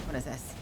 Speaker 1: What is this?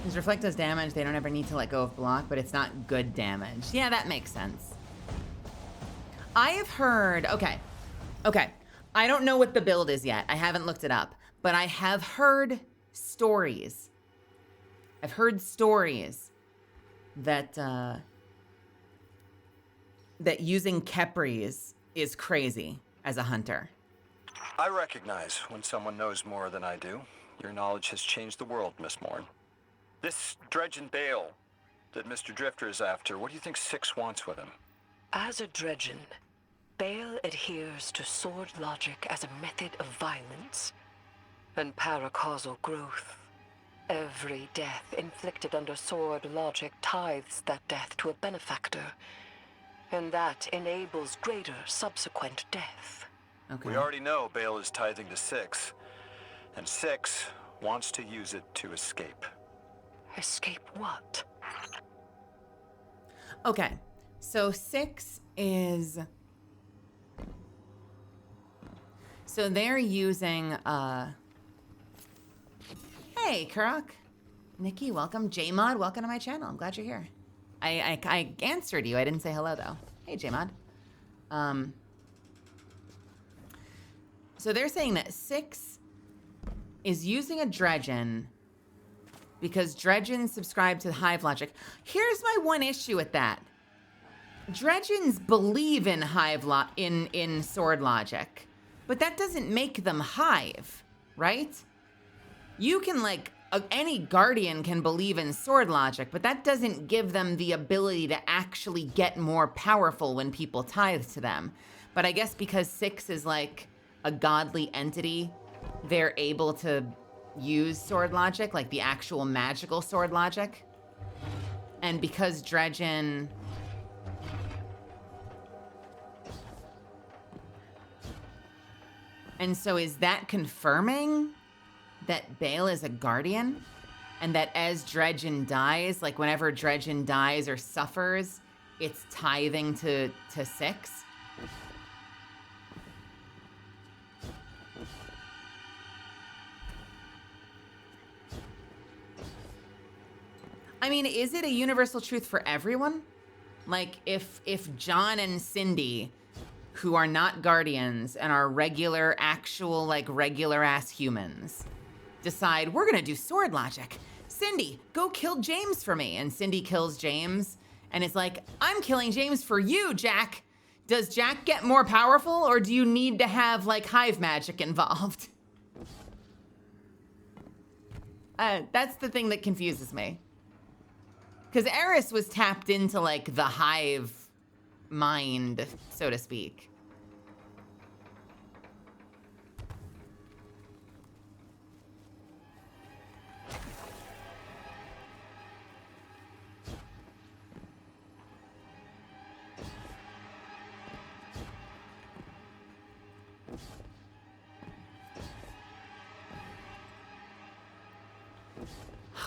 Speaker 1: Because Reflect does damage, they don't ever need to let go of block, but it's not good damage. Yeah, that makes sense. I have heard, okay. I don't know what the build is yet. I haven't looked it up, but I have heard stories. I've heard stories that, that using Kepris is crazy as a hunter.
Speaker 13: I recognize when someone knows more than I do. Your knowledge has changed the world, Miss Morn. This dredge and bale that Mr. Drifter is after, what do you think Six wants with him?
Speaker 4: As a Dredgen, Bale adheres to sword logic as a method of violence and paracausal growth. Every death inflicted under sword logic tithes that death to a benefactor, and that enables greater subsequent death.
Speaker 1: Okay.
Speaker 13: We already know Bale is tithing to Six, and Six wants to use it to escape.
Speaker 4: Escape what?
Speaker 1: Okay, so Six is... So they're using, Hey, Kurok. Nikki, welcome. Jmod, welcome to my channel. I'm glad you're here. I answered you. I didn't say hello, though. Hey, Jmod. So they're saying that Six is using a Dredgen because Dredgens subscribe to the Hive logic. Here's my one issue with that. Dredgens believe in Hive in sword logic, but that doesn't make them Hive, right? You can, like, any guardian can believe in sword logic, but that doesn't give them the ability to actually get more powerful when people tithe to them. But I guess because Six is like a godly entity, they're able to use sword logic, like the actual magical sword logic. And because Dredgen... And so is that confirming that Bale is a guardian? And that as Dredgen dies, like whenever Dredgen dies or suffers, it's tithing to Six? I mean, is it a universal truth for everyone? Like, if John and Cindy, who are not guardians and are regular, actual, like, regular-ass humans, decide, we're gonna do sword logic. Cindy, go kill James for me. And Cindy kills James, and it's like, I'm killing James for you, Jack. Does Jack get more powerful, or do you need to have, like, hive magic involved? That's the thing that confuses me. Because Eris was tapped into, like, the hive mind, so to speak.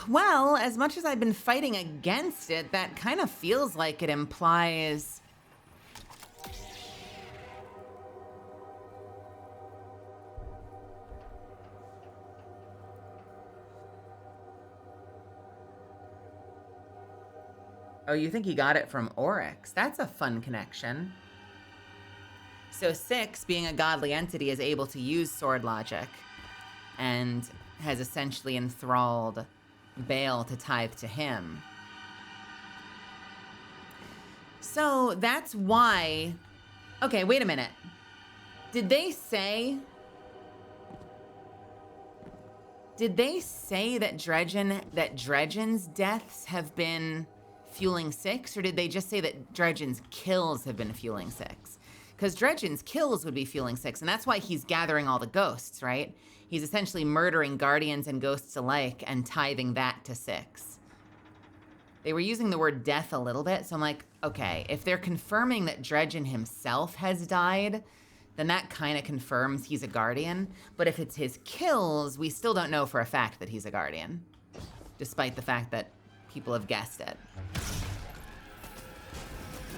Speaker 1: Well, as much as I've been fighting against it, that kind of feels like it implies... Oh, you think he got it from Oryx? That's a fun connection. So Six, being a godly entity, is able to use sword logic and has essentially enthralled Bale to tithe to him. So that's why... Okay, wait a minute. Did they say that Dredgen's deaths have been fueling Six, or did they just say that Dredgen's kills have been fueling Six? Because Dredgen's kills would be fueling Six, and that's why he's gathering all the ghosts, right? He's essentially murdering guardians and ghosts alike and tithing that to Six. They were using the word death a little bit, so I'm like, okay, if they're confirming that Dredgen himself has died, then that kind of confirms he's a guardian. But if it's his kills, we still don't know for a fact that he's a guardian, despite the fact that people have guessed it.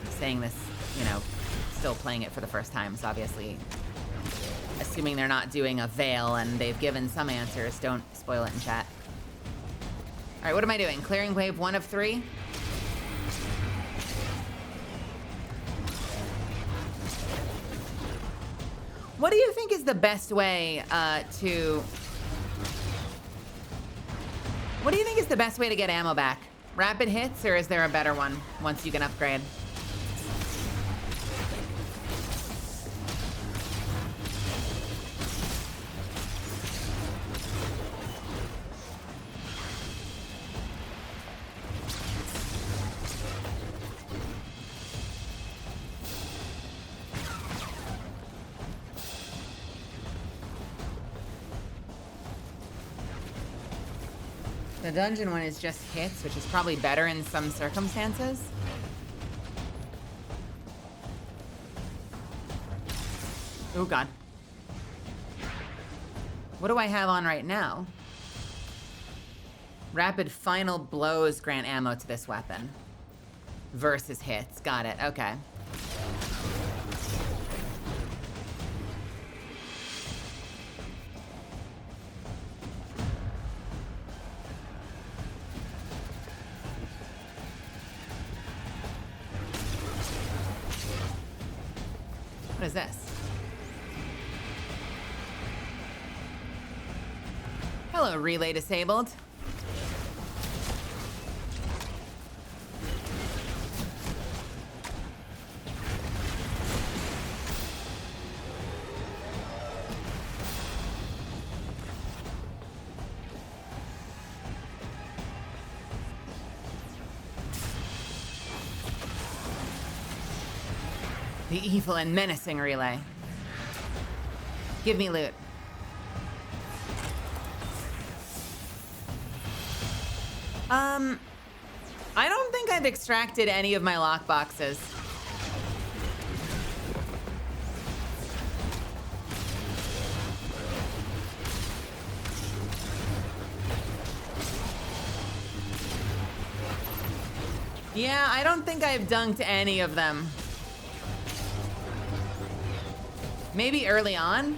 Speaker 1: I'm saying this, you know, still playing it for the first time, so obviously, assuming they're not doing a veil and they've given some answers, don't spoil it in chat. All right, what am I doing? Clearing wave 1 of 3? What do you think is the best way What do you think is the best way to get ammo back? Rapid hits, or is there a better one once you can upgrade? The dungeon one is just hits, which is probably better in some circumstances. Oh god. What do I have on right now? Rapid final blows grant ammo to this weapon. Versus hits. Got it. Okay. What is this? Hello, relay disabled.
Speaker 9: The evil and menacing relay. Give me loot. I don't think I've extracted any of my lockboxes. Yeah, I don't think I've dunked any of them. Maybe early on?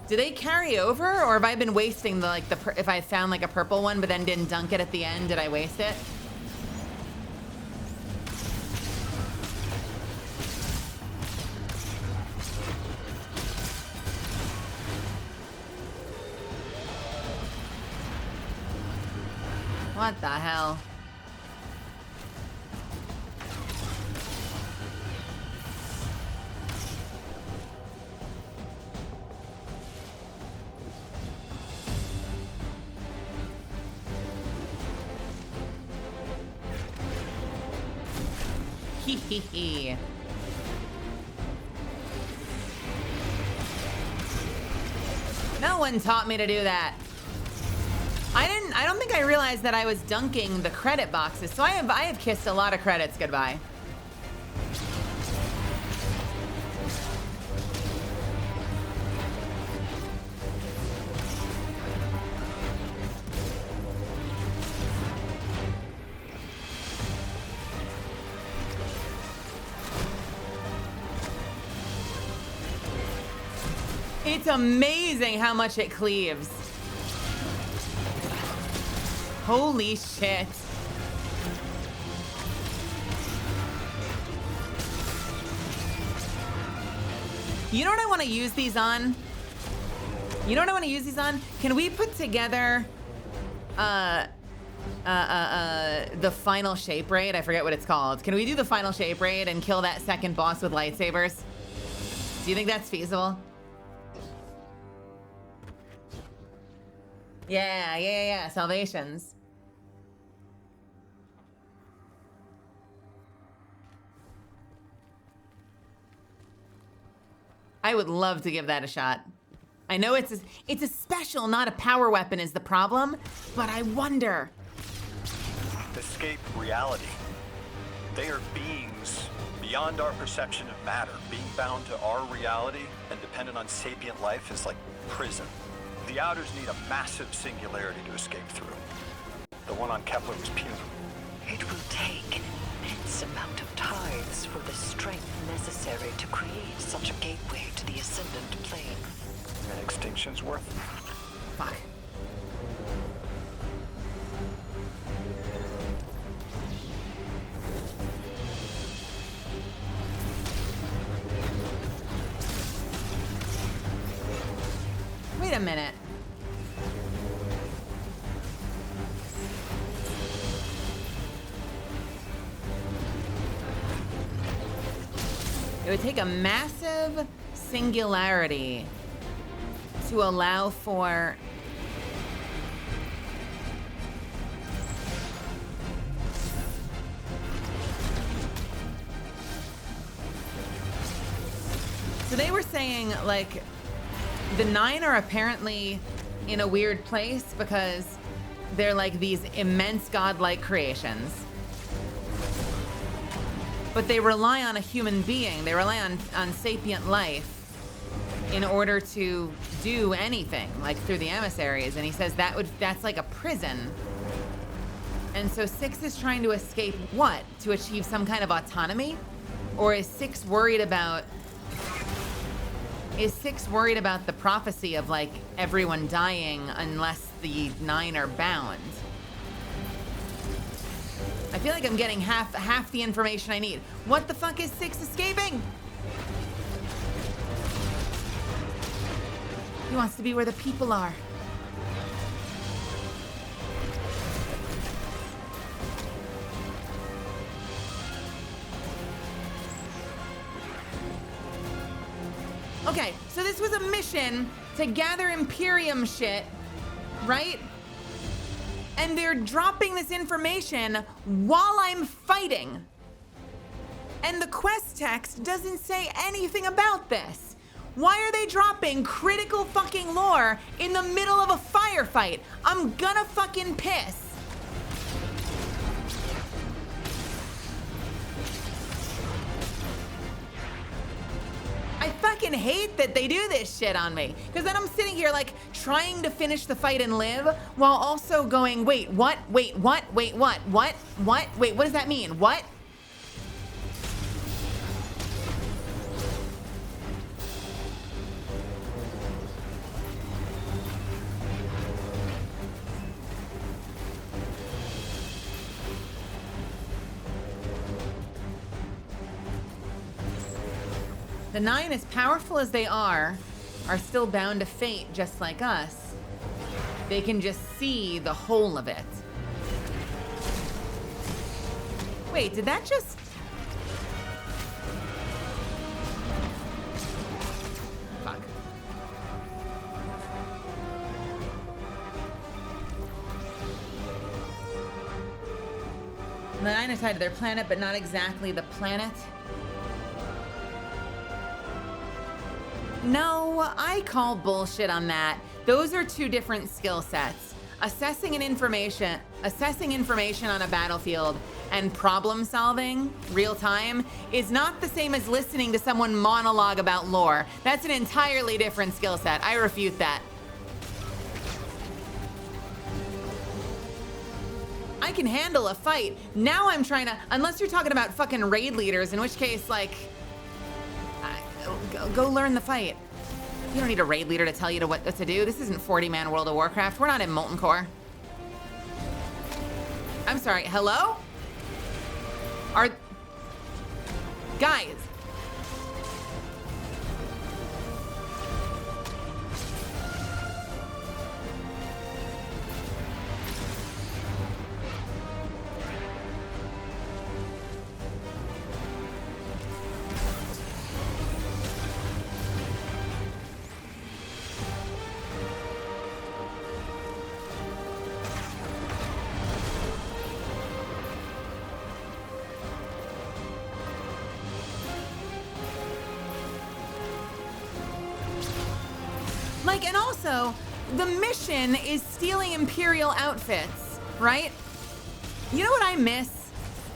Speaker 9: Do they carry over, or have I been wasting the, if I found like a purple one but then didn't dunk it at the end, did I waste it? What the hell? Hee. No one taught me to do that. I don't think I realized that I was dunking the credit boxes. So I have kissed a lot of credits goodbye. It's amazing how much it cleaves. Holy shit. You know what I want to use these on? You know what I want to use these on? Can we put together the final shape raid? I forget what it's called. Can we do the final shape raid and kill that second boss with lightsabers? Do you think that's feasible? Yeah. Salvations. I would love to give that a shot. I know it's a special, not a power weapon is the problem, but I wonder.
Speaker 13: Escape reality. They are beings beyond our perception of matter. Being bound to our reality and dependent on sapient life is like prison. The Outers need a massive singularity to escape through. The one on Kepler was puny.
Speaker 4: It will take an immense amount of tides for the strength necessary to create such a gateway to the Ascendant Plane.
Speaker 13: And extinction's worth it.
Speaker 9: Fuck. Wait a minute. It would take a massive singularity to allow for so they were saying like the 9 are apparently in a weird place because they're like these immense godlike creations. But they rely on a human being. They rely on sapient life in order to do anything, like through the emissaries. And he says that's like a prison. And so 6 is trying to escape what? To achieve some kind of autonomy? Or is 6 worried about the prophecy of like everyone dying unless the 9 are bound? I feel like I'm getting half the information I need. What the fuck is 6 escaping? He wants to be where the people are. Okay, so this was a mission to gather Imperium shit, right? And they're dropping this information while I'm fighting.
Speaker 1: And the quest text doesn't say anything about this. Why are they dropping critical fucking lore in the middle of a firefight? I'm gonna fucking piss. I fucking hate that they do this shit on me. Because then I'm sitting here like trying to finish the fight and live while also going, wait, what? Wait, what? Wait, what? What? What? Wait, what does that mean? What? The Nine, as powerful as they are still bound to fate just like us. They can just see the whole of it. Wait, did that just... Fuck. The Nine are tied to their planet, but not exactly the planet. No, I call bullshit on that. Those are two different skill sets. Assessing information on a battlefield and problem solving real time is not the same as listening to someone monologue about lore. That's an entirely different skill set. I refute that. I can handle a fight. Now I'm trying to, unless you're talking about fucking raid leaders, in which case, like, go learn the fight. You don't need a raid leader to tell you what to do. This isn't 40-man World of Warcraft. We're not in Molten Core. I'm sorry, hello? Guys. And also, the mission is stealing Imperial outfits, right? You know what I miss?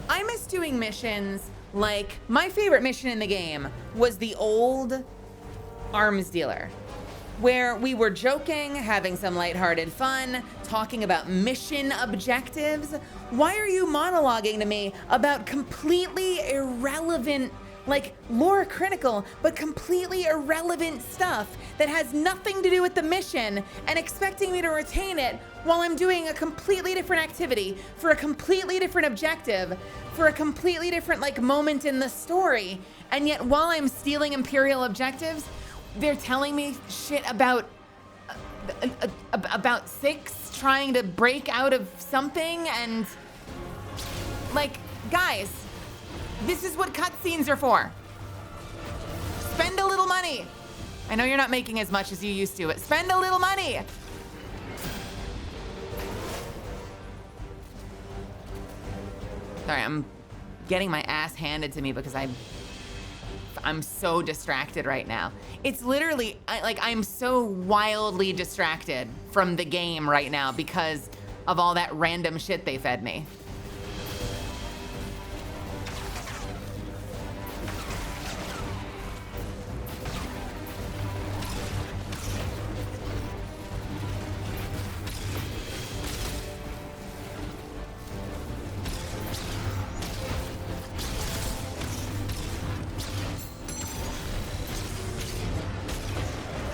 Speaker 1: I miss doing missions like, my favorite mission in the game was the old arms dealer, where we were joking, having some lighthearted fun, talking about mission objectives. Why are you monologuing to me about completely irrelevant, like lore critical, but completely irrelevant stuff that has nothing to do with the mission and expecting me to retain it while I'm doing a completely different activity for a completely different objective for a completely different like moment in the story. And yet while I'm stealing Imperial objectives, they're telling me shit about Six trying to break out of something. And like, guys, this is what cutscenes are for. Spend a little money. I know you're not making as much as you used to, but spend a little money. Sorry, I'm getting my ass handed to me because I'm so distracted right now. It's literally, I'm so wildly distracted from the game right now because of all that random shit they fed me.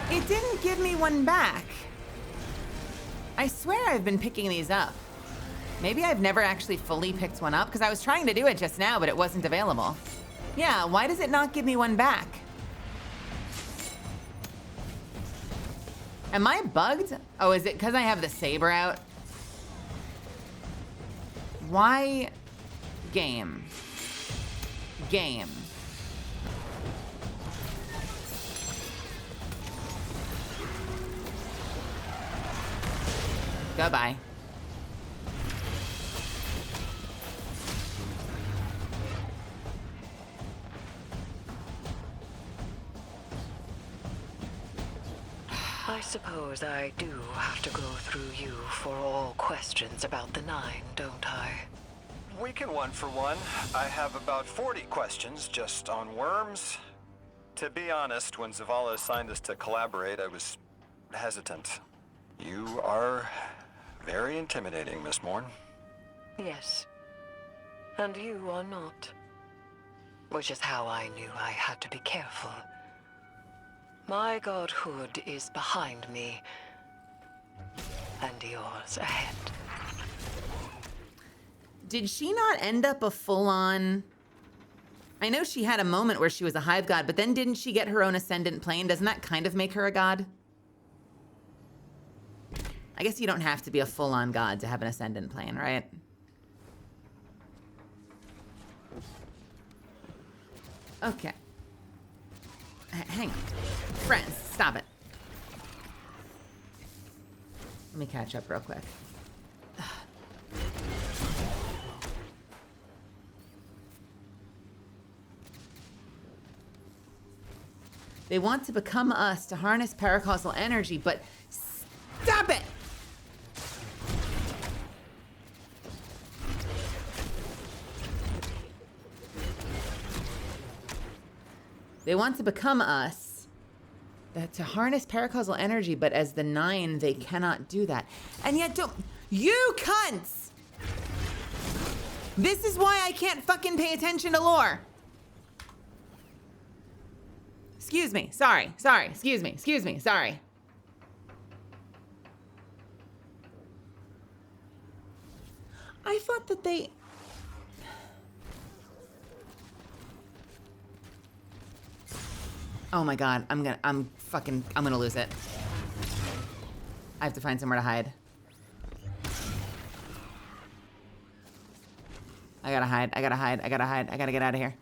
Speaker 1: It didn't give me one back. I swear I've been picking these up. Maybe I've never actually fully picked one up because I was trying to do it just now, but it wasn't available. Yeah, why does it not give me one back? Am I bugged? Oh, is it because I have the saber out? Why? Game. Game. Goodbye.
Speaker 4: I suppose I do have to go through you for all questions about the Nine, don't I?
Speaker 13: We can one for one. I have about 40 questions just on worms. To be honest, when Zavala assigned us to collaborate, I was hesitant. You are very intimidating, Miss Morn.
Speaker 4: Yes. And you are not. Which is how I knew I had to be careful. My godhood is behind me, and yours ahead.
Speaker 1: Did she not end up a full-on... I know she had a moment where she was a hive god, but then didn't she get her own ascendant plane? Doesn't that kind of make her a god? I guess you don't have to be a full-on god to have an ascendant plane, right? Okay. Hang on. Friends, stop it. Let me catch up real quick. They want to become us to harness paracausal energy, but stop it! They want to become us to harness paracausal energy, but as the Nine, they cannot do that. And yet don't... You cunts! This is why I can't fucking pay attention to lore. Excuse me. Sorry. Excuse me. Sorry. I thought that they... Oh my god, I'm gonna lose it. I have to find somewhere to hide. I gotta hide. I gotta get out of here.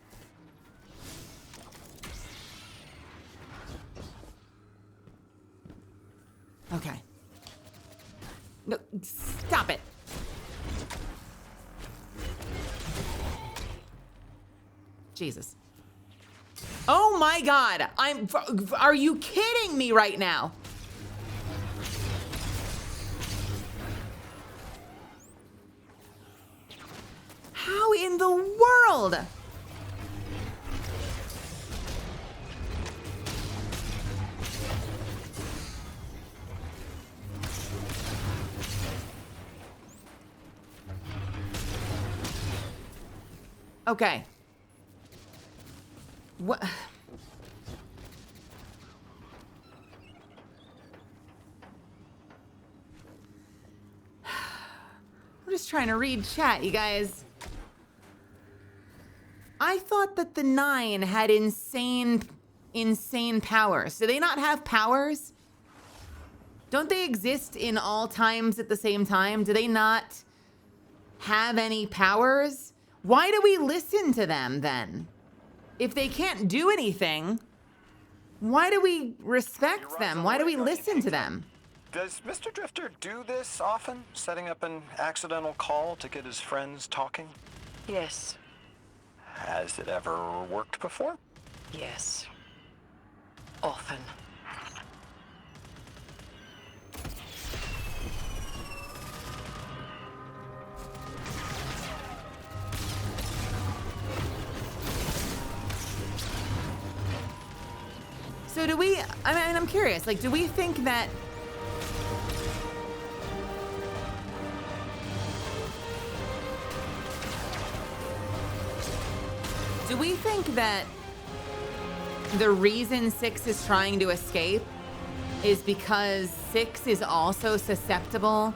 Speaker 1: Okay. No, stop it. Jesus. Oh my god, are you kidding me right now? How in the world? Okay. What? I'm just trying to read chat, you guys. I thought that the Nine had insane powers. Do they not have powers? Don't they exist in all times at the same time? Do they not have any powers? Why do we listen to them then? If they can't do anything, why do we respect them? Why do we listen to them?
Speaker 13: Does Mr. Drifter do this often? Setting up an accidental call to get his friends talking?
Speaker 4: Yes.
Speaker 13: Has it ever worked before?
Speaker 4: Yes. Often.
Speaker 1: So do we, I mean, I'm curious, like, do we think that the reason Six is trying to escape is because Six is also susceptible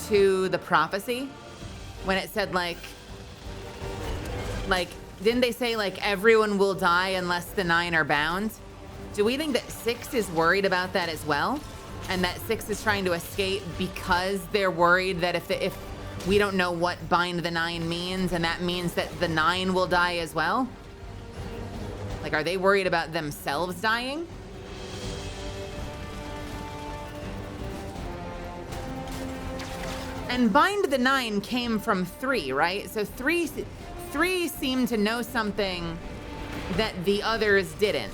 Speaker 1: to the prophecy? When it said like, didn't they say like everyone will die unless the Nine are bound? Do we think that Six is worried about that as well? And that Six is trying to escape because they're worried that if we don't know what bind the Nine means, and that means that the Nine will die as well? Like, are they worried about themselves dying? And bind the Nine came from 3, right? So three seemed to know something that the others didn't.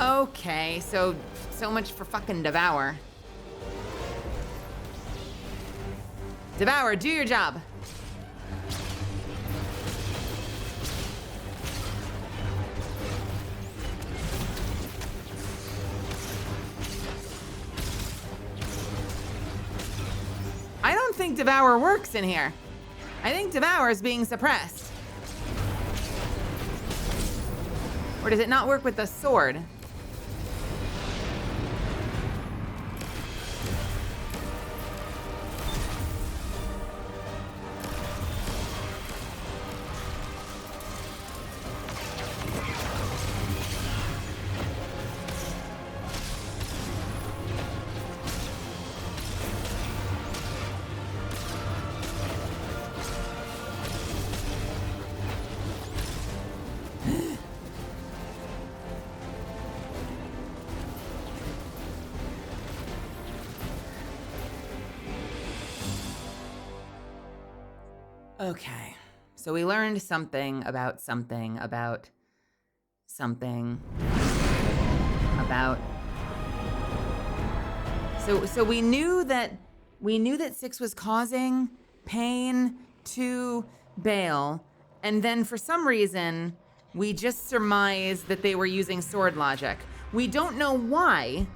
Speaker 1: Okay, so much for fucking Devour. Devour, do your job. I don't think Devour works in here. I think Devour is being suppressed. Or does it not work with the sword? Okay, so we learned something about something about something about. So we knew that Six was causing pain to Bale, and then for some reason we just surmised that they were using sword logic. We don't know why.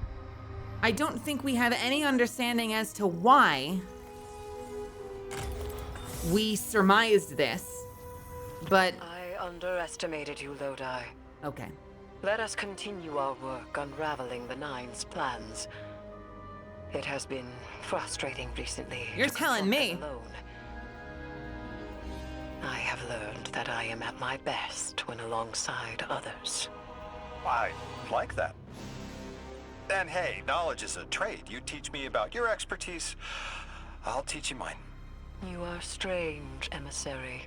Speaker 1: I don't think we have any understanding as to why we surmised this, but...
Speaker 4: I underestimated you, Lodi.
Speaker 1: Okay.
Speaker 4: Let us continue our work unraveling the Nine's plans. It has been frustrating recently.
Speaker 1: You're telling me.
Speaker 4: Alone. I have learned that I am at my best when alongside others.
Speaker 13: I like that. And hey, knowledge is a trade. You teach me about your expertise, I'll teach you mine.
Speaker 4: You are strange, emissary.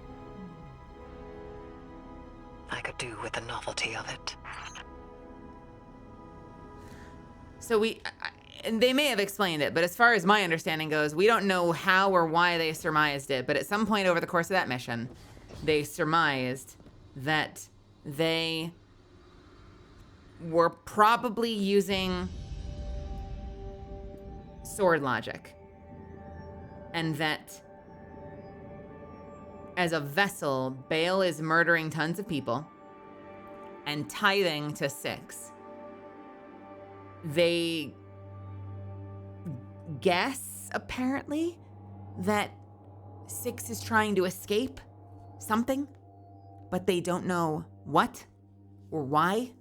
Speaker 4: I could do with the novelty of it.
Speaker 1: So and they may have explained it, but as far as my understanding goes, we don't know how or why they surmised it, but at some point over the course of that mission, they surmised that they were probably using sword logic. And that as a vessel, Bale is murdering tons of people and tithing to Six. They guess, apparently, that Six is trying to escape something, but they don't know what or why.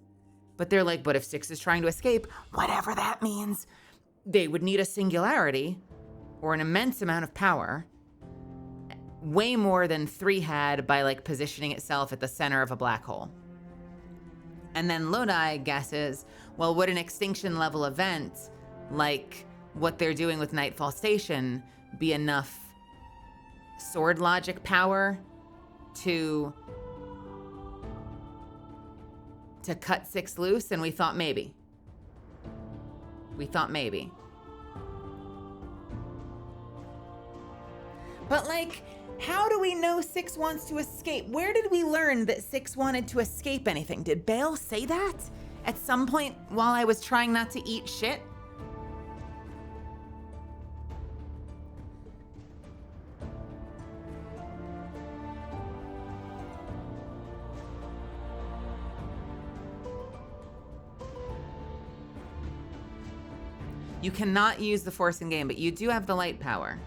Speaker 1: But they're like, but if Six is trying to escape, whatever that means, they would need a singularity or an immense amount of power, way more than 3 had by like positioning itself at the center of a black hole. And then Lodi guesses, well, would an extinction level event like what they're doing with Nightfall Station be enough sword logic power to cut Six loose? And we thought maybe. But like, how do we know Six wants to escape? Where did we learn that Six wanted to escape anything? Did Bale say that at some point while I was trying not to eat shit? You cannot use the Force in game, but you do have the light power.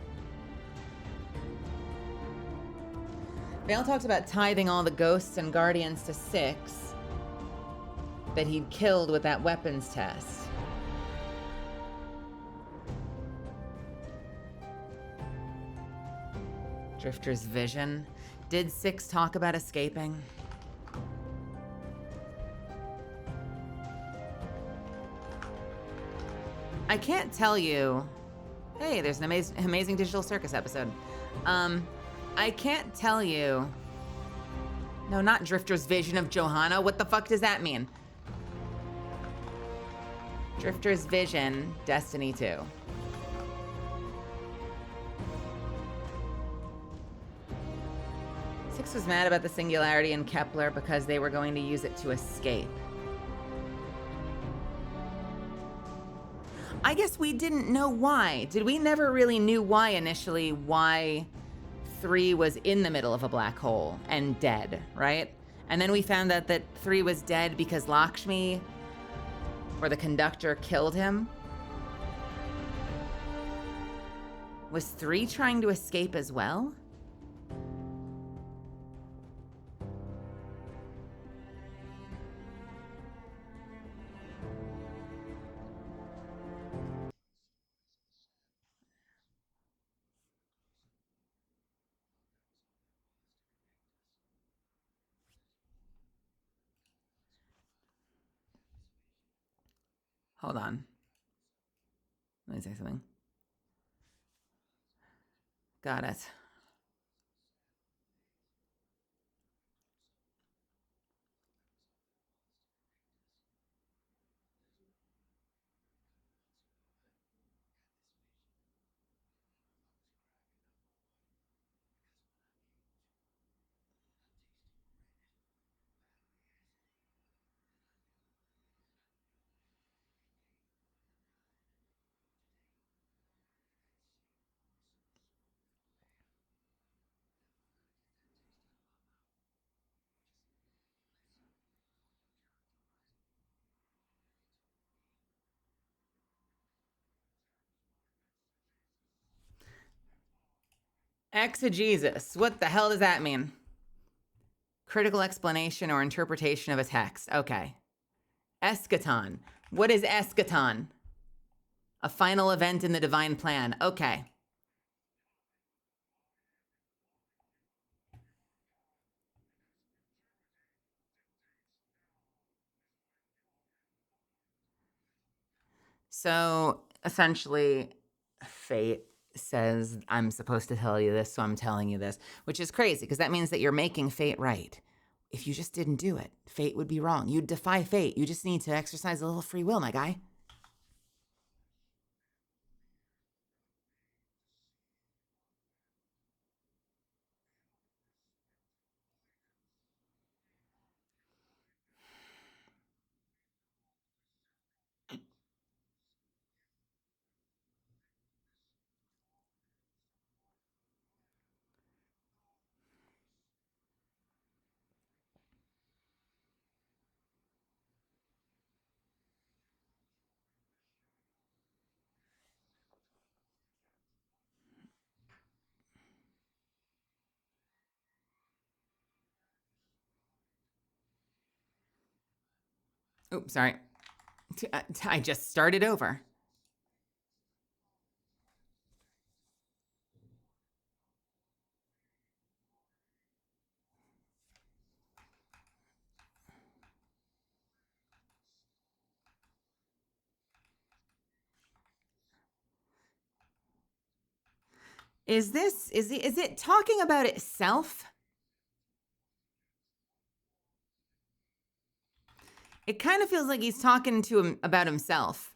Speaker 1: Bale talks about tithing all the ghosts and guardians to Six that he'd killed with that weapons test. Drifter's vision. Did Six talk about escaping? I can't tell you. Hey, there's an amazing Digital Circus episode. I can't tell you. No, not Drifter's vision of Johanna. What the fuck does that mean? Drifter's vision, Destiny 2. Six was mad about the singularity in Kepler because they were going to use it to escape. I guess we didn't know why. Did we never really knew why initially, why 3 was in the middle of a black hole and dead, right? And then we found out that 3 was dead because Lakshmi, or the conductor, killed him. Was 3 trying to escape as well? Hold on. Let me say something. Got it. Exegesis. What the hell does that mean? Critical explanation or interpretation of a text. Okay. Eschaton. What is eschaton? A final event in the divine plan. Okay. So essentially, fate says, I'm supposed to tell you this, so I'm telling you this, which is crazy because that means that you're making fate right. If you just didn't do it, fate would be wrong. You'd defy fate. You just need to exercise a little free will, my guy. Oops, sorry. I just started over. Is it talking about itself? It kind of feels like he's talking to him about himself.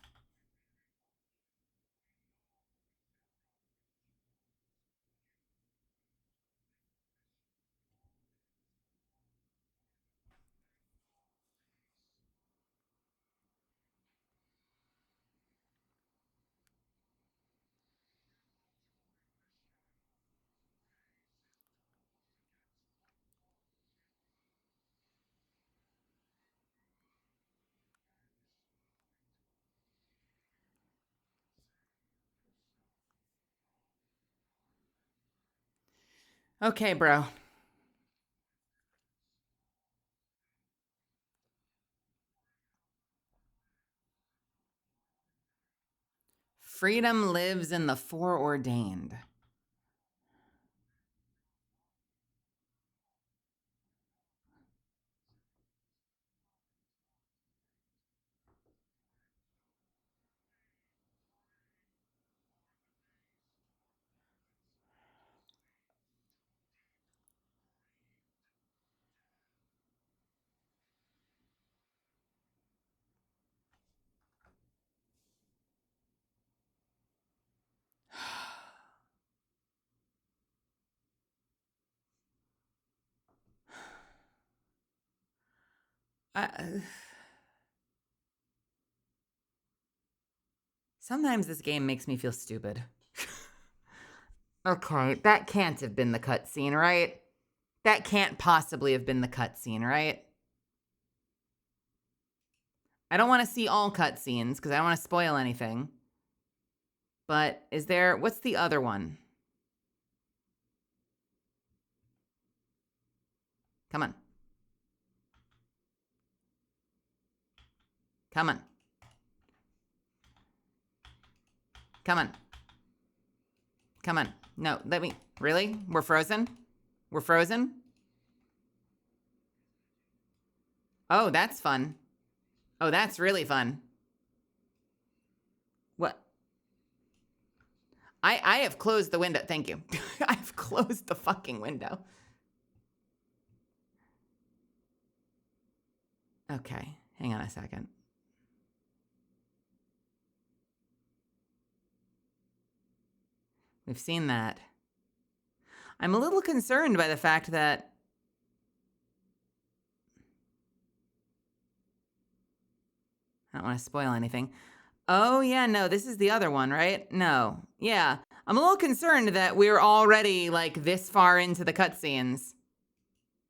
Speaker 1: Okay, bro. Freedom lives in the foreordained. Sometimes this game makes me feel stupid. Okay, that can't have been the cutscene, right? That can't possibly have been the cutscene, right? I don't want to see all cutscenes because I don't want to spoil anything. But is there, what's the other one? Come on. Come on. Come on. Come on. No, let me, really? We're frozen? We're frozen? Oh, that's fun. Oh, that's really fun. What? I have closed the window. Thank you. I've closed the fucking window. Okay, hang on a second. We've seen that. I'm a little concerned by the fact that I don't want to spoil anything. Oh, yeah, no, this is the other one, right? No. Yeah. I'm a little concerned that we're already, like, this far into the cutscenes.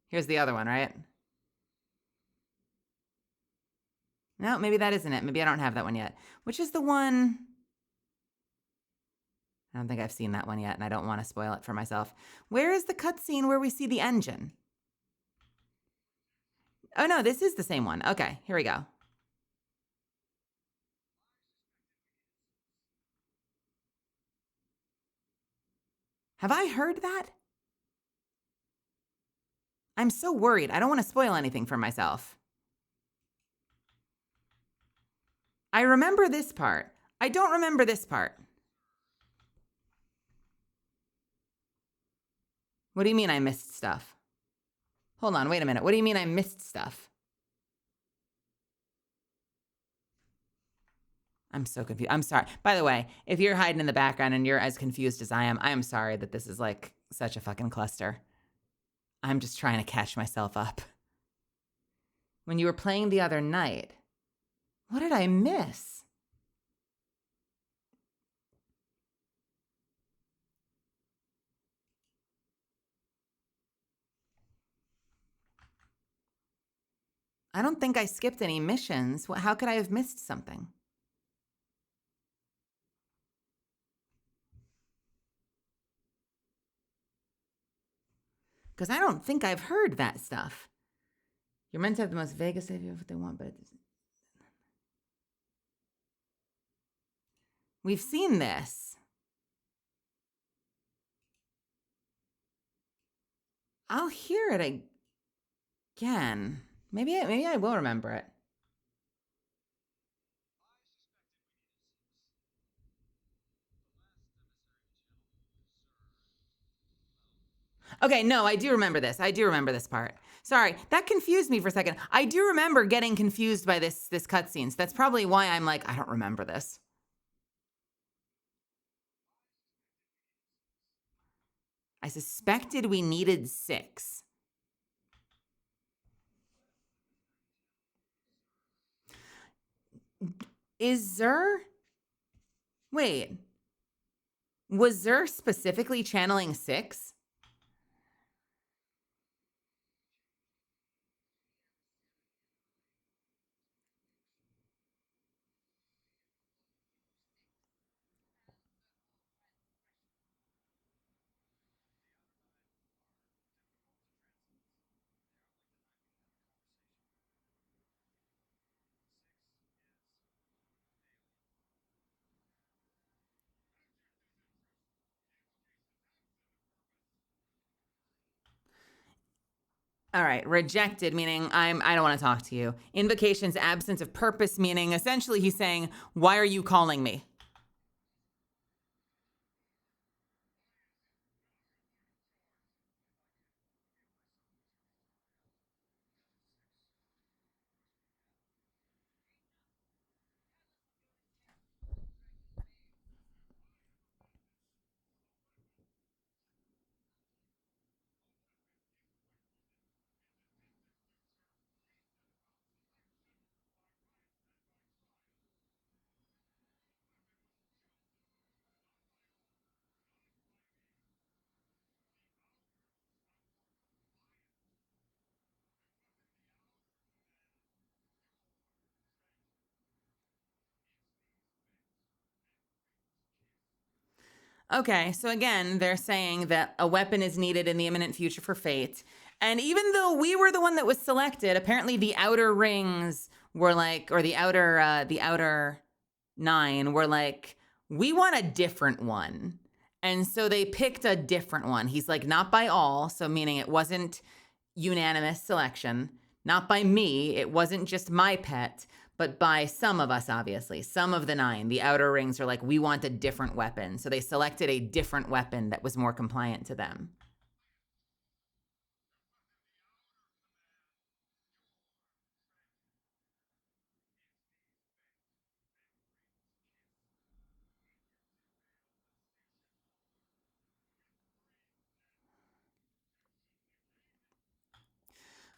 Speaker 1: Here's the other one, right? No, maybe that isn't it. Maybe I don't have that one yet. Which is the one... I don't think I've seen that one yet, and I don't want to spoil it for myself. Where is the cutscene where we see the engine? Oh, no, this is the same one. Okay, here we go. Have I heard that? I'm so worried. I don't want to spoil anything for myself. I remember this part. I don't remember this part. What do you mean I missed stuff? Hold on, wait a minute. What do you mean I missed stuff? I'm so confused. I'm sorry. By the way, if you're hiding in the background and you're as confused as I am sorry that this is like such a fucking cluster. I'm just trying to catch myself up. When you were playing the other night, what did I miss? I don't think I skipped any missions. How could I have missed something? Because I don't think I've heard that stuff. You're meant to have the most Vegas idea of what they want, but we've seen this. I'll hear it again. Maybe I will remember it. Okay, no, I do remember this. I do remember this part. Sorry, that confused me for a second. I do remember getting confused by this cutscene. So that's probably why I'm like, I don't remember this. I suspected we needed 6. Is Zer? Wait. Was Zer specifically channeling 6? All right, rejected meaning I don't want to talk to you. Invocation's absence of purpose meaning essentially he's saying, why are you calling me? Okay, so again, they're saying that a weapon is needed in the imminent future for Fate. And even though we were the one that was selected, apparently the outer rings were like, or the outer 9 were like, we want a different one. And so they picked a different one. He's like, not by all, so meaning it wasn't unanimous selection. Not by me, it wasn't just my pet, but by some of us, obviously. Some of the 9, the outer rings are like, we want a different weapon. So they selected a different weapon that was more compliant to them.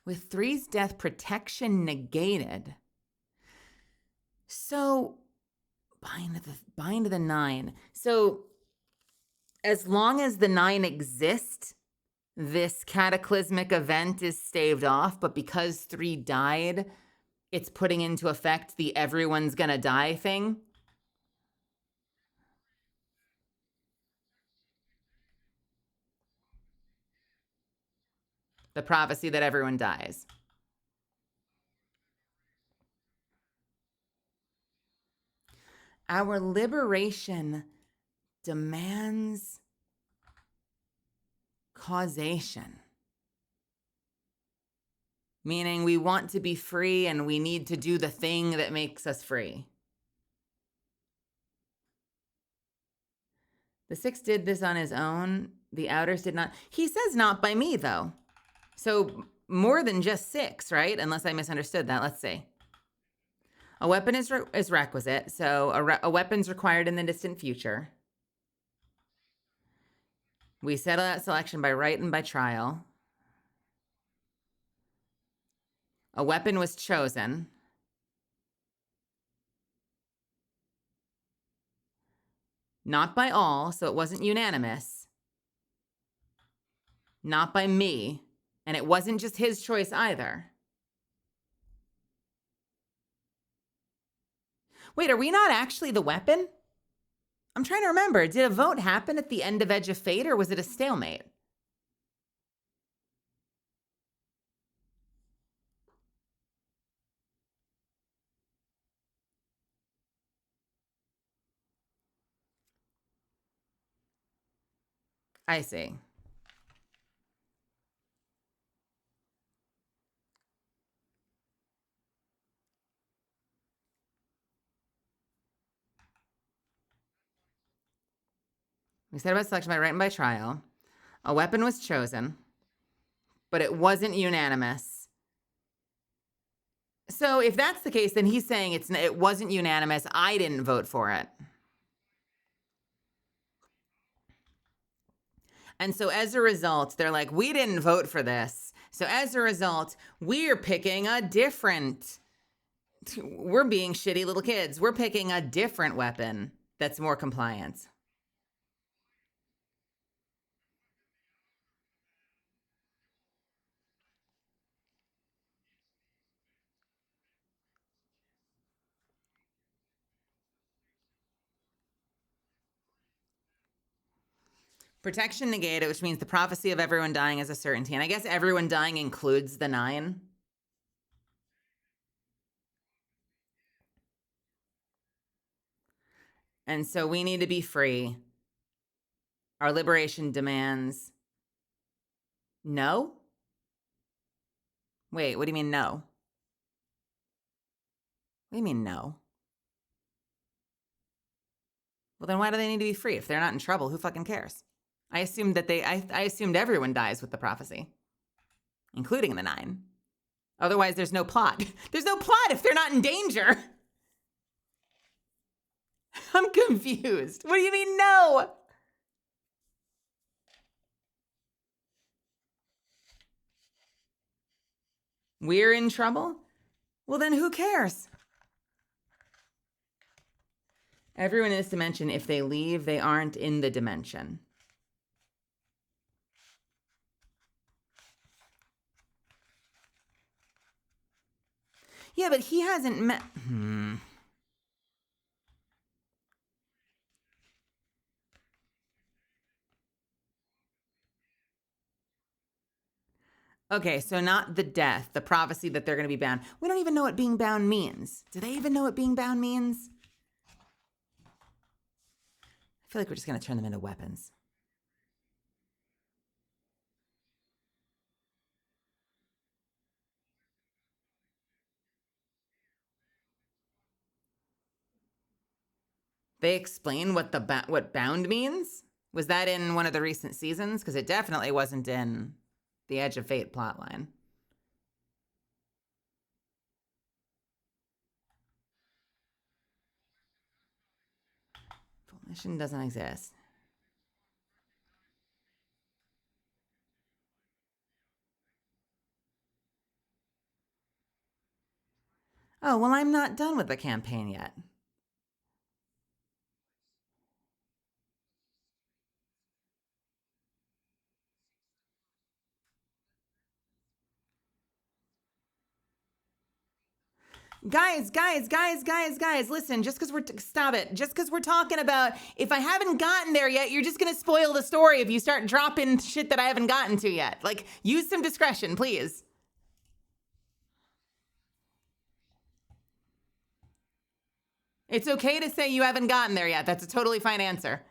Speaker 1: With 3's death, protection negated. So, bind the 9. So, as long as the 9 exist, this cataclysmic event is staved off. But because 3 died, it's putting into effect the everyone's gonna die thing. The prophecy that everyone dies. Our liberation demands causation. Meaning we want to be free and we need to do the thing that makes us free. The 6 did this on his own. The outers did not. He says not by me, though. So more than just 6, right? Unless I misunderstood that. Let's see. A weapon is requisite. So a weapon's required in the distant future. We settle that selection by right and by trial. A weapon was chosen. Not by all, so it wasn't unanimous. Not by me. And it wasn't just his choice either. Wait, are we not actually the weapon? I'm trying to remember. Did a vote happen at the end of Edge of Fate, or was it a stalemate? I see. We said about selection by right and by trial. A weapon was chosen, but it wasn't unanimous. So if that's the case, then he's saying it wasn't unanimous. I didn't vote for it. And so as a result, they're like, we didn't vote for this. So as a result, we're picking a different... We're being shitty little kids. We're picking a different weapon that's more compliant. Protection negated, which means the prophecy of everyone dying is a certainty. And I guess everyone dying includes the 9. And so we need to be free. Our liberation demands... No? Wait, what do you mean no? What do you mean no? Well, then why do they need to be free? If they're not in trouble, who fucking cares? I assumed that I assumed everyone dies with the prophecy, including the 9. Otherwise, there's no plot. There's no plot if they're not in danger. I'm confused. What do you mean no? We're in trouble? Well, then who cares? Everyone in this dimension, if they leave, they aren't in the dimension. Yeah, but he hasn't met... Okay, so not the death, the prophecy that they're going to be bound. We don't even know what being bound means. Do they even know what being bound means? I feel like we're just going to turn them into weapons. They explain what what bound means? Was that in one of the recent seasons? Because it definitely wasn't in the Edge of Fate plotline. Volition doesn't exist. Oh, well, I'm not done with the campaign yet. Guys, listen, just because stop it. Just because we're talking about, if I haven't gotten there yet, you're just going to spoil the story if you start dropping shit that I haven't gotten to yet. Like, use some discretion, please. It's okay to say you haven't gotten there yet. That's a totally fine answer.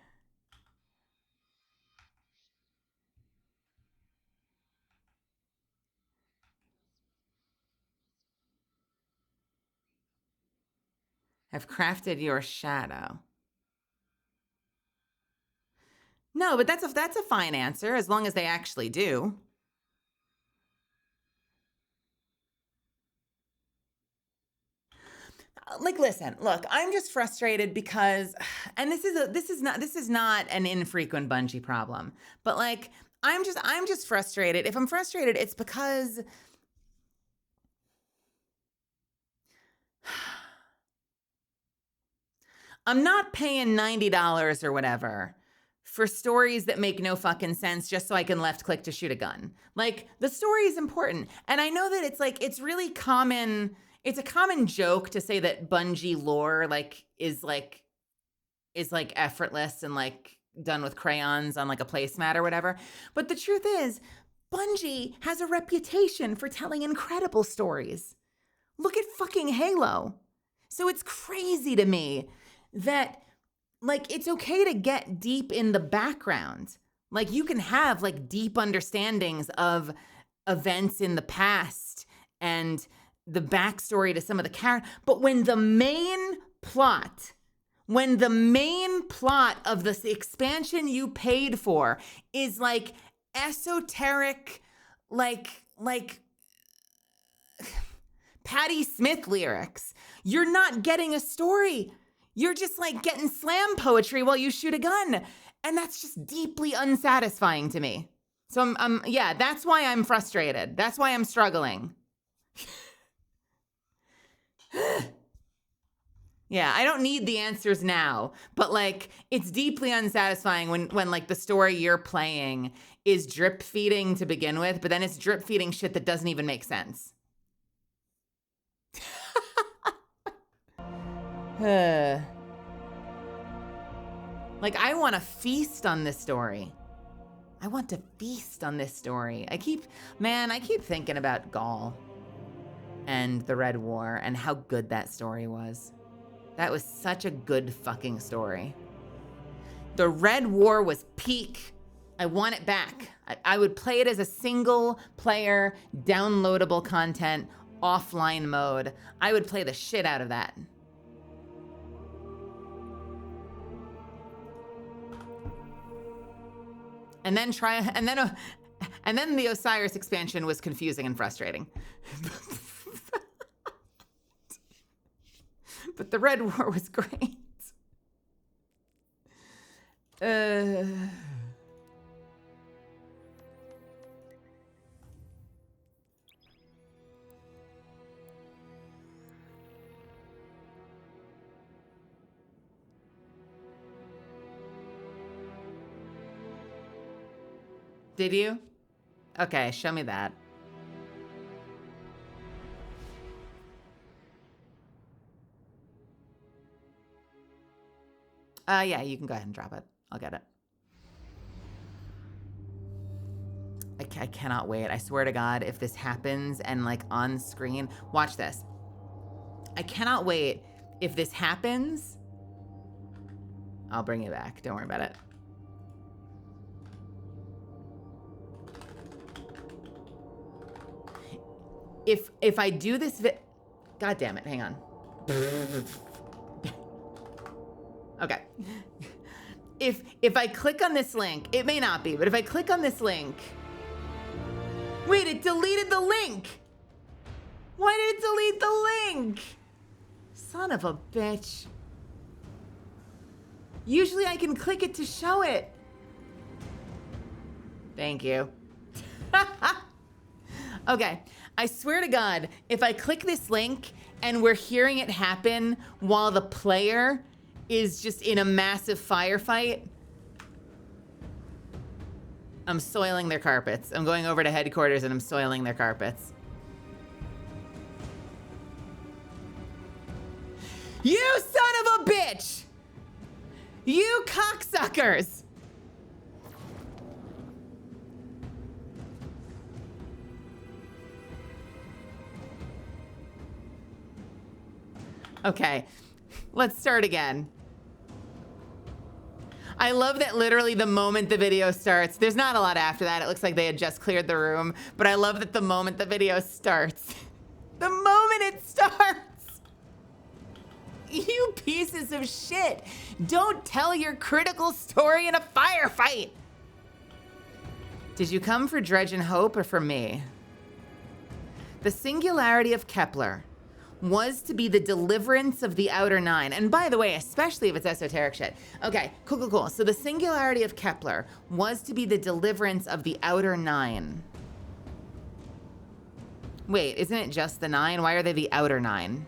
Speaker 1: Have crafted your shadow. No, but that's a fine answer as long as they actually do. Like, listen, look, I'm just frustrated because, and this is not an infrequent Bungie problem, but like, I'm just frustrated. If I'm frustrated, it's because I'm not paying $90 or whatever for stories that make no fucking sense just so I can left click to shoot a gun. Like, the story is important. And I know that it's like, it's really common. It's a common joke to say that Bungie lore is effortless and like done with crayons on like a placemat or whatever. But the truth is, Bungie has a reputation for telling incredible stories. Look at fucking Halo. So it's crazy to me that like it's okay to get deep in the background. Like you can have like deep understandings of events in the past and the backstory to some of the characters. But when the main plot of this expansion you paid for is like esoteric, like Patti Smith lyrics, you're not getting a story. You're just like getting slam poetry while you shoot a gun. And that's just deeply unsatisfying to me. So yeah, that's why I'm frustrated. That's why I'm struggling. Yeah, I don't need the answers now, but like it's deeply unsatisfying when like the story you're playing is drip feeding to begin with, but then it's drip feeding shit that doesn't even make sense. Like I want to feast on this story. I want to feast on this story. I keep thinking about Gaul and the Red War and how good that story was. That was such a good fucking story. The Red War was peak. I want it back. I would play it as a single player, downloadable content, offline mode. I would play the shit out of that. And then the Osiris expansion was confusing and frustrating. But the Red War was great. Did you? Okay, show me that. Yeah, you can go ahead and drop it. I'll get it. I cannot wait. I swear to God, if this happens and like on screen, watch this. I cannot wait. If this happens, I'll bring you back. Don't worry about it. If I do this God damn it, hang on. Okay. If I click on this link, it may not be, but if I click on this link, wait, it deleted the link. Why did it delete the link? Son of a bitch. Usually I can click it to show it. Thank you. Okay, I swear to God, if I click this link and we're hearing it happen while the player is just in a massive firefight, I'm soiling their carpets. I'm going over to headquarters and I'm soiling their carpets. You son of a bitch! You cocksuckers! Okay, let's start again. I love that literally the moment the video starts, there's not a lot after that. It looks like they had just cleared the room, but I love that the moment the video starts, the moment it starts, you pieces of shit, don't tell your critical story in a firefight. Did you come for Dredge and Hope or for me? The singularity of Kepler was to be the deliverance of the Outer Nine. And by the way, especially if it's esoteric shit. Okay, cool. So the singularity of Kepler was to be the deliverance of the Outer Nine. Wait, isn't it just the 9? Why are they the Outer 9?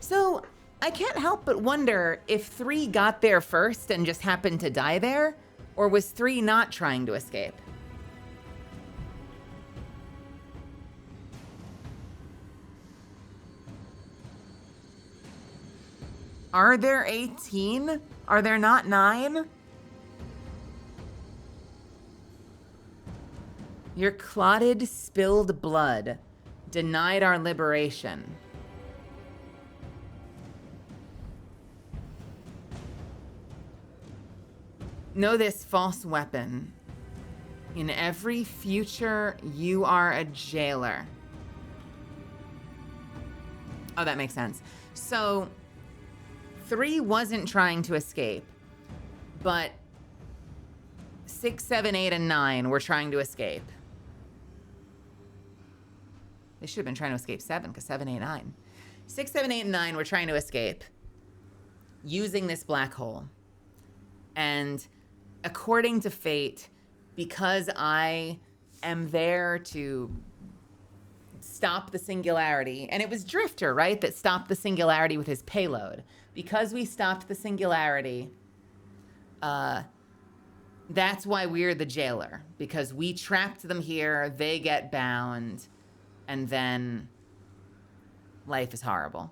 Speaker 1: So I can't help but wonder if 3 got there first and just happened to die there, or was 3 not trying to escape? Are there 18? Are there not 9? Your clotted, spilled blood denied our liberation. Know this false weapon. In every future, you are a jailer. Oh, that makes sense. So, 3 wasn't trying to escape, but 6, 7, 8, and 9 were trying to escape. They should have been trying to escape 7, because 7, 8, 9. 6, 7, 8, and 9 were trying to escape using this black hole. And according to fate, because I am there to stop the singularity, and it was Drifter, right, that stopped the singularity with his payload. Because we stopped the singularity, that's why we're the jailer. Because we trapped them here, they get bound, and then life is horrible.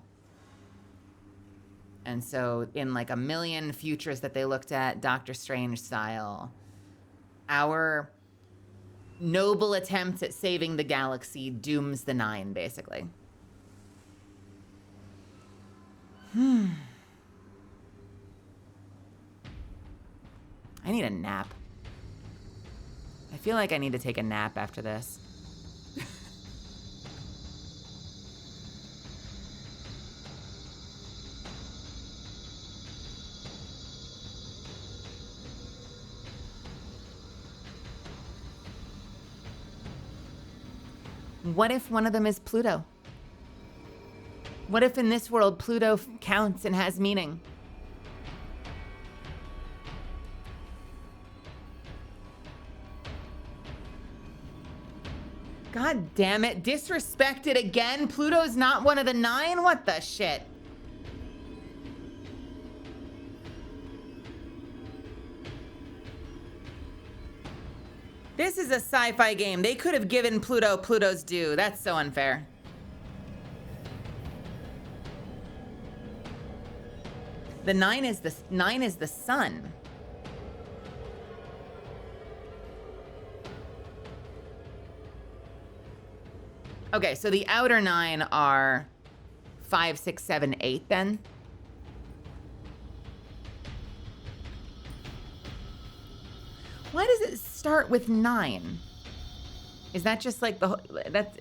Speaker 1: And so in like a million futures that they looked at, Doctor Strange style, our noble attempt at saving the galaxy dooms the 9, basically. I need a nap. I feel like I need to take a nap after this. What if one of them is Pluto? What if in this world Pluto counts and has meaning? God damn it, disrespected again? Pluto's not one of the 9? What the shit? This is a sci-fi game. They could have given Pluto Pluto's due. That's so unfair. The 9 is the sun. Okay, so the outer 9 are 5, 6, 7, 8 then. Why does it start with 9? Is that just like that's...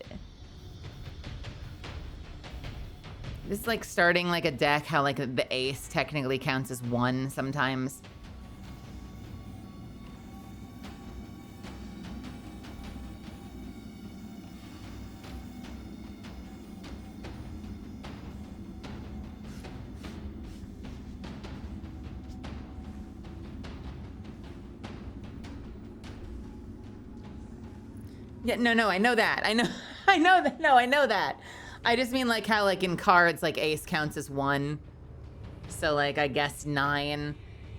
Speaker 1: This is like starting like a deck, how like the ace technically counts as 1 sometimes. Yeah, no, I know that. I know that. No, I know that. I just mean like how like in cards, like ace counts as 1. So like I guess 9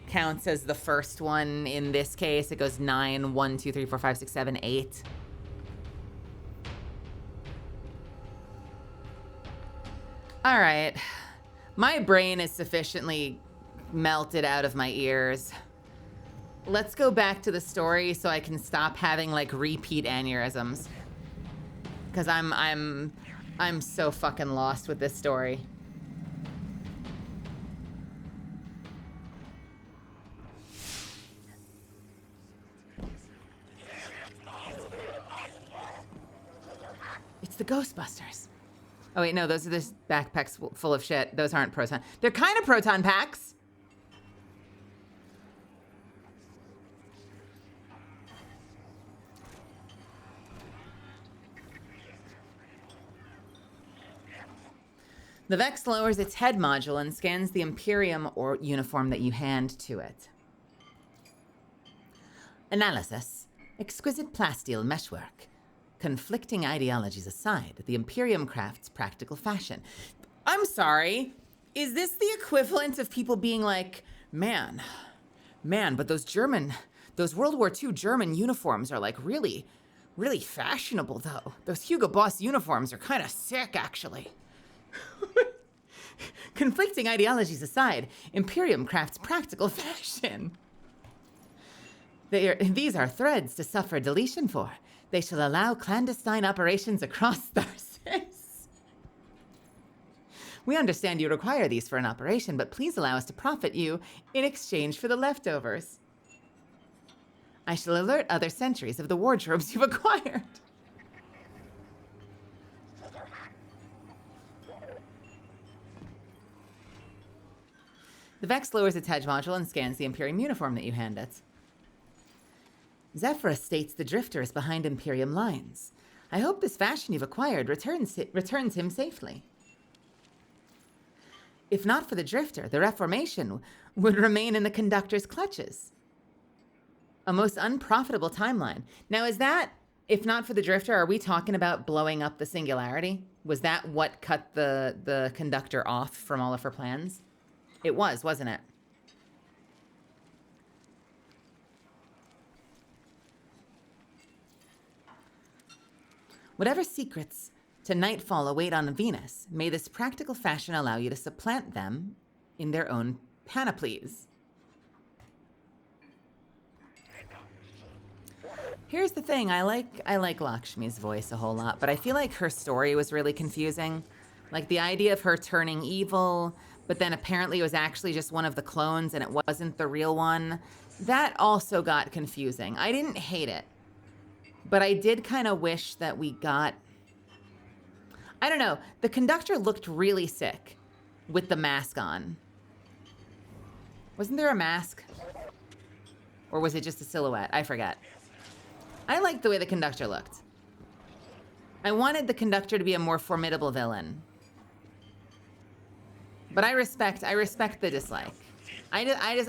Speaker 1: counts as the first one. In this case, it goes 9, 1, 2, 3, 4, 5, 6, 7, 8. All right. My brain is sufficiently melted out of my ears. Let's go back to the story so I can stop having like repeat aneurysms. Cause I'm so fucking lost with this story. It's the Ghostbusters. Oh wait, no, those are the backpacks full of shit. Those aren't proton. They're kind of proton packs. The Vex lowers its head module and scans the Imperium or uniform that you hand to it. Analysis. Exquisite plasteel meshwork. Conflicting ideologies aside, the Imperium crafts practical fashion. I'm sorry. Is this the equivalent of people being like, man, but those World War II German uniforms are like really fashionable though. Those Hugo Boss uniforms are kind of sick actually. Conflicting ideologies aside, Imperium crafts practical fashion. These are threads to suffer deletion for. They shall allow clandestine operations across Tharsis. We understand you require these for an operation, but please allow us to profit you in exchange for the leftovers. I shall alert other sentries of the wardrobes you've acquired. The Vex lowers its hedge module and scans the Imperium uniform that you hand it. Zephyr states the Drifter is behind Imperium lines. I hope this fashion you've acquired returns him safely. If not for the Drifter, the Reformation would remain in the Conductor's clutches. A most unprofitable timeline. Now is that, if not for the Drifter, are we talking about blowing up the Singularity? Was that what cut the Conductor off from all of her plans? It was, wasn't it? Whatever secrets to Nightfall await on Venus, may this practical fashion allow you to supplant them in their own panoplies. Here's the thing, I like Lakshmi's voice a whole lot, but I feel like her story was really confusing. Like the idea of her turning evil, but then apparently it was actually just one of the clones and it wasn't the real one. That also got confusing. I didn't hate it, but I did kind of wish that we got... I don't know, the Conductor looked really sick with the mask on. Wasn't there a mask? Or was it just a silhouette? I forget. I liked the way the Conductor looked. I wanted the Conductor to be a more formidable villain. But I respect the dislike. I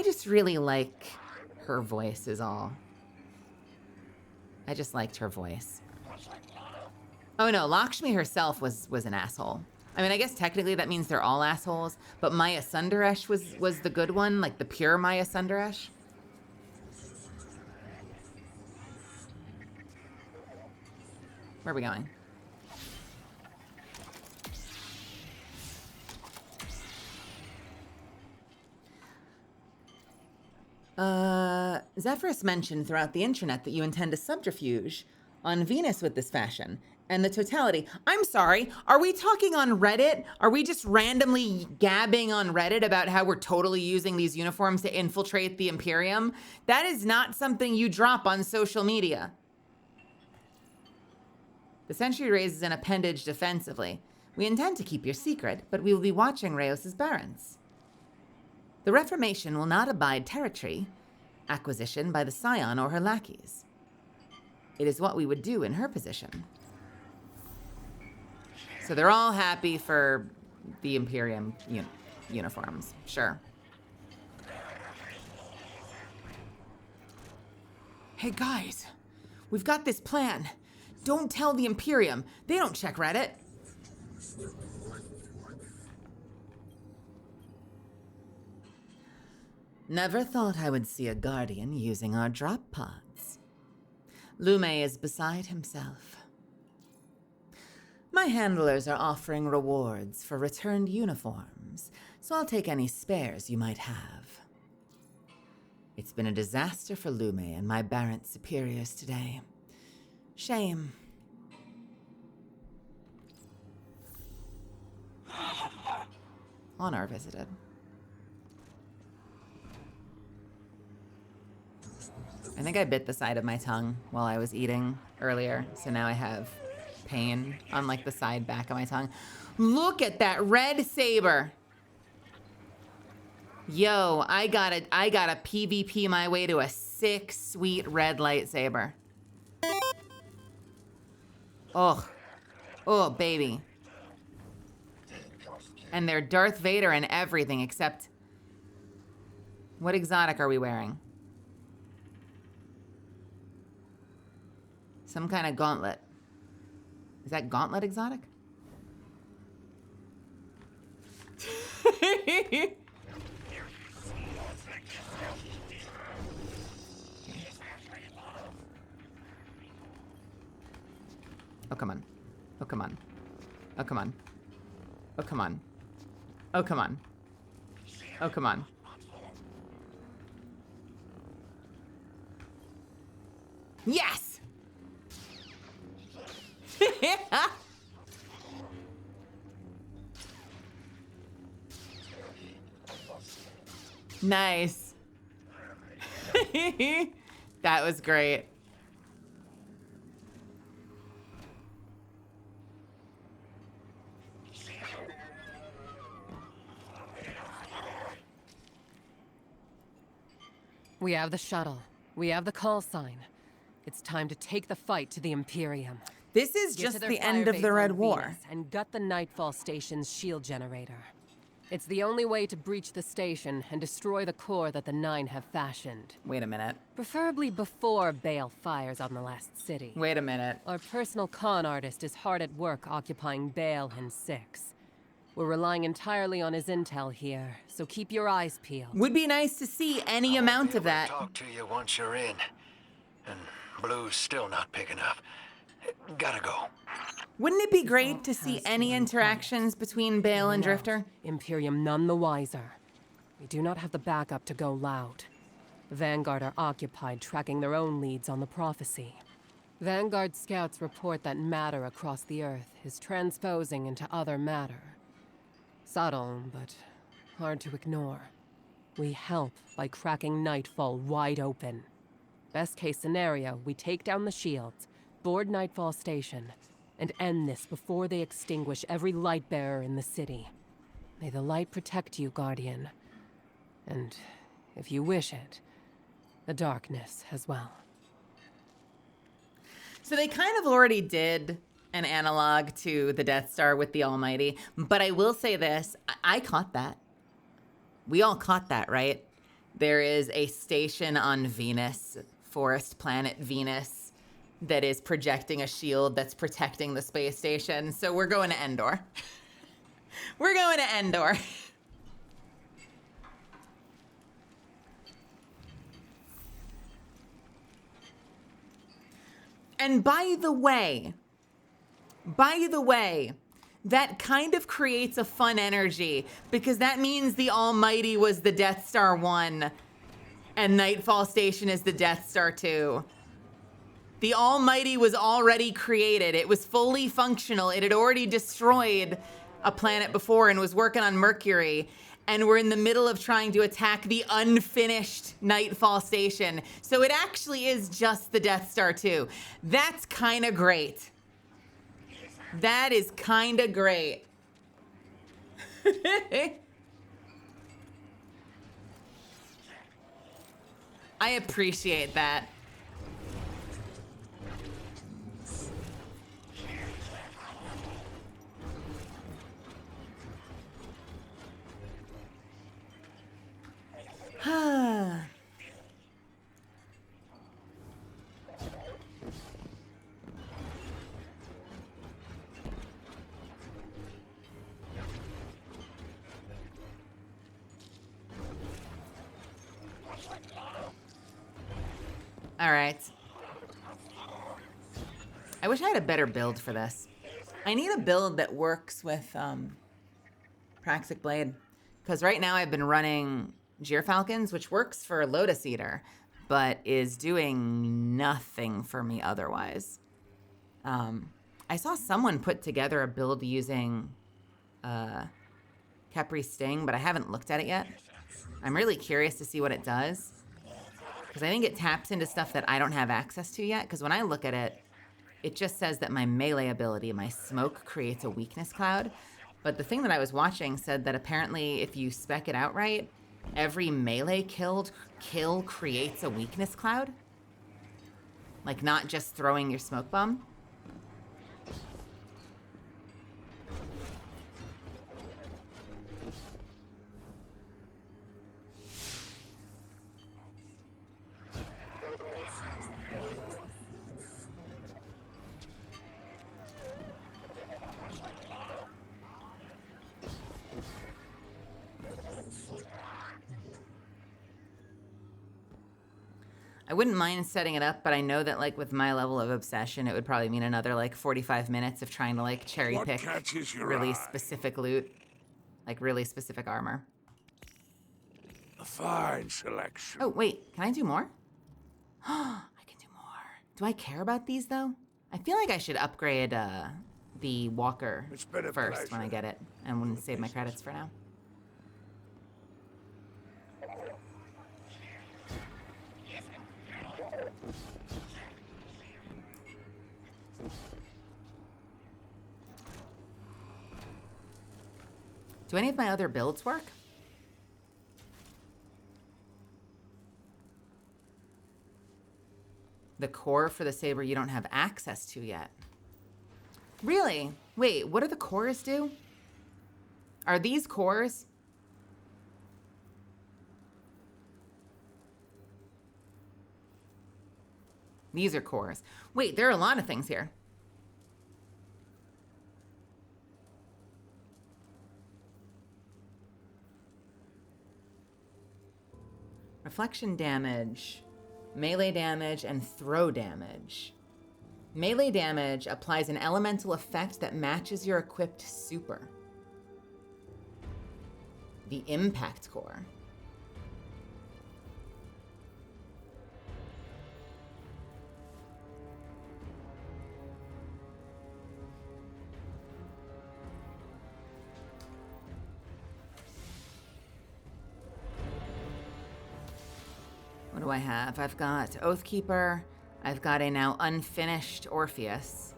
Speaker 1: just really like her voice is all. I just liked her voice. Oh no, Lakshmi herself was an asshole. I mean, I guess technically that means they're all assholes, but Maya Sundaresh was the good one, like the pure Maya Sundaresh. Where are we going? Zephyrus mentioned throughout the internet that you intend to subterfuge on Venus with this fashion and the totality. I'm sorry, are we talking on Reddit? Are we just randomly gabbing on Reddit about how we're totally using these uniforms to infiltrate the Imperium? That is not something you drop on social media. The Sentry raises an appendage defensively. We intend to keep your secret, but we will be watching Rayos' barons. The Reformation will not abide territory acquisition by the Scion or her lackeys. It is what we would do in her position. So they're all happy for the Imperium uniforms. Sure. Hey guys, we've got this plan. Don't tell the Imperium. They don't check Reddit. Never thought I would see a Guardian using our drop pods. Lume is beside himself. My handlers are offering rewards for returned uniforms, so I'll take any spares you might have. It's been a disaster for Lume and my Barrent superiors today. Shame. Honor visited. I think I bit the side of my tongue while I was eating earlier, so now I have pain on like the side back of my tongue. Look at that red saber. Yo, I gotta PvP my way to a sick, sweet red lightsaber. Oh, baby. And they're Darth Vader and everything except... What exotic are we wearing? Some kind of gauntlet. Is that gauntlet exotic? Oh, come on. Oh, come on. Oh, come on. Oh, come on. Oh, come on. Oh, come on. Yes! Nice. That was great.
Speaker 7: We have the shuttle. We have the call sign. It's time to take the fight to the Imperium.
Speaker 1: This is just the end of the Red War.
Speaker 7: And gut the Nightfall Station's shield generator. It's the only way to breach the station and destroy the core that the Nine have fashioned.
Speaker 1: Wait a minute.
Speaker 7: Preferably before Bale fires on the last city.
Speaker 1: Wait a minute.
Speaker 7: Our personal con artist is hard at work occupying Bale and Six. We're relying entirely on his intel here, so keep your eyes peeled.
Speaker 1: Would be nice to see any amount of that.
Speaker 14: Talk to you once you're in. And Blue's still not picking up. Gotta go.
Speaker 1: Wouldn't it be great to see any interactions between Bale and Drifter?
Speaker 7: Imperium none the wiser. We do not have the backup to go loud. Vanguard are occupied tracking their own leads on the prophecy. Vanguard scouts report that matter across the Earth is transposing into other matter. Subtle, but hard to ignore. We help by cracking Nightfall wide open. Best case scenario, we take down the shields, board Nightfall Station, and end this before they extinguish every light bearer in the city. May the light protect you, Guardian. And, if you wish it, the darkness as well.
Speaker 1: So they kind of already did an analog to the Death Star with the Almighty, but I will say this, I caught that. We all caught that, right? There is a station on Venus, forest planet Venus, that is projecting a shield that's protecting the space station. So we're going to Endor. We're going to Endor. And by the way, that kind of creates a fun energy because that means the Almighty was the Death Star 1 And Nightfall Station is the Death Star 2. The Almighty was already created. It was fully functional. It had already destroyed a planet before and was working on Mercury. And we're in the middle of trying to attack the unfinished Nightfall Station. So it actually is just the Death Star 2. That's kind of great. That is kind of great. I appreciate that. All right. I wish I had a better build for this. I need a build that works with Praxic Blade. Because right now I've been running Gyrfalcons, which works for Lotus Eater, but is doing nothing for me otherwise. I saw someone put together a build using Capri Sting, but I haven't looked at it yet. I'm really curious to see what it does. Because I think it taps into stuff that I don't have access to yet. Because when I look at it, it just says that my melee ability, my smoke, creates a weakness cloud. But the thing that I was watching said that apparently if you spec it out right, every melee kill creates a weakness cloud. Like not just throwing your smoke bomb. I wouldn't mind setting it up, but I know that like with my level of obsession, it would probably mean another like 45 minutes of trying to like cherry pick really specific loot, like really specific armor.
Speaker 8: A fine selection.
Speaker 1: Oh, wait, can I do more? I can do more. Do I care about these though? I feel like I should upgrade the walker first when I get it and wouldn't save my credits for now. Do any of my other builds work? The core for the saber you don't have access to yet. Really? Wait, what do the cores do? Are these cores? These are cores. Wait, there are a lot of things here. Reflection damage, melee damage, and throw damage. Melee damage applies an elemental effect that matches your equipped super. The impact core. What do I have? I've got Oathkeeper. I've got a now unfinished Orpheus.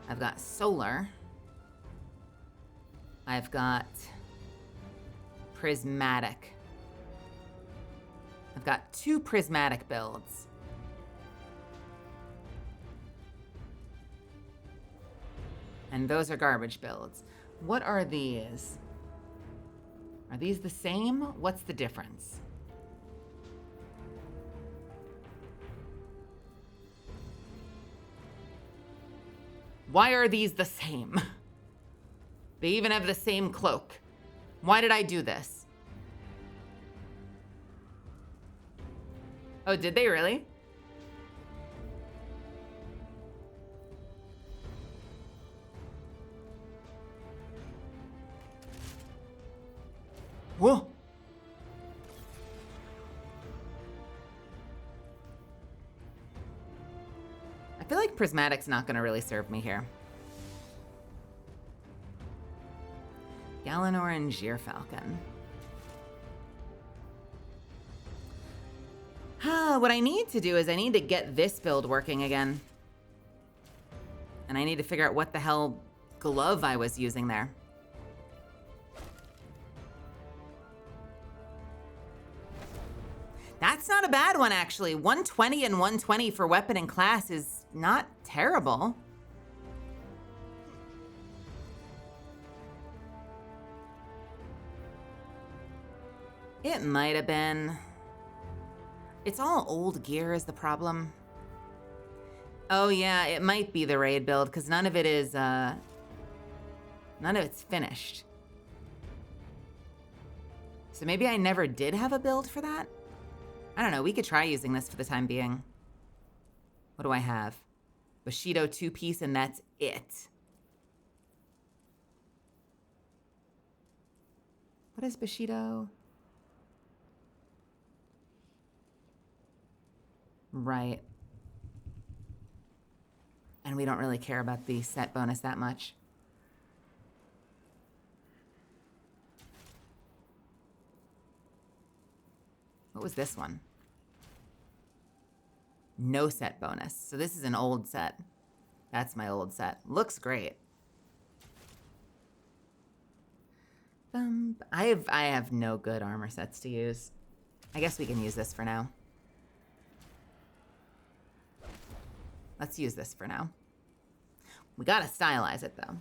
Speaker 1: I've got Solar. I've got Prismatic. I've got 2 Prismatic builds. And those are garbage builds. What are these? Are these the same? What's the difference? Why are these the same? They even have the same cloak. Why did I do this? Oh, did they really? Whoa.
Speaker 9: prismatic's not gonna really serve me here. Galanor and Gyrfalcon. What I need to do is I need to get this build working again. And I need to figure out what the hell glove I was using there. That's not a bad one, actually. 120 and 120 for weapon and class is not terrible. It might have been. It's all old gear is the problem. Oh yeah, it might be the raid build because none of it is, none of it's finished. So maybe I never did have a build for that? I don't know, we could try using this for the time being. What do I have? Bushido 2-piece and that's it. What is Bushido? Right. And we don't really care about the set bonus that much. What was this one? No set bonus. So this is an old set. That's my old set. Looks great. I have no good armor sets to use. I guess we can use this for now. Let's use this for now. We gotta stylize it though.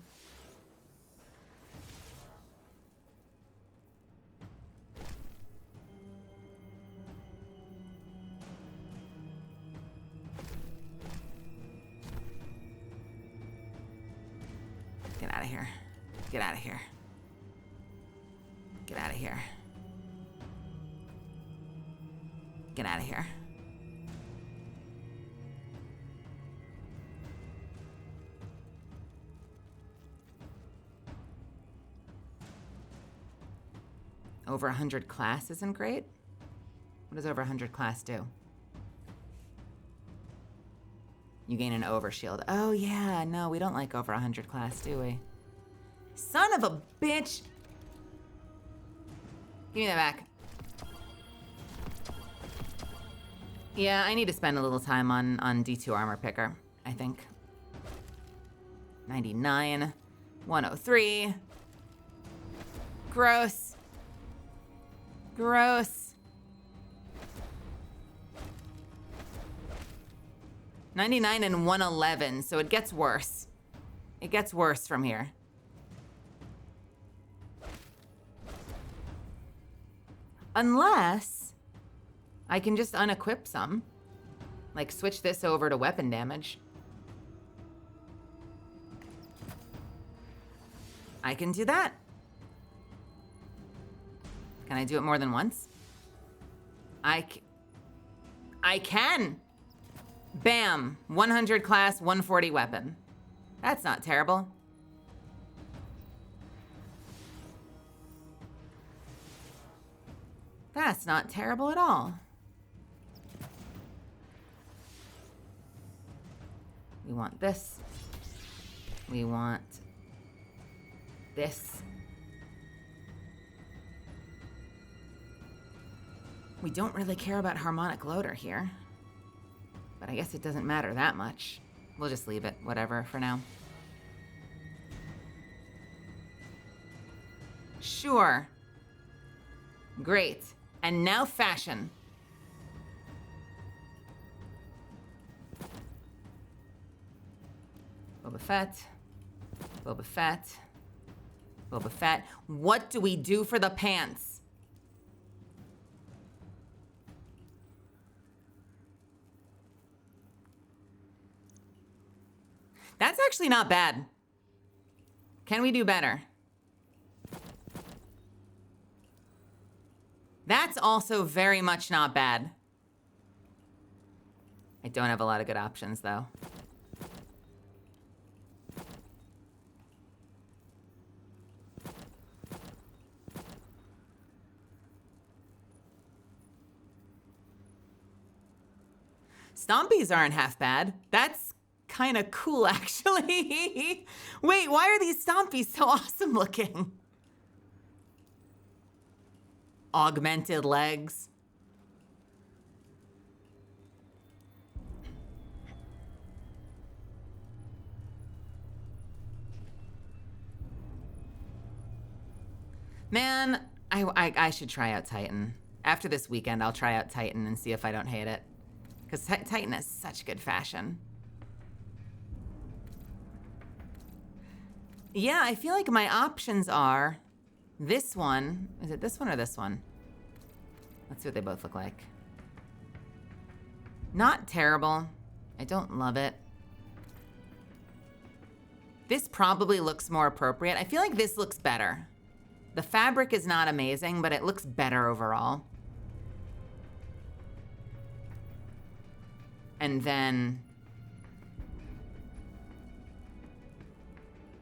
Speaker 9: Get out of here. Get out of here. Get out of here. Get out of here. Over 100 class isn't great? What does over 100 class do? You gain an overshield. Oh yeah, no, we don't like over 100 class, do we? Son of a bitch! Give me that back. Yeah, I need to spend a little time on D2 armor picker, I think. 99, 103. Gross. Gross. 99 and 111, so it gets worse. It gets worse from here. Unless I can just unequip some. Like switch this over to weapon damage. I can do that. Can I do it more than once? I can. Bam, 100 class, 140 weapon. That's not terrible. That's not terrible at all. We want this. We want this. We don't really care about harmonic loader here. But I guess it doesn't matter that much. We'll just leave it, whatever, for now. Sure. Great. And now fashion. Boba Fett. Boba Fett. Boba Fett. What do we do for the pants? That's actually not bad. Can we do better? That's also very much not bad. I don't have a lot of good options, though. Stompies aren't half bad. That's kind of cool, actually. Wait, why are these stompies so awesome looking? Augmented legs. Man, I should try out Titan. After this weekend, I'll try out Titan and see if I don't hate it. Because Titan has such good fashion. Yeah, I feel like my options are this one. Is it this one or this one? Let's see what they both look like. Not terrible. I don't love it. This probably looks more appropriate. I feel like this looks better. The fabric is not amazing, but it looks better overall. And then,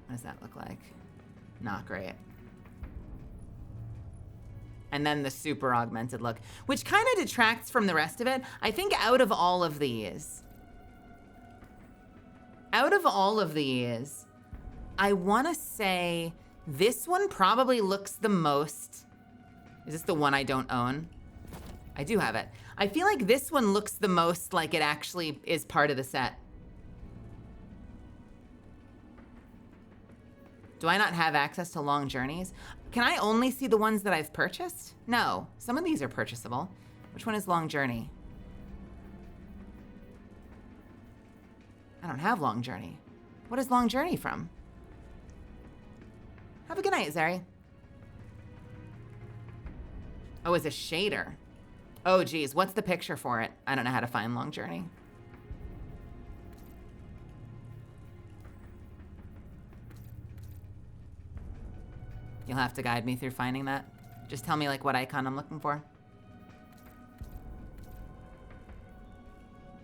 Speaker 9: what does that look like? Not great. And then the super augmented look, which kind of detracts from the rest of it. I think out of all of these, I want to say this one probably looks the most. Is this the one I don't own? I do have it. I feel like this one looks the most like it actually is part of the set. Do I not have access to long journeys? Can I only see the ones that I've purchased? No, some of these are purchasable. Which one is long journey? I don't have long journey. What is long journey from? Have a good night, Zeri. Oh, it's a shader. Oh, geez, what's the picture for it? I don't know how to find long journey. You'll have to guide me through finding that. Just tell me like what icon I'm looking for.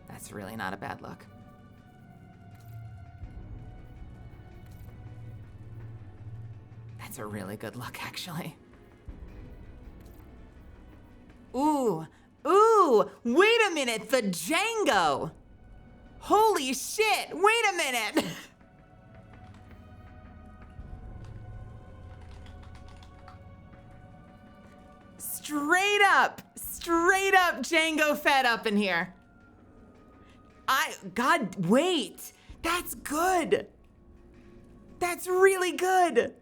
Speaker 9: That's really not a bad look. That's a really good look, actually. Ooh, ooh, wait a minute, the Django. Holy shit, wait a minute. Straight up Django Fett up in here. God, wait, that's good. That's really good.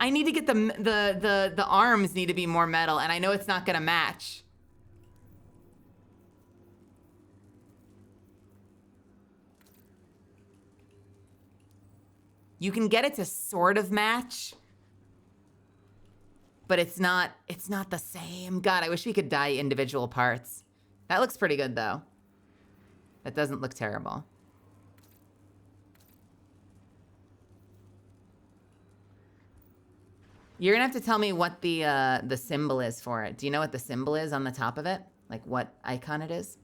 Speaker 9: I need to get the arms need to be more metal, and I know it's not gonna match. You can get it to sort of match, but it's not the same. God, I wish we could dye individual parts. That looks pretty good though. That doesn't look terrible. You're gonna have to tell me what the symbol is for it. Do you know what the symbol is on the top of it? Like what icon it is?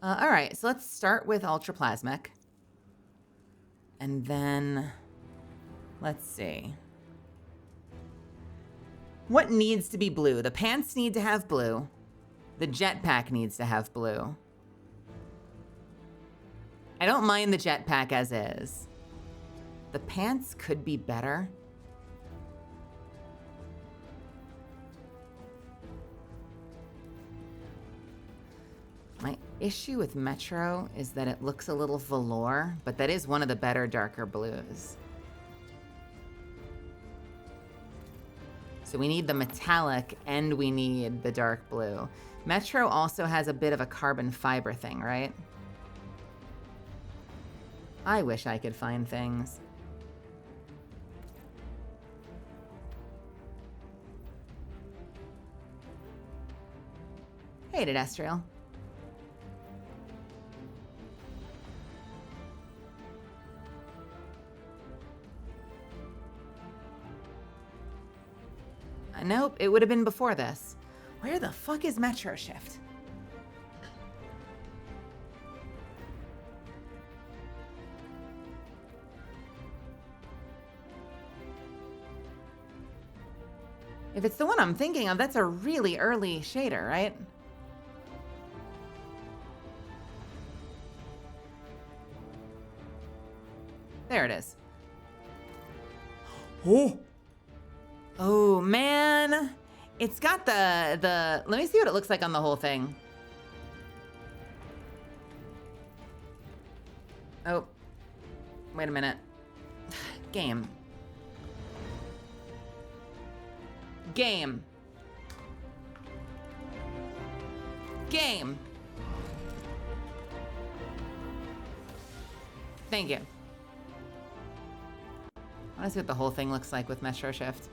Speaker 9: All right, so let's start with ultraplasmic. And then, let's see. What needs to be blue? The pants need to have blue. The jetpack needs to have blue. I don't mind the jetpack as is. The pants could be better. My issue with Metro is that it looks a little velour, but that is one of the better darker blues. So we need the metallic and we need the dark blue. Metro also has a bit of a carbon fiber thing, right? I wish I could find things. Hey, Dedestrial. Nope, it would have been before this. Where the fuck is Metro Shift?
Speaker 1: If it's the one I'm thinking of, that's a really early shader, right? There it is. Oh. Oh, man. It's got the... Let me see what it looks like on the whole thing. Oh. Wait a minute. Game. Game. Game. Thank you. I want to see what the whole thing looks like with Metro Shift.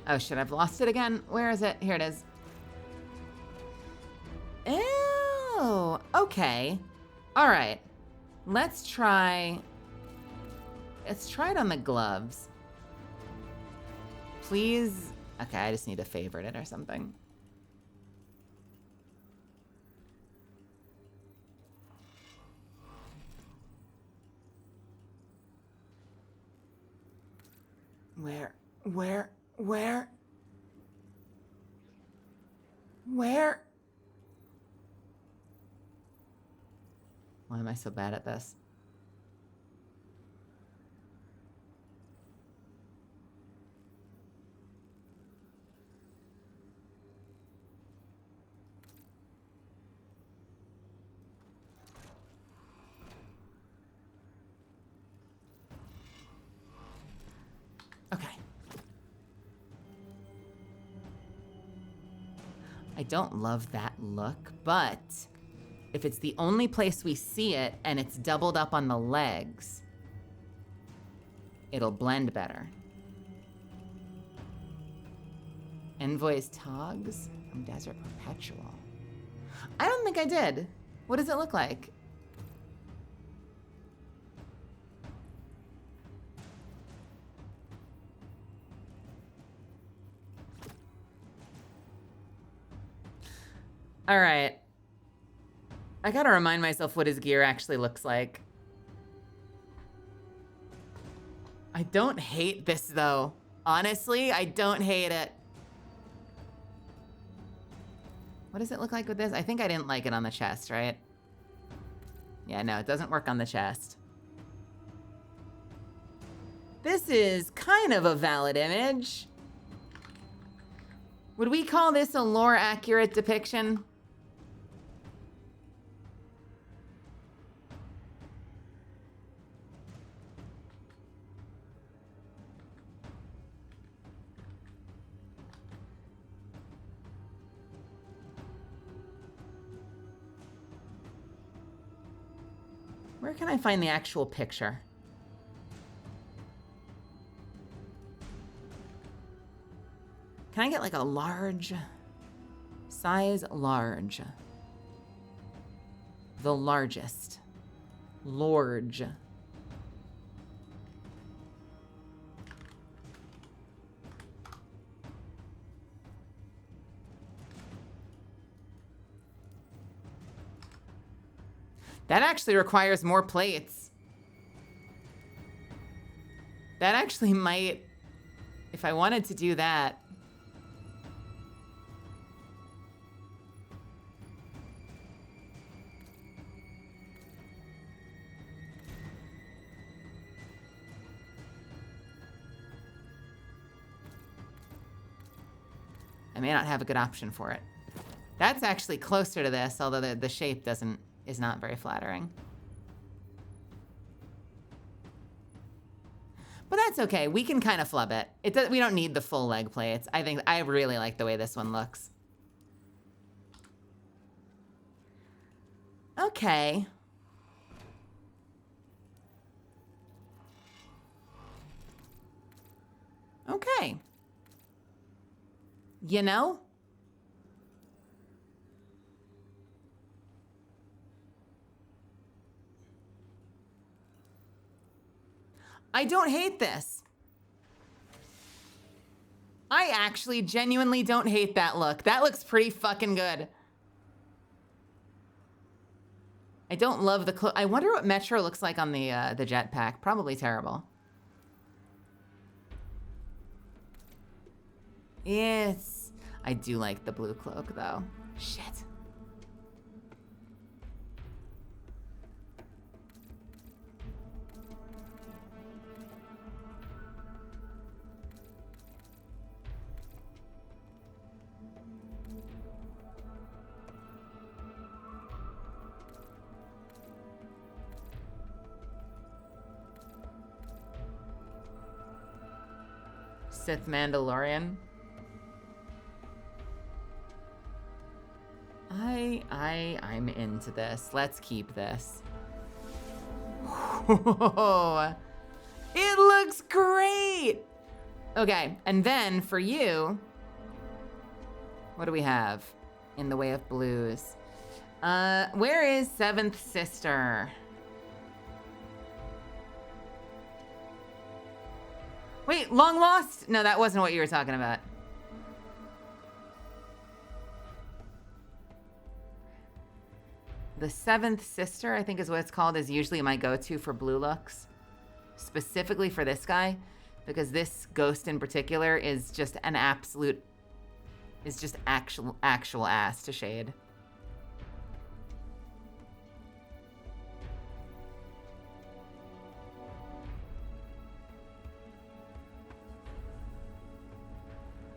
Speaker 1: Oh shit, I've lost it again. Where is it? Here it is. Oh, okay. All right. Let's try it on the gloves. Please. Okay, I just need to favorite it or something. Where? Why am I so bad at this? Okay. I don't love that look, but if it's the only place we see it and it's doubled up on the legs, it'll blend better. Envoy's Togs from Desert Perpetual. I don't think I did. What does it look like? All right. I gotta remind myself what his gear actually looks like. I don't hate this though. Honestly, I don't hate it. What does it look like with this? I think I didn't like it on the chest, right? Yeah, no, it doesn't work on the chest. This is kind of a valid image. Would we call this a lore accurate depiction? Where can I find the actual picture? Can I get like a large, size large? The largest. Large. That actually requires more plates. That actually might, if I wanted to do that. I may not have a good option for it. That's actually closer to this, although the shape is not very flattering. But that's okay. We can kind of flub it. We don't need the full leg plates. I really like the way this one looks. Okay. Okay. You know? I don't hate this. I actually genuinely don't hate that look. That looks pretty fucking good.
Speaker 9: I don't love the clothes. I wonder what Metro looks like on the jetpack. Probably terrible. Yes. I do like the blue cloak, though. Shit. Sith Mandalorian. I'm into this. Let's keep this. It looks great. Okay, and then for you, what do we have in the way of blues? Where is Seventh Sister? Wait, Long Lost? No, that wasn't what you were talking about. The Seventh Sister, I think is what it's called, is usually my go-to for blue looks. Specifically for this guy, because this ghost in particular is just an absolute, is just actual ass to shade.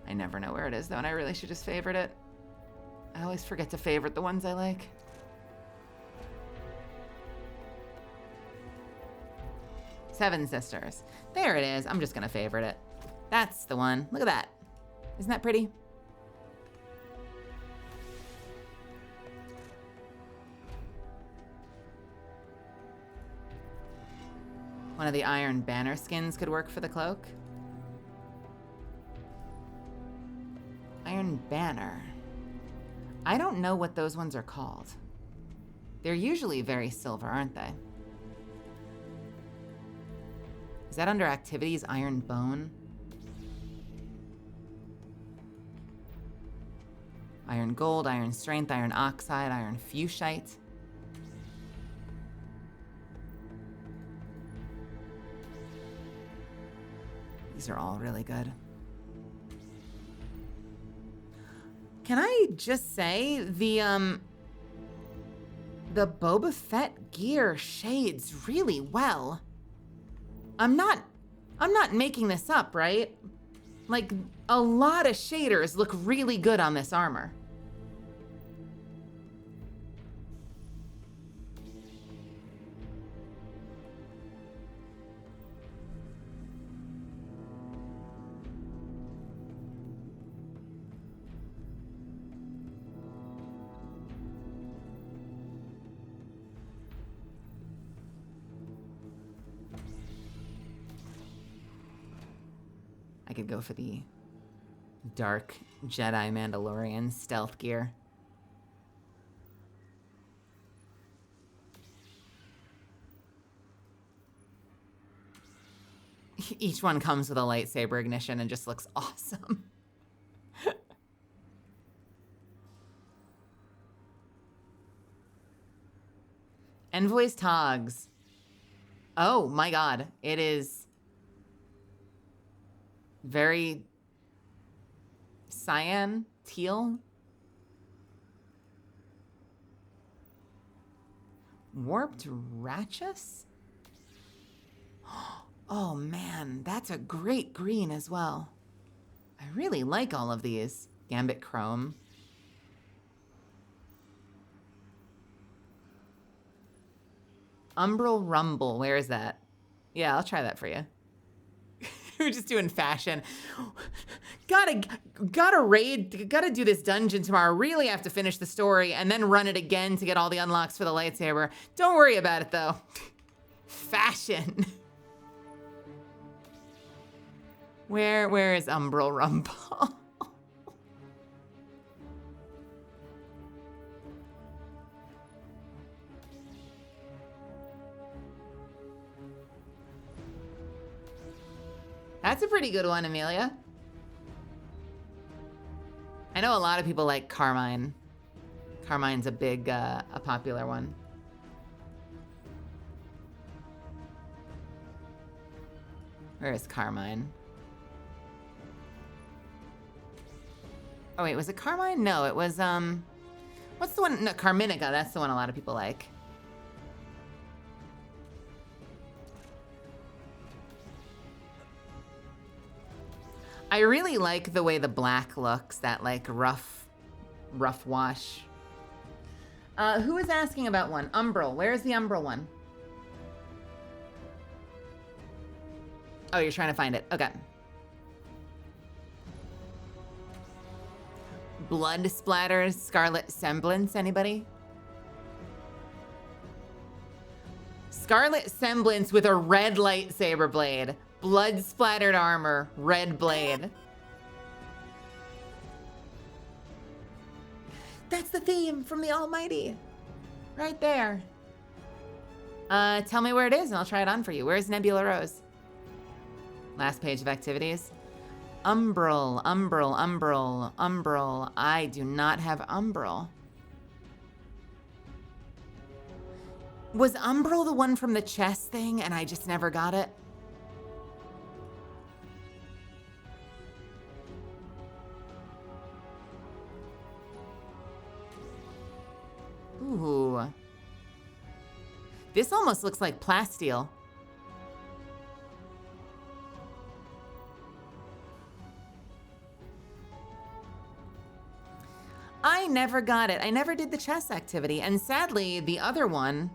Speaker 9: I never know where it is though, and I really should just favorite it. I always forget to favorite the ones I like. Seven Sisters. There it is. I'm just gonna favorite it. That's the one. Look at that. Isn't that pretty? One of the Iron Banner skins could work for the cloak. Iron Banner. I don't know what those ones are called. They're usually very silver, aren't they? Is that under activities, Iron Bone? Iron Gold, Iron Strength, Iron Oxide, Iron Fuchsite. These are all really good. Can I just say the Boba Fett gear shades really well. I'm not making this up, right? Like, a lot of shaders look really good on this armor. I could go for the dark Jedi Mandalorian stealth gear. Each one comes with a lightsaber ignition and just looks awesome. Envoy's Togs. Oh my god, it is very cyan, teal. Warped Ratchus? Oh man, that's a great green as well. I really like all of these. Gambit Chrome. Umbral Rumble, where is that? Yeah, I'll try that for you. We're just doing fashion. Gotta raid, gotta do this dungeon tomorrow. Really have to finish the story and then run it again to get all the unlocks for the lightsaber. Don't worry about it though. Fashion. Where is Umbral Rumble? That's a pretty good one, Amelia. I know a lot of people like Carmine. Carmine's a big, a popular one.
Speaker 1: Where is Carmine? Oh wait, was it Carmine? No, it was, what's the one? No, Carminica, that's the one a lot of people like. I really like the way the black looks, that like rough wash. Who is asking about one? Umbral, where's the Umbral one? Oh, you're trying to find it, okay. Blood splatters, Scarlet Semblance, anybody? Scarlet Semblance with a red lightsaber blade. Blood splattered armor, red blade. That's the theme from the Almighty. Right there. Tell me where it is and I'll try it on for you. Where's Nebula Rose? Last page of activities. Umbral, Umbral, Umbral, Umbral. I do not have Umbral. Was Umbral the one from the chess thing and I just never got it? Ooh. This almost looks like plasteel. I never got it. I never did the chess activity. And sadly, the other one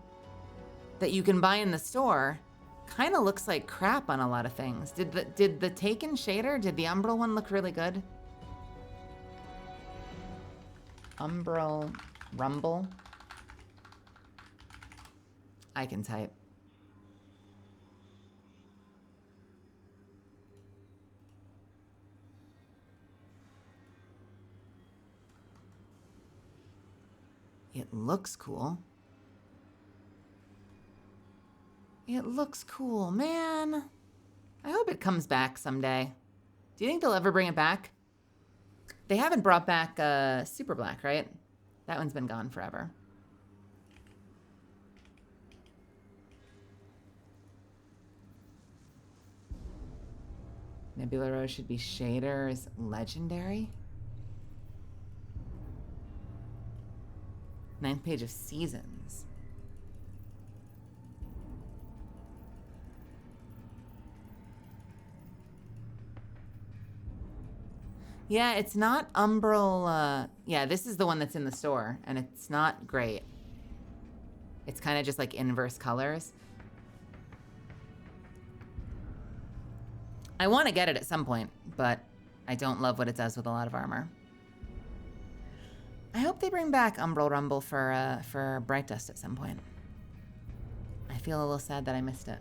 Speaker 1: that you can buy in the store kind of looks like crap on a lot of things. Did the Taken shader, did the Umbral one look really good? Umbral Rumble. I can type. It looks cool. It looks cool, man. I hope it comes back someday. Do you think they'll ever bring it back? They haven't brought back Super Black, right? That one's been gone forever. Nebula Rose should be shaders legendary. 9th page of seasons. Yeah, it's not Umbral. Yeah, this is the one that's in the store, and it's not great. It's kind of just like inverse colors. I want to get it at some point, but I don't love what it does with a lot of armor. I hope they bring back Umbral Rumble for Bright Dust at some point. I feel a little sad that I missed it.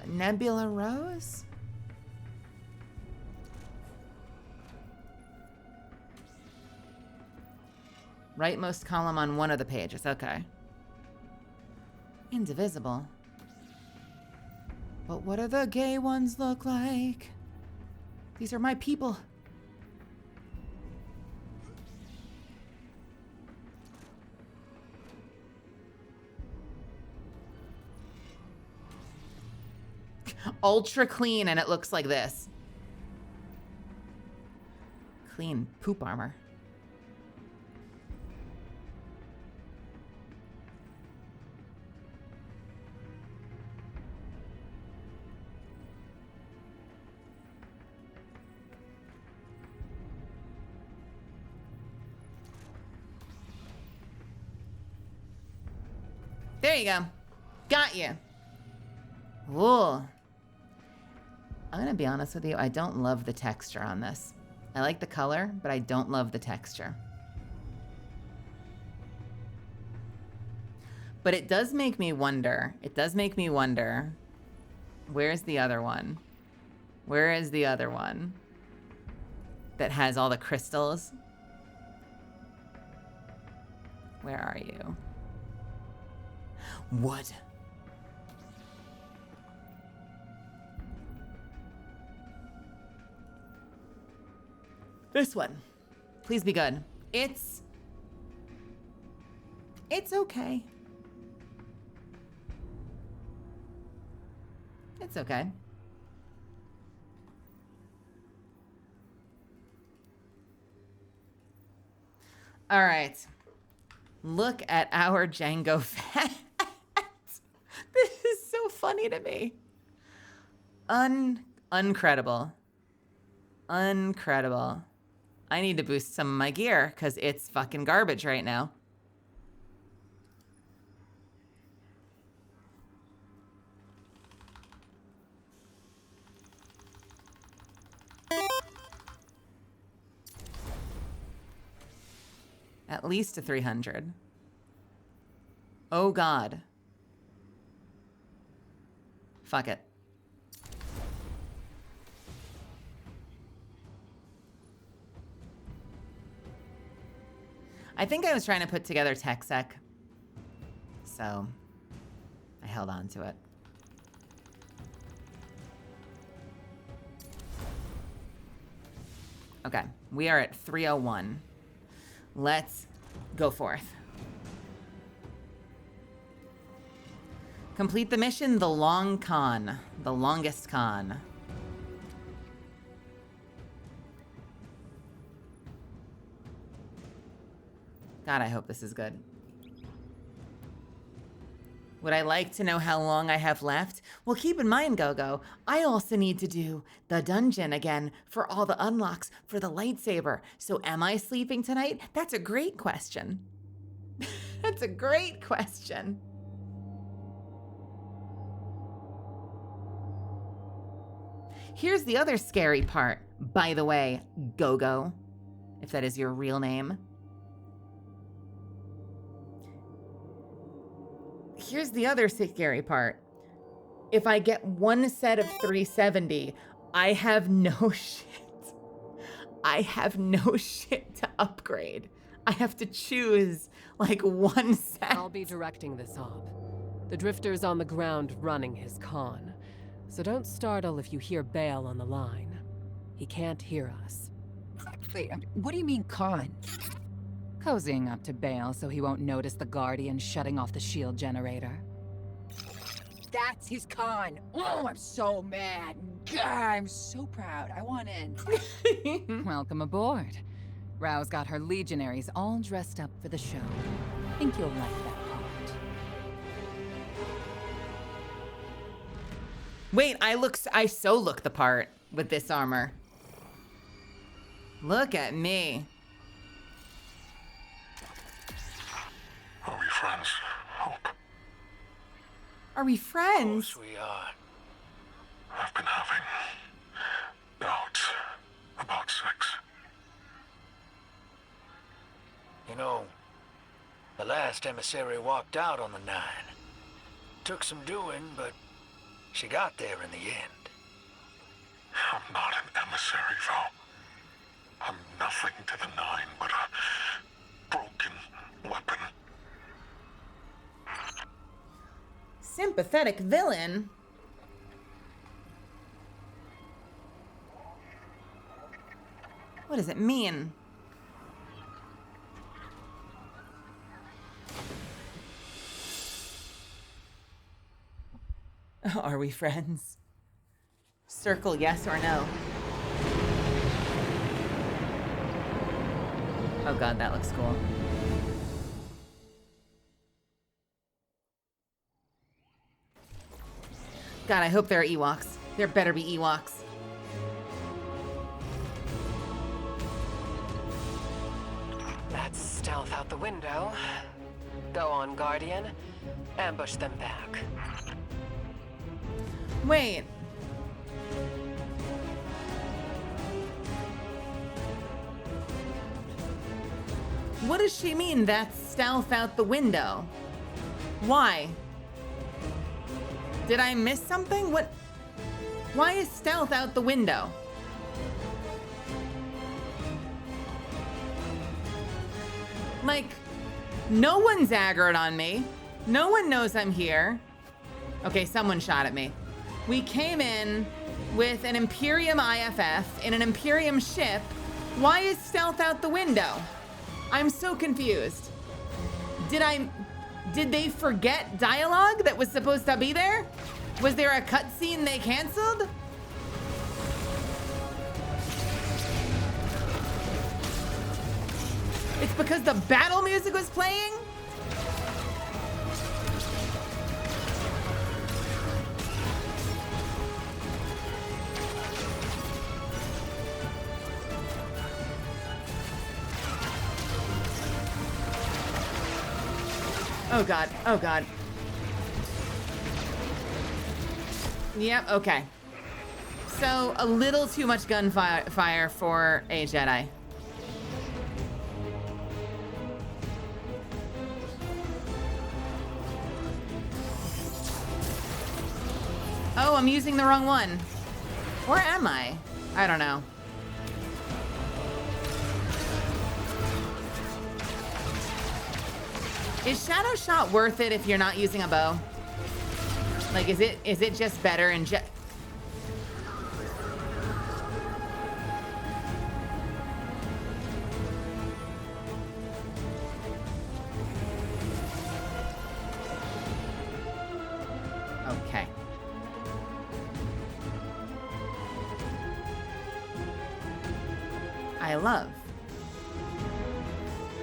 Speaker 1: Nebula Rose? Rightmost column on one of the pages, okay. Indivisible. But what do the gay ones look like? These are my people. Ultra clean, and it looks like this. Clean poop armor. There you go. Got you. Whoa. I'm gonna be honest with you, I don't love the texture on this. I like the color, but I don't love the texture. But it does make me wonder. It does make me wonder. Where's the other one? Where is the other one that has all the crystals? Where are you? What? This one. Please be good. It's okay. It's okay. All right. Look at our Django fat. This is so funny to me. Uncredible. Uncredible. I need to boost some of my gear because it's fucking garbage right now. At least a 300. Oh God. Fuck it. I think I was trying to put together TechSec, so I held on to it. Okay, we are at 301. Let's go forth. Complete the mission, the long con, the longest con. God, I hope this is good. Would I like to know how long I have left? Well, keep in mind, Go-Go, I also need to do the dungeon again for all the unlocks for the lightsaber. So am I sleeping tonight? That's a great question. That's a great question. Here's the other scary part, by the way, Go-Go, if that is your real name. Here's the other scary part. If I get one set of 370, I have no shit. I have no shit to upgrade. I have to choose like one set.
Speaker 4: I'll be directing this op. The Drifter's on the ground running his con. So don't startle if you hear Bale on the line. He can't hear us.
Speaker 12: Wait, what do you mean con?
Speaker 7: Cozying up to Bale so he won't notice the Guardian shutting off the shield generator.
Speaker 12: That's his con. Oh, I'm so mad. God, I'm so proud. I want in.
Speaker 7: Welcome aboard. Rao's got her legionaries all dressed up for the show. Think you'll like that part.
Speaker 1: Wait, I so look the part with this armor. Look at me.
Speaker 8: Are we friends? Hope.
Speaker 1: Are we friends?
Speaker 14: Of course we are.
Speaker 8: I've been having doubts about sex.
Speaker 14: You know, the last emissary walked out on the 9. Took some doing, but she got there in the end.
Speaker 8: I'm not an emissary, though. I'm nothing to the 9 but a broken weapon.
Speaker 1: Sympathetic villain? What does it mean? Are we friends? Circle yes or no. Oh God, that looks cool. God, I hope there are Ewoks. There better be Ewoks.
Speaker 4: That's stealth out the window. Go on, Guardian. Ambush them back.
Speaker 1: Wait. What does she mean that's stealth out the window? Why? Did I miss something? What? Why is stealth out the window? Like, no one's aggroed on me. No one knows I'm here. Okay, someone shot at me. We came in with an Imperium IFF in an Imperium ship Why is stealth out the window? I'm so confused. Did they forget dialogue that was supposed to be there? Was there a cutscene they canceled? It's because the battle music was playing? Oh god, oh god. Yep, okay. So, a little too much gunfire for a Jedi. Oh, I'm using the wrong one. Or am I? I don't know. Is Shadow Shot worth it if you're not using a bow? Like, is it just better and okay.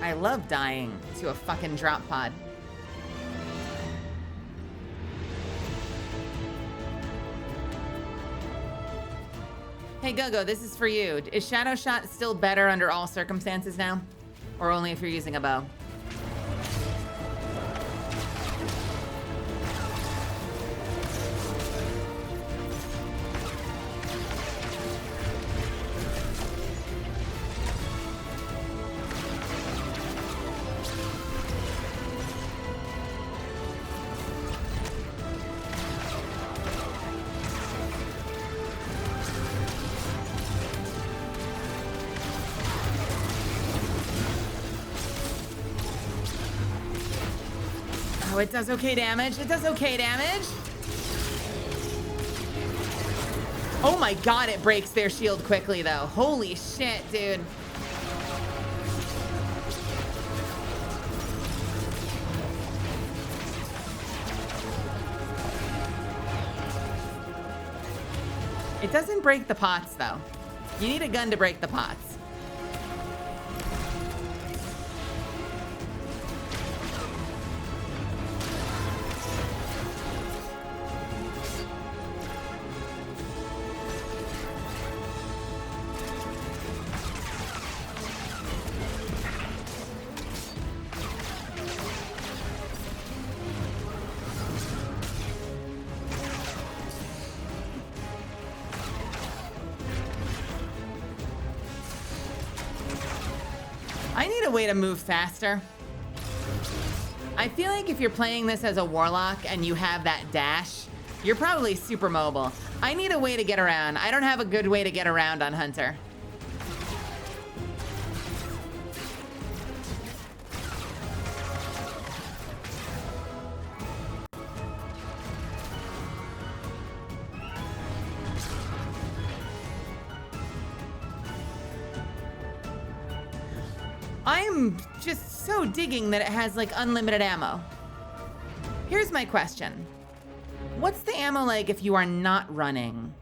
Speaker 1: I love dying to a fucking drop pod. Hey Gogo, this is for you. Is Shadow Shot still better under all circumstances now? Or only if you're using a bow? Oh, it does okay damage. It does okay damage. Oh my god, it breaks their shield quickly though. Holy shit, dude. It doesn't break the pots though. You need a gun to break the pots. I need a way to move faster. I feel like if you're playing this as a warlock and you have that dash, you're probably super mobile. I need a way to get around. I don't have a good way to get around on Hunter. I'm just so digging that it has like unlimited ammo. Here's my question. What's the ammo like if you are not running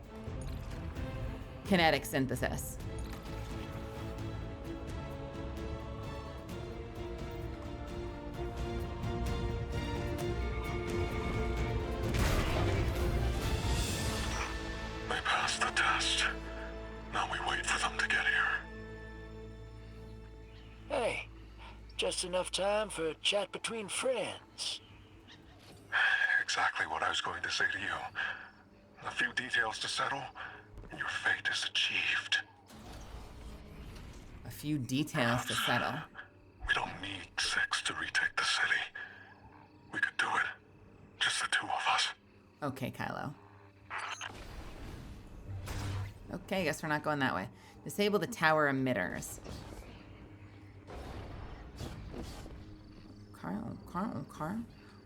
Speaker 1: kinetic synthesis?
Speaker 8: They passed the test. Now we wait for them to get here.
Speaker 14: Hey, just enough time for a chat between friends.
Speaker 8: Exactly what I was going to say to you. A few details to settle, and your fate is achieved.
Speaker 1: A few details to settle.
Speaker 8: We don't need 6 to retake the city. We could do it. Just the 2 of us.
Speaker 1: Okay, Kylo. Okay, I guess we're not going that way. Disable the tower emitters.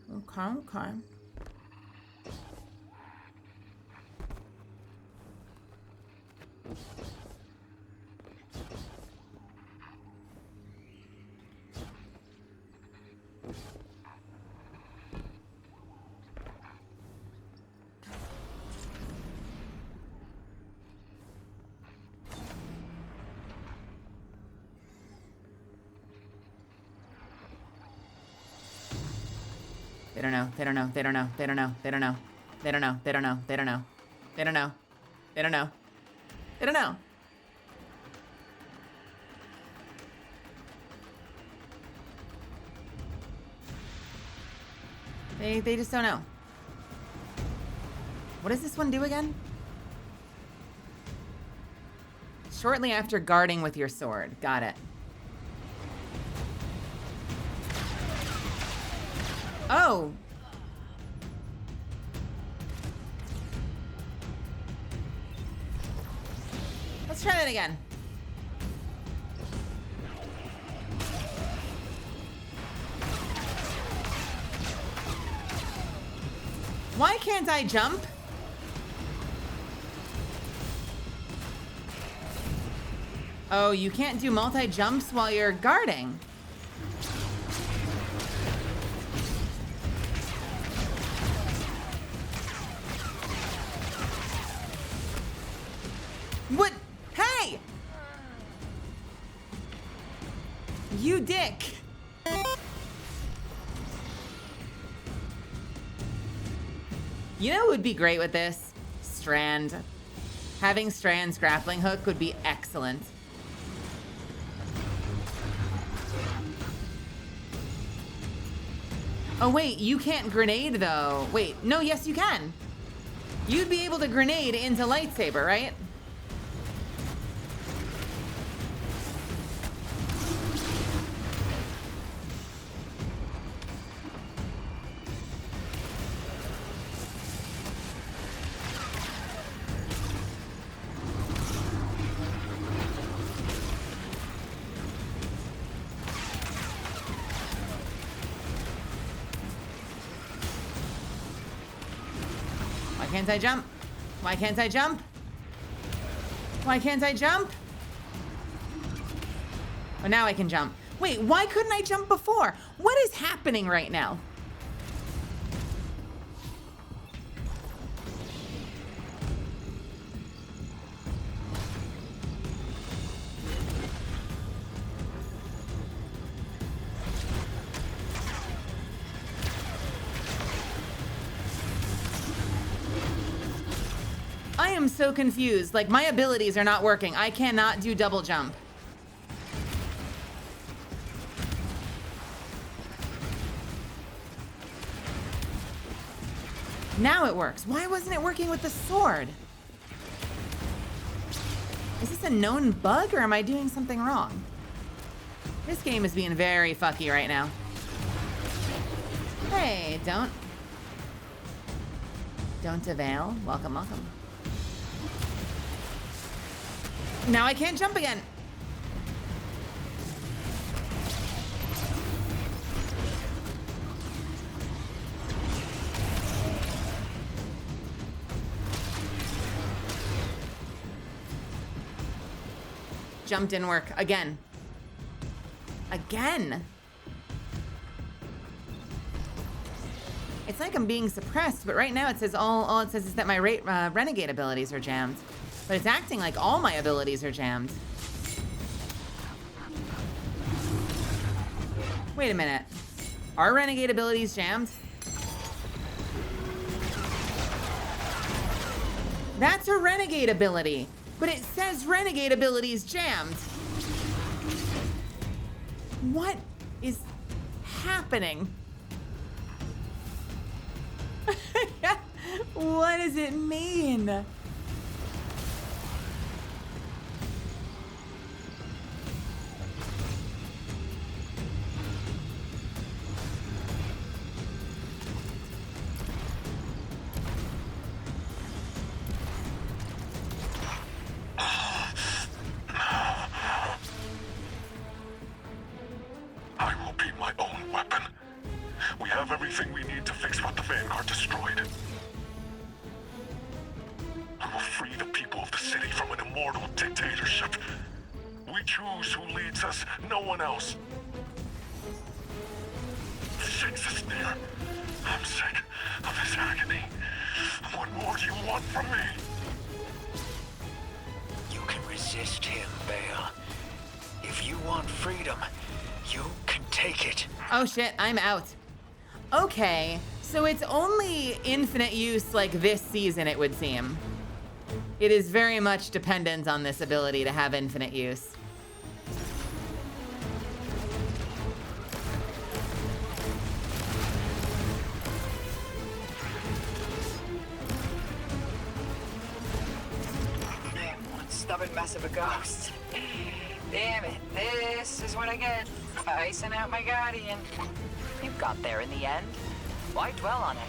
Speaker 1: Okay.
Speaker 9: They don't know. They don't know. They don't know. They don't know. They don't know. They don't know. They don't know. They don't know. They don't know. They don't know. They don't know. They just don't know. What does this one do again? Shortly after guarding with your sword. Got it. Oh. Let's try that again. Why can't I jump? Oh, you can't do multi-jumps while you're guarding. What? Hey! You dick. You know what would be great with this? Strand. Having Strand's grappling hook would be excellent. Oh wait, you can't grenade though. Wait, no, yes you can. You'd be able to grenade into lightsaber, right? Why can't I jump? Why can't I jump? Why can't I jump? Oh, now I can jump. Wait, why couldn't I jump before? What is happening right now? I am so confused. Like, my abilities are not working. I cannot do double jump. Now it works. Why wasn't it working with the sword? Is this a known bug or am I doing something wrong? This game is being very fucky right now. Hey, don't avail. Welcome, welcome. Now I can't jump again. Jump didn't work. Again. Again. It's like I'm being suppressed, but right now it says all it says is that my renegade abilities are jammed. But it's acting like all my abilities are jammed. Wait a minute. Are renegade abilities jammed? That's a renegade ability, but it says renegade abilities jammed. What is happening? What does it mean?
Speaker 8: I will be my own weapon. We have everything we need to fix what the Vanguard destroyed. We will free the people of the city from an immortal dictatorship. We choose who leads us, no one else. The Six is near. I'm sick of his agony. What more do you want from me?
Speaker 14: You can resist him, Bale. If you want freedom, you can take it.
Speaker 9: Oh shit, I'm out.
Speaker 1: Okay, so it's only infinite use like this season, it would seem. It is very much dependent on this ability to have infinite use.
Speaker 12: One stubborn mess of a ghost. Damn it, this is what I get. Icing out my guardian.
Speaker 5: You got there in the end. Why dwell on it?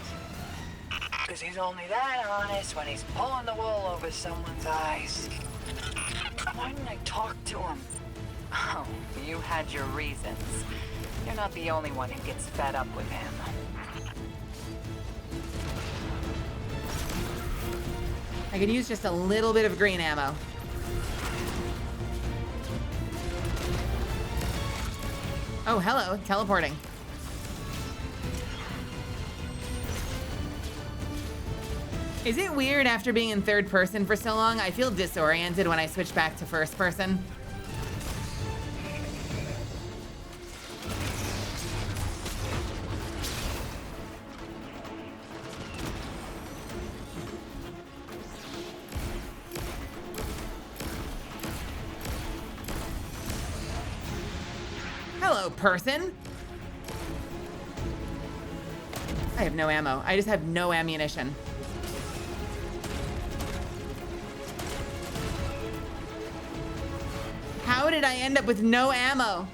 Speaker 12: Because he's only that honest when he's pulling the wool over someone's eyes. Why didn't I talk to him?
Speaker 5: Oh, you had your reasons. You're not the only one who gets fed up with him.
Speaker 1: I could use just a little bit of green ammo. Oh, hello, teleporting. Is it weird after being in third person for so long? I feel disoriented when I switch back to first person. Hello, person. I have no ammo. I just have no ammunition. How did I end up with no ammo?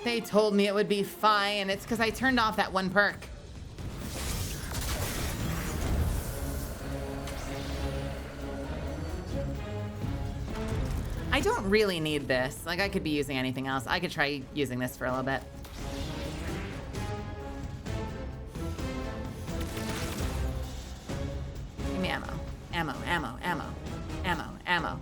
Speaker 1: They told me it would be fine. It's because I turned off that one perk. I don't really need this. Like, I could be using anything else. I could try using this for a little bit. Give me ammo. Ammo, ammo, ammo, ammo, ammo.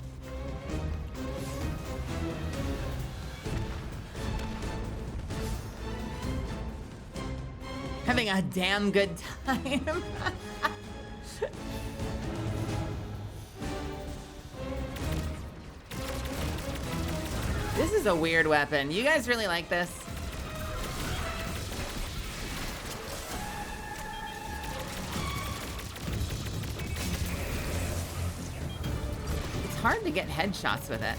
Speaker 1: Having a damn good time. This is a weird weapon. You guys really like this? It's hard to get headshots with it.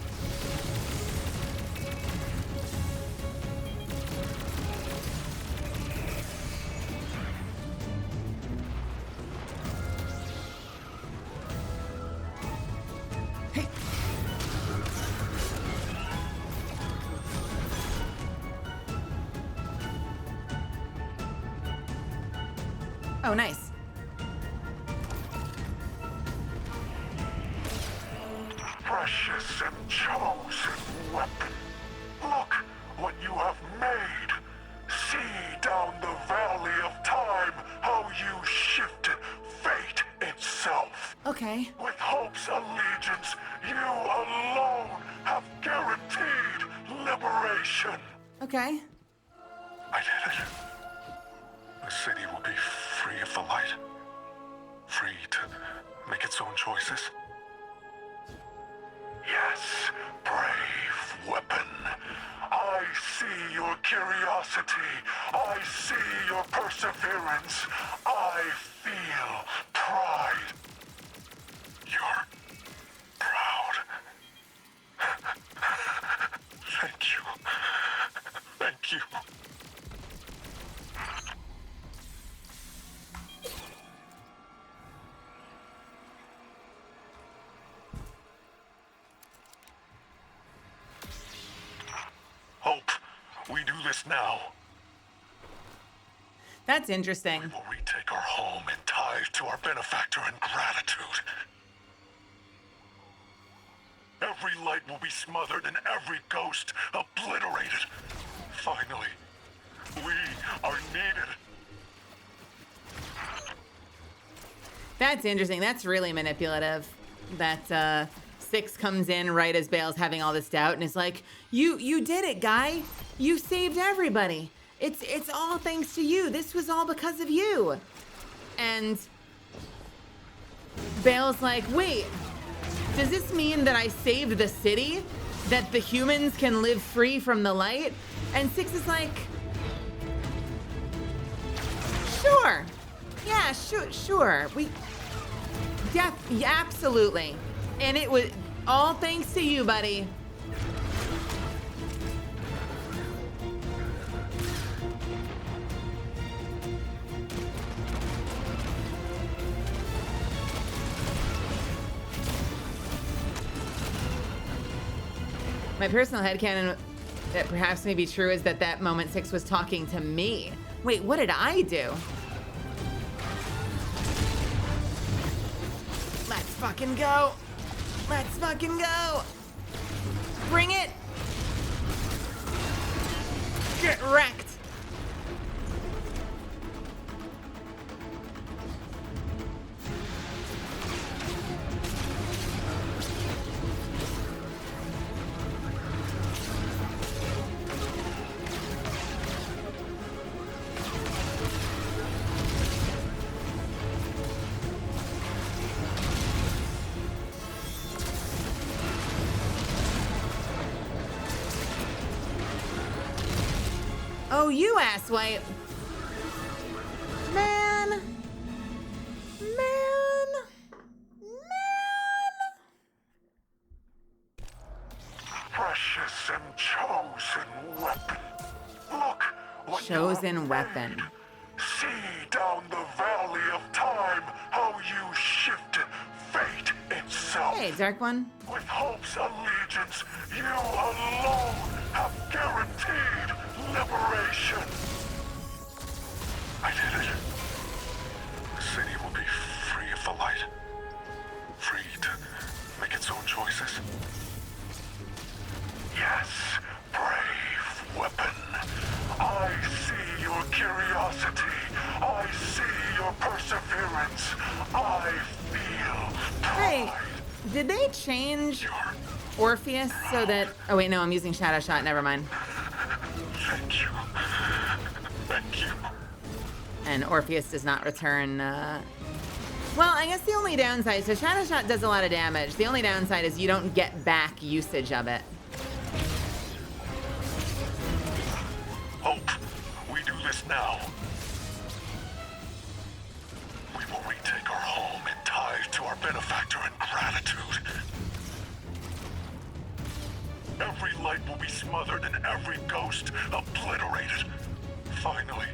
Speaker 1: Oh, nice.
Speaker 8: Precious and chosen weapon. Look what you have made. See down the valley of time how you shifted fate itself.
Speaker 1: Okay.
Speaker 8: With hope's allegiance, you alone have guaranteed liberation.
Speaker 1: Okay.
Speaker 8: I did it. The city will be free of the light. Free to make its own choices. Yes, brave weapon. I see your curiosity. I see your perseverance. I feel pride. You're proud. Thank you. Thank you. Hope, we do this now.
Speaker 1: That's interesting.
Speaker 8: We will retake our home in ties to our benefactor in gratitude. Every light will be smothered and every ghost obliterated. Finally, we are needed.
Speaker 1: That's interesting. That's really manipulative. That Six comes in right as Bale's having all this doubt and is like, you did it, guy. You saved everybody. It's all thanks to you. This was all because of you. And Bale's like, wait, does this mean that I saved the city? That the humans can live free from the light? And Six is like, sure. Yeah, sure. Yeah, absolutely. And it was all thanks to you, buddy. My personal headcanon that perhaps may be true is that moment Six was talking to me. Wait, what did I do? Let's fucking go. Let's fucking go. Bring it. Get wrecked. Oh, you asswipe. Man.
Speaker 8: Precious and chosen weapon. Look what
Speaker 1: Chosen weapon.
Speaker 8: See down the valley of time how you shifted fate itself.
Speaker 1: Hey, Dark One.
Speaker 8: With Hope's allegiance, you alone have guaranteed liberation. I did it. The city will be free of the light. Free to make its own choices. Yes, brave weapon. I see your curiosity. I see your perseverance. I feel pride.
Speaker 1: Hey, did they change Orpheus so that... Oh, wait, no, I'm using Shadow Shot. Never mind.
Speaker 8: Thank you. Thank you.
Speaker 1: And Orpheus does not return... Well, I guess the only downside... So Shadow Shot does a lot of damage. The only downside is you don't get back usage of it.
Speaker 8: Hope, we do this now. We will retake our home and ties to our benefactor in gratitude. Every light will be smothered and every ghost obliterated. Finally,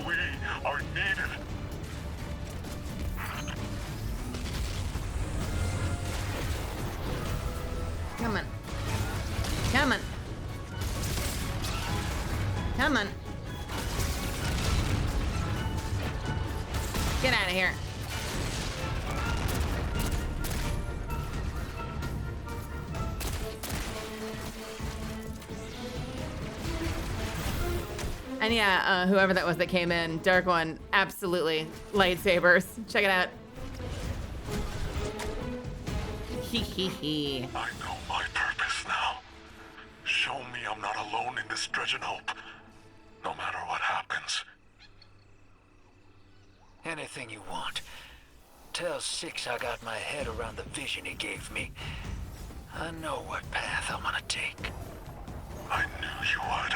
Speaker 8: we are needed.
Speaker 1: Come on. Come on. Come on. Get out of here. And yeah, whoever that was that came in, Dark One, absolutely. Lightsabers. Check it out. Hee hee hee.
Speaker 8: I know my purpose now. Show me I'm not alone in this dredging hope. No matter what happens.
Speaker 14: Anything you want. Tell Six I got my head around the vision he gave me. I know what path I'm gonna take.
Speaker 8: I knew you would.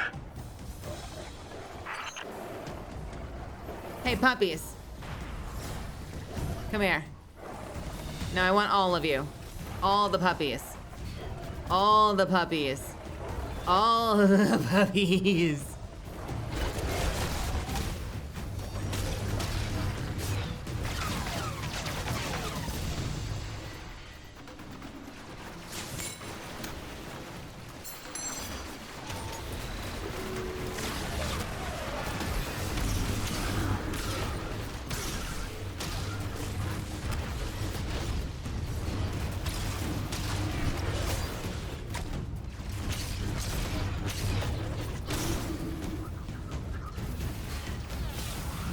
Speaker 1: Hey, puppies. Come here. No, I want all of you. All the puppies. All the puppies. All the puppies.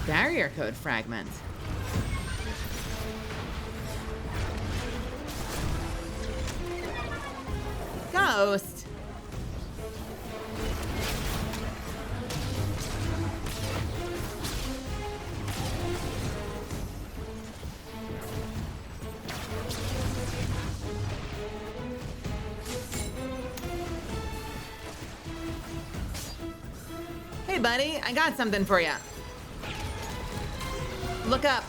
Speaker 1: Barrier code fragment. Ghost. Hey, buddy, I got something for you. Look up.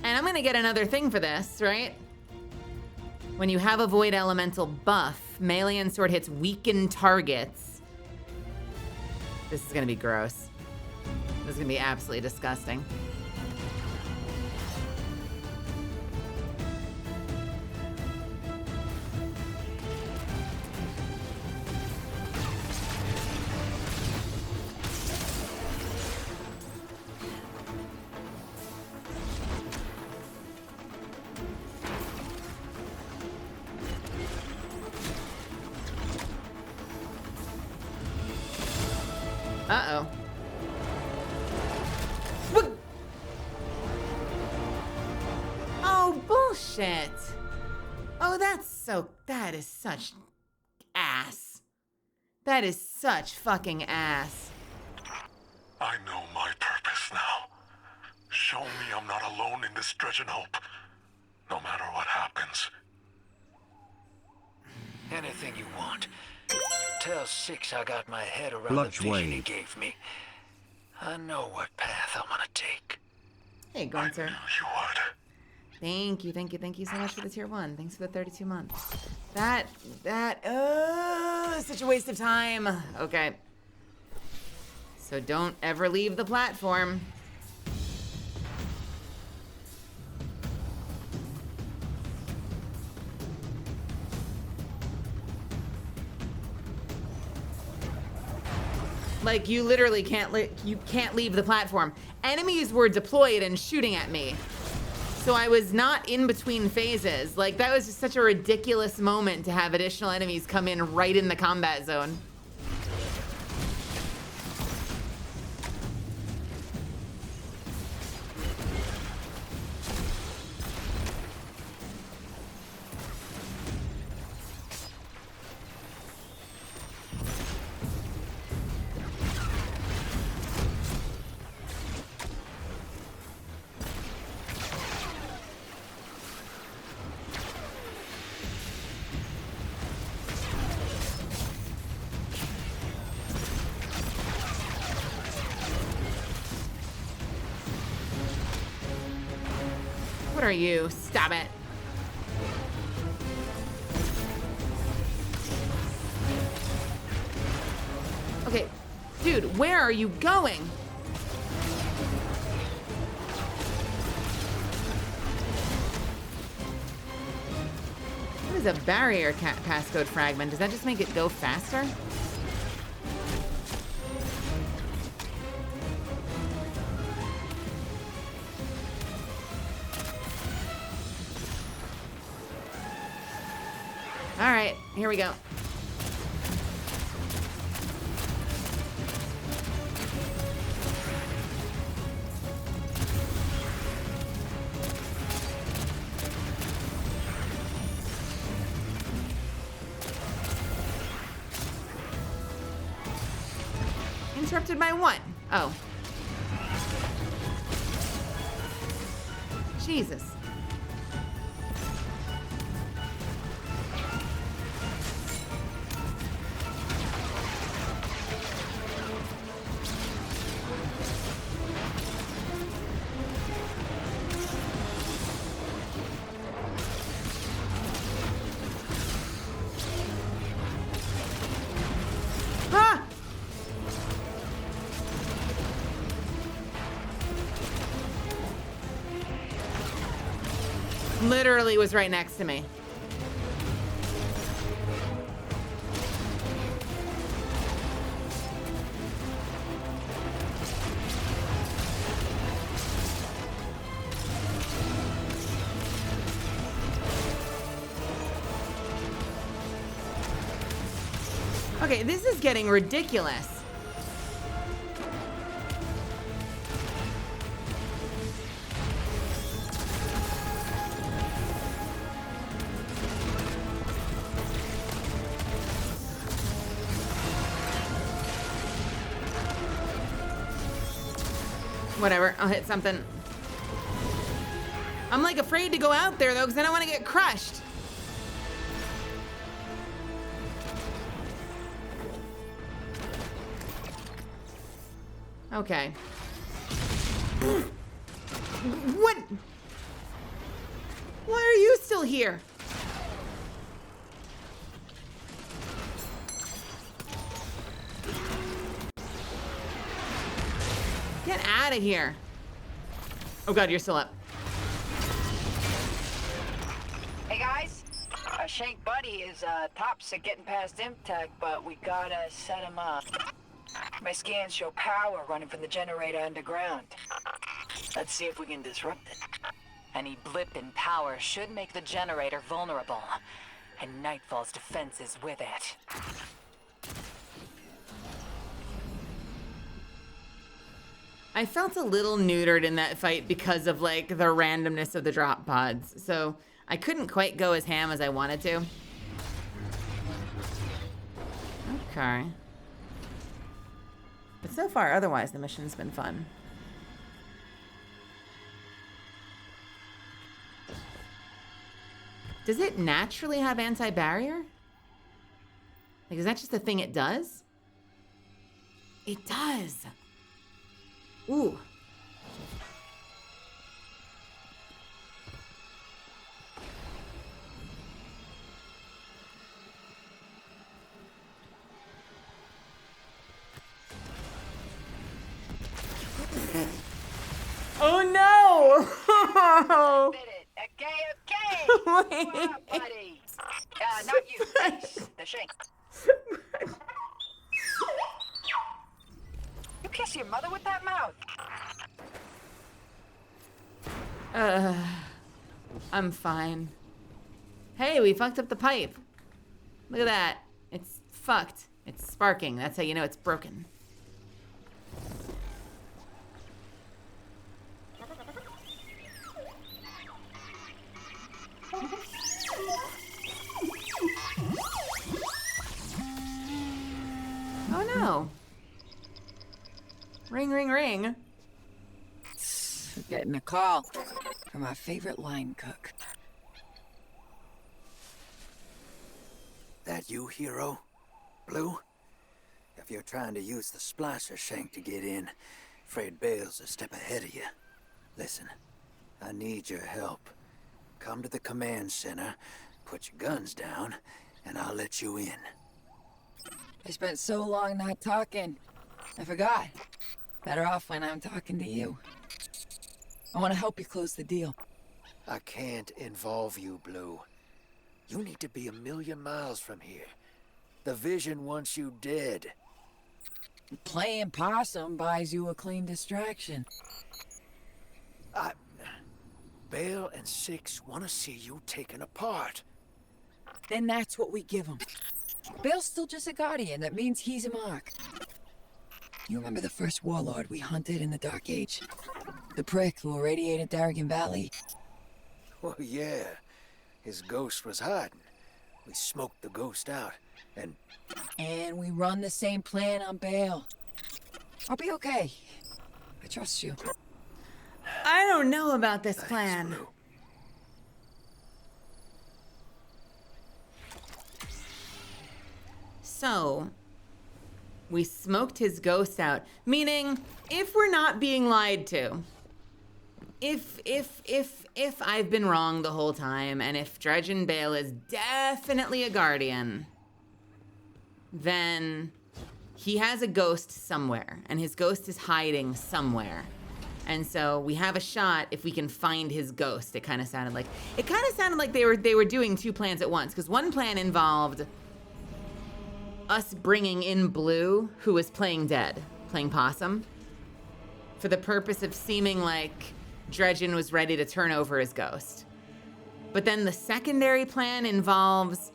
Speaker 1: And I'm gonna get another thing for this, right? When you have a Void Elemental buff, melee and sword hits weaken targets. This is gonna be gross. This is gonna be absolutely disgusting. Uh-oh. What? Oh, bullshit. Oh, that is such ass. That is such fucking ass.
Speaker 8: I know my purpose now. Show me I'm not alone in this dredging hope, no matter what happens.
Speaker 14: Anything you want. Tell Six I got my head around
Speaker 2: Bludge
Speaker 14: the vision he
Speaker 2: wave.
Speaker 14: gave me. I know what path I'm gonna take.
Speaker 1: Hey, Grunter.
Speaker 8: You would.
Speaker 1: Thank you so much for the tier 1. Thanks for the 32 months. Such a waste of time. Okay. So don't ever leave the platform. Like, you literally can't leave the platform. Enemies were deployed and shooting at me. So I was not in between phases. Like, that was just such a ridiculous moment to have additional enemies come in right in the combat zone. What are you? Stop it. Okay, dude, where are you going? What is a barrier passcode fragment? Does that just make it go faster? All right, here we go. Interrupted by what? Oh. Jesus. Ah! Literally was right next to me. Okay, this is getting ridiculous. Whatever, I'll hit something. I'm like afraid to go out there though, because I don't want to get crushed. Okay. What? Why are you still here? Get out of here. Oh God, you're still up.
Speaker 12: Hey guys, Shank Buddy is tops at getting past Imtech, but we gotta set him up. My scans show power running from the generator underground. Let's see if we can disrupt it.
Speaker 4: Any blip in power should make the generator vulnerable, and Nightfall's defenses with it.
Speaker 1: I felt a little neutered in that fight because of like the randomness of the drop pods. So I couldn't quite go as ham as I wanted to. Okay. But so far, otherwise, the mission's been fun. Does it naturally have anti-barrier? Like, is that just a thing it does? It does. Ooh. Oh no!
Speaker 12: Did it. Okay. What up, buddy? Not you. Thanks. The Shank. You kiss your mother with that mouth.
Speaker 1: I'm fine. Hey, we fucked up the pipe. Look at that. It's fucked. It's sparking. That's how you know it's broken. Oh no. Ring, ring, ring.
Speaker 12: Getting a call from our favorite line cook.
Speaker 14: That you, hero? Blue? If you're trying to use the splicer shank to get in, afraid Bale's a step ahead of you. Listen, I need your help. Come to the command center, put your guns down, and I'll let you in.
Speaker 12: I spent so long not talking. I forgot. Better off when I'm talking to you. I want to help you close the deal.
Speaker 14: I can't involve you, Blue. You need to be 1,000,000 miles from here. The Vision wants you dead.
Speaker 12: Playing possum buys you a clean distraction.
Speaker 14: Bale and Six want to see you taken apart.
Speaker 12: Then that's what we give him. Bale's still just a guardian. That means he's a mark. You remember the first warlord we hunted in the Dark Age? The prick who irradiated Darrigan Valley?
Speaker 14: Well, yeah. His ghost was hiding. We smoked the ghost out, and...
Speaker 12: And we run the same plan on Bale. I'll be okay. I trust you.
Speaker 1: I don't know about this plan.
Speaker 14: Blue.
Speaker 1: So, we smoked his ghost out, meaning if we're not being lied to, if I've been wrong the whole time, and if Dredgen Bale is definitely a guardian, then he has a ghost somewhere, and his ghost is hiding somewhere. And so we have a shot if we can find his ghost. It kind of sounded like they were doing two plans at once, because one plan involved us bringing in Blue, who was playing dead, playing possum, for the purpose of seeming like Dredgen was ready to turn over his ghost. But then the secondary plan involves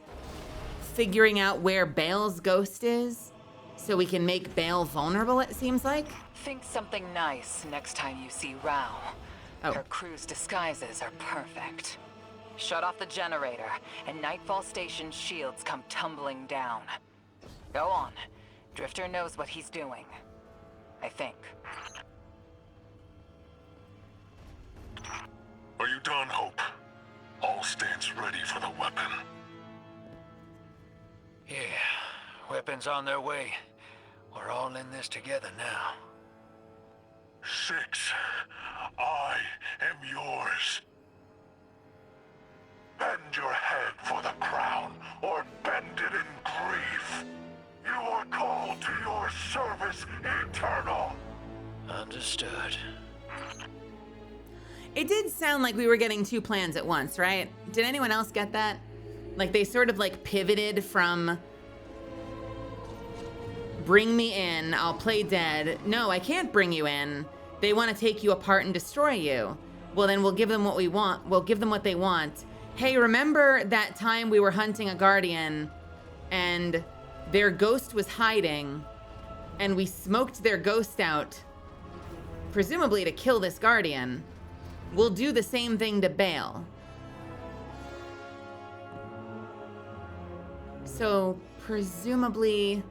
Speaker 1: figuring out where Bale's ghost is so we can make Bale vulnerable, it seems like.
Speaker 5: Think something nice next time you see Rao.
Speaker 1: Oh.
Speaker 5: Her crew's disguises are perfect. Shut off the generator, and Nightfall Station's shields come tumbling down. Go on. Drifter knows what he's doing. I think.
Speaker 8: Are you done, Hope? All stands ready for the weapon.
Speaker 14: Yeah, weapons on their way. We're all in this together now.
Speaker 8: 6. I am yours. Bend your head for the crown, or bend it in grief. You are called to your service eternal.
Speaker 14: Understood.
Speaker 1: It did sound like we were getting two plans at once, right? Did anyone else get that? Like they sort of like pivoted from bring me in, I'll play dead. No, I can't bring you in. They want to take you apart and destroy you. Well, then we'll give them what we want. We'll give them what they want. Hey, remember that time we were hunting a guardian and their ghost was hiding and we smoked their ghost out, presumably to kill this guardian. We'll do the same thing to Bale. So, presumably...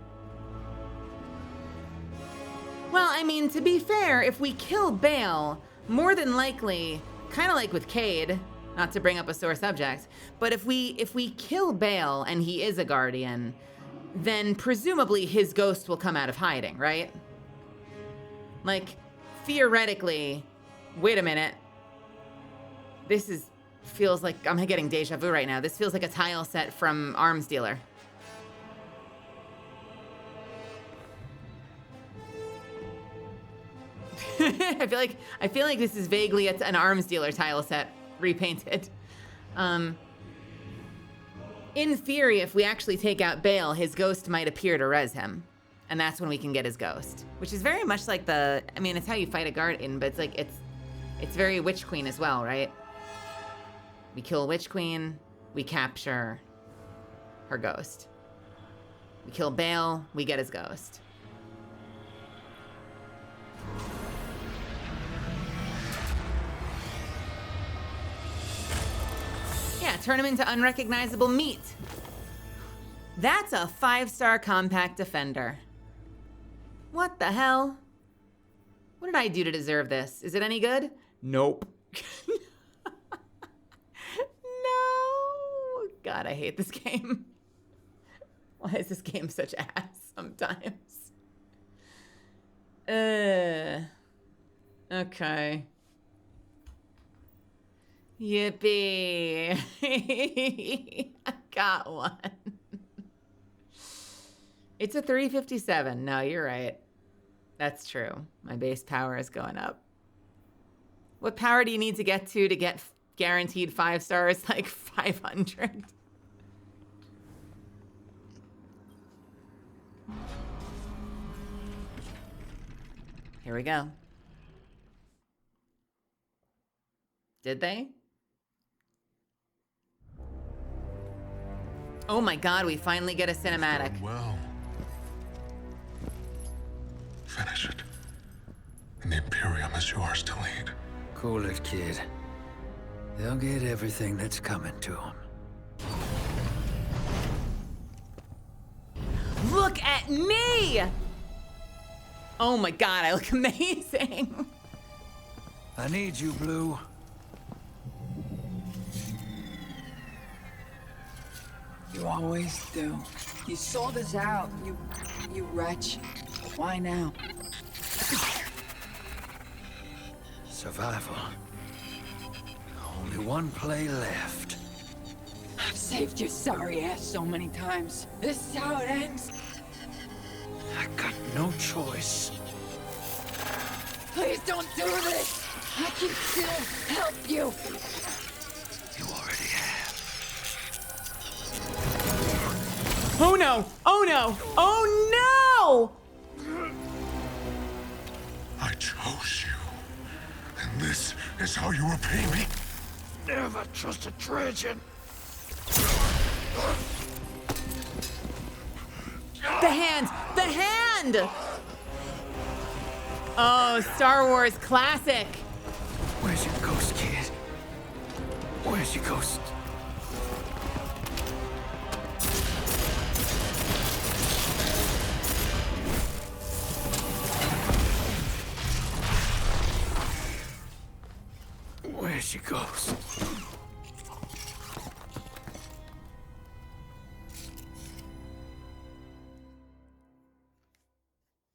Speaker 1: Well, I mean, to be fair, if we kill Bale, more than likely, kind of like with Cade, not to bring up a sore subject, but if we kill Bale and he is a guardian, then presumably his ghost will come out of hiding, right? Like, theoretically, wait a minute. Feels like I'm getting deja vu right now. This feels like a tile set from Arms Dealer. I feel like this is vaguely an Arms Dealer tile set repainted. In theory, if we actually take out Bale, his ghost might appear to res him. And that's when we can get his ghost. Which is very much like it's how you fight a guardian, but it's very Witch Queen as well, right? We kill Witch Queen, we capture her ghost. We kill Bale, we get his ghost. Yeah, turn him into unrecognizable meat. That's a 5-star compact defender. What the hell? What did I do to deserve this? Is it any good? Nope. No. God, I hate this game. Why is this game such ass sometimes? Okay. Yippee. I got one. It's a 357. No, you're right. That's true. My base power is going up. What power do you need to get guaranteed 5 stars? Like 500. Here we go. Did they? Oh my God, we finally get a cinematic.
Speaker 8: Well, finish it. And the Imperium is yours to lead.
Speaker 14: Cool it, kid. They'll get everything that's coming to them.
Speaker 1: Look at me! Oh my God, I look amazing.
Speaker 14: I need you, Blue.
Speaker 12: You always do. You sold us out, you wretch. Why now?
Speaker 14: Survival. Only one play left.
Speaker 12: I've saved your sorry ass so many times. This is how it ends.
Speaker 14: I got no choice.
Speaker 5: Please don't do this! I can still help you!
Speaker 8: You already have.
Speaker 9: Oh no! Oh no! Oh no!
Speaker 8: I chose you. And this is how you repay me? Never trust a Trajan.
Speaker 9: The hand! The hand! Oh, Star Wars classic.
Speaker 14: Where's your ghost, kid? Where's your ghost? Where's your ghost?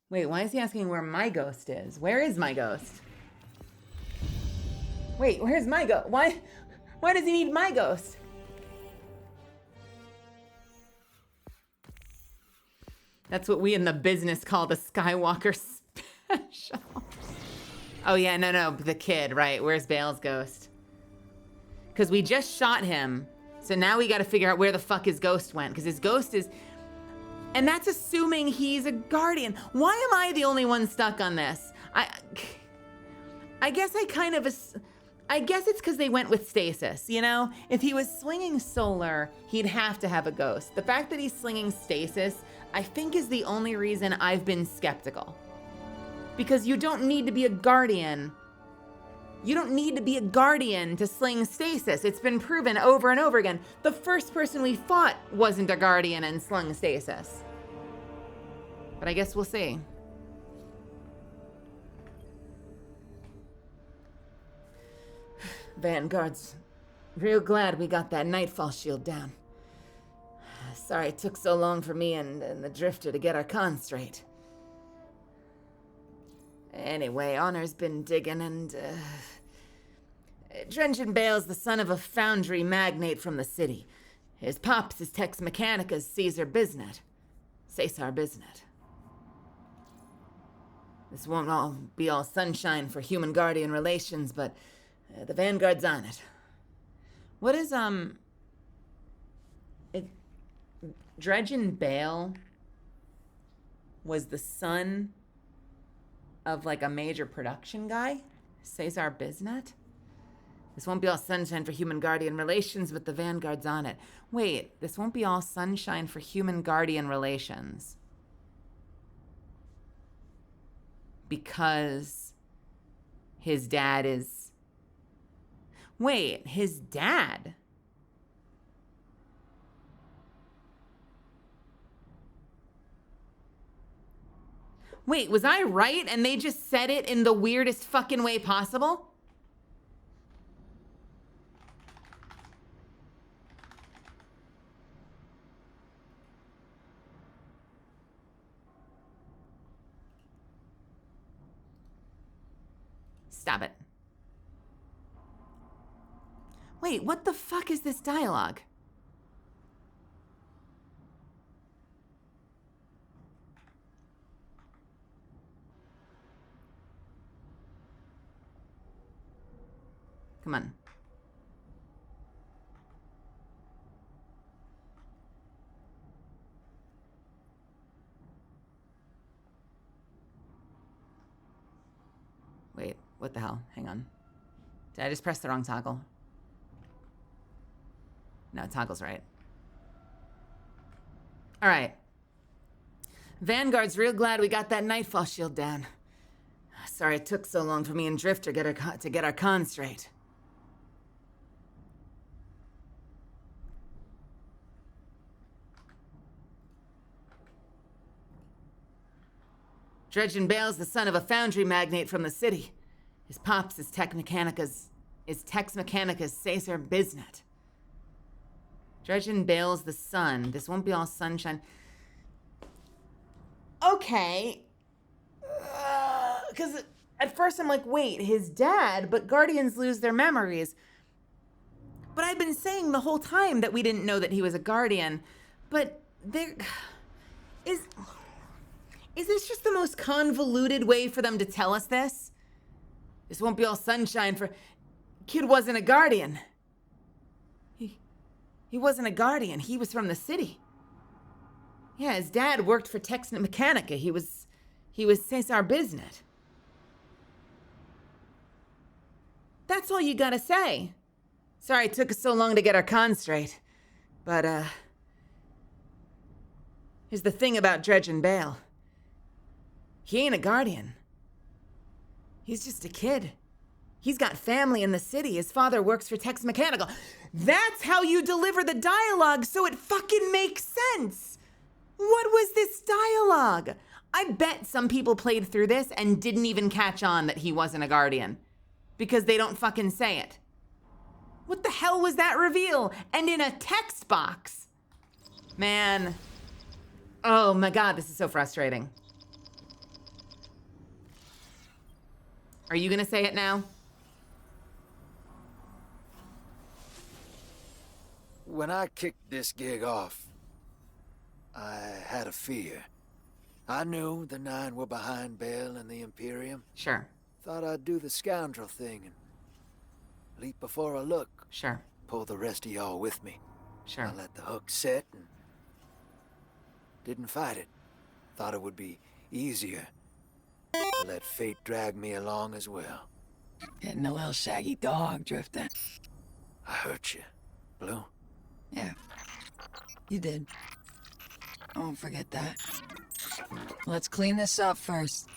Speaker 9: Wait, why is he asking where my ghost is? Where is my ghost? Wait, where's my ghost? Why does he need my ghost? That's what we in the business call the Skywalker special. Oh yeah, no, the kid, right? Where's Bale's ghost? Because we just shot him, so now we got to figure out where the fuck his ghost went, because his ghost is... And that's assuming he's a guardian. Why am I the only one stuck on this? I guess I guess it's because they went with stasis, you know? If he was slinging solar, he'd have to have a ghost. The fact that he's slinging stasis, I think is the only reason I've been skeptical. Because you don't need to be a guardian. You don't need to be a guardian to sling stasis. It's been proven over and over again. The first person we fought wasn't a guardian and slung stasis. But I guess we'll see. Vanguard's real glad we got that Nightfall shield down. Sorry it took so long for me and the Drifter to get our con straight. Anyway, Honor's been digging and, Drenchen Bale's the son of a foundry magnate from the city. His pops is Tex Mechanica's Cesar Bisnet. This won't all be all sunshine for human-guardian relations, but the Vanguard's on it. What is, Dredgen Bale was the son of, like, a major production guy? Cesar Bisnet? This won't be all sunshine for human-guardian relations, but the Vanguard's on it. Wait, this won't be all sunshine for human-guardian relations. Because his dad is... Wait, his dad? Wait, was I right and they just said it in the weirdest fucking way possible? Stop it. Wait, what the fuck is this dialogue? Come on. Wait, what the hell? Hang on. Did I just press the wrong toggle? No, toggle's right. All right. Vanguard's real glad we got that Nightfall shield down. Sorry it took so long for me and Drifter to get our con straight. Dredgen Bale's the son of a foundry magnate from the city. His pops is Tex Mechanica's Cesar Bisnet. Dredgen Bale's the son. This won't be all sunshine. Okay. Because at first I'm like, wait, his dad, but Guardians lose their memories. But I've been saying the whole time that we didn't know that he was a Guardian. But there... Is this just the most convoluted way for them to tell us this? This won't be all sunshine for... Kid wasn't a guardian. He wasn't a guardian. He was from the city. Yeah, his dad worked for Texnet Mechanica. He was Cesar Biznet. That's all you gotta say. Sorry it took us so long to get our con straight. But, here's the thing about Dredge and Bale. He ain't a guardian. He's just a kid. He's got family in the city. His father works for Tex Mechanical. That's how you deliver the dialogue so it fucking makes sense. What was this dialogue? I bet some people played through this and didn't even catch on that he wasn't a guardian. Because they don't fucking say it. What the hell was that reveal? And in a text box. Man. Oh my God, this is so frustrating. Are you gonna say it now?
Speaker 14: When I kicked this gig off, I had a fear. I knew the Nine were behind Bale and the Imperium.
Speaker 9: Sure.
Speaker 14: Thought I'd do the scoundrel thing and leap before I look.
Speaker 9: Sure.
Speaker 14: Pull the rest of y'all with me.
Speaker 9: Sure.
Speaker 14: I let the hook set and didn't fight it. Thought it would be easier to let fate drag me along as well.
Speaker 12: Getting a little shaggy dog, Drifter.
Speaker 14: I hurt you, Blue.
Speaker 12: Yeah, you did. I won't forget that. Let's clean this up first.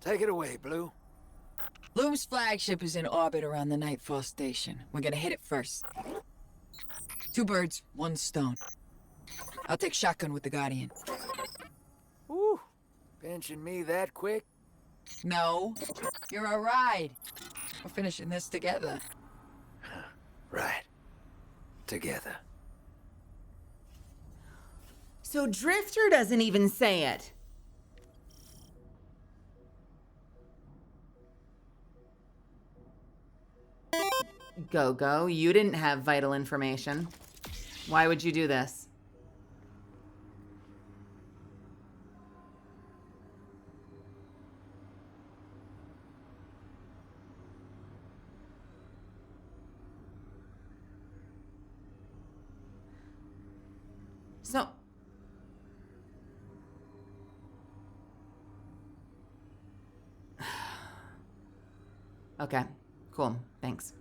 Speaker 14: Take it away, Blue.
Speaker 12: Loom's flagship is in orbit around the Nightfall station. We're gonna hit it first. 2 birds, 1 stone. I'll take shotgun with the Guardian.
Speaker 14: Woo! Pinching me that quick?
Speaker 12: No, you're a ride. We're finishing this together.
Speaker 14: Right. Together.
Speaker 9: So Drifter doesn't even say it. Go, you didn't have vital information. Why would you do this? So... Okay, cool, thanks.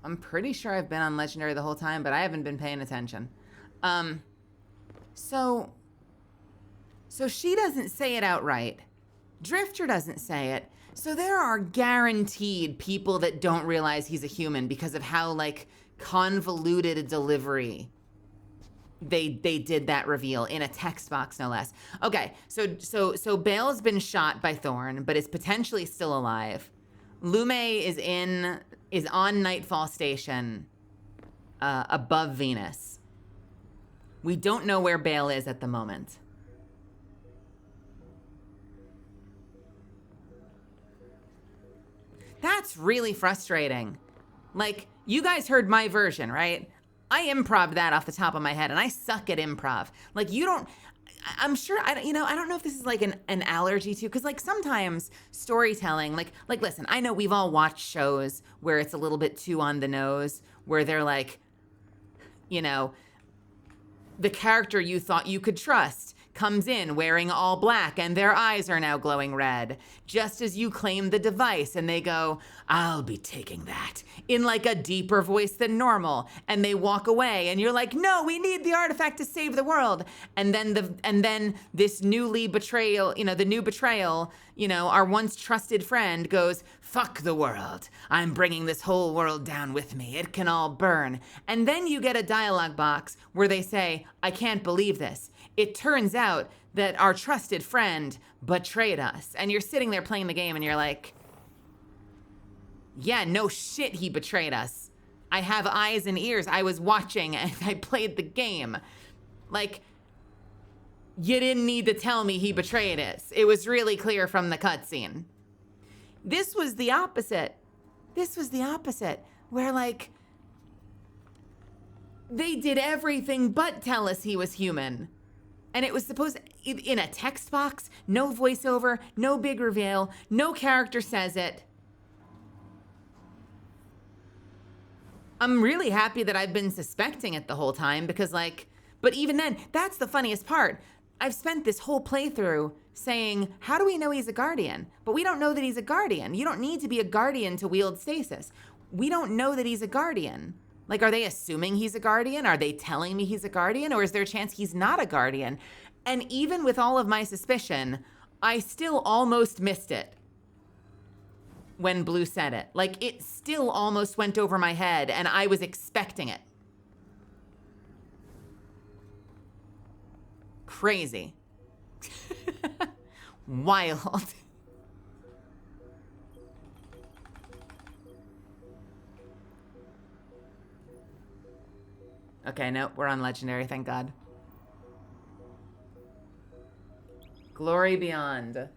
Speaker 9: I'm pretty sure I've been on Legendary the whole time, but I haven't been paying attention. So she doesn't say it outright. Drifter doesn't say it. So there are guaranteed people that don't realize he's a human because of how, like, convoluted a delivery they did that reveal in a text box, no less. Okay, so Bale's been shot by Thorn, but is potentially still alive. Lume is on Nightfall Station, above Venus. We don't know where Bale is at the moment. That's really frustrating. Like, you guys heard my version, right? I improv that off the top of my head, and I suck at improv. Like, you don't... I'm sure, I don't know if this is like an allergy to, because like sometimes storytelling, like listen, I know we've all watched shows where it's a little bit too on the nose, where they're like, you know, the character you thought you could trust comes in wearing all black and their eyes are now glowing red, just as you claim the device, and they go, "I'll be taking that," in like a deeper voice than normal, and they walk away, and you're like, "No, we need the artifact to save the world." And then this newly betrayal, the new betrayal, our once trusted friend goes, "Fuck the world. I'm bringing this whole world down with me. It can all burn." And then you get a dialogue box where they say, "I can't believe this. It turns out that our trusted friend betrayed us." And you're sitting there playing the game and you're like, yeah, no shit, he betrayed us. I have eyes and ears. I was watching and I played the game. Like, you didn't need to tell me he betrayed us. It was really clear from the cutscene. This was the opposite. Where, like, they did everything but tell us he was human.
Speaker 1: And it was supposed in a text box, no voiceover, no big reveal, no character says it. I'm really happy that I've been suspecting it the whole time because like, but even then, that's the funniest part. I've spent this whole playthrough saying, how do we know he's a Guardian? But we don't know that he's a Guardian. You don't need to be a Guardian to wield stasis. We don't know that he's a Guardian. Like, are they assuming he's a Guardian? Are they telling me he's a Guardian? Or is there a chance he's not a Guardian? And even with all of my suspicion, I still almost missed it when Blue said it. Like, it still almost went over my head, and I was expecting it. Crazy. Wild. Okay, no, we're on Legendary, thank God. Glory Beyond.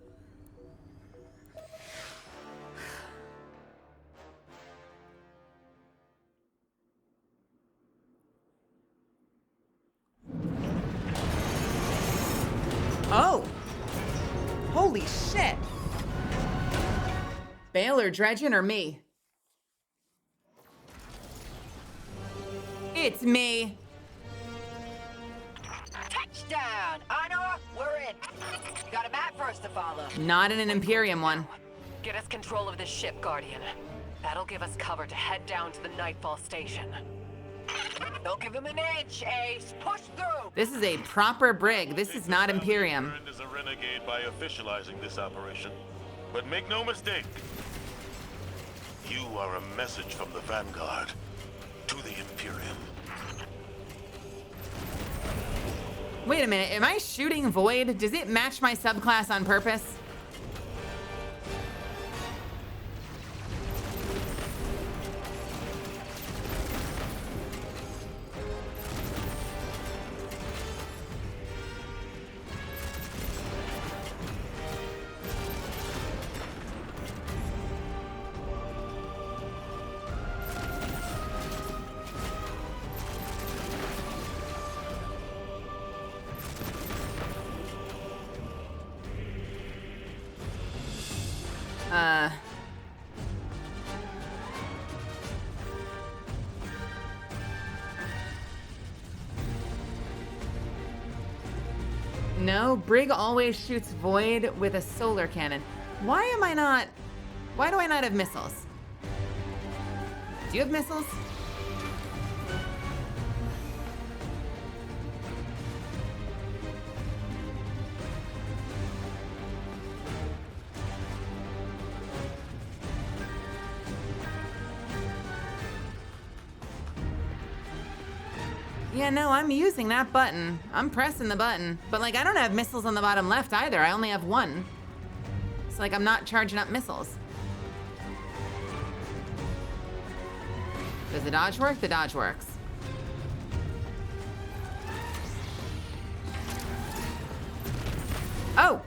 Speaker 1: Oh! Holy shit! Baylor, Dredgen, or me? It's me.
Speaker 12: Touchdown! Honor, we're in. Got a map for us to follow.
Speaker 1: Not in an Imperium one.
Speaker 4: Get us control of this ship, Guardian. That'll give us cover to head down to the Nightfall station.
Speaker 12: Don't give him an inch, Ace. Push through.
Speaker 1: This is a proper brig. This is not Imperium.
Speaker 8: Earned as a renegade by officializing this operation. But make no mistake, you are a message from the Vanguard to the Imperium.
Speaker 1: Wait a minute, am I shooting Void? Does it match my subclass on purpose? No, Brig always shoots Void with a solar cannon. Why do I not have missiles? Do you have missiles? Yeah, no, I'm using that button. I'm pressing the button. But, like, I don't have missiles on the bottom left either. I only have one. It's like I'm not charging up missiles. Does the dodge work? The dodge works. Oh!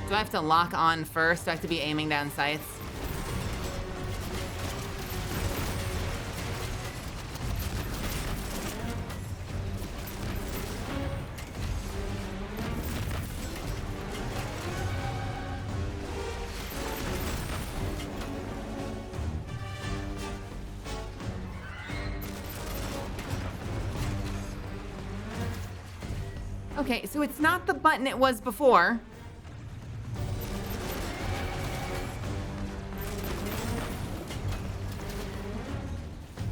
Speaker 1: Do I have to lock on first? Do I have to be aiming down sights? Okay, so it's not the button it was before.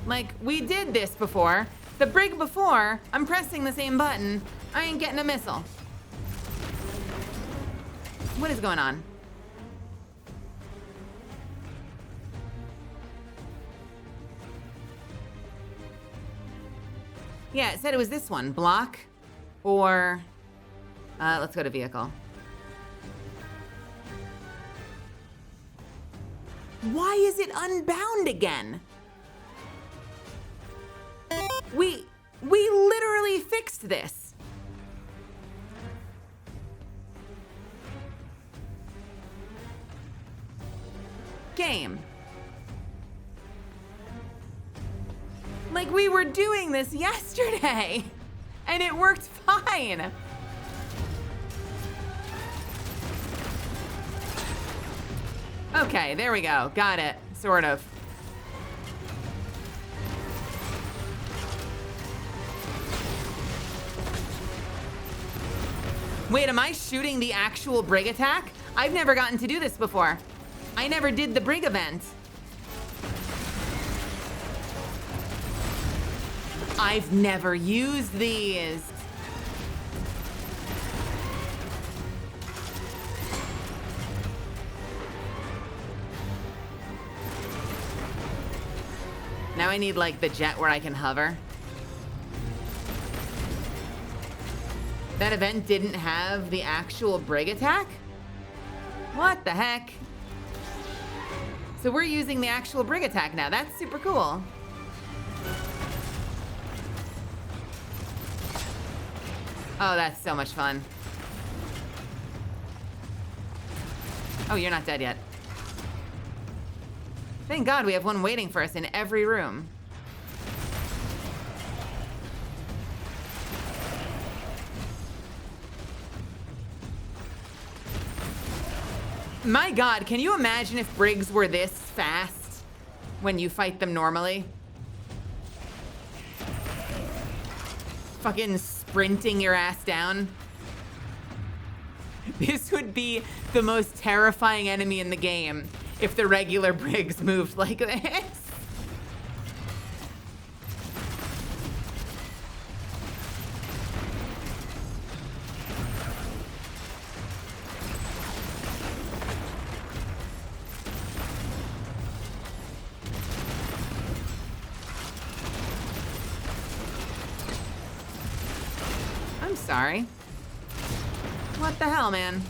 Speaker 1: Like, we did this before. The brig before, I'm pressing the same button. I ain't getting a missile. What is going on? Yeah, it said it was this one. Block. Or, let's go to vehicle. Why is it unbound again? We literally fixed this. Game. Like,
Speaker 9: Like, we were doing this yesterday, and it worked fine. Okay, there we go. Got it. Sort of. Wait, am I shooting the actual Brig attack? I've never gotten to do this before. I never did the Brig event. I've never used these. Now I need like the jet where I can hover. That event didn't have the actual Brig attack? What the heck? So we're using the actual Brig attack now. That's super cool. Oh, that's so much fun. Oh, you're not dead yet. Thank God we have one waiting for us in every room. My God, can you imagine if Brigs were this fast when you fight them normally? Fucking sprinting your ass down. This would be the most terrifying enemy in the game if the regular Brigs moved like this. I'm sorry. What the hell, man?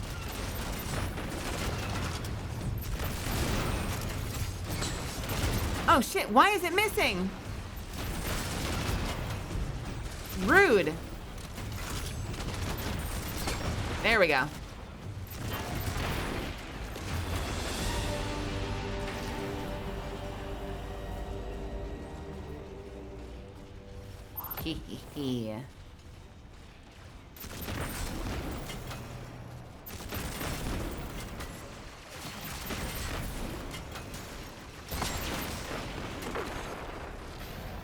Speaker 9: Oh shit, why is it missing? Rude. There we go. Hee hee hee.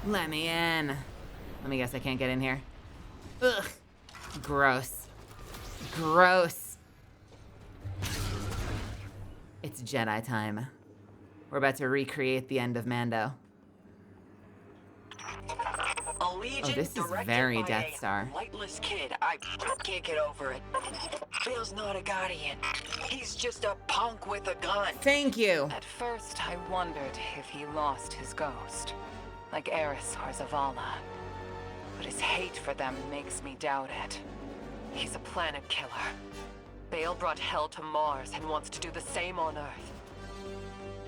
Speaker 9: Let me in. Let me guess, I can't get in here. Ugh. Gross. Gross. It's Jedi time. We're about to recreate the end of Mando.
Speaker 12: A legion
Speaker 9: this is
Speaker 12: directed
Speaker 9: very
Speaker 12: by
Speaker 9: Death
Speaker 12: a
Speaker 9: Star.
Speaker 12: lightless kid. I can't get over it. Bill's not a guardian. He's just a punk with a gun.
Speaker 9: Thank you.
Speaker 4: At first, I wondered if he lost his ghost, like Eris or Zavala. But his hate for them makes me doubt it.
Speaker 5: He's a planet killer. Bale brought hell to Mars and wants to do the same on Earth.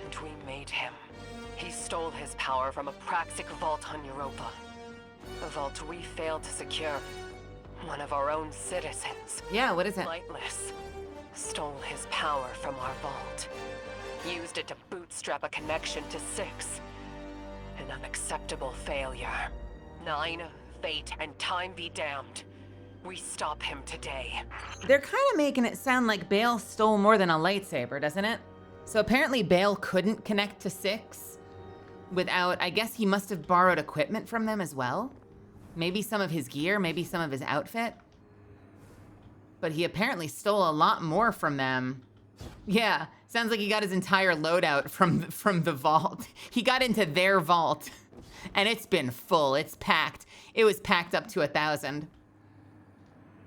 Speaker 5: And we made him. He stole his power from a Praxic vault on Europa. A vault we failed to secure. One of our own citizens.
Speaker 9: Yeah, what is it?
Speaker 5: Lightless. Stole his power from our vault. Used it to bootstrap a connection to 6. An unacceptable failure. 9, fate, and time be damned. We stop him today.
Speaker 9: They're kind of making it sound like Bale stole more than a lightsaber, doesn't it? So apparently Bale couldn't connect to 6 without, I guess he must have borrowed equipment from them as well. Maybe some of his gear, maybe some of his outfit. But he apparently stole a lot more from them. Yeah, sounds like he got his entire loadout from the vault. He got into their vault and it's been full, it's packed. It was packed up to 1,000.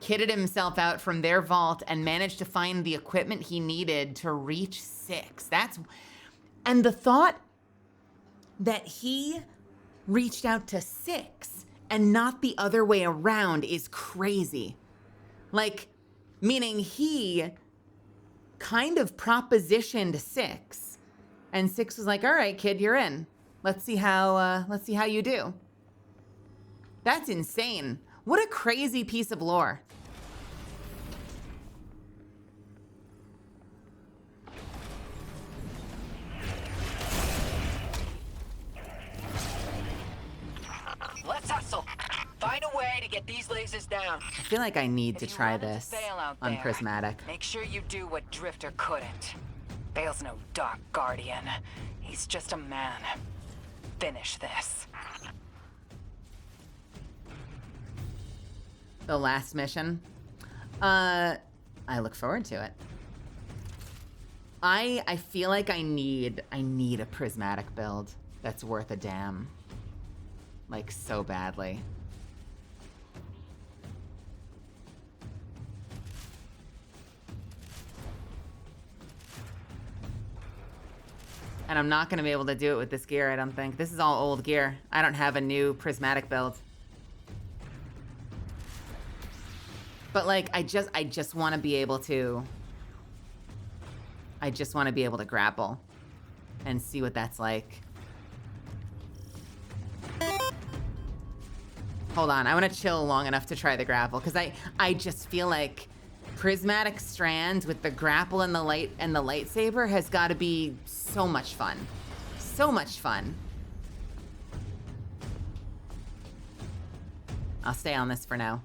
Speaker 9: Kitted himself out from their vault and managed to find the equipment he needed to reach 6. And the thought that he reached out to 6 and not the other way around is crazy. Like, meaning he kind of propositioned 6 and 6 was like, all right, kid, you're in. Let's see how you do. That's insane. What a crazy piece of lore.
Speaker 12: blazes down.
Speaker 9: I feel like I need to
Speaker 12: If you
Speaker 9: try
Speaker 12: run into
Speaker 9: this
Speaker 12: Bale out
Speaker 9: on
Speaker 12: there,
Speaker 9: Prismatic.
Speaker 12: make sure you do what Drifter couldn't. Bale's no Dark Guardian. He's just a man. Finish this.
Speaker 9: The last mission. I look forward to it. I feel like I need a prismatic build that's worth a damn. Like, so badly. And I'm not gonna be able to do it with this gear, I don't think. This is all old gear. I don't have a new prismatic build. But like, I just want to be able to. I just want to be able to grapple and see what that's like. Hold on, I want to chill long enough to try the grapple because I just feel like prismatic strands with the grapple and the light and the lightsaber has got to be so much fun. So much fun. I'll stay on this for now.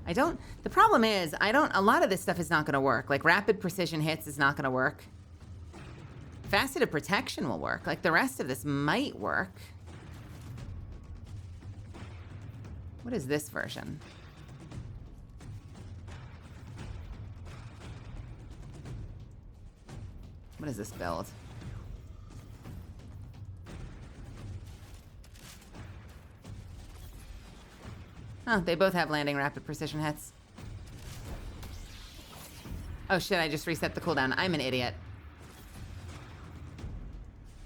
Speaker 9: The problem is, a lot of this stuff is not gonna work. Like, rapid precision hits is not gonna work. Faceted protection will work. Like, the rest of this might work. What is this version? What is this build? Oh, they both have landing rapid precision hits. Oh shit, I just reset the cooldown. I'm an idiot.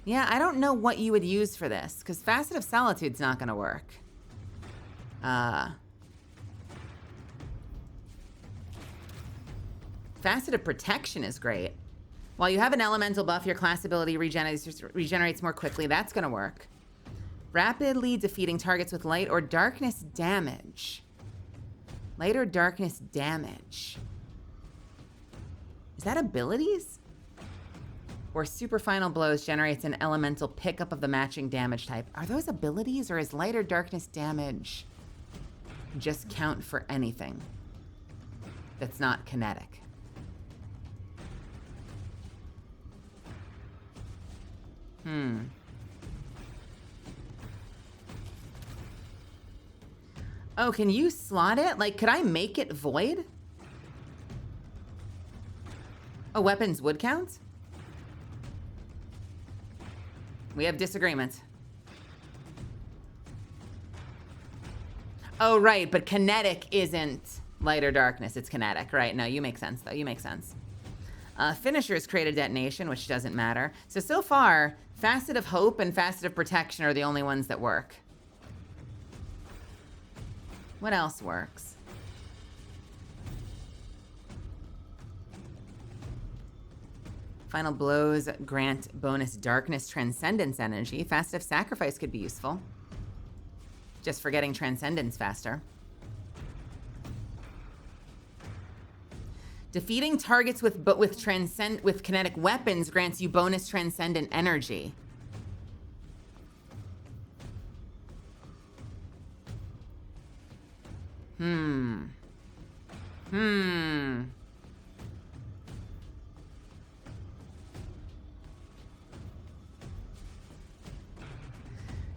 Speaker 9: Yeah, I don't know what you would use for this, because Facet of Solitude's not gonna work. Facet of Protection is great. While you have an elemental buff, your class ability regenerates more quickly. That's gonna work. Rapidly defeating targets with light or darkness damage. Light or darkness damage. Is that abilities? Or super final blows generates an elemental pickup of the matching damage type. Are those abilities, or is light or darkness damage just count for anything that's not kinetic? Oh, can you slot it? Like, could I make it void? Oh, weapons would count? We have disagreement. Oh, right, but kinetic isn't light or darkness. It's kinetic, right? No, you make sense, though. You make sense. Finishers create a detonation, which doesn't matter. So far, Facet of Hope and Facet of Protection are the only ones that work. What else works? Final blows grant bonus darkness transcendence energy. Facet of Sacrifice could be useful. Just for getting transcendence faster. Defeating targets with kinetic weapons grants you bonus transcendent energy.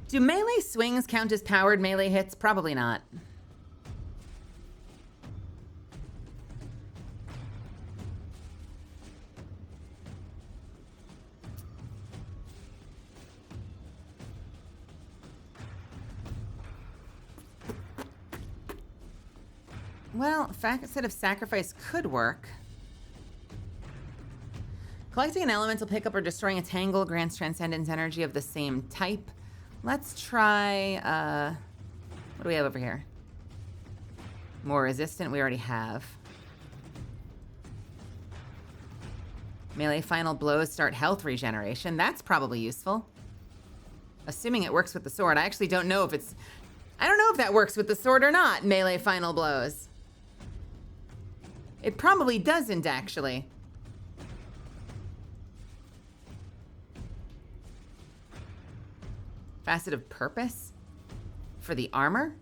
Speaker 9: Do melee swings count as powered melee hits? Probably not. Well, Facet of Sacrifice could work. Collecting an elemental pickup or destroying a tangle grants transcendence energy of the same type. Let's try, what do we have over here? More resistant, we already have. Melee final blows start health regeneration. That's probably useful. Assuming it works with the sword. I actually don't know if I don't know if that works with the sword or not, melee final blows. It probably doesn't, actually. Facet of Purpose for the armor.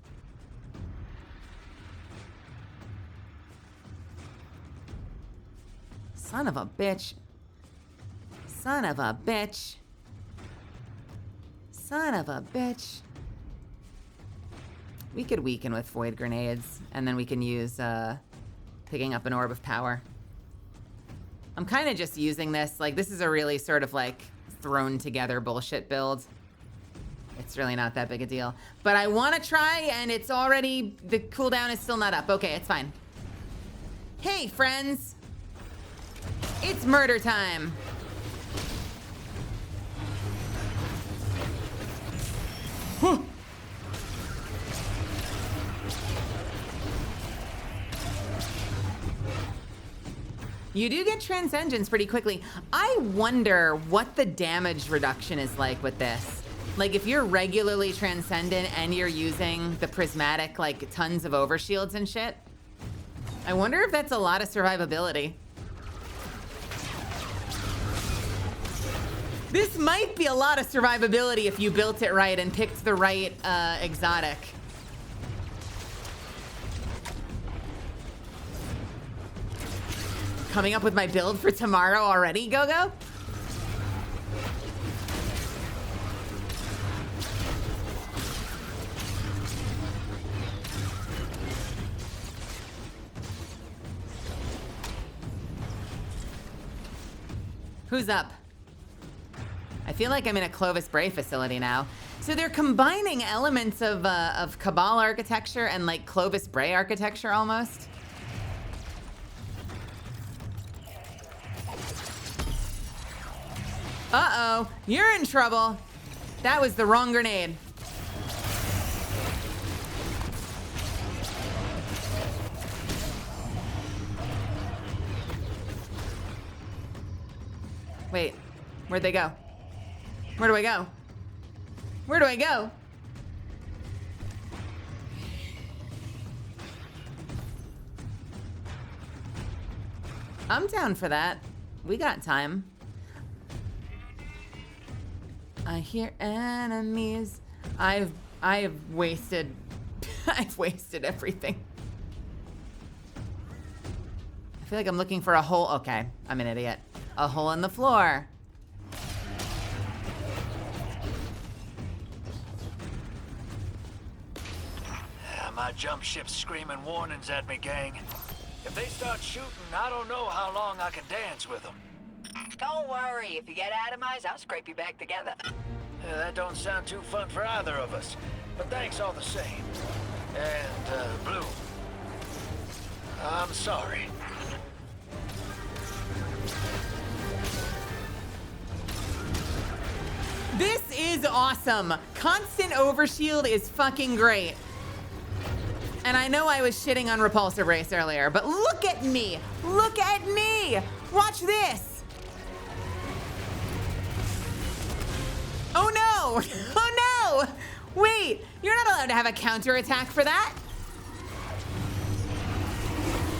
Speaker 1: Son of a bitch. Son of a bitch. Son of a bitch. We could weaken with void grenades, and then we can use picking up an orb of power. I'm kind of just using this, like, this is a really sort of like thrown together bullshit build. It's really not that big a deal. But I want to try, and it's already, the cooldown is still not up. Okay, it's fine. Hey, friends. It's murder time. Huh. You do get transcendence pretty quickly. I wonder what the damage reduction is like with this. Like, if you're regularly transcendent and you're using the prismatic, like, tons of overshields and shit, I wonder if that's a lot of survivability. This might be a lot of survivability if you built it right and picked the right exotic. Coming up with my build for tomorrow already, Go-Go? Who's up? I feel like I'm in a Clovis Bray facility now. So they're combining elements of Cabal architecture and like Clovis Bray architecture almost. Uh-oh, you're in trouble. That was the wrong grenade. Wait, where'd they go? Where do I go? Where do I go? I'm down for that. We got time. I hear enemies. I've wasted I've wasted everything. I feel like I'm looking for a hole. Okay, I'm an idiot. A hole in the floor.
Speaker 15: My jump ship's screaming warnings at me, gang. If they start shooting, I don't know how long I can dance with them.
Speaker 12: Don't worry, if you get atomized, I'll scrape you back together.
Speaker 15: Yeah, that don't sound too fun for either of us. But thanks all the same. And, Blue, I'm sorry.
Speaker 1: This is awesome. Constant overshield is fucking great. And I know I was shitting on Repulsor Brace earlier, but look at me. Look at me. Watch this. Oh no. Oh no. Wait, you're not allowed to have a counterattack for that.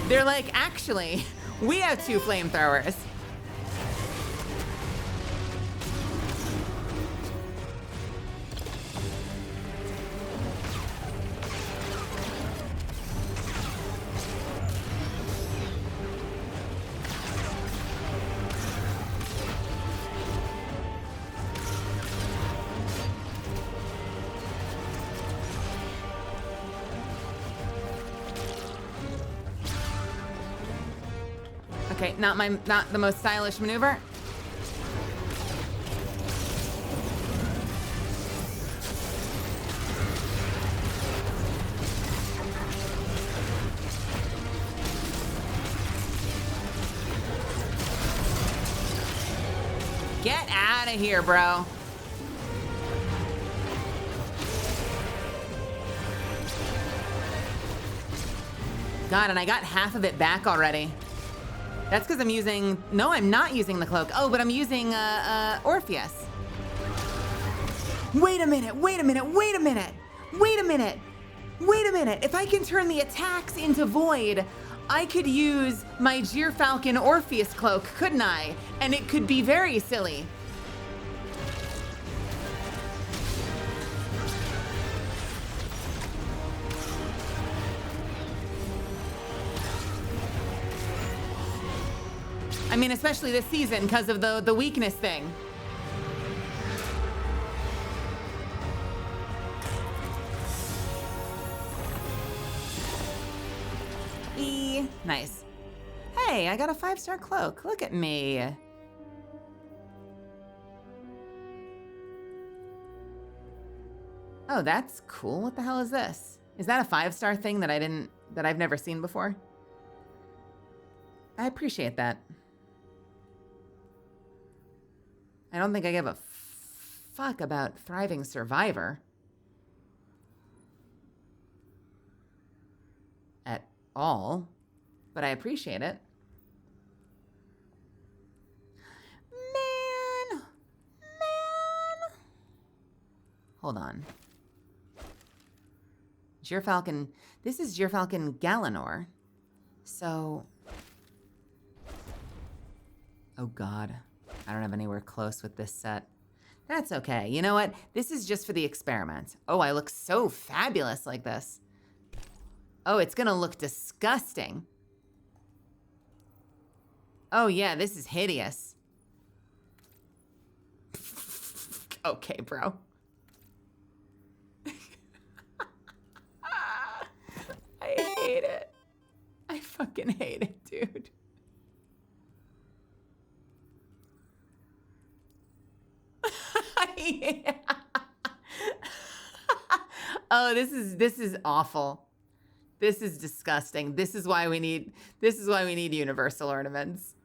Speaker 1: They're like, actually, we have 2 flamethrowers. Okay, not the most stylish maneuver. Get out of here, bro. God, and I got half of it back already. That's because I'm using... No, I'm not using the cloak. Oh, but I'm using Orpheus. Wait a minute, wait a minute, wait a minute. Wait a minute. Wait a minute. If I can turn the attacks into void, I could use my Gyrfalcon Orpheus cloak, couldn't I? And it could be very silly. I mean, especially this season because of the weakness thing. Nice. Hey, I got a 5-star cloak. Look at me. Oh, that's cool. What the hell is this? Is that a 5-star thing that I've never seen before? I appreciate that. I don't think I give a fuck about Thriving Survivor. At all. But I appreciate it. Man. Hold on. Gyrfalcon. This is Gyrfalcon Galanor. So. Oh God. I don't have anywhere close with this set. That's okay. You know what? This is just for the experiment. Oh, I look so fabulous like this. Oh, it's gonna look disgusting. Oh yeah, this is hideous. Okay, bro. I hate it. I fucking hate it, dude. Yeah. Oh, this is awful. This is disgusting. This is why we need universal ornaments.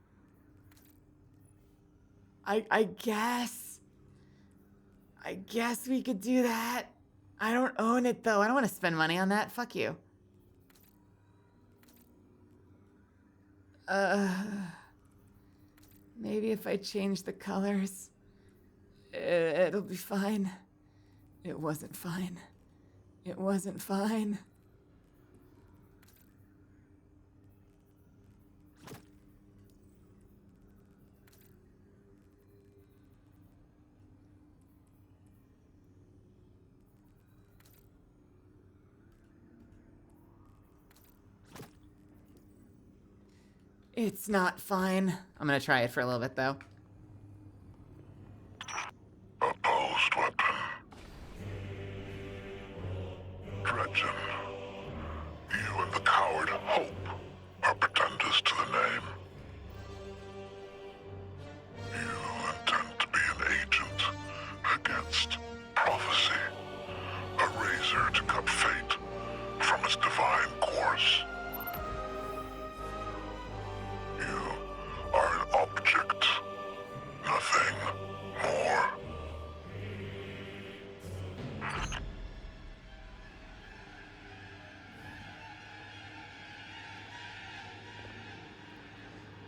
Speaker 1: I guess we could do that. I don't own it though. I don't want to spend money on that. Fuck you. Maybe if I change the colors, it'll be fine. It wasn't fine. It wasn't fine. It's not fine. I'm gonna try it for a little bit though.
Speaker 8: Opposed weapon. Dredgen. You and the coward Hope are pretenders to the name. You intend to be an agent against prophecy. A razor to cut fate from its divine course. You are an object, nothing more.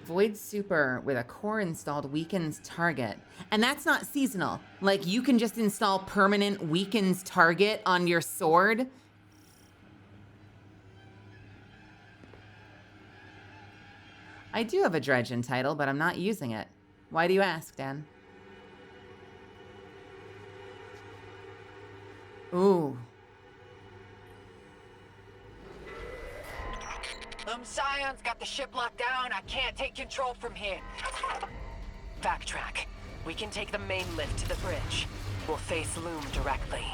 Speaker 1: Void Super with a core installed weakens target. And that's not seasonal. Like, you can just install permanent weakens target on your sword. I do have a Dredgen title, but I'm not using it. Why do you ask, Dan? Ooh.
Speaker 12: Scion's got the ship locked down. I can't take control from here.
Speaker 4: Backtrack. We can take the main lift to the bridge. We'll face Loom directly.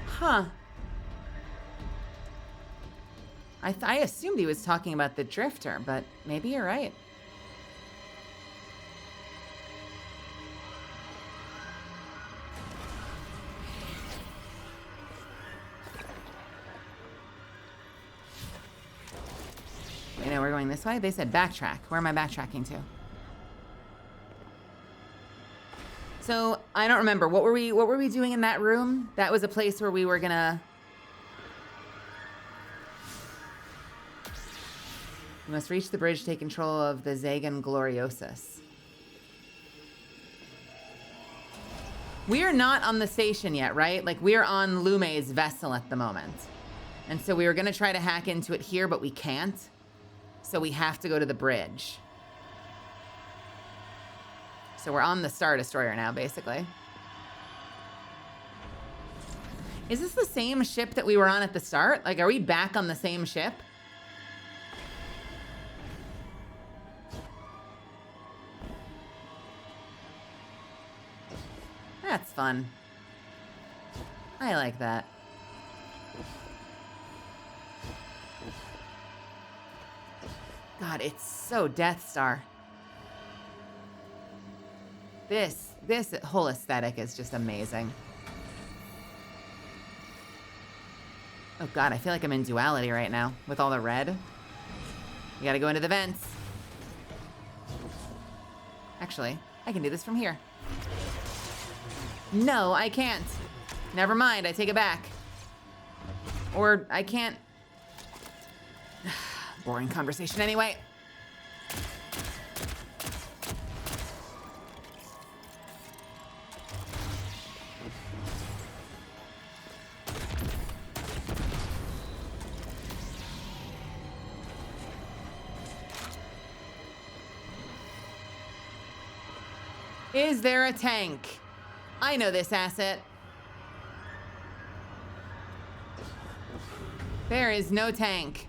Speaker 1: Huh. I assumed he was talking about the Drifter, but maybe you're right. You know, we're going this way. They said backtrack. Where am I backtracking to? So I don't remember. What were we doing in that room? That was a place where we were gonna. We must reach the bridge to take control of the Zagan Gloriosus. We are not on the station yet, right? Like, we're on Lume's vessel at the moment. And so we were gonna try to hack into it here, but we can't. So we have to go to the bridge. So we're on the Star Destroyer now, basically. Is this the same ship that we were on at the start? Like, are we back on the same ship? That's fun. I like that. God, it's so Death Star. This whole aesthetic is just amazing. Oh God, I feel like I'm in duality right now with all the red. You gotta go into the vents. Actually, I can do this from here. No, I can't. Never mind, I take it back. Or I can't. Boring conversation anyway. Is there a tank? I know this asset. There is no tank.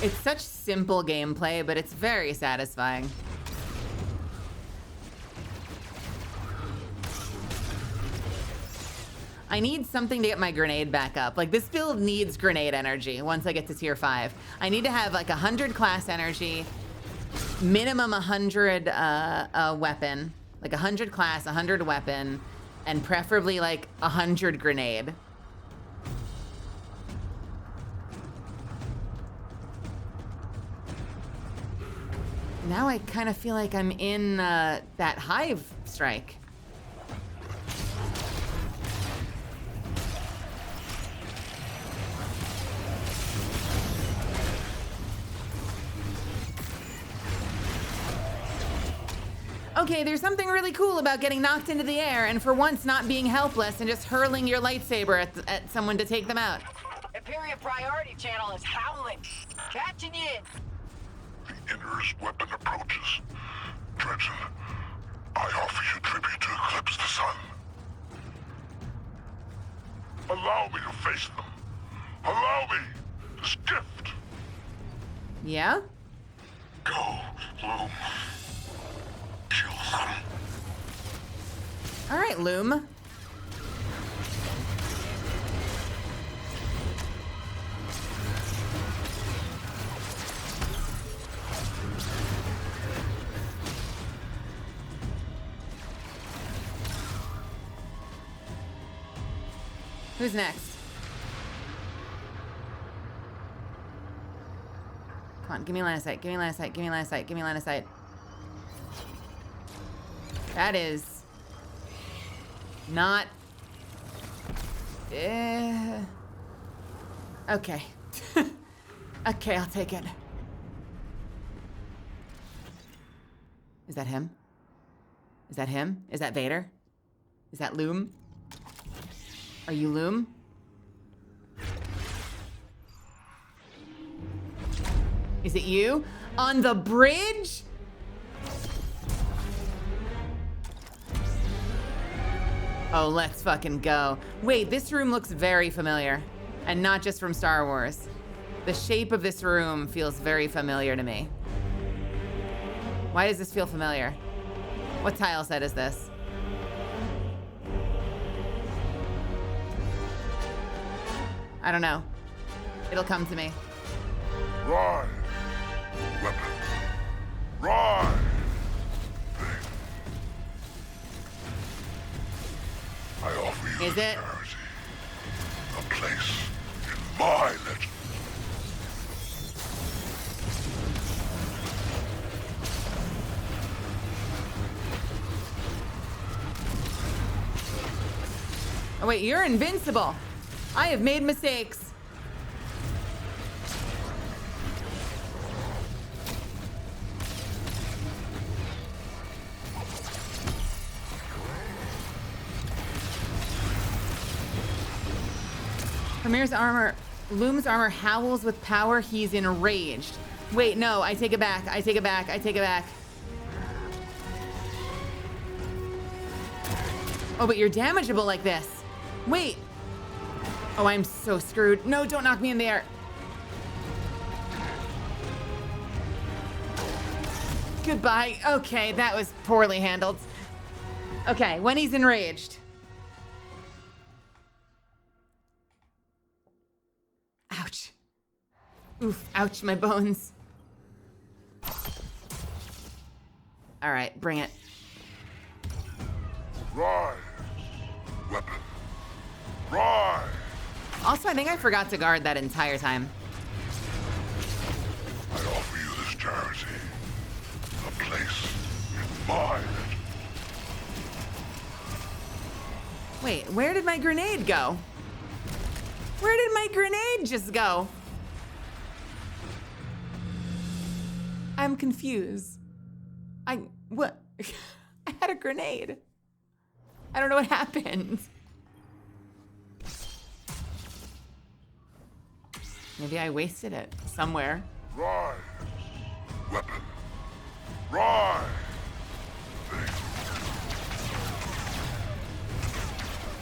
Speaker 1: It's such simple gameplay, but it's very satisfying. I need something to get my grenade back up. Like, this build needs grenade energy once I get to tier 5. I need to have like 100 class energy, minimum 100 weapon, like 100 class, 100 weapon, and preferably like 100 grenade. Now I kind of feel like I'm in that hive strike. Okay, there's something really cool about getting knocked into the air and for once not being helpless and just hurling your lightsaber at someone to take them out.
Speaker 12: Imperial Priority Channel is howling. Catching you in.
Speaker 8: The Inner's weapon approaches. Dredgen, I offer you tribute to eclipse the sun. Allow me to face them. Allow me this gift.
Speaker 1: Yeah?
Speaker 8: Go, Loom. Kill them.
Speaker 1: All right, Loom. Who's next? Come on, give me line of sight, give me line of sight, give me line of sight, give me line of sight. That is not... Okay. Okay, I'll take it. Is that him? Is that him? Is that Vader? Is that Loom? Are you Loom? Is it you? On the bridge? Oh, let's fucking go. Wait, this room looks very familiar. And not just from Star Wars. The shape of this room feels very familiar to me. Why does this feel familiar? What tile set is this? I don't know. It'll come to me.
Speaker 8: Ride. Weapon. Ride. I offer you
Speaker 1: Is
Speaker 8: this
Speaker 1: it?
Speaker 8: charity. A place in my legend.
Speaker 1: Oh wait, you're invincible. I have made mistakes. Loom's armor howls with power. He's enraged. Wait, no, I take it back. I take it back. I take it back. Oh, but you're damageable like this. Wait. Oh, I'm so screwed. No, don't knock me in the air. Goodbye. Okay, that was poorly handled. Okay, when he's enraged. Ouch. Oof, ouch, my bones. All right, bring it.
Speaker 8: Rise. Weapon. Rise.
Speaker 1: Also, I think I forgot to guard that entire time.
Speaker 8: I offer you this charity. A place in my legend.
Speaker 1: Wait, where did my grenade go? Where did my grenade just go? I'm confused. What? I had a grenade. I don't know what happened. Maybe I wasted it somewhere.
Speaker 8: Rise. Weapon. Rise.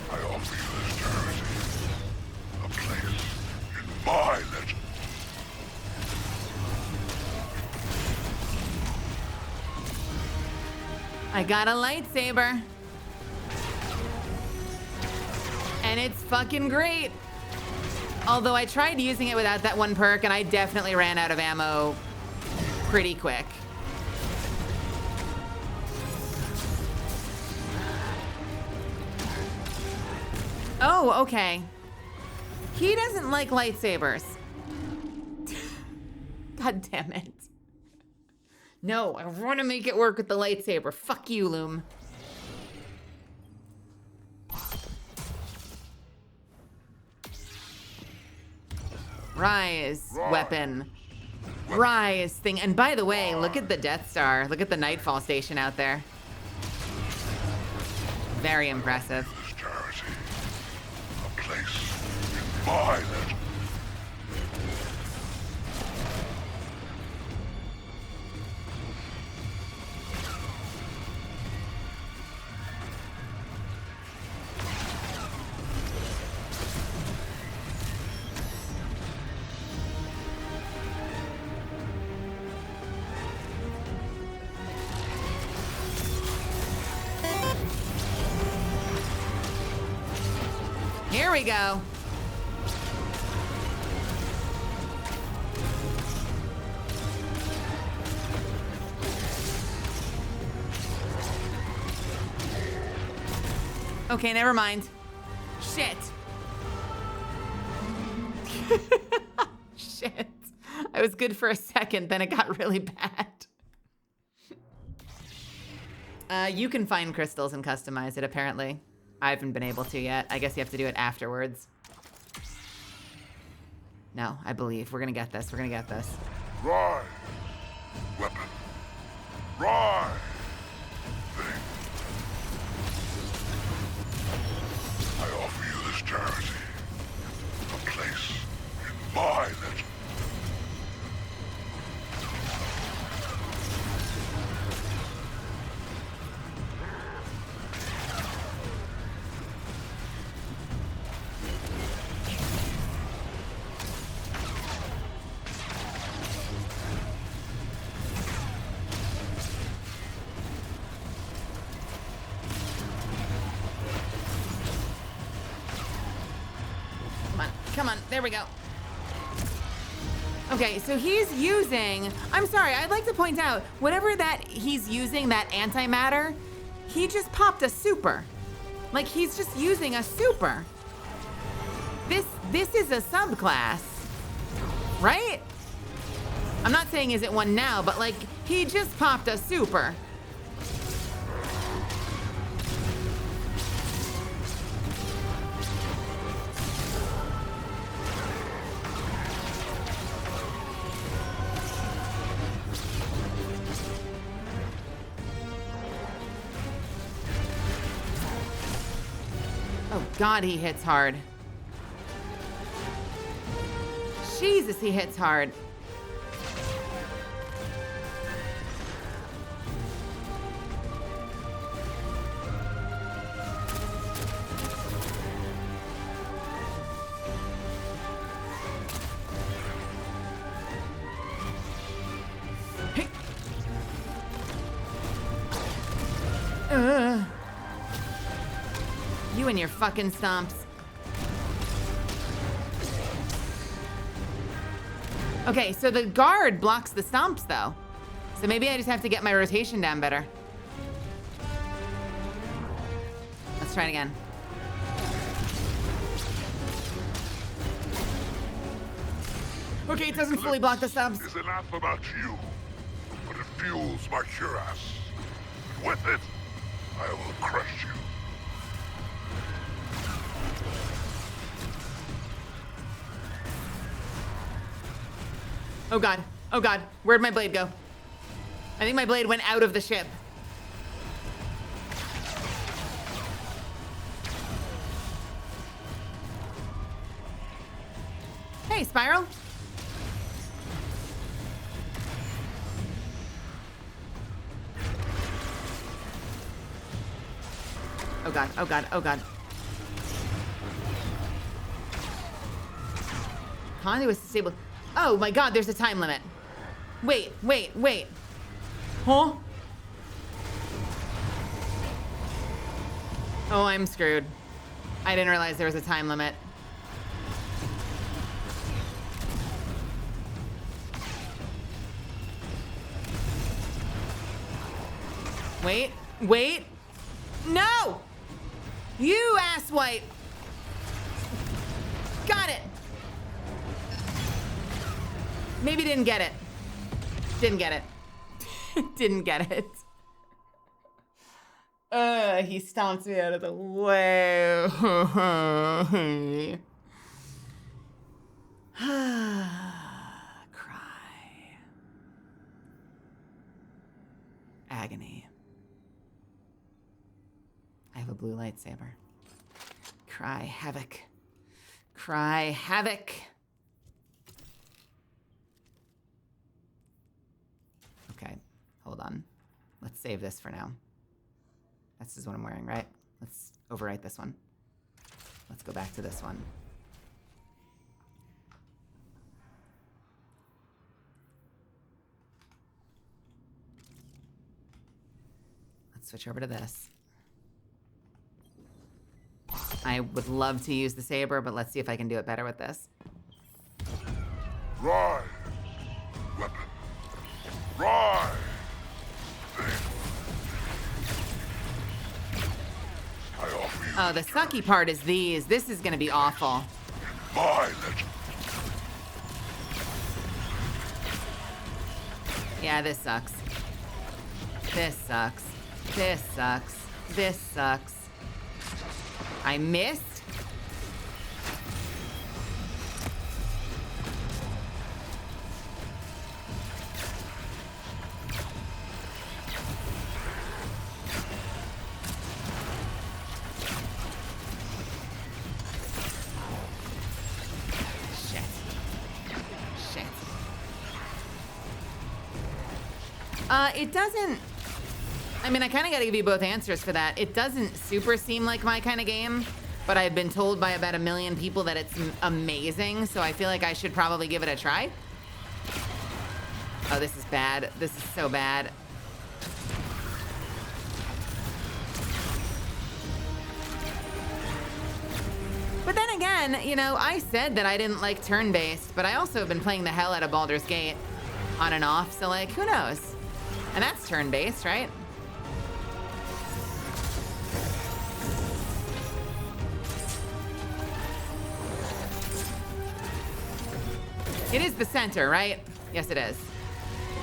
Speaker 8: I offer you this charity. A place in my legend.
Speaker 1: I got a lightsaber. And it's fucking great. Although I tried using it without that one perk and I definitely ran out of ammo pretty quick. Oh, okay. He doesn't like lightsabers. God damn it. No, I want to make it work with the lightsaber. Fuck you, Loom. Rise, weapon. Rise thing. And by the way, look at the Death Star. Look at the Nightfall station out there. Very impressive.
Speaker 8: This charity. A place in my legend.
Speaker 1: Here we go. Okay, never mind. Shit. Shit. I was good for a second, then it got really bad. You can find crystals and customize it, apparently. I haven't been able to yet. I guess you have to do it afterwards. No, I believe. We're gonna get this. We're gonna get this.
Speaker 8: Rise. Weapon. Rise. I offer you this charity. A place in my legend.
Speaker 1: Come on, there we go. Okay, so he's using, I'm sorry, I'd like to point out, whatever that he's using, that antimatter, he just popped a super. Like, he's just using a super. This is a subclass, right? I'm not saying is it one now, but like, he just popped a super. Oh God, he hits hard. Jesus, he hits hard. Hey. You and your fucking stomps. Okay, so the guard blocks the stomps though. So maybe I just have to get my rotation down better. Let's try it again. Okay, it doesn't fully block the stomps.
Speaker 8: Is anathema to you, but it fuels my cuirass. With it, I will crush you.
Speaker 1: Oh God, oh God, where'd my blade go? I think my blade went out of the ship. Hey, Spiral. Oh God, oh God, oh God. Conduit is disabled. Oh my God, there's a time limit. Wait. Huh? Oh, I'm screwed. I didn't realize there was a time limit. Wait. No! You asswipe! Got it! Maybe didn't get it. Didn't get it. Didn't get it. He stomps me out of the way. Cry. Agony. I have a blue lightsaber. Cry havoc. Cry havoc. Okay, hold on. Let's save this for now. This is what I'm wearing, right? Let's overwrite this one. Let's go back to this one. Let's switch over to this. I would love to use the saber, but let's see if I can do it better with this.
Speaker 8: Rise, weapon. Rise.
Speaker 1: Oh, the sucky part is these. This is gonna be awful.
Speaker 8: My legend.
Speaker 1: Yeah, this sucks. This sucks. This sucks. This sucks. I missed. Shit. It doesn't... I mean, I kind of got to give you both answers for that. It doesn't super seem like my kind of game, but I've been told by about 1 million people that it's amazing, so I feel like I should probably give it a try. Oh, this is bad. This is so bad. But then again, you know, I said that I didn't like turn-based, but I also have been playing the hell out of Baldur's Gate on and off, so like, who knows? And that's turn-based, right? It is the center, right? Yes, it is.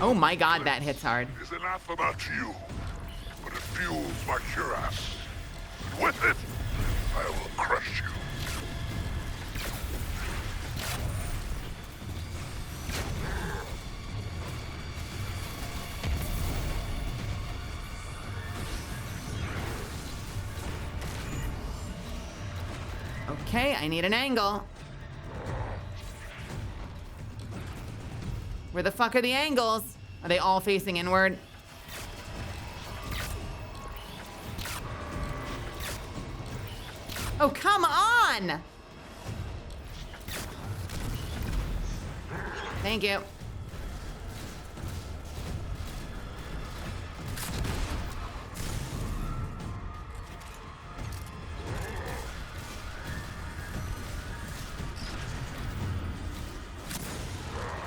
Speaker 1: Oh my god, that hits hard.
Speaker 8: Is anathema to you, but it fuels my cuirass. And with it, I will crush you.
Speaker 1: Okay, I need an angle. Where the fuck are the angles? Are they all facing inward? Oh, come on! Thank you.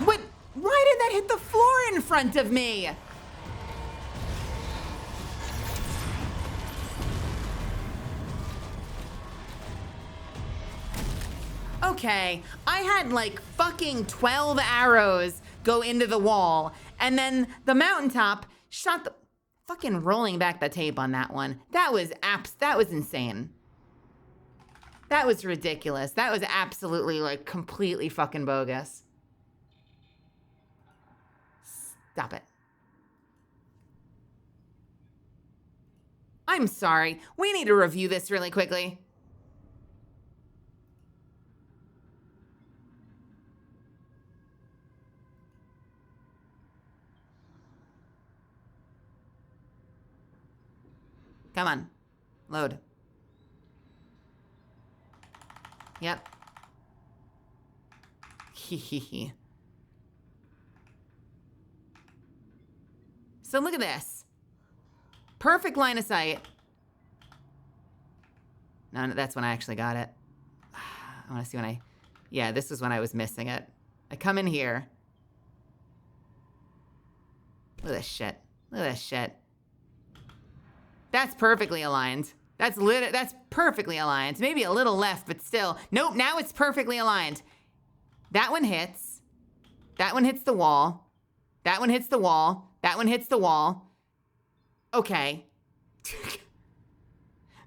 Speaker 1: What? Why did that hit the floor in front of me? Okay, I had like fucking 12 arrows go into the wall, and then the mountaintop shot the fucking rolling back the tape on that one. That was insane. That was ridiculous. That was absolutely like completely fucking bogus. Stop it. I'm sorry. We need to review this really quickly. Come on. Load. Yep. Hee. So look at this. Perfect line of sight. No, that's when I actually got it. I want to see when yeah, this is when I was missing it. I come in here. Look at this shit. Look at this shit. That's perfectly aligned. That's perfectly aligned. Maybe a little left, but still. Nope, now it's perfectly aligned. That one hits. That one hits the wall. That one hits the wall. That one hits the wall. Okay.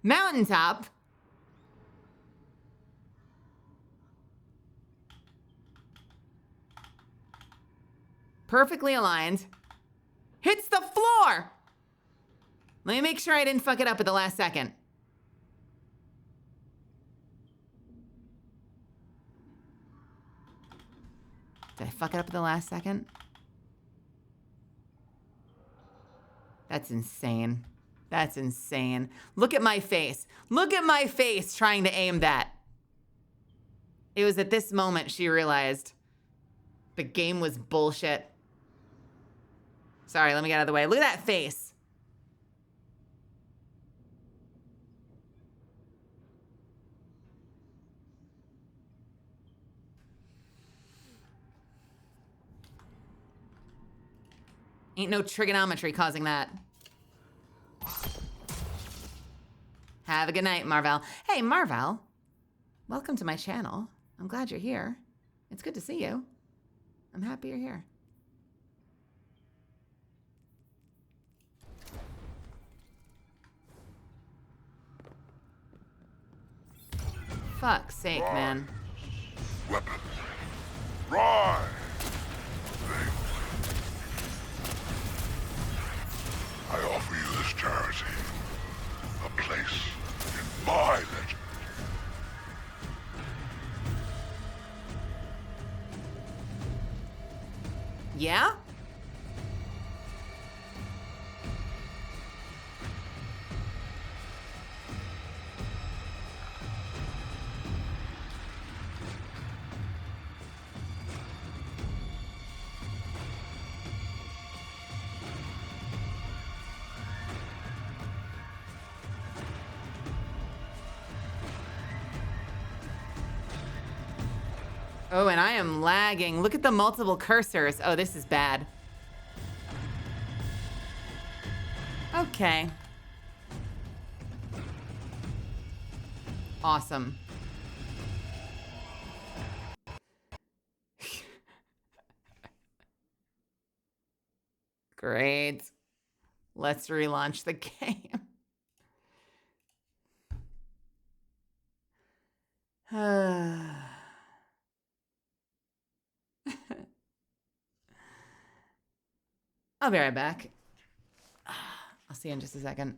Speaker 1: Mountaintop. Perfectly aligned. Hits the floor. Let me make sure I didn't fuck it up at the last second. Did I fuck it up at the last second? That's insane. That's insane. Look at my face. Look at my face trying to aim that. It was at this moment she realized the game was bullshit. Sorry, let me get out of the way. Look at that face. Ain't no trigonometry causing that. Have a good night, Marvel. Hey, Marvel. Welcome to my channel. I'm glad you're here. It's good to see you. I'm happy you're here. Fuck's sake, man.
Speaker 8: Weapon. Rise! I offer you this charity. A place in my legend.
Speaker 1: Yeah?
Speaker 9: Oh, and I am lagging. Look at the multiple cursors. Oh, this is bad. Okay. Awesome. Great. Let's relaunch the game. I'll be right back. I'll see you in just a second.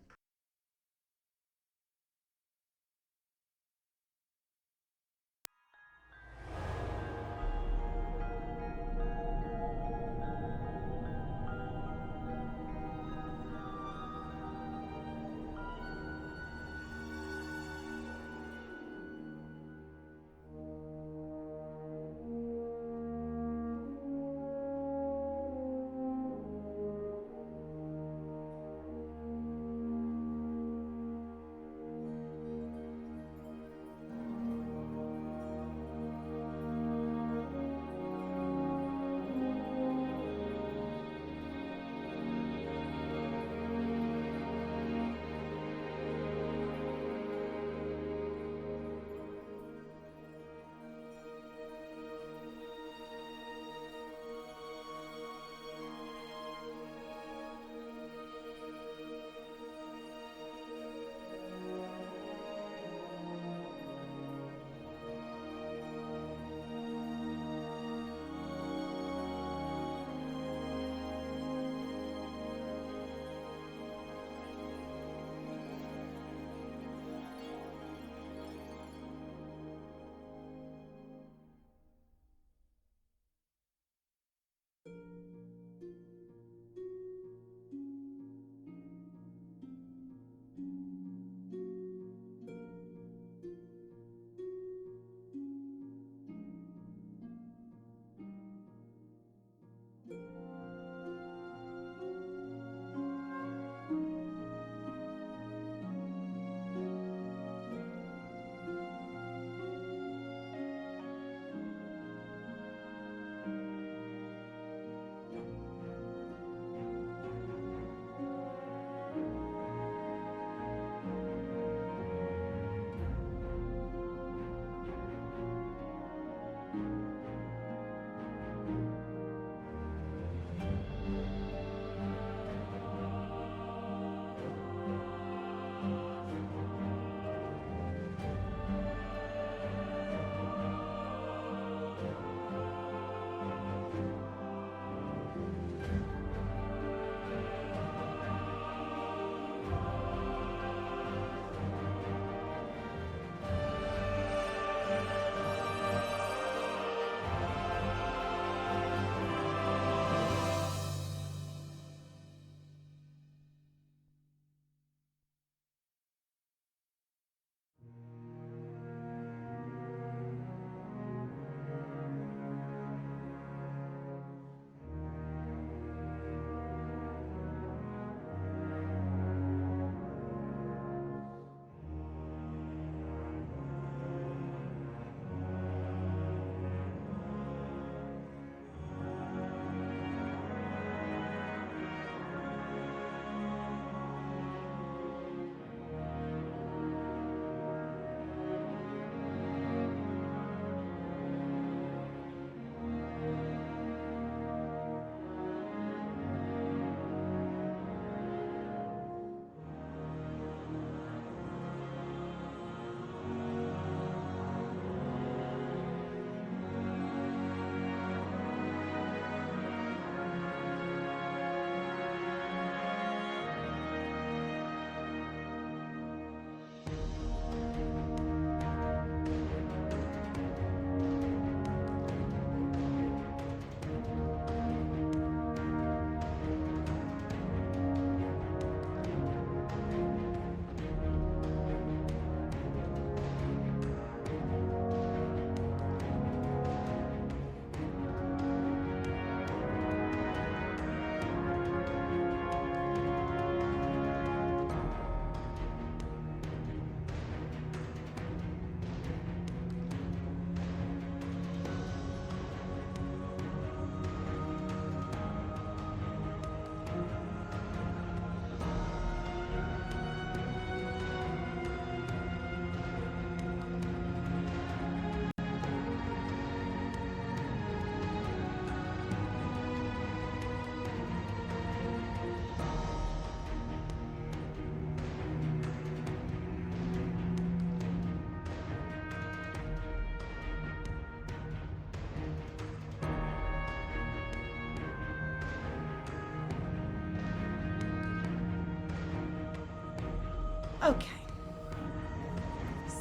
Speaker 1: Okay.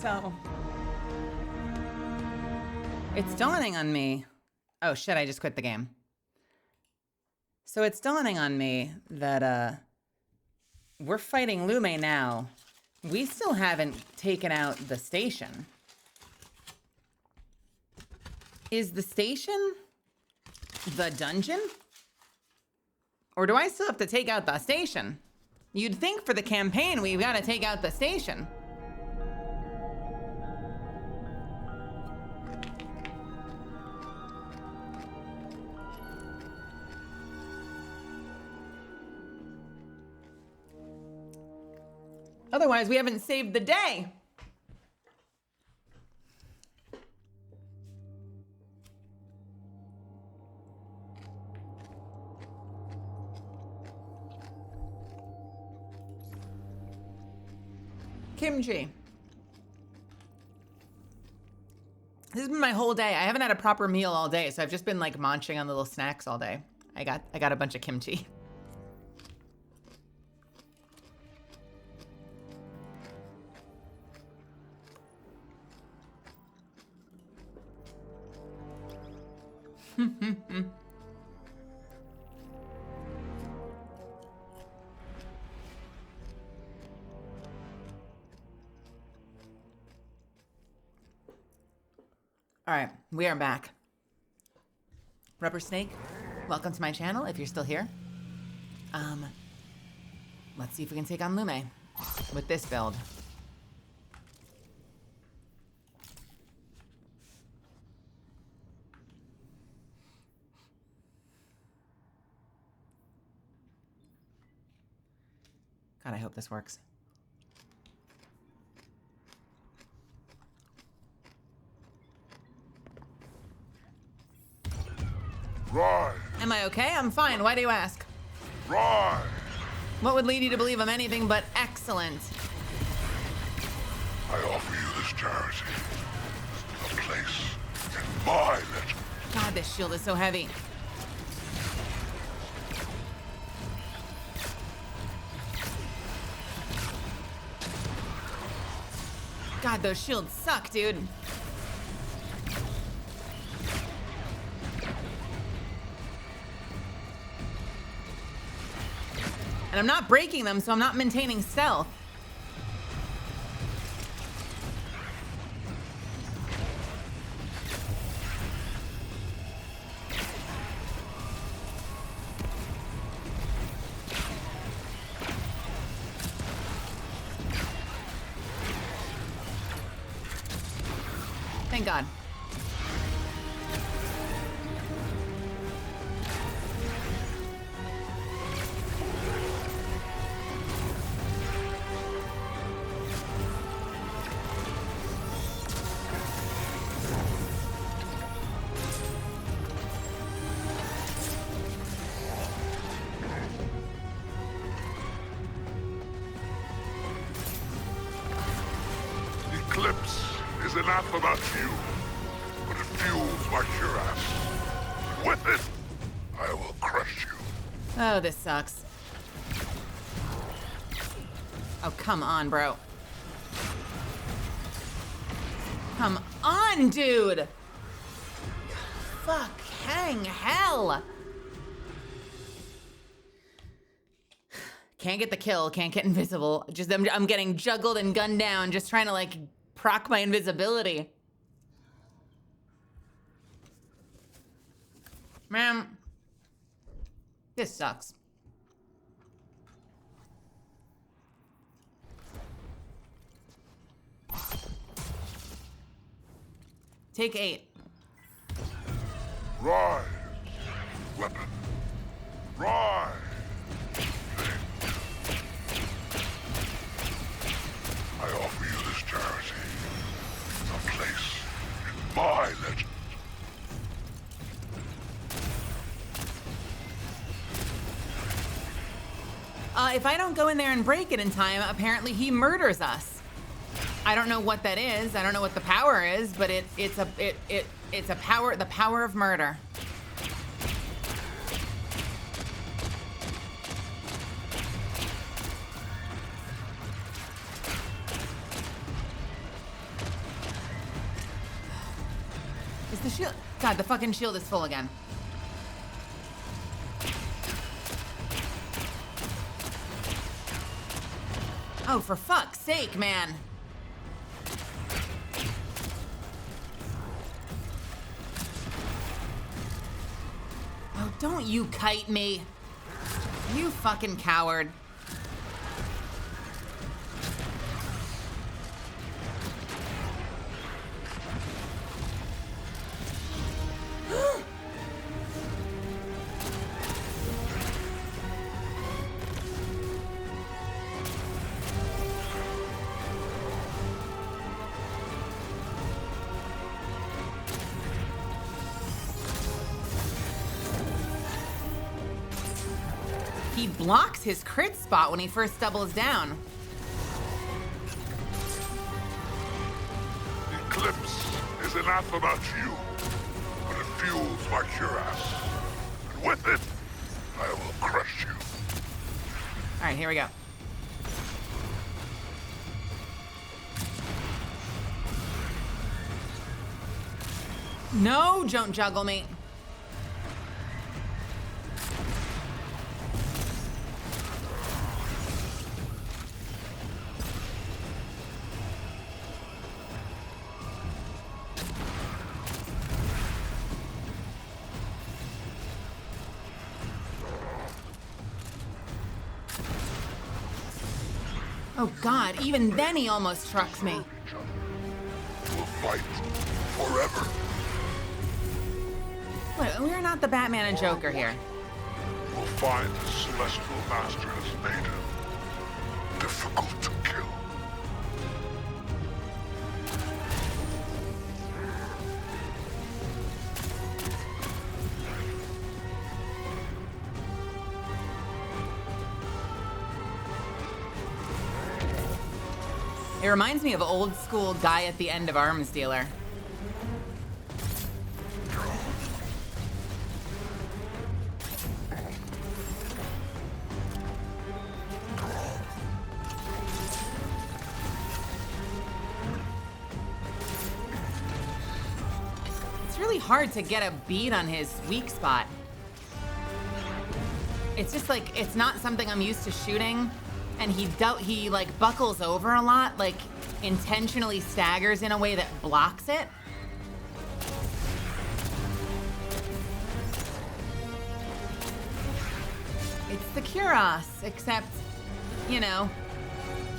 Speaker 1: So, it's dawning on me. Oh shit, I just quit the game. So it's dawning on me that we're fighting Lume now. We still haven't taken out the station. Is the station the dungeon? Or do I still have to take out the station? You'd think for the campaign we've got to take out the station. Otherwise, we haven't saved the day. Kimchi. This has been my whole day. I haven't had a proper meal all day, so I've just been like munching on little snacks all day. I got a bunch of kimchi. All right, we are back. Rubber Snake, welcome to my channel if you're still here. Let's see if we can take on Lume with this build. God, I hope this works.
Speaker 8: Right.
Speaker 1: Am I okay? I'm fine. Why do you ask?
Speaker 8: Right.
Speaker 1: What would lead you to believe I'm anything but excellent?
Speaker 8: I offer you this charity. A place in my legend.
Speaker 1: God, this shield is so heavy. God, those shields suck, dude. And I'm not breaking them, so I'm not maintaining stealth. Thank God.
Speaker 8: Eclipse is anathema to you, but it fuels my cuirass. And with it, I will crush you.
Speaker 1: Oh, this sucks. Oh, come on, bro. Come on, dude! Fucking hell! Can't get the kill, can't get invisible. Just I'm getting juggled and gunned down, just trying to like proc my invisibility. Man, this sucks. Take 8.
Speaker 8: Rise, weapon. Rise. I offer you this charity. A place in my legend.
Speaker 1: If I don't go in there and break it in time, apparently he murders us. I don't know what that is. I don't know what the power is, but it's a power, the power of murder.
Speaker 9: The shield. God, the fucking shield is full again. Oh, for fuck's sake, man. Oh, don't you kite me. You fucking coward. He blocks his crit spot when he first doubles down.
Speaker 8: Eclipse is anathema to you, but it fuels my cuirass. And with it, I will crush you.
Speaker 9: All right, here we go. No, don't juggle me. Oh God, even then he almost trucks me.
Speaker 8: We'll fight forever.
Speaker 9: Wait, we're not the Batman and Joker here.
Speaker 8: We'll find the celestial master has made him difficult to kill.
Speaker 9: It reminds me of old school guy at the end of Arms Dealer. It's really hard to get a beat on his weak spot. It's just like, it's not something I'm used to shooting. And he like buckles over a lot, like intentionally staggers in a way that blocks it. It's the cuirass, except, you know,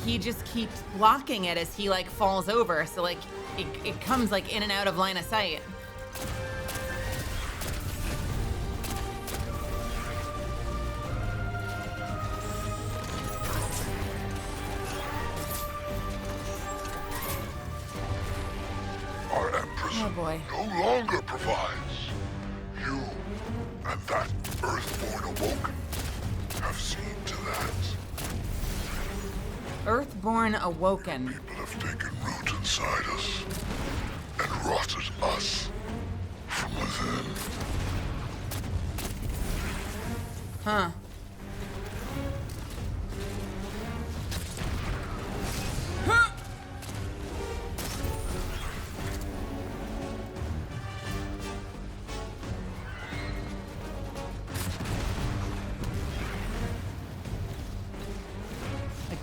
Speaker 9: he just keeps blocking it as he like falls over. So like it comes like in and out of line of sight. Oh boy.
Speaker 8: No longer provides. You and that Earthborn Awoken have seen to that.
Speaker 9: Earthborn Awoken.
Speaker 8: People have taken root inside us and rotted us from within.
Speaker 9: Huh.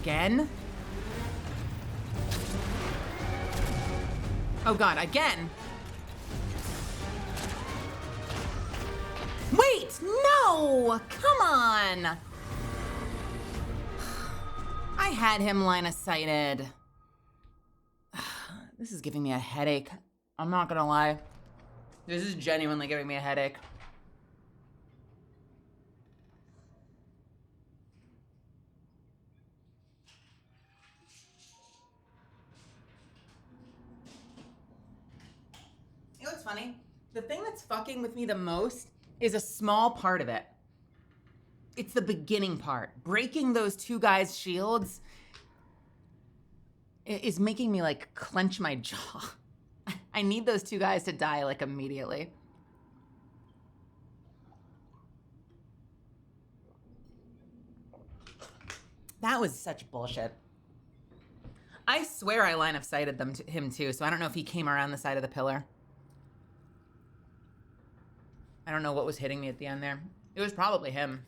Speaker 9: Again? Oh God, again? Wait, no! Come on! I had him line of sighted. This is giving me a headache. I'm not gonna lie. This is genuinely giving me a headache. You know what's funny? The thing that's fucking with me the most is a small part of it. It's the beginning part. Breaking those two guys' shields is making me like clench my jaw. I need those two guys to die like immediately. That was such bullshit. I swear I line of sighted him too, so I don't know if he came around the side of the pillar.
Speaker 1: I don't know what was hitting me at the end there. It was probably him.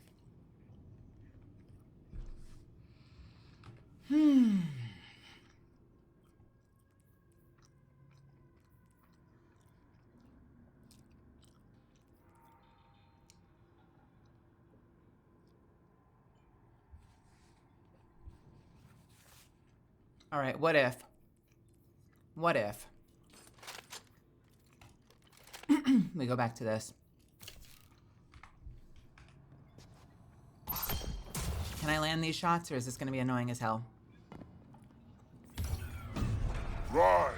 Speaker 1: All right, what if? What if? We go back to this. Can I land these shots, or is this going to be annoying as hell?
Speaker 8: Rise,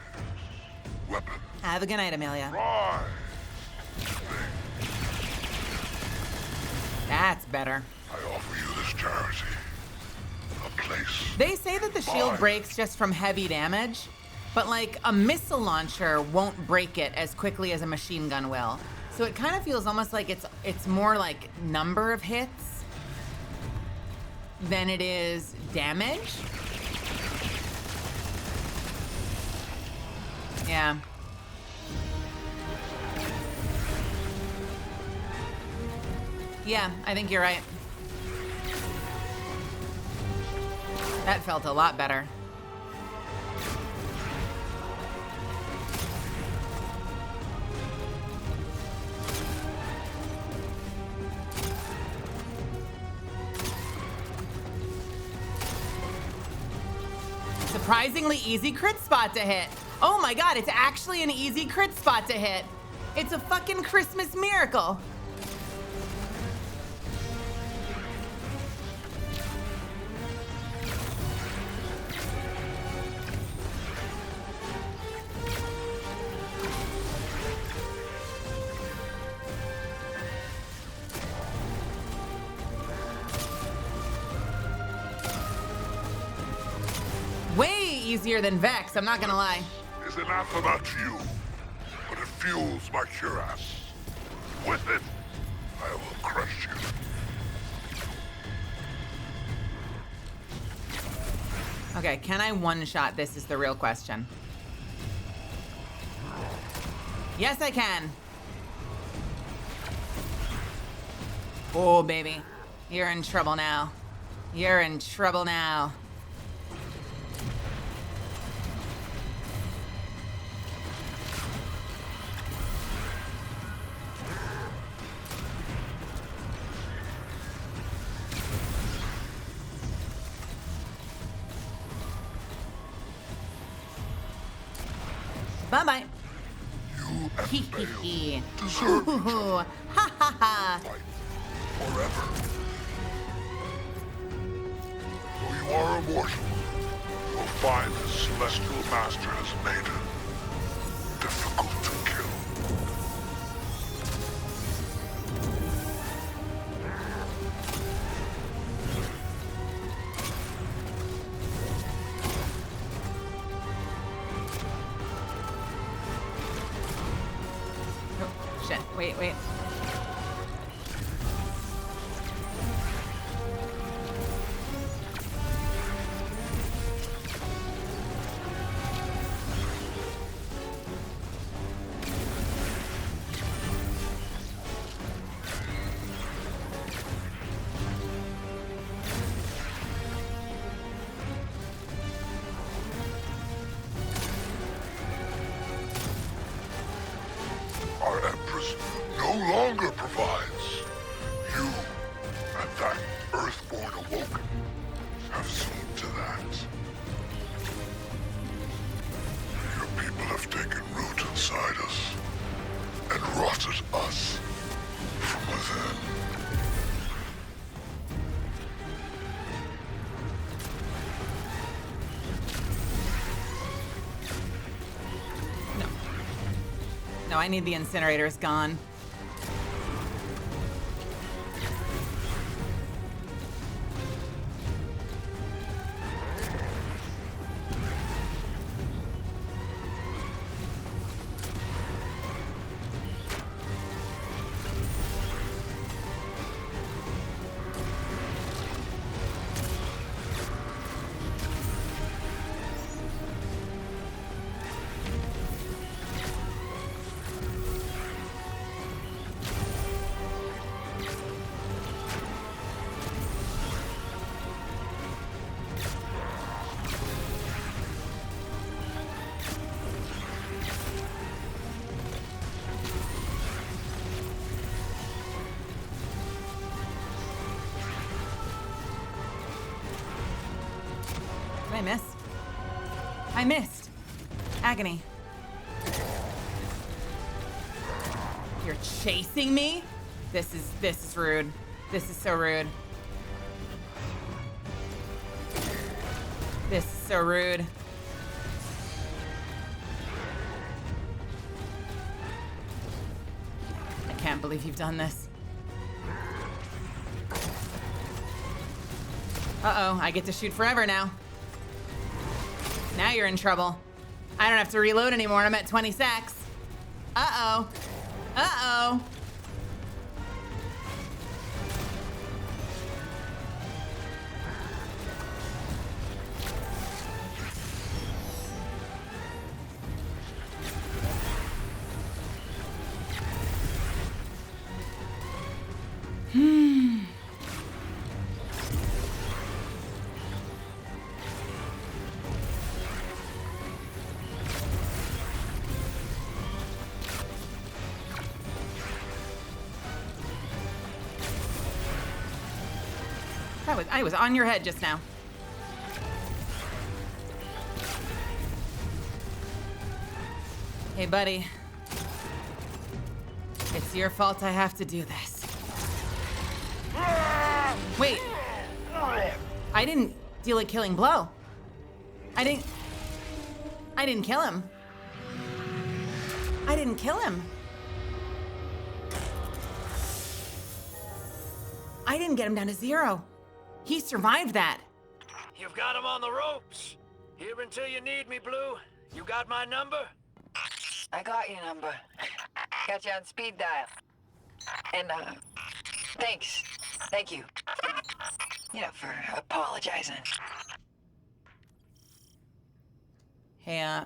Speaker 8: weapon.
Speaker 1: Have a good night, Amelia.
Speaker 8: Rise.
Speaker 1: That's better.
Speaker 8: I offer you this charity. A place.
Speaker 1: They say that the shield breaks just from heavy damage, but like a missile launcher won't break it as quickly as a machine gun will. So it kind of feels almost like it's more like number of hits than it is damage. Yeah. Yeah, I think you're right. That felt a lot better. Surprisingly easy crit spot to hit. Oh my god, it's actually an easy crit spot to hit. It's a fucking Christmas miracle. Easier than Vex, I'm not gonna lie.
Speaker 8: Is anathema to you, but it fuels my cuirass. With it, I will crush you.
Speaker 1: Okay, can I one-shot this is the real question. Yes, I can. Oh, baby. You're in trouble now. You're in trouble now. Bye-bye.
Speaker 8: You and Bale
Speaker 1: deserve
Speaker 8: each other.
Speaker 1: Ha ha ha.
Speaker 8: Forever. Though you are immortal, you'll find the celestial master has made it difficult to kill.
Speaker 1: Shit, wait.
Speaker 8: Our Empress no longer provides. You and that Earthborn Awoken have seen to that. Your people have taken root inside us and rotted us from within.
Speaker 1: No, I need the incinerators gone. I miss? I missed. Agony. You're chasing me? This is rude. This is so rude. This is so rude. I can't believe you've done this. Uh-oh, I get to shoot forever now. Now you're in trouble. I don't have to reload anymore. I'm at 20 secs. Uh-oh. Uh-oh. I was on your head just now. Hey, buddy. It's your fault I have to do this. Wait. I didn't deal a killing blow. I didn't kill him. I didn't kill him. I didn't get him down to 0. He survived that.
Speaker 15: You've got him on the ropes. Here until you need me, Blue. You got my number?
Speaker 12: I got your number. Got you on speed dial. And, thanks. Thank you. You know, for apologizing.
Speaker 1: Hey,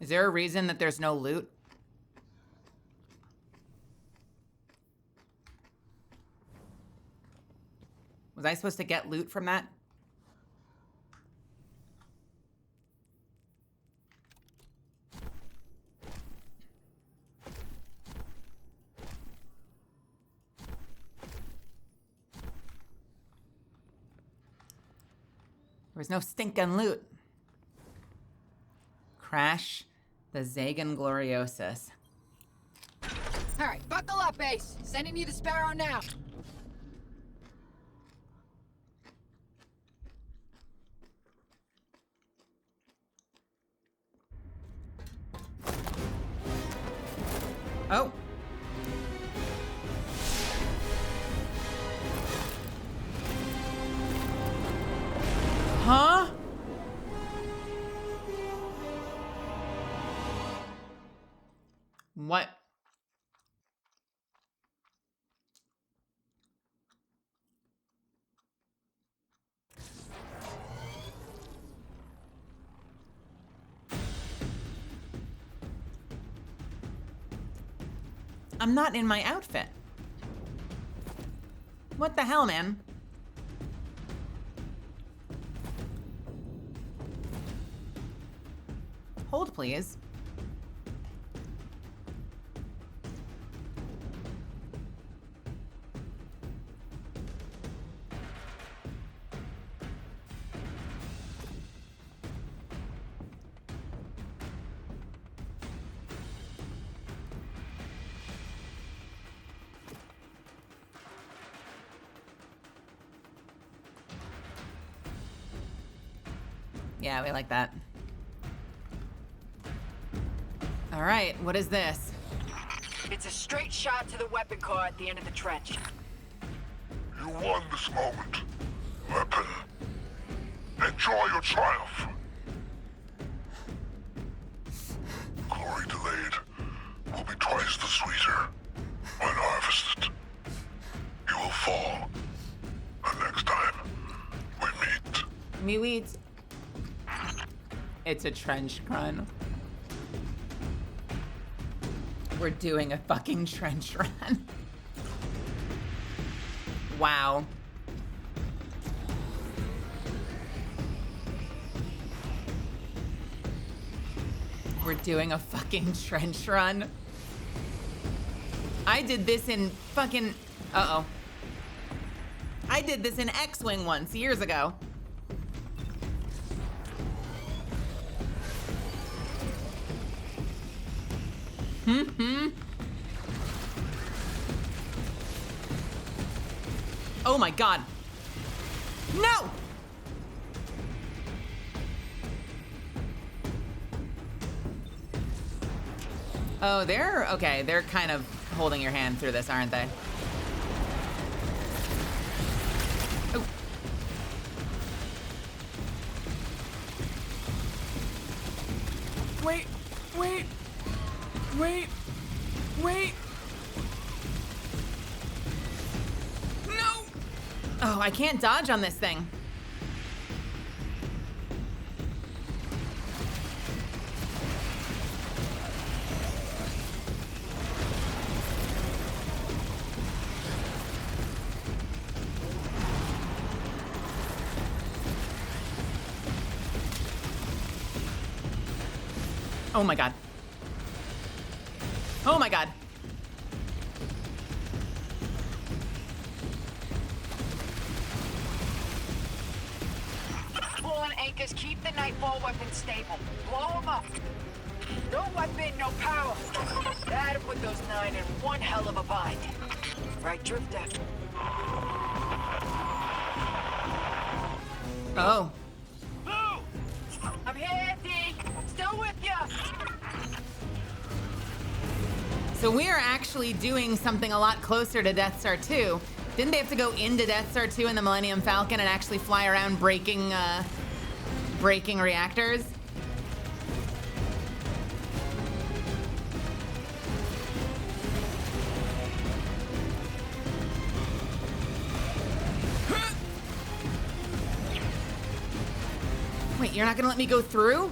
Speaker 1: is there a reason that there's no loot? Was I supposed to get loot from that? There was no stinking loot. Crash the Zagan Gloriosus.
Speaker 12: All right, buckle up, Ace. Sending you the Sparrow now.
Speaker 1: Oh. Huh? What? I'm not in my outfit. What the hell, man? Hold, please. Yeah, we like that. All right, what is this?
Speaker 12: It's a straight shot to the weapon car at the end of the trench.
Speaker 8: You won this moment, weapon. Enjoy your triumph. Glory delayed will be twice the sweeter when harvested. You will fall. The next time we meet.
Speaker 1: Me wheat. It's a trench run. We're doing a fucking trench run. Wow. We're doing a fucking trench run. I did this in fucking... Uh-oh. I did this in X-Wing once, years ago.
Speaker 9: Oh my god. No! Oh, they're okay. They're kind of holding your hand through this, aren't they? Oh. Wait, wait, wait, wait. No! Oh, I can't dodge on this thing. Oh my god. Oh my god.
Speaker 12: Pulling anchors, keep the nightfall weapon stable. Blow them up. No weapon, no power. That'll put those 9 in one hell of a bind. Right, Drifter?
Speaker 9: Oh.
Speaker 12: I'm here, D. Still with ya.
Speaker 9: So we are actually doing something a lot closer to Death Star 2. Didn't they have to go into Death Star 2 in the Millennium Falcon and actually fly around breaking reactors? Wait, you're not gonna let me go through?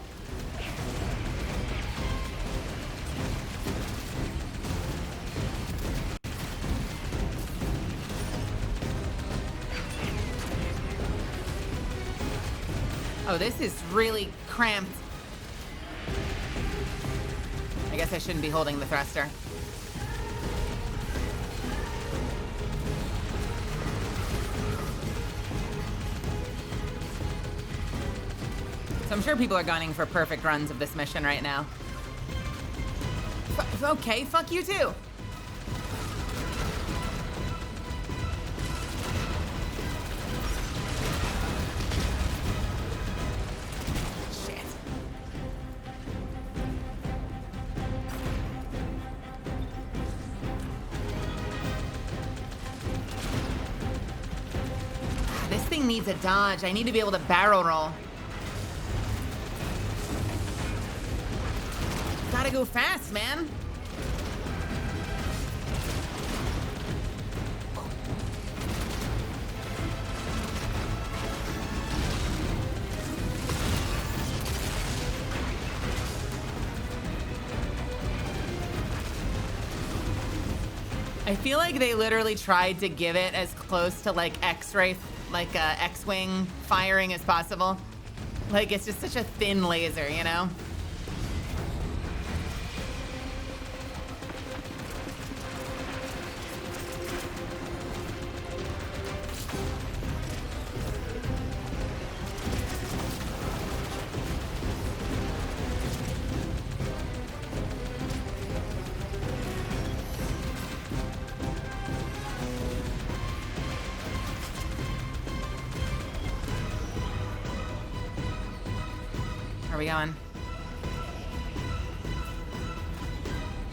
Speaker 9: Oh, this is really cramped. I guess I shouldn't be holding the thruster. So I'm sure people are gunning for perfect runs of this mission right now. Okay, fuck you too. Shit. This thing needs a dodge. I need to be able to barrel roll. Gotta go fast, man. I feel like they literally tried to give it as close to like X-ray, like X-wing firing as possible. Like it's just such a thin laser, you know? Are we going?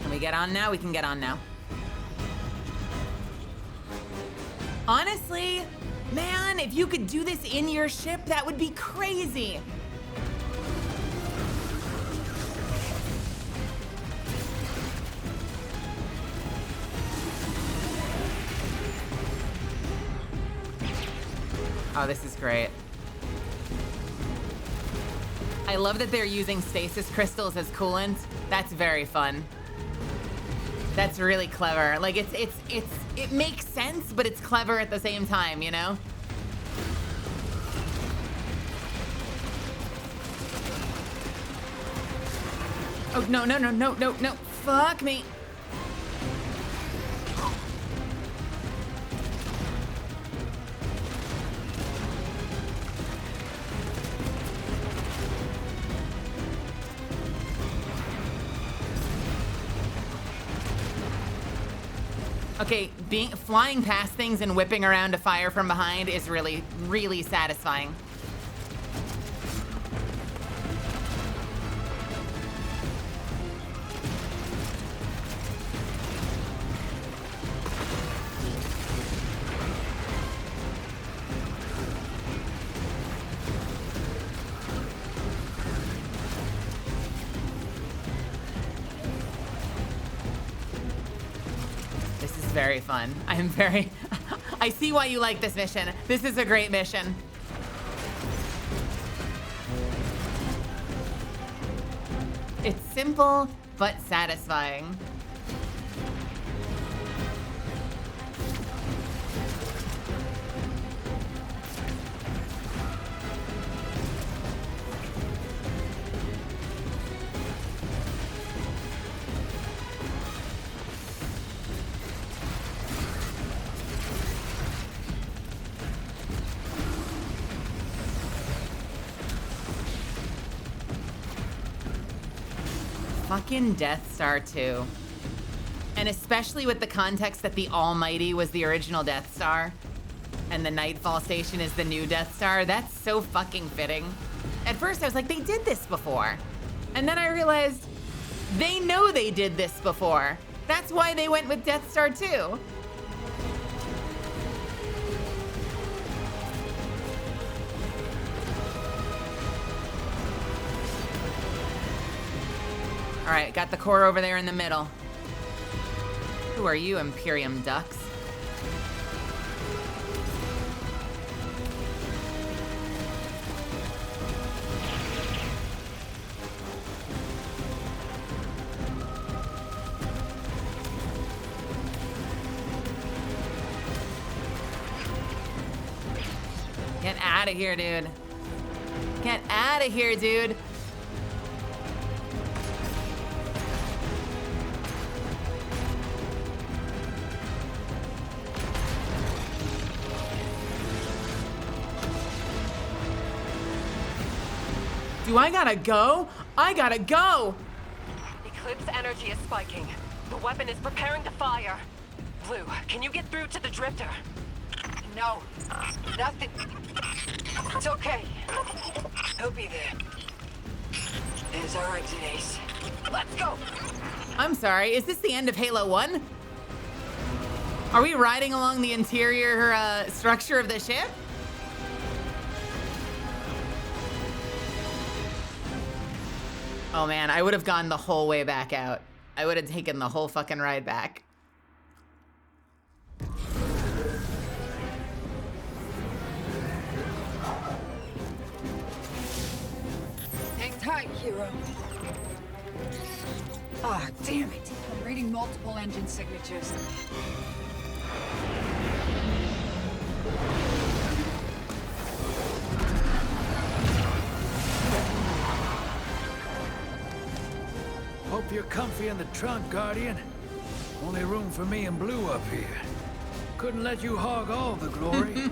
Speaker 9: Can we get on now? We can get on now. Honestly, man, if you could do this in your ship, that would be crazy. Oh, this is great. I love that they're using stasis crystals as coolant. That's very fun. That's really clever. Like it makes sense, but it's clever at the same time, you know? Oh, no, no, no, no, no, no. Fuck me.
Speaker 1: Okay, flying past things and whipping around to fire from behind is really, really satisfying. Very fun. I see why you like this mission. This is a great mission. It's simple, but satisfying. Fucking Death Star 2. And especially with the context that the Almighty was the original Death Star and the Nightfall Station is the new Death Star, that's so fucking fitting. At first I was like, they did this before. And then I realized they know they did this before. That's why they went with Death Star 2. All right, got the core over there in the middle. Who are you, Imperium Ducks? Get out of here, dude. Get out of here, dude. Do I gotta go? I gotta go!
Speaker 4: Eclipse energy is spiking. The weapon is preparing to fire. Blue, can you get through to the drifter?
Speaker 12: No, nothing. It's okay. He'll be there. There's our exit, Ace. Let's go!
Speaker 1: I'm sorry, is this the end of Halo 1? Are we riding along the interior structure of the ship? Oh man, I would have gone the whole way back out. I would have taken the whole fucking ride back.
Speaker 12: Hang tight, hero. Ah, damn it. I'm reading multiple engine signatures.
Speaker 15: Hope you're comfy in the trunk, Guardian. Only room for me and Blue up here. Couldn't let you hog all the glory.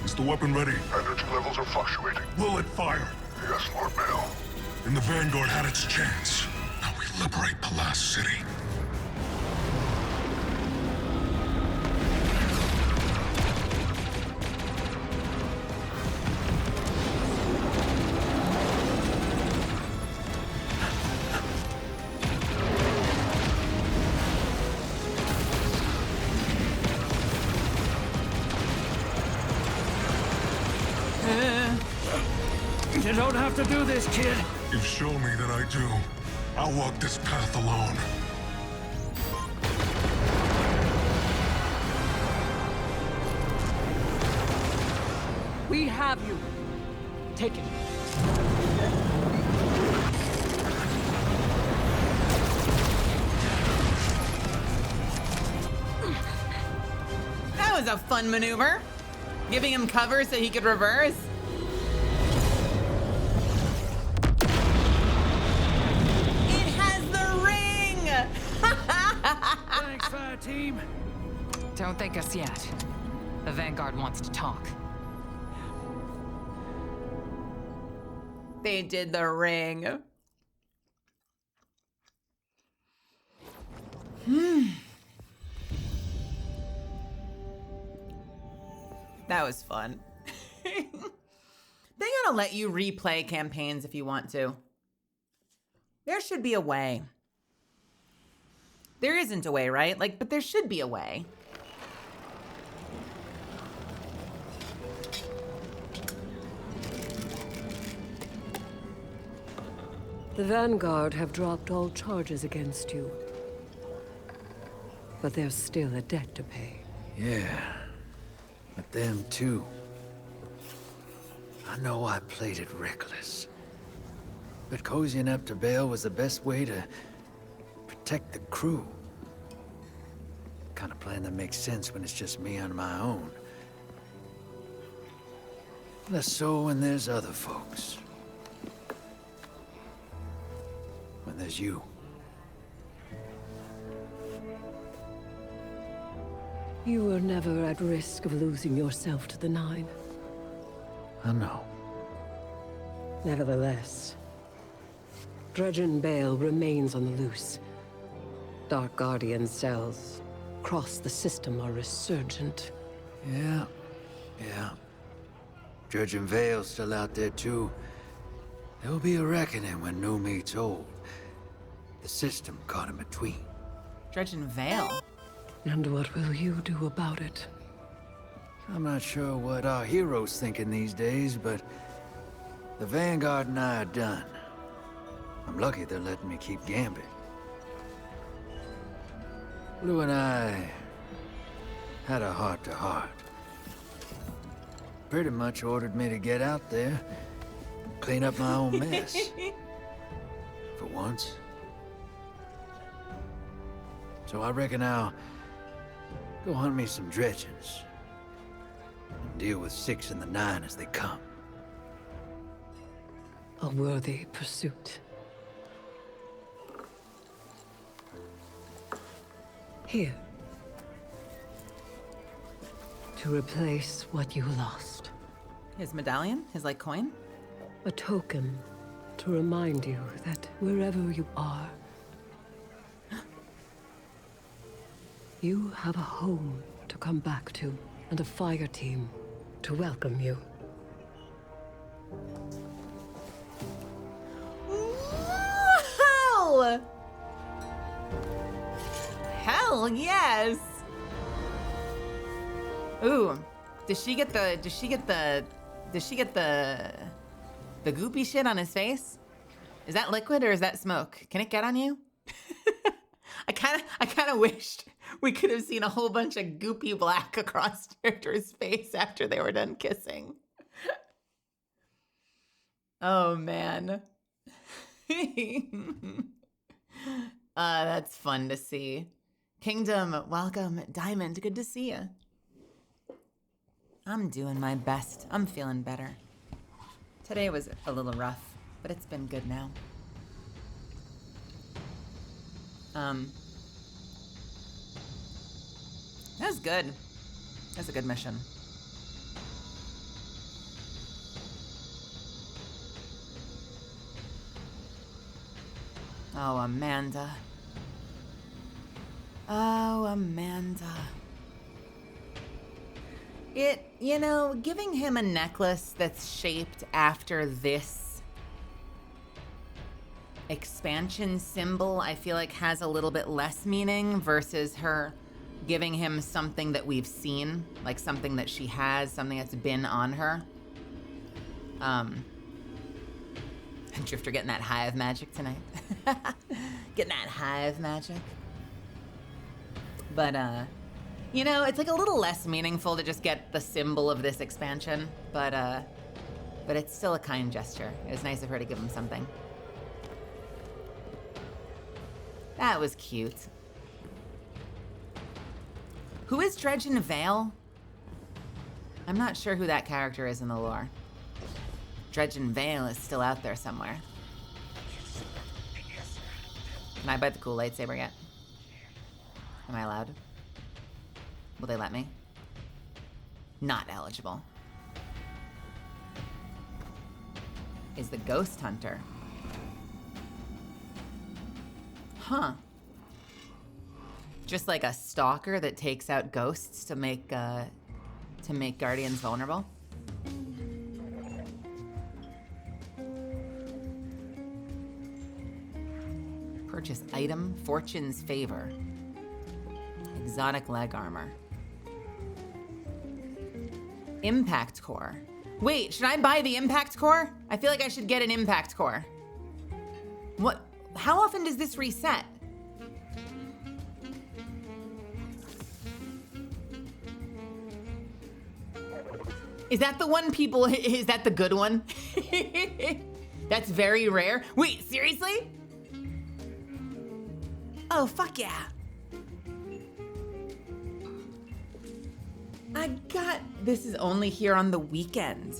Speaker 8: Is the weapon ready? Energy levels are fluctuating. Will it fire? Yes, Lord Mayo. And the Vanguard had its chance. Now we liberate Palace City.
Speaker 15: You don't have to do this, kid.
Speaker 8: You've shown me that I do. I'll walk this path alone.
Speaker 6: We have you. Take it.
Speaker 1: That was a fun maneuver. Giving him cover so he could reverse. It has the ring!
Speaker 15: Thanks, Fire Team.
Speaker 7: Don't thank us yet. The Vanguard wants to talk.
Speaker 1: They did the ring. That was fun. They gotta let you replay campaigns if you want to. There should be a way. There isn't a way, right? Like, but there should be a way.
Speaker 16: The Vanguard have dropped all charges against you. But there's still a debt to pay.
Speaker 15: Yeah. But them too. I know I played it reckless. But cozying up to Bale was the best way to protect the crew. Kind of plan that makes sense when it's just me on my own. Less so when there's other folks. When there's you.
Speaker 16: You were never at risk of losing yourself to the Nine.
Speaker 15: I know.
Speaker 16: Nevertheless, Dredgen Bale remains on the loose. Dark Guardian cells across the system are resurgent.
Speaker 15: Yeah. Dredgen Vale's still out there too. There'll be a reckoning when new meets old. The system caught in between.
Speaker 1: Dredgen Vale?
Speaker 16: And what will you do about it?
Speaker 15: I'm not sure what our heroes thinking these days, but the Vanguard and I are done. I'm lucky they're letting me keep Gambit. Blue and I had a heart-to-heart. Pretty much ordered me to get out there, clean up my own mess. For once. So I reckon I'll go hunt me some Dredgens. And deal with 6 and the 9 as they come.
Speaker 16: A worthy pursuit. Here. To replace what you lost.
Speaker 1: His medallion? His, like, coin?
Speaker 16: A token to remind you that wherever you are, you have a home to come back to, and a fire team to welcome you.
Speaker 1: Hell! Hell yes! Ooh, does she get the goopy shit on his face? Is that liquid or is that smoke? Can it get on you? I kind of wished we could have seen a whole bunch of goopy black across character's face after they were done kissing. Oh man. That's fun to see. Kingdom, welcome. Diamond, good to see you. I'm doing my best. I'm feeling better. Today was a little rough, but it's been good now. That was good. That's a good mission. Oh, Amanda. Oh, Amanda. Giving him a necklace that's shaped after this expansion symbol, I feel like has a little bit less meaning versus her giving him something that we've seen, like something that she has, something that's been on her. Drifter getting that hive magic tonight. Getting that hive magic. But, it's like a little less meaningful to just get the symbol of this expansion, but it's still a kind gesture. It was nice of her to give him something. That was cute. Who is Dredgen Vale? I'm not sure who that character is in the lore. Dredgen Vale is still out there somewhere. Can I bite the cool lightsaber yet? Am I allowed? Will they let me? Not eligible. Is the Ghost Hunter. Huh. Just like a stalker that takes out ghosts to make guardians vulnerable. Purchase item, Fortune's Favor. Exotic leg armor. Impact core. Wait, should I buy the impact core? I feel like I should get an impact core. What? How often does this reset? Is that the one people, is that the good one? That's very rare. Wait, seriously? Oh, fuck yeah. This is only here on the weekend.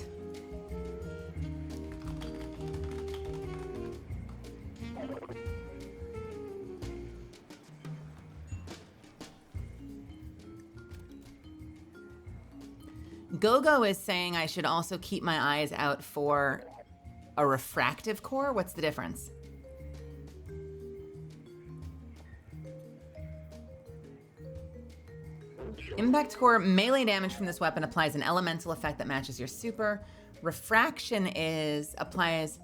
Speaker 1: Gogo is saying I should also keep my eyes out for a refractive core. What's the difference? Impact core, melee damage from this weapon applies an elemental effect that matches your super. Reflection applies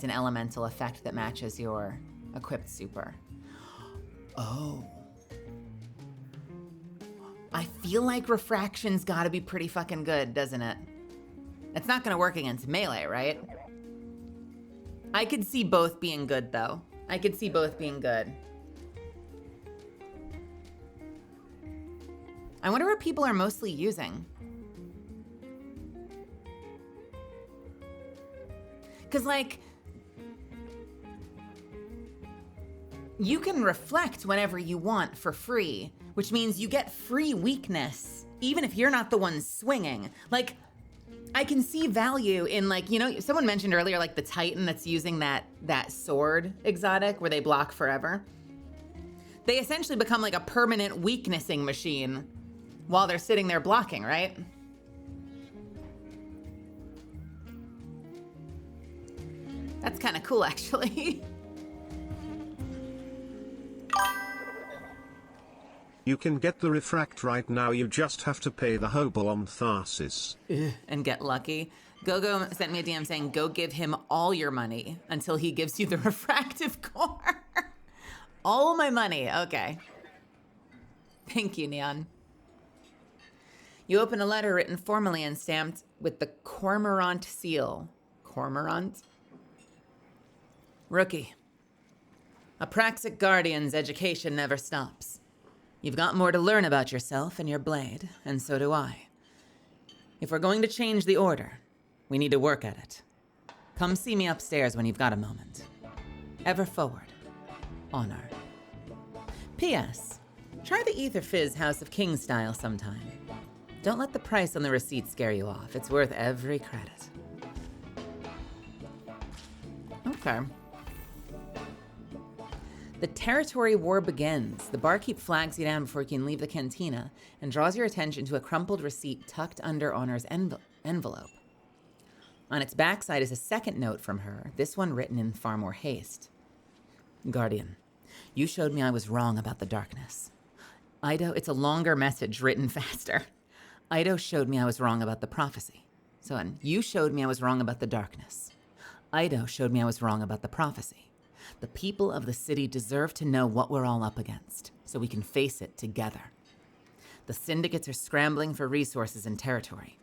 Speaker 1: an elemental effect that matches your equipped super. Oh. I feel like refraction's gotta be pretty fucking good, doesn't it? It's not gonna work against melee, right? I could see both being good, though. I could see both being good. I wonder what people are mostly using. Because, like, you can reflect whenever you want for free, which means you get free weakness, even if you're not the one swinging. Like, I can see value in, like, you know, someone mentioned earlier, like, the Titan that's using that sword exotic where they block forever. They essentially become, like, a permanent weaknessing machine while they're sitting there blocking, right? That's kind of cool, actually.
Speaker 2: You can get the refract right now, you just have to pay the Hobolom Tharsis.
Speaker 1: And get lucky. Gogo sent me a DM saying, go give him all your money until he gives you the refractive core. All my money, okay. Thank you, Neon. You open a letter written formally and stamped with the Cormorant seal. Cormorant? Rookie. Apraxic Guardian's education never stops. You've got more to learn about yourself and your blade, and so do I. If we're going to change the order, we need to work at it. Come see me upstairs when you've got a moment. Ever forward. Honor. P.S. Try the Ether Fizz House of King style sometime. Don't let the price on the receipt scare you off. It's worth every credit. Okay. The territory war begins. The barkeep flags you down before you can leave the cantina and draws your attention to a crumpled receipt tucked under Honor's envelope. On its backside is a second note from her, this one written in far more haste. Guardian, you showed me I was wrong about the darkness. Ido, it's a longer message written faster. Ido showed me I was wrong about the prophecy. So, you showed me I was wrong about the darkness. Ido showed me I was wrong about the prophecy. The people of the city deserve to know what we're all up against, so we can face it together. The syndicates are scrambling for resources and territory.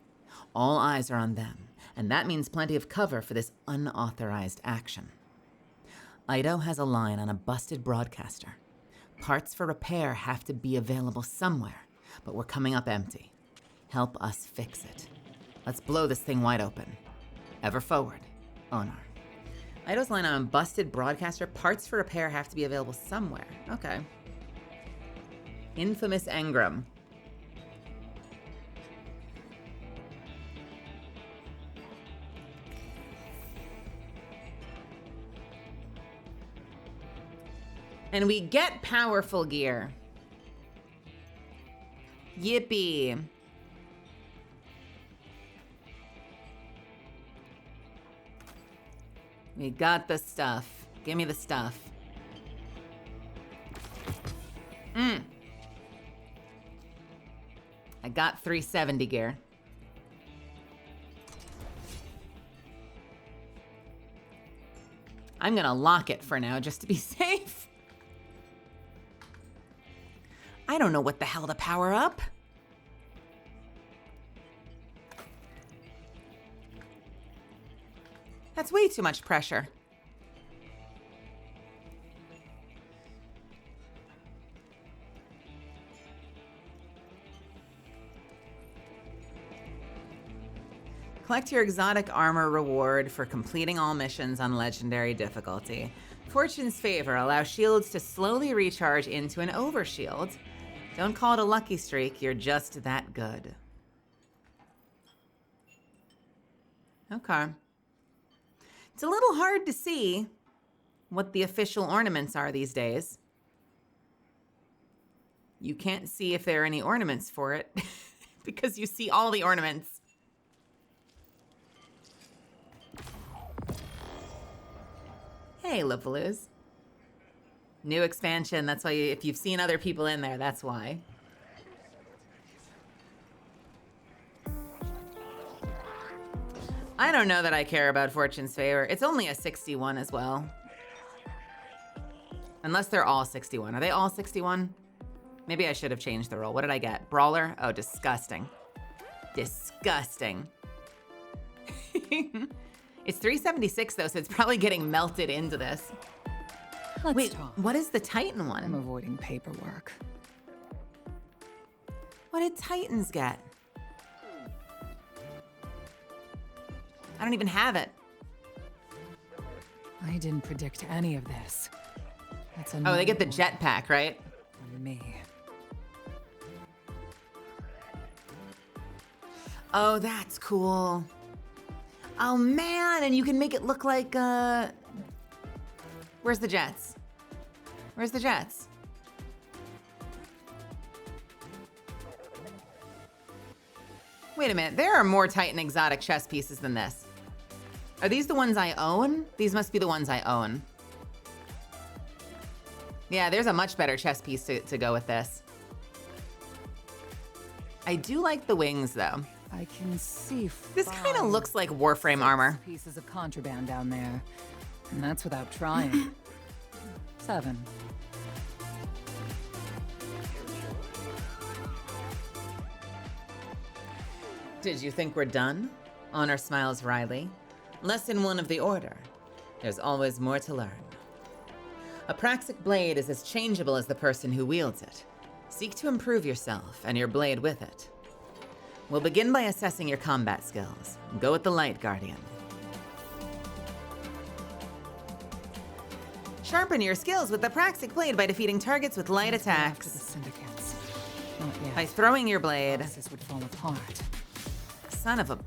Speaker 1: All eyes are on them, and that means plenty of cover for this unauthorized action. Ido has a line on a busted broadcaster. Parts for repair have to be available somewhere, but we're coming up empty. Help us fix it. Let's blow this thing wide open. Ever forward, Onar. Ido's line on busted broadcaster. Parts for repair have to be available somewhere. Okay. Infamous Engram. And we get powerful gear. Yippee. We got the stuff. Give me the stuff.
Speaker 9: I got 370 gear. I'm gonna lock it for now just to be safe. I don't know what the hell to power up. That's way too much pressure. Collect your exotic armor reward for completing all missions on legendary difficulty. Fortune's favor allows shields to slowly recharge into an overshield. Don't call it a lucky streak, you're just that good. Okay. It's a little hard to see what the official ornaments are these days. You can't see if there are any ornaments for it because you see all the ornaments. Hey, Lipaloos. New expansion, that's why if you've seen other people in there, that's why. I don't know that I care about Fortune's favor. It's only a 61 as well. Unless they're all 61. Are they all 61? Maybe I should have changed the role. What did I get? Brawler? Oh, disgusting. Disgusting. It's 376 though, so it's probably getting melted into this. Wait, what is the Titan one?
Speaker 7: I'm avoiding paperwork.
Speaker 9: What did Titans get? I don't even have it.
Speaker 7: I didn't predict any of this. That's
Speaker 9: Oh, they get the jetpack, right?
Speaker 7: On me.
Speaker 9: Oh, that's cool. Oh man, and you can make it look like, where's the jets? Where's the jets? Wait a minute, there are more Titan exotic chess pieces than this. Are these the ones I own? These must be the ones I own. Yeah, there's a much better chess piece to go with this. I do like the wings though.
Speaker 7: I can see
Speaker 9: this kind of looks like Warframe armor.
Speaker 7: Pieces of contraband down there. And that's without trying. 7.
Speaker 9: Did you think we're done? Honor smiles wryly. Lesson 1 of the Order. There's always more to learn. A praxic blade is as changeable as the person who wields it. Seek to improve yourself and your blade with it. We'll begin by assessing your combat skills. Go with the Light Guardian. Sharpen your skills with the Praxic Blade by defeating targets with light attacks.
Speaker 7: To the syndicates. Not yet.
Speaker 9: By throwing your blade.
Speaker 7: This would fall apart.
Speaker 9: Son of a...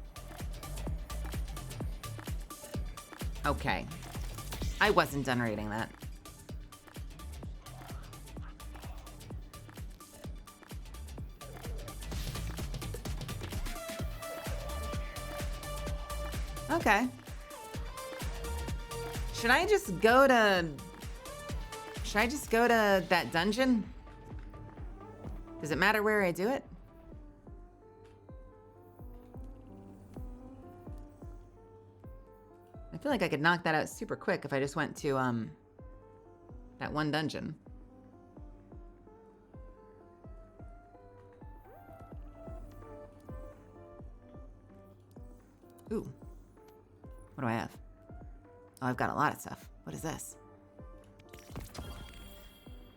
Speaker 9: Okay. I wasn't done reading that. Okay. Should I just go to that dungeon? Does it matter where I do it? I feel like I could knock that out super quick if I just went to that one dungeon. Ooh. What do I have? Oh, I've got a lot of stuff. What is this?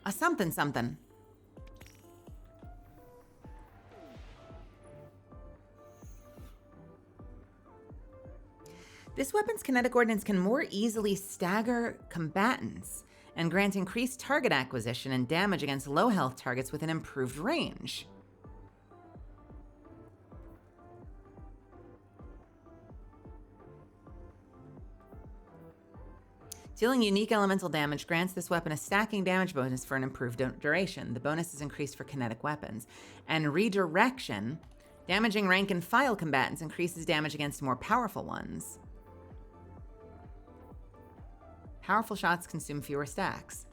Speaker 9: A something something. This weapon's kinetic ordnance can more easily stagger combatants and grant increased target acquisition and damage against low health targets with an improved range. Dealing unique elemental damage grants this weapon a stacking damage bonus for an improved duration. The bonus is increased for kinetic weapons. And redirection, damaging rank and file combatants increases damage against more powerful ones. Powerful shots consume fewer stacks.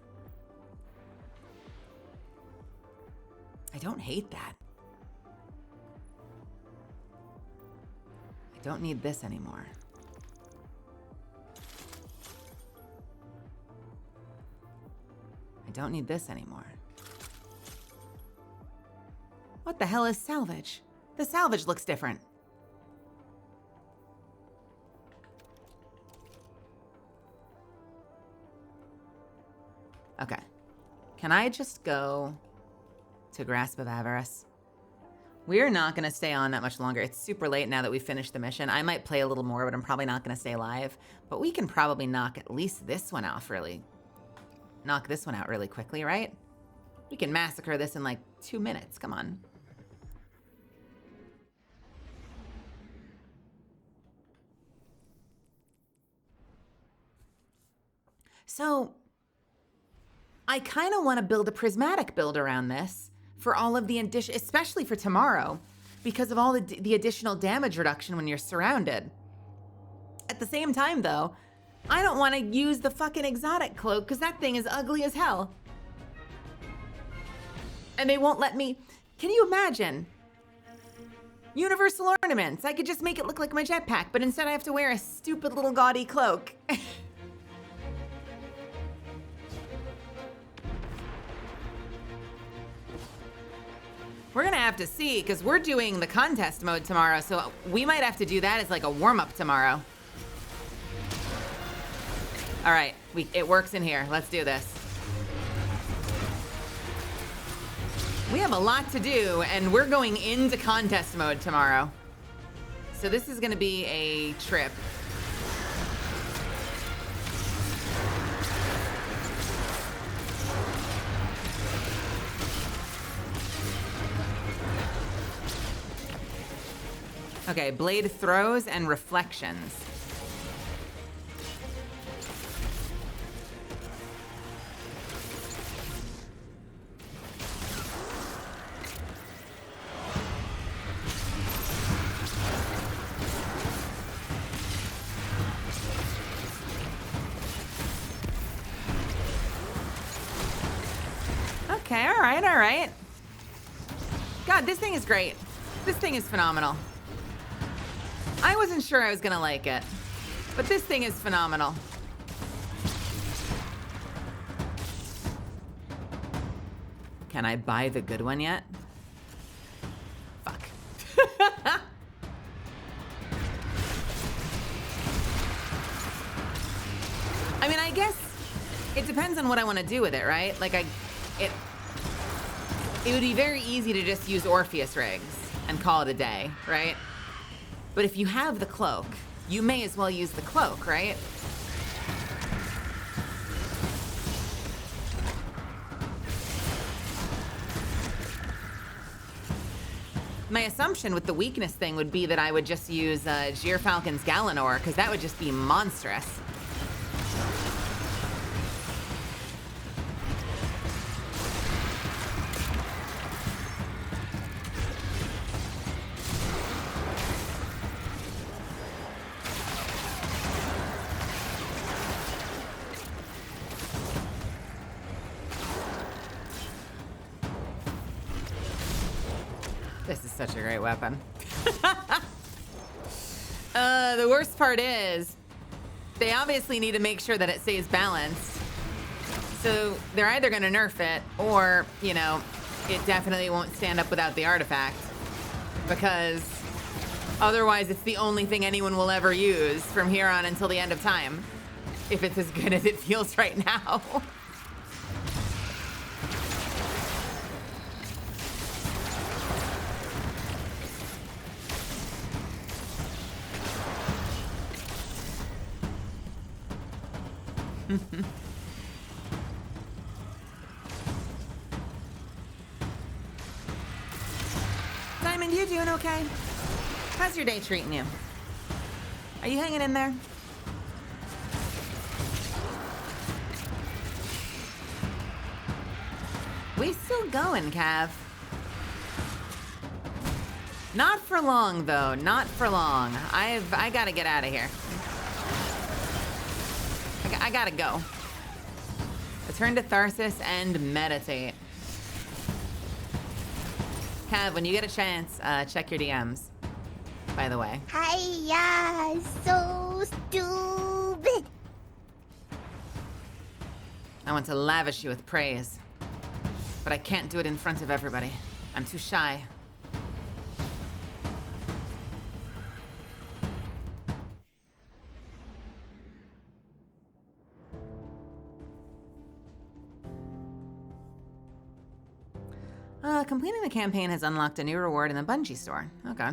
Speaker 1: I don't hate that. I don't need this anymore. I don't need this anymore. What the hell is salvage? The salvage looks different. Okay. Can I just go to Grasp of Avarice? We're not going to stay on that much longer. It's super late now that we've finished the mission. I might play a little more, but I'm probably not going to stay live. But we can probably knock at least this one off really. Knock this one out really quickly, right? We can massacre this in like 2 minutes. Come on. So, I kind of want to build a prismatic build around this for all of the addition, especially for tomorrow, because of all the additional damage reduction when you're surrounded. At the same time, though, I don't want to use the fucking exotic cloak because that thing is ugly as hell. And they won't let me. Can you imagine? Universal ornaments. I could just make it look like my jetpack, but instead I have to wear a stupid little gaudy cloak. We're gonna have to see, because we're doing the contest mode tomorrow, so we might have to do that as like a warm-up tomorrow. All right, it works in here. Let's do this. We have a lot to do, and we're going into contest mode tomorrow. So this is gonna be a trip. Okay, blade throws and reflections. Okay, all right, all right. God, this thing is great. This thing is phenomenal. I wasn't sure I was gonna like it, but this thing is phenomenal. Can I buy the good one yet? Fuck. I mean, I guess it depends on what I want to do with it, right? Like it would be very easy to just use Orpheus rigs and call it a day, right? But if you have the cloak, you may as well use the cloak, right? My assumption with the weakness thing would be that I would just use Gyrfalcon's Galanor, because that would just be monstrous. This is such a great weapon. The worst part is, they obviously need to make sure that it stays balanced. So they're either gonna nerf it, or, you know, it definitely won't stand up without the artifact. Because otherwise it's the only thing anyone will ever use from here on until the end of time. If it's as good as it feels right now. Diamond, you doing okay? How's your day treating you? Are you hanging in there? We still going, Cav. Not for long, though. Not for long. I gotta get out of here. I gotta go. Return to Tharsis and meditate. Cav, when you get a chance, check your DMs, by the way.
Speaker 17: Hiya, so stupid.
Speaker 1: I want to lavish you with praise, but I can't do it in front of everybody. I'm too shy. Completing the campaign has unlocked a new reward in the Bungie store. Okay.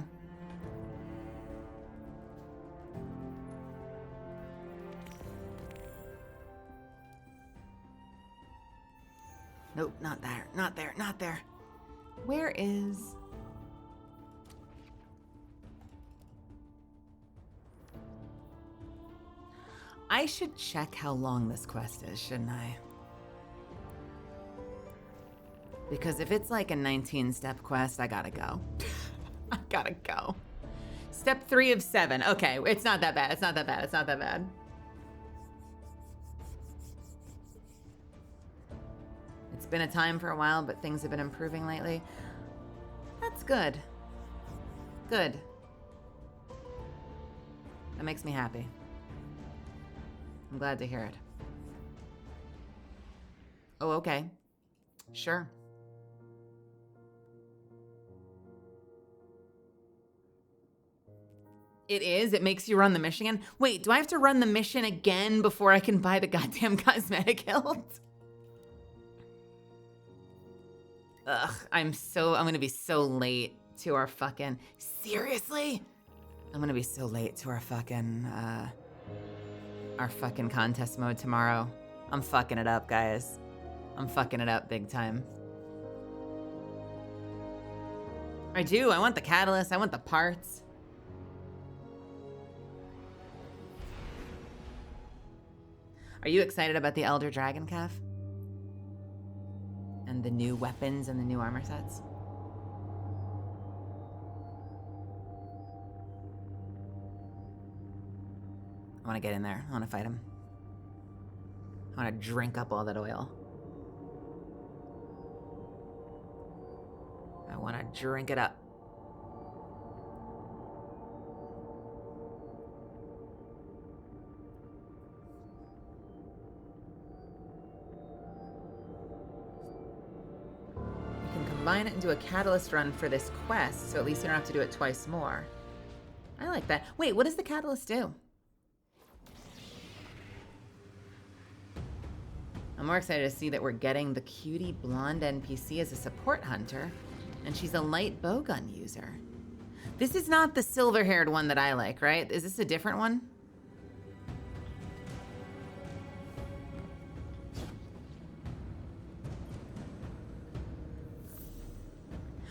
Speaker 1: Nope, not there, not there, not there. Where is... I should check how long this quest is, shouldn't I? Because if it's like a 19-step quest, I gotta go. I gotta go. Step 3 of 7. Okay, it's not that bad. It's not that bad. It's not that bad. It's been a time for a while, but things have been improving lately. That's good. Good. That makes me happy. I'm glad to hear it. Oh, okay. Sure. It is? It makes you run the mission again? Wait, do I have to run the mission again before I can buy the goddamn cosmetic hilt? Ugh, I'm gonna be so late to our fucking... Seriously? I'm gonna be so late to our fucking contest mode tomorrow. I'm fucking it up, guys. I'm fucking it up big time. I do. I want the catalyst. I want the parts. Are you excited about the Elder Dragon, Kev? And the new weapons and the new armor sets? I want to get in there. I want to fight him. I want to drink up all that oil. I want to drink it up. Combine it into a catalyst run for this quest, so at least you don't have to do it twice more. I like that. Wait, what does the catalyst do? I'm more excited to see that we're getting the cutie blonde NPC as a support hunter, and she's a light bowgun user. This is not the silver-haired one that I like, right? Is this a different one?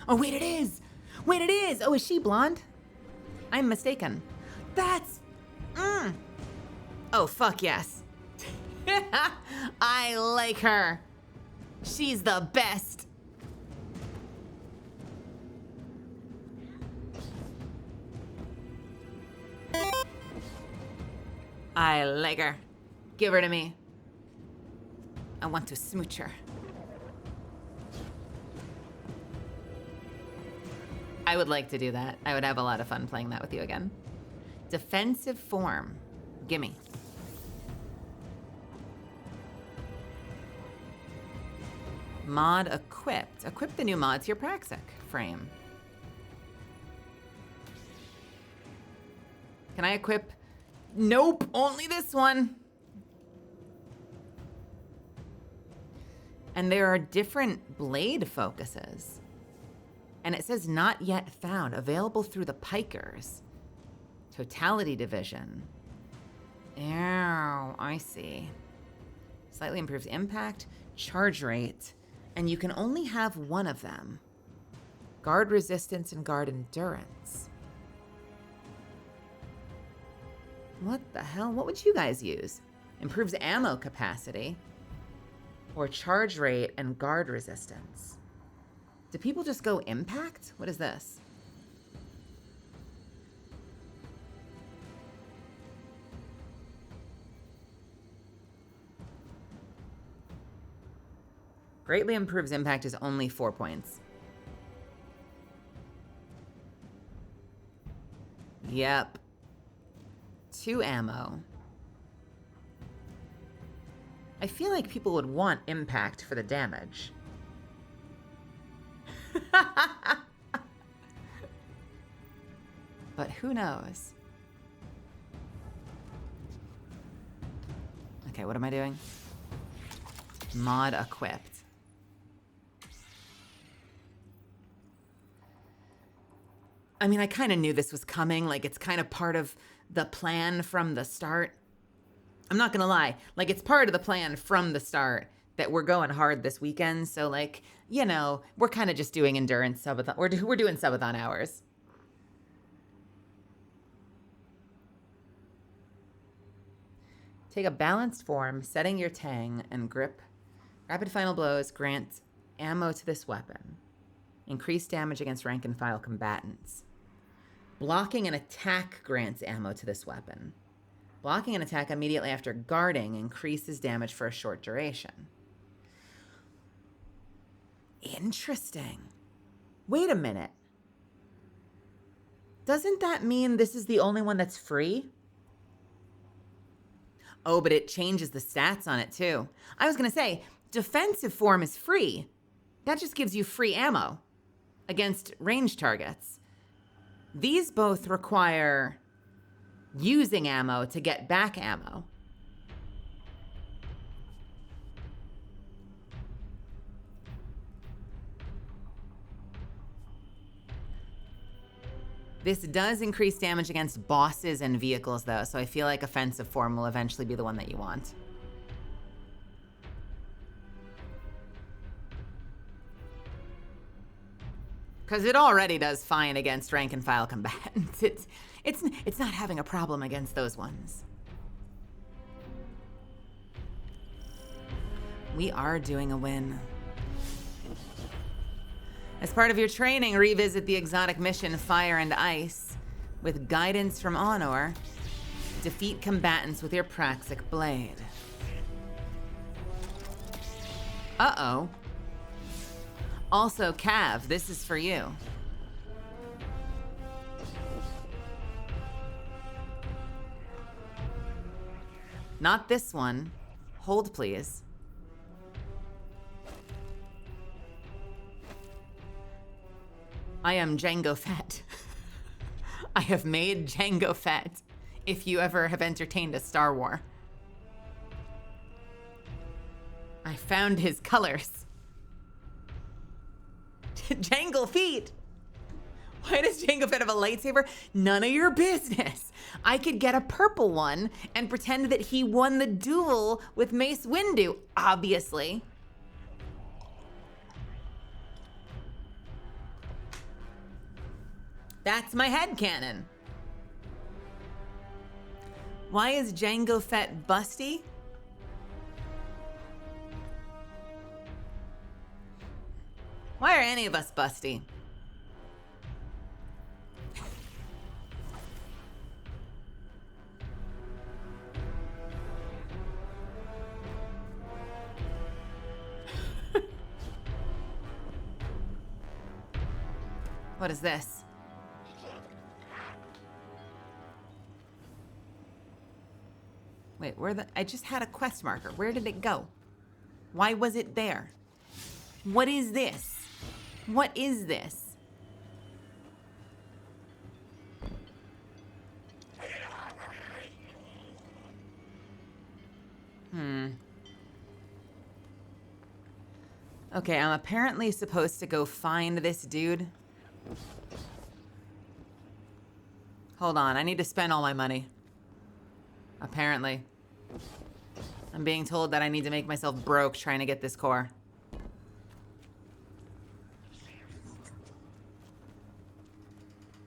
Speaker 1: Oh, wait, it is! Wait, it is! Oh, is she blonde? I'm mistaken. That's... Oh, fuck yes. I like her. She's the best. I like her. Give her to me. I want to smooch her. I would like to do that. I would have a lot of fun playing that with you again. Defensive form. Gimme. Mod equipped. Equip the new mod to your Praxic frame. Can I equip? Nope, only this one. And there are different blade focuses. And it says not yet found, available through the Pikers. Totality division. Oh, I see. Slightly improves impact, charge rate, and you can only have one of them. Guard resistance and guard endurance. What the hell? What would you guys use? Improves ammo capacity, or charge rate and guard resistance. Do people just go impact? What is this? Greatly improves impact is only 4 points. Yep. 2 ammo. I feel like people would want impact for the damage. But who knows? Okay, what am I doing? Mod equipped. I mean, I kind of knew this was coming. Like, it's kind of part of the plan from the start. I'm not gonna lie. Like, it's part of the plan from the start that we're going hard this weekend. So, like, you know, we're kind of just doing endurance subathon. We're doing subathon hours. Take a balanced form, setting your tang and grip. Rapid final blows grant ammo to this weapon. Increased damage against rank and file combatants. Blocking an attack grants ammo to this weapon. Blocking an attack immediately after guarding increases damage for a short duration. Interesting. Wait a minute. Doesn't that mean this is the only one that's free? Oh, but it changes the stats on it too. I was gonna say, defensive form is free. That just gives you free ammo against ranged targets. These both require using ammo to get back ammo. This does increase damage against bosses and vehicles, though, so I feel like offensive form will eventually be the one that you want. Because it already does fine against rank and file combatants. It's not having a problem against those ones. We are doing a win. As part of your training, revisit the exotic mission Fire and Ice. With guidance from Honor, defeat combatants with your Praxic Blade. Uh-oh. Also, Cav, this is for you. Not this one. Hold, please. I am Jango Fett. I have made Jango Fett, if you ever have entertained a Star War. I found his colors. Jangle feet. Why does Jango Fett have a lightsaber? None of your business. I could get a purple one and pretend that he won the duel with Mace Windu, obviously. That's my headcanon. Why is Jango Fett busty? Why are any of us busty? What is this? Wait, I just had a quest marker. Where did it go? Why was it there? What is this? What is this? Okay, I'm apparently supposed to go find this dude. Hold on, I need to spend all my money. Apparently. I'm being told that I need to make myself broke trying to get this core.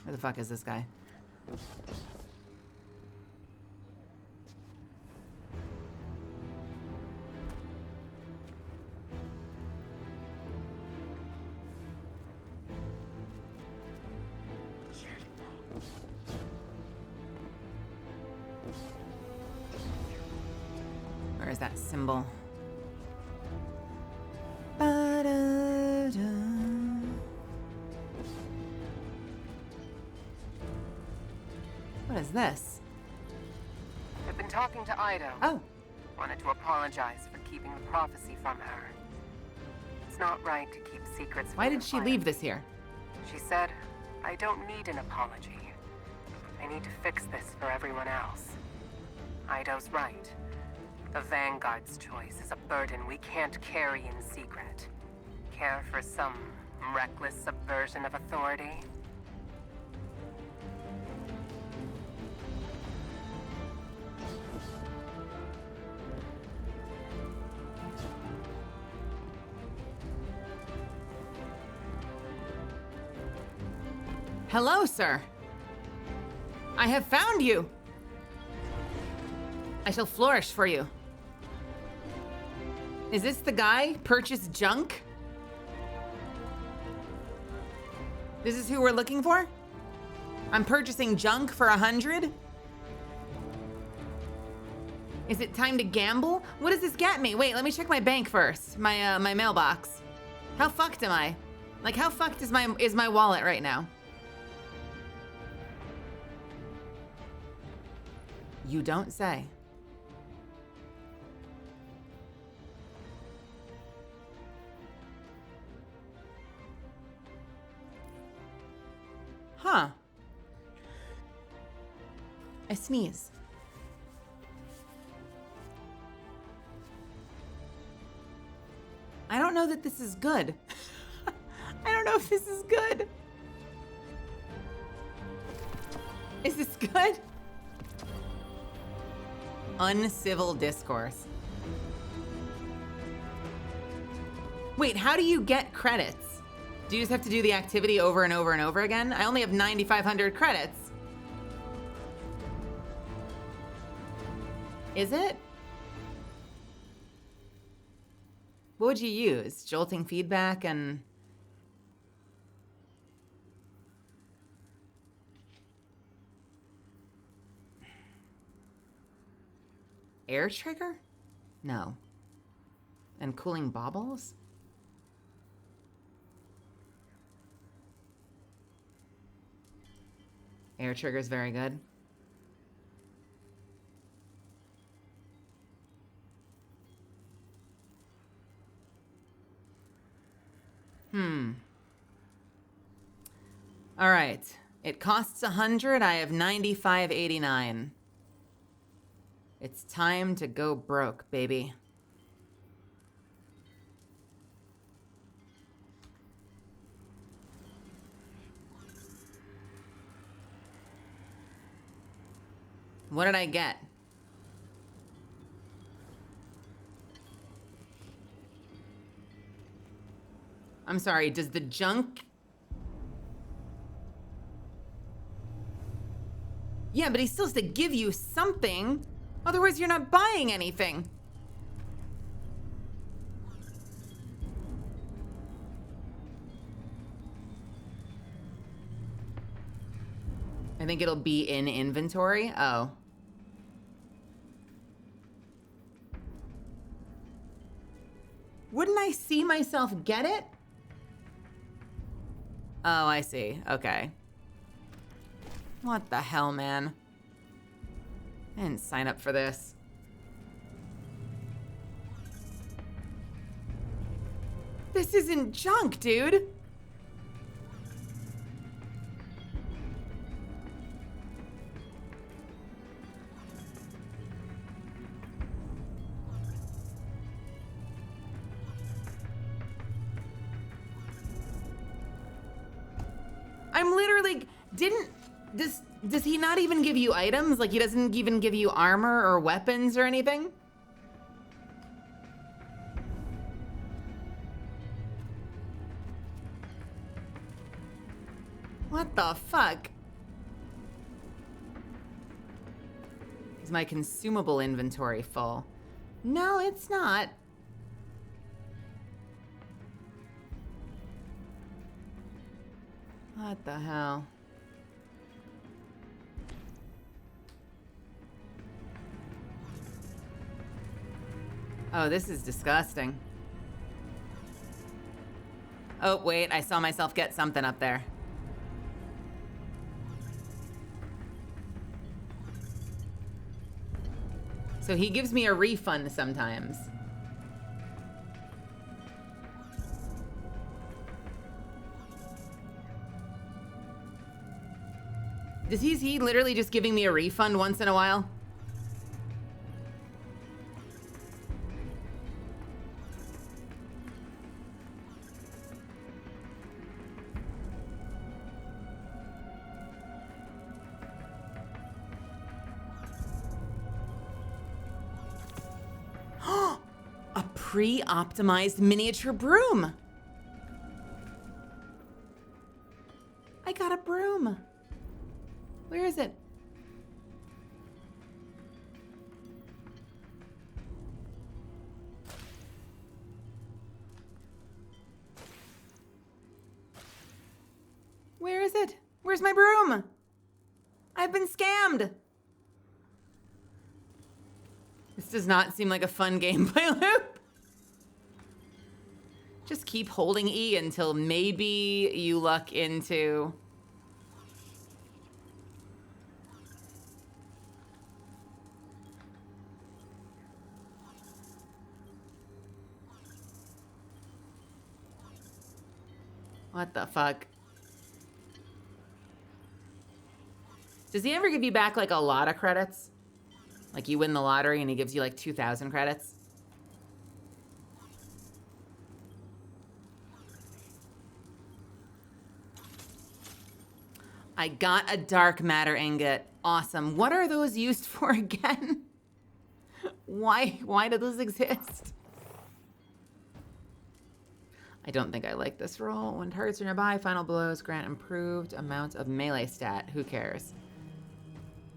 Speaker 1: Where the fuck is this guy? Where is that symbol? Ba-da-da.
Speaker 7: is this?
Speaker 4: I've been talking to Ido.
Speaker 7: Oh.
Speaker 4: Wanted to apologize for keeping the prophecy from her. It's not right to keep secrets from
Speaker 7: Why
Speaker 4: the
Speaker 7: did she
Speaker 4: client.
Speaker 7: leave this here?
Speaker 4: She said, I don't need an apology. I need to fix this for everyone else. Ido's right. The Vanguard's choice is a burden we can't carry in secret. Care for some reckless subversion of authority?
Speaker 7: Hello, sir. I have found you. I shall flourish for you. Is this the guy? Purchase junk? This is who we're looking for? I'm purchasing junk for 100? Is it time to gamble? What does this get me? Wait, let me check my bank first. My mailbox. How fucked am I? Like, how fucked is my wallet right now? You don't say. Huh. I sneeze. I don't know that this is good. I don't know if this is good. Is this good? Uncivil discourse. Wait, how do you get credits? Do you just have to do the activity over and over and over again? I only have 9,500 credits. Is it? What would you use? Jolting feedback and... Air trigger? No. And cooling baubles? Air trigger's very good. All right. It costs 100. I have 95.89. It's time to go broke, baby. What did I get? I'm sorry, does the junk... Yeah, but he still has to give you something. Otherwise, you're not buying anything. I think it'll be in inventory. Oh. Wouldn't I see myself get it? Oh, I see. Okay. What the hell, man? I didn't sign up for this. This isn't junk, dude. I'm literally... Does he not even give you items? Like, he doesn't even give you armor or weapons or anything? What the fuck? Is my consumable inventory full? No, it's not. What the hell? Oh, this is disgusting. Oh, wait, I saw myself get something up there.
Speaker 1: So he gives me a refund sometimes. Is he literally just giving me a refund once in a while? A pre-optimized miniature broom. I got a broom. Where is it? Where is it? Where's my broom? I've been scammed. This does not seem like a fun gameplay loop. Just keep holding E until maybe you luck into... What the fuck? Does he ever give you back like a lot of credits? Like you win the lottery and he gives you like 2,000 credits? I got a dark matter ingot. Awesome. What are those used for again? Why do those exist? I don't think I like this roll. When targets are nearby, final blows grant improved amount of melee stat. Who cares?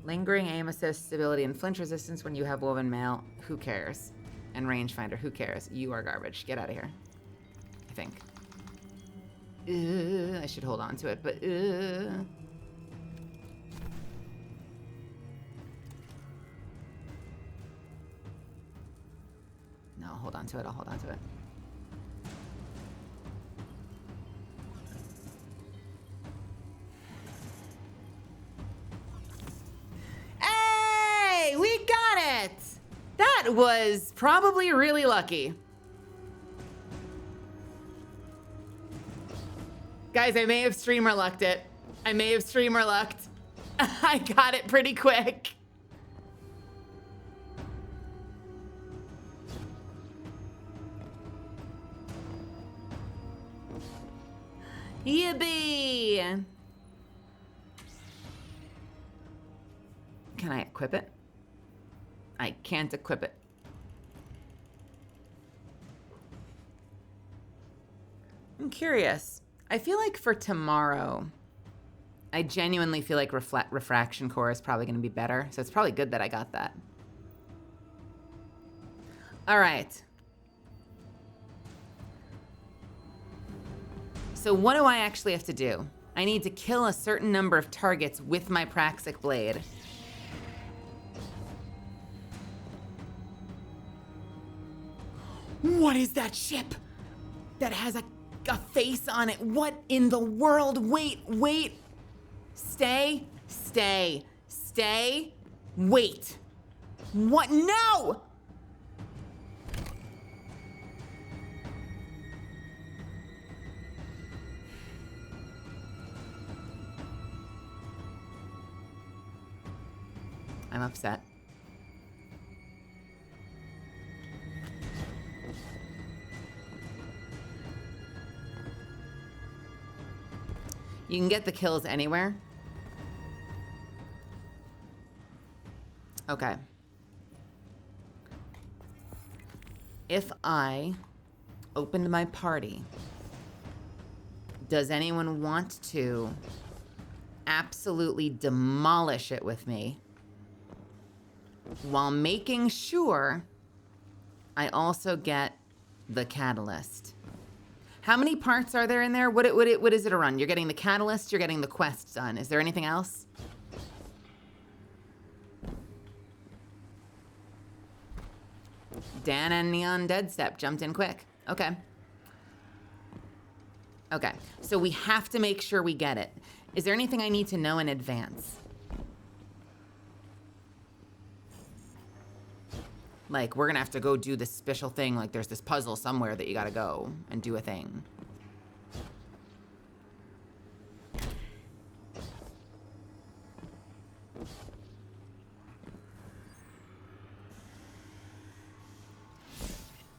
Speaker 1: Lingering aim assist, stability, and flinch resistance when you have woven mail. Who cares? And rangefinder. Who cares? You are garbage. Get out of here. I think. I should hold on to it, but no, hold on to it. I'll hold on to it. Hey, we got it! That was probably really lucky. Guys, I may have streamer lucked it. I may have streamer lucked. I got it pretty quick. Yippee! Can I equip it? I can't equip it. I'm curious. I feel like for tomorrow, I genuinely feel like refraction core is probably going to be better. So it's probably good that I got that. All right. So what do I actually have to do? I need to kill a certain number of targets with my Praxic Blade. What is that ship that has a face on it? What in the world? Wait. Stay. Wait. What? No! I'm upset. You can get the kills anywhere. Okay. If I opened my party, does anyone want to absolutely demolish it with me while making sure I also get the catalyst? How many parts are there in there? What is it a run? You're getting the catalyst, you're getting the quest done. Is there anything else? Dan and Neon Deadstep jumped in quick. Okay. Okay, so we have to make sure we get it. Is there anything I need to know in advance? Like, we're gonna have to go do this special thing. Like, there's this puzzle somewhere that you gotta go and do a thing.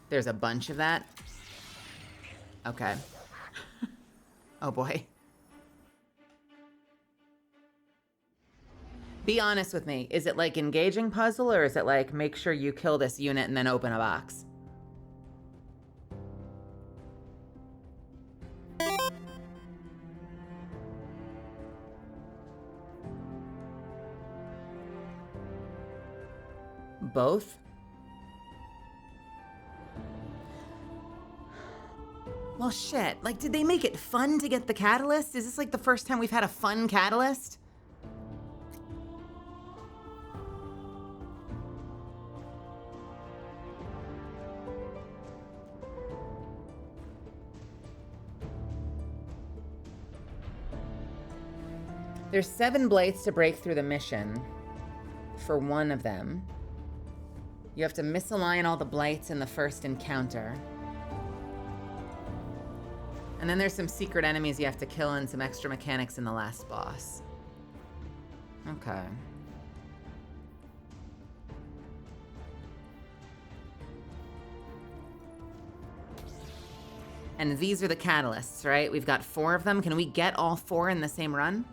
Speaker 1: There's a bunch of that. Okay. Oh boy. Be honest with me. Is it like engaging puzzle, or is it like make sure you kill this unit and then open a box? Both? Well, shit. Like, did they make it fun to get the catalyst? Is this like the first time we've had a fun catalyst? There's 7 blights to break through the mission for one of them. You have to misalign all the blights in the first encounter. And then there's some secret enemies you have to kill and some extra mechanics in the last boss. Okay. And these are the catalysts, right? We've got 4 of them. Can we get all 4 in the same run?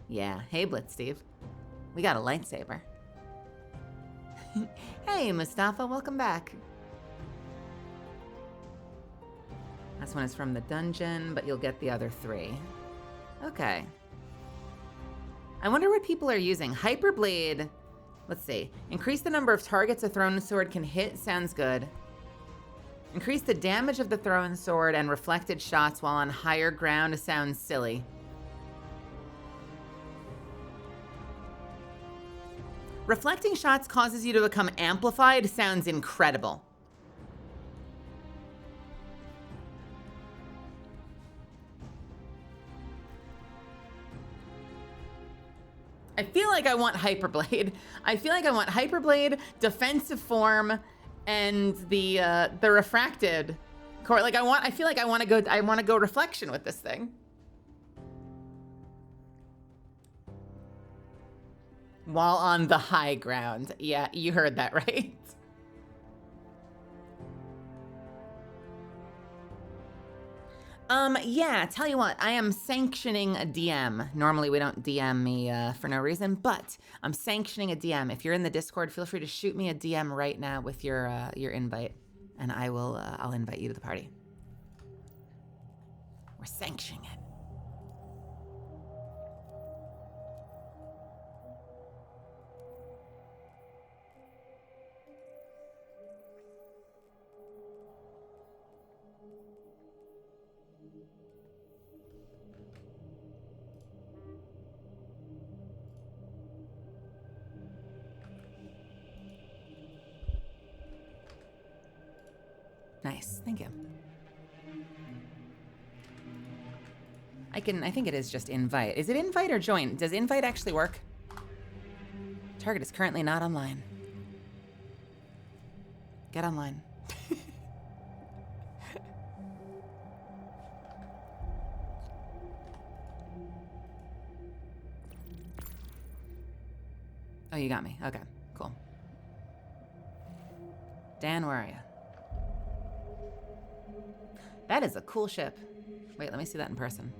Speaker 1: Yeah. Hey, Blitz Steve. We got a lightsaber. Hey, Mustafa. Welcome back. This one is from the dungeon, but you'll get the other 3. Okay. I wonder what people are using. Hyperblade. Let's see. Increase the number of targets a thrown sword can hit. Sounds good. Increase the damage of the thrown sword and reflected shots while on higher ground. Sounds silly. Reflecting shots causes you to become amplified. Sounds incredible. I feel like I want Hyperblade. I feel like I want Hyperblade, defensive form, and the refracted core. Like I feel like I want to go reflection with this thing. While on the high ground. Yeah, you heard that right. Yeah, tell you what, I am sanctioning a DM. Normally we don't DM me for no reason, but I'm sanctioning a DM. If you're in the Discord, feel free to shoot me a DM right now with your invite, and I will I'll invite you to the party. We're sanctioning it. Nice, thank you. I think it is just invite. Is it invite or join? Does invite actually work? Target is currently not online. Get online. Oh, you got me. Okay, cool. Dan, where are you? That is a cool ship. Wait, let me see that in person.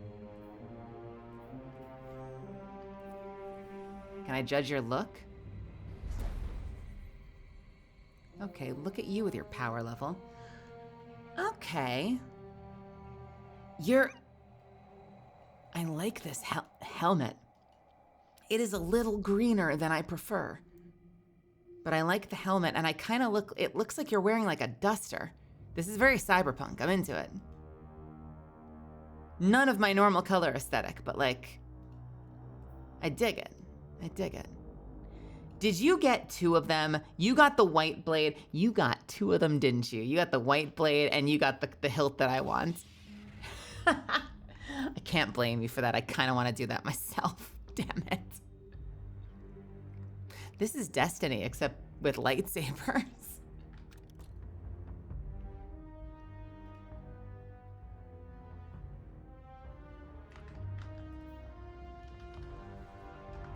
Speaker 1: Can I judge your look? Okay, look at you with your power level. Okay. I like this helmet. It is a little greener than I prefer. But I like the helmet, and it looks like you're wearing like a duster. This is very cyberpunk. I'm into it. None of my normal color aesthetic, but like, I dig it. I dig it. Did you get 2 of them? You got the white blade. You got 2 of them, didn't you? You got the white blade and you got the hilt that I want.
Speaker 9: I can't blame you for that. I kind of want to do that myself. Damn it. This is Destiny, except with lightsabers.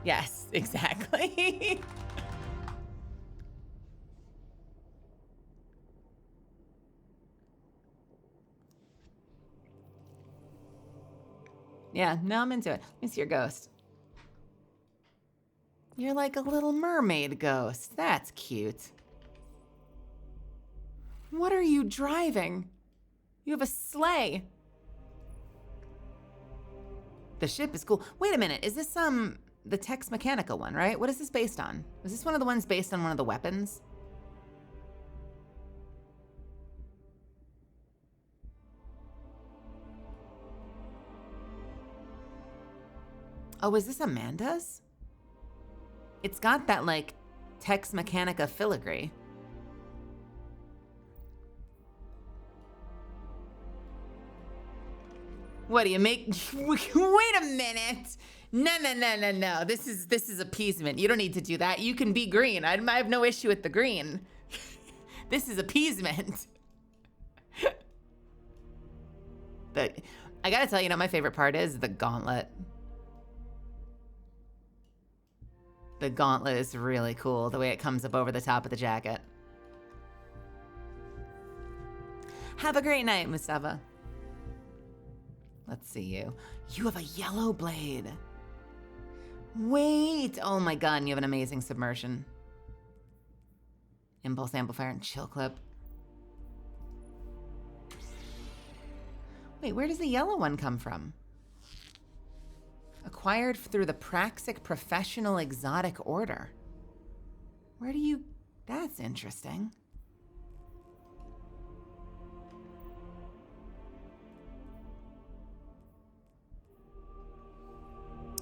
Speaker 9: Yes, exactly. Yeah, no, I'm into it. Let me see your ghost. You're like a little mermaid ghost. That's cute. What are you driving? You have a sleigh. The ship is cool. Wait a minute, is this the Tex Mechanica one, right? What is this based on? Is this one of the ones based on one of the weapons? Oh, is this Amanda's? It's got that, like, Tex Mechanica filigree. What do you make? Wait a minute. No. This is appeasement. You don't need to do that. You can be green. I have no issue with the green. This is appeasement. I gotta tell you, my favorite part is the gauntlet. The gauntlet is really cool, the way it comes up over the top of the jacket. Have a great night, Mustafa. Let's see you. You have a yellow blade. Wait. Oh my god, and you have an amazing submersion. Impulse amplifier and chill clip. Wait, where does the yellow one come from? Acquired through the Praxic Professional Exotic Order. Where do you... That's interesting.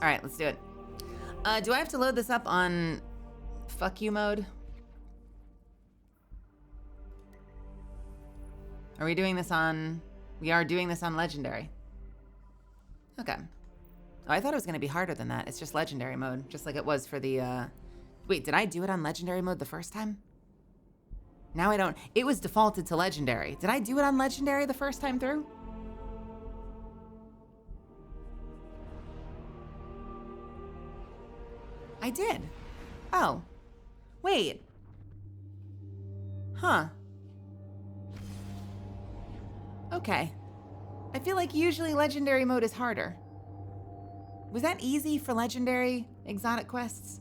Speaker 9: All right, let's do it. Do I have to load this up on fuck you mode? Are we doing this on... We are doing this on Legendary. Okay. Oh, I thought it was going to be harder than that. It's just Legendary mode, just like it was for the... Wait, did I do it on Legendary mode the first time? Now I don't... It was defaulted to Legendary. Did I do it on Legendary the first time through? I did. Oh. Wait. Huh. Okay. I feel like usually Legendary mode is harder. Was that easy for Legendary exotic quests?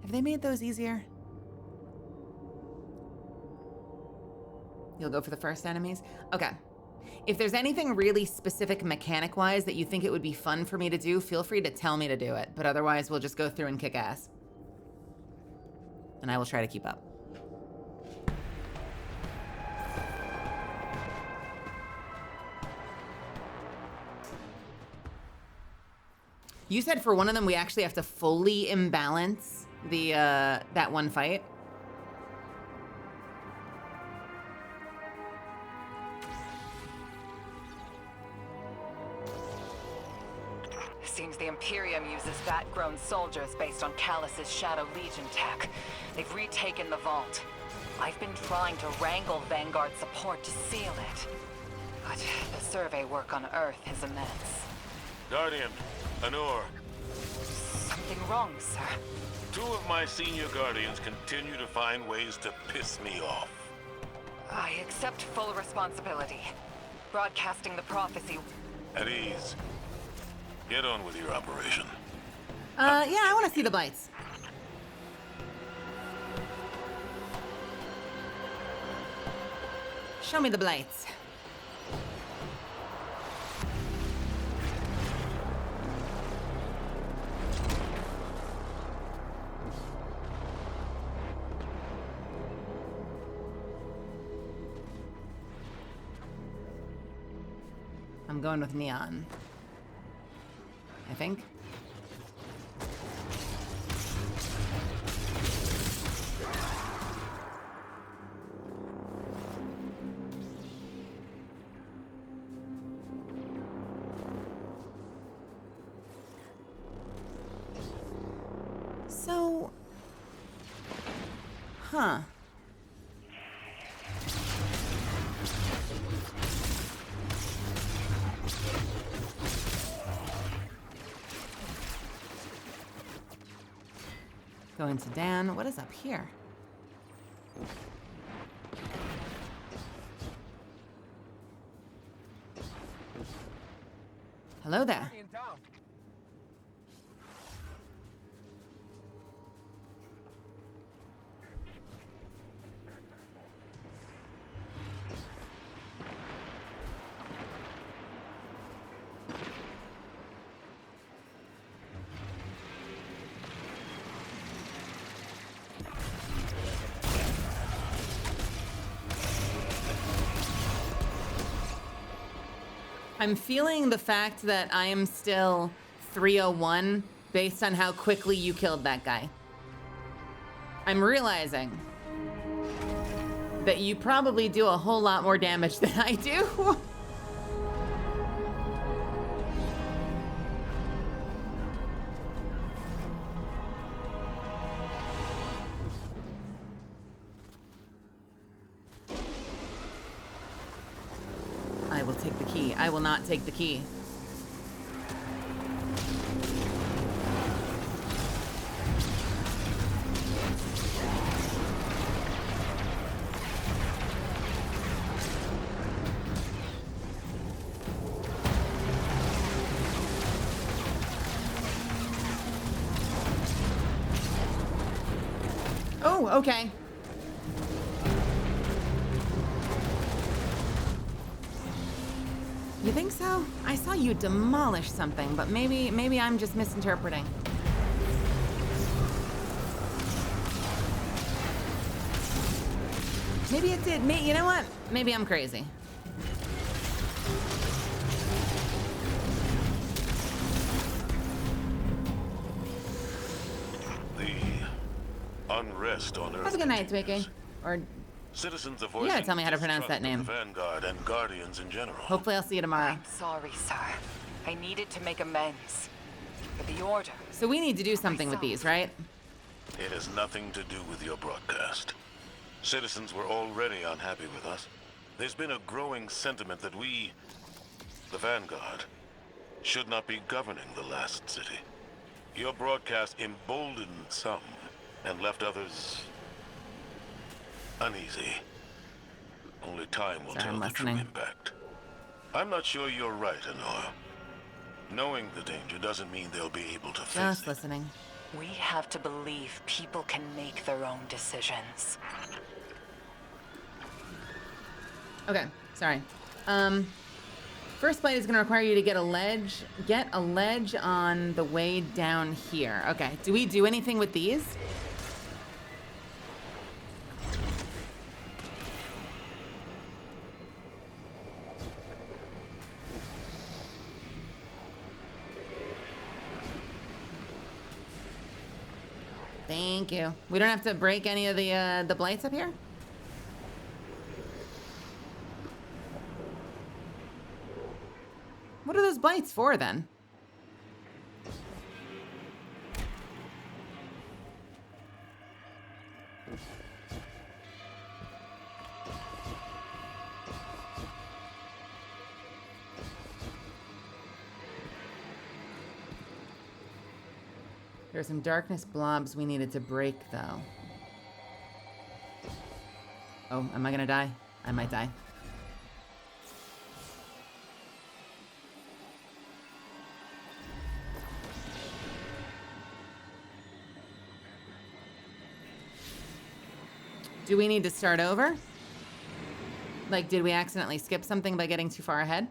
Speaker 9: Have they made those easier? You'll go for the first enemies? Okay. If there's anything really specific mechanic-wise that you think it would be fun for me to do, feel free to tell me to do it. But otherwise, we'll just go through and kick ass. And I will try to keep up. You said for one of them, we actually have to fully imbalance the that one fight.
Speaker 5: Seems the Imperium uses bat-grown soldiers based on Callus's Shadow Legion tech. They've retaken the vault. I've been trying to wrangle Vanguard support to seal it. But the survey work on Earth is immense.
Speaker 18: Guardian, Anur.
Speaker 5: Something wrong, sir?
Speaker 18: 2 of my senior Guardians continue to find ways to piss me off.
Speaker 5: I accept full responsibility. Broadcasting the prophecy.
Speaker 18: At ease. Get on with your operation.
Speaker 9: Yeah, I want to see the bites. Show me the blights. I'm going with neon. I think.
Speaker 1: So... Huh. Going to Dan. What is up here? Hello there. I'm feeling the fact that I am still 301 based on how quickly you killed that guy. I'm realizing that you probably do a whole lot more damage than I do. I will take the key. I will not take the key. Oh, okay. You think so? I saw you demolish something, but maybe I'm just misinterpreting. Maybe it did. You know what? Maybe I'm crazy.
Speaker 18: The unrest on Earth.
Speaker 1: Have a good night, Twiki. Or
Speaker 18: Citizens are
Speaker 1: you
Speaker 18: voicing
Speaker 1: gotta tell me how to pronounce that
Speaker 18: distrust of
Speaker 1: name.
Speaker 18: the Vanguard and Guardians in general.
Speaker 1: Hopefully I'll see you tomorrow.
Speaker 4: I'm sorry, sir. I needed to make amends for the order.
Speaker 1: So we need to do something with these, right?
Speaker 18: It has nothing to do with your broadcast. Citizens were already unhappy with us. There's been a growing sentiment that we, the Vanguard, should not be governing the last city. Your broadcast emboldened some and left others uneasy. Only time will tell the true impact. I'm not sure you're right, Honor. Knowing the danger doesn't mean they'll be able to face
Speaker 1: Just
Speaker 18: it.
Speaker 1: listening.
Speaker 4: We have to believe people can make their own decisions.
Speaker 1: Okay, sorry. First bite is gonna require you to get a ledge. Get a ledge on the way down here. Okay, do we do anything with these? Thank you. We don't have to break any of the blights up here? What are those blights for then? There are some darkness blobs we needed to break, though. Oh, am I gonna die? I might die. Do we need to start over? Like, did we accidentally skip something by getting too far ahead?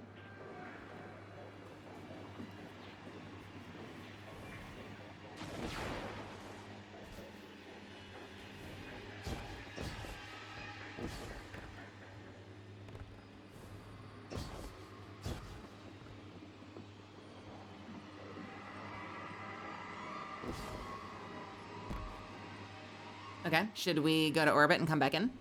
Speaker 1: Okay, should we go to orbit and come back in?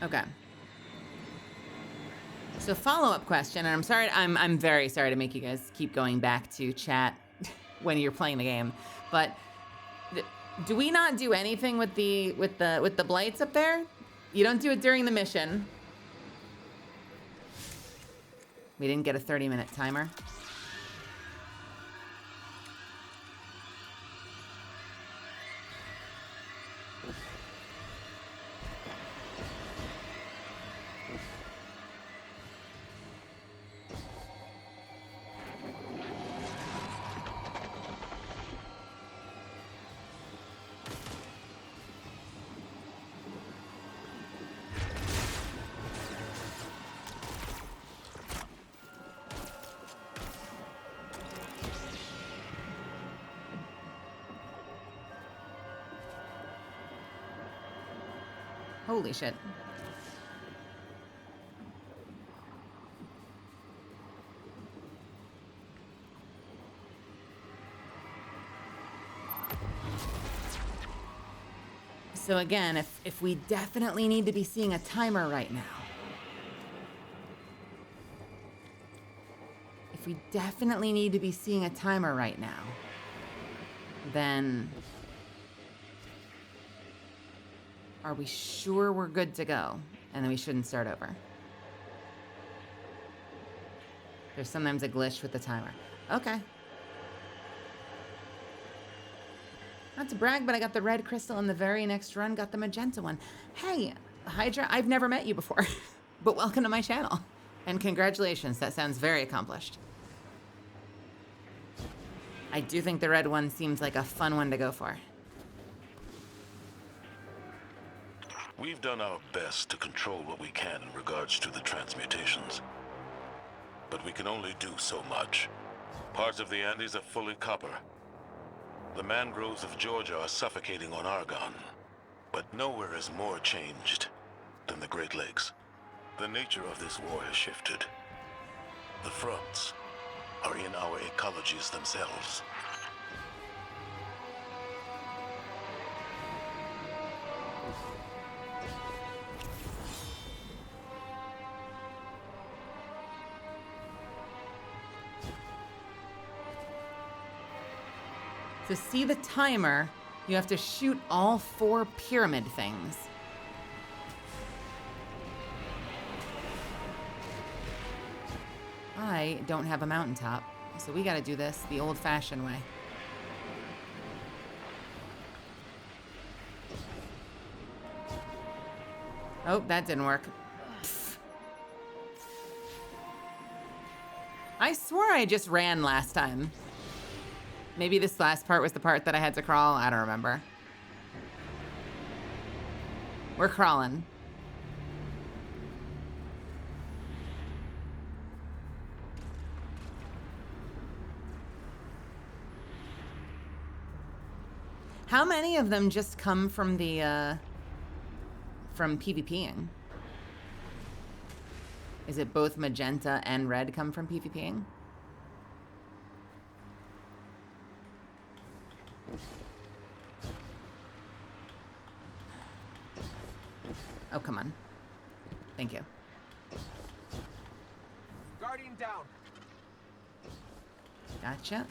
Speaker 1: Okay. So follow-up question, and I'm very sorry to make you guys keep going back to chat when you're playing the game, but do we not do anything with the blights up there? You don't do it during the mission. We didn't get a 30-minute timer. Holy shit. So again, if we definitely need to be seeing a timer right now. If we definitely need to be seeing a timer right now, then are we sure we're good to go? And then we shouldn't start over. There's sometimes a glitch with the timer. Okay. Not to brag, but I got the red crystal in the very next run, got the magenta one. Hey, Hydra, I've never met you before, but welcome to my channel. And congratulations, that sounds very accomplished. I do think the red one seems like a fun one to go for.
Speaker 18: We've done our best to control what we can in regards to the transmutations. But we can only do so much. Parts of the Andes are fully copper. The mangroves of Georgia are suffocating on argon. But nowhere is more changed than the Great Lakes. The nature of this war has shifted. The fronts are in our ecologies themselves.
Speaker 1: To see the timer, you have to shoot all 4 pyramid things. I don't have a mountaintop, so we gotta do this the old-fashioned way. Oh, that didn't work. Pfft. I swore I just ran last time. Maybe this last part was the part that I had to crawl. I don't remember. We're crawling. How many of them just come from the, from PvPing? Is it both magenta and red come from PvPing? Oh, come on. Thank you.
Speaker 6: Guardian down.
Speaker 1: Gotcha.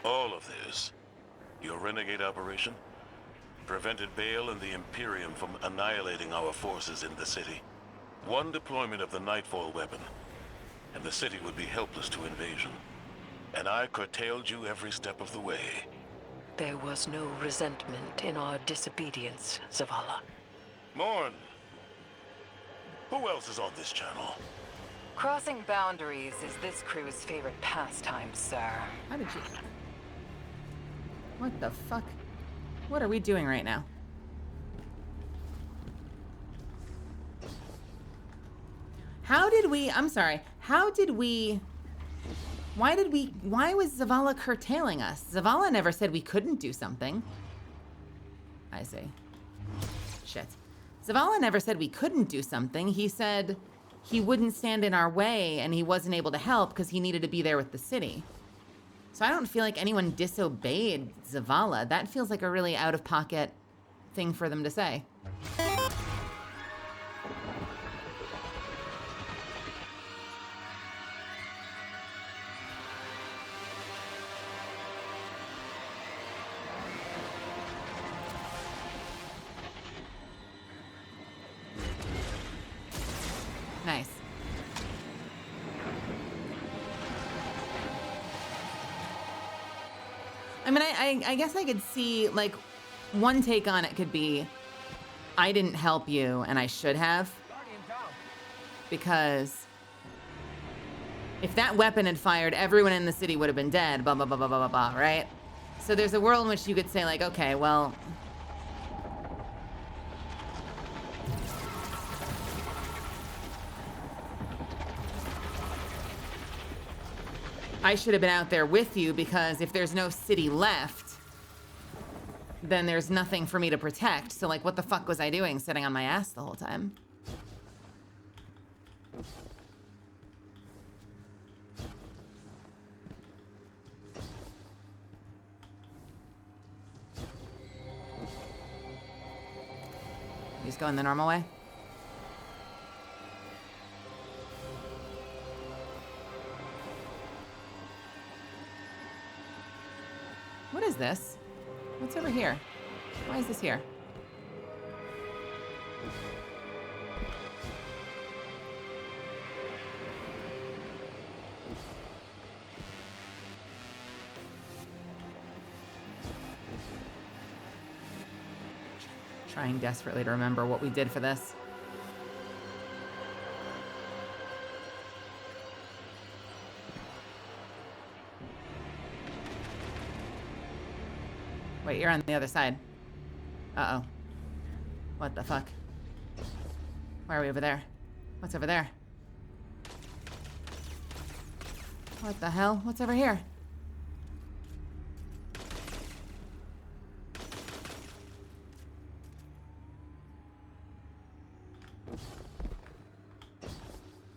Speaker 18: All of this, your renegade operation, prevented Bale and the Imperium from annihilating our forces in the city. One deployment of the Nightfall weapon, and the city would be helpless to invasion. And I curtailed you every step of the way.
Speaker 4: There was no resentment in our disobedience, Zavala.
Speaker 18: Morn! Who else is on this channel?
Speaker 5: Crossing boundaries is this crew's favorite pastime, sir.
Speaker 1: How did you... What the fuck? What are we doing right now? How did we... I'm sorry. How did we... Why was Zavala curtailing us? Zavala never said we couldn't do something. I see. Shit. Zavala never said we couldn't do something. He said he wouldn't stand in our way and he wasn't able to help because he needed to be there with the city. So I don't feel like anyone disobeyed Zavala. That feels like a really out-of-pocket thing for them to say. Nice. I mean, I guess I could see, like, one take on it could be, I didn't help you, and I should have. Because if that weapon had fired, everyone in the city would have been dead, blah, blah, blah, blah, blah, blah, blah, right? So there's a world in which you could say, like, okay, well, I should have been out there with you because if there's no city left, then there's nothing for me to protect. So, like, what the fuck was I doing sitting on my ass the whole time? He's going the normal way? What is this? What's over here? Why is this here? Trying desperately to remember what we did for this. Wait, you're on the other side. Uh-oh. What the fuck? Why are we over there? What's over there? What the hell? What's over here?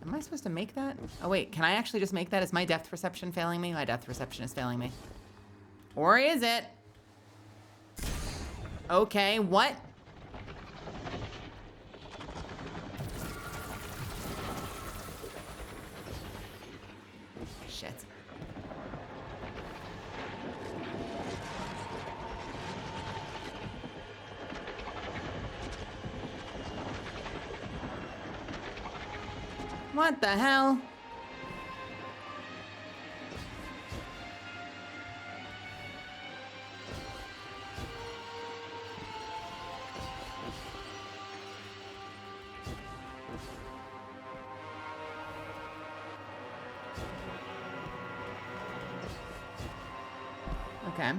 Speaker 1: Am I supposed to make that? Oh wait, can I actually just make that? Is my depth perception failing me? My depth perception is failing me. Or is it? Okay, what? Shit. What the hell? Okay.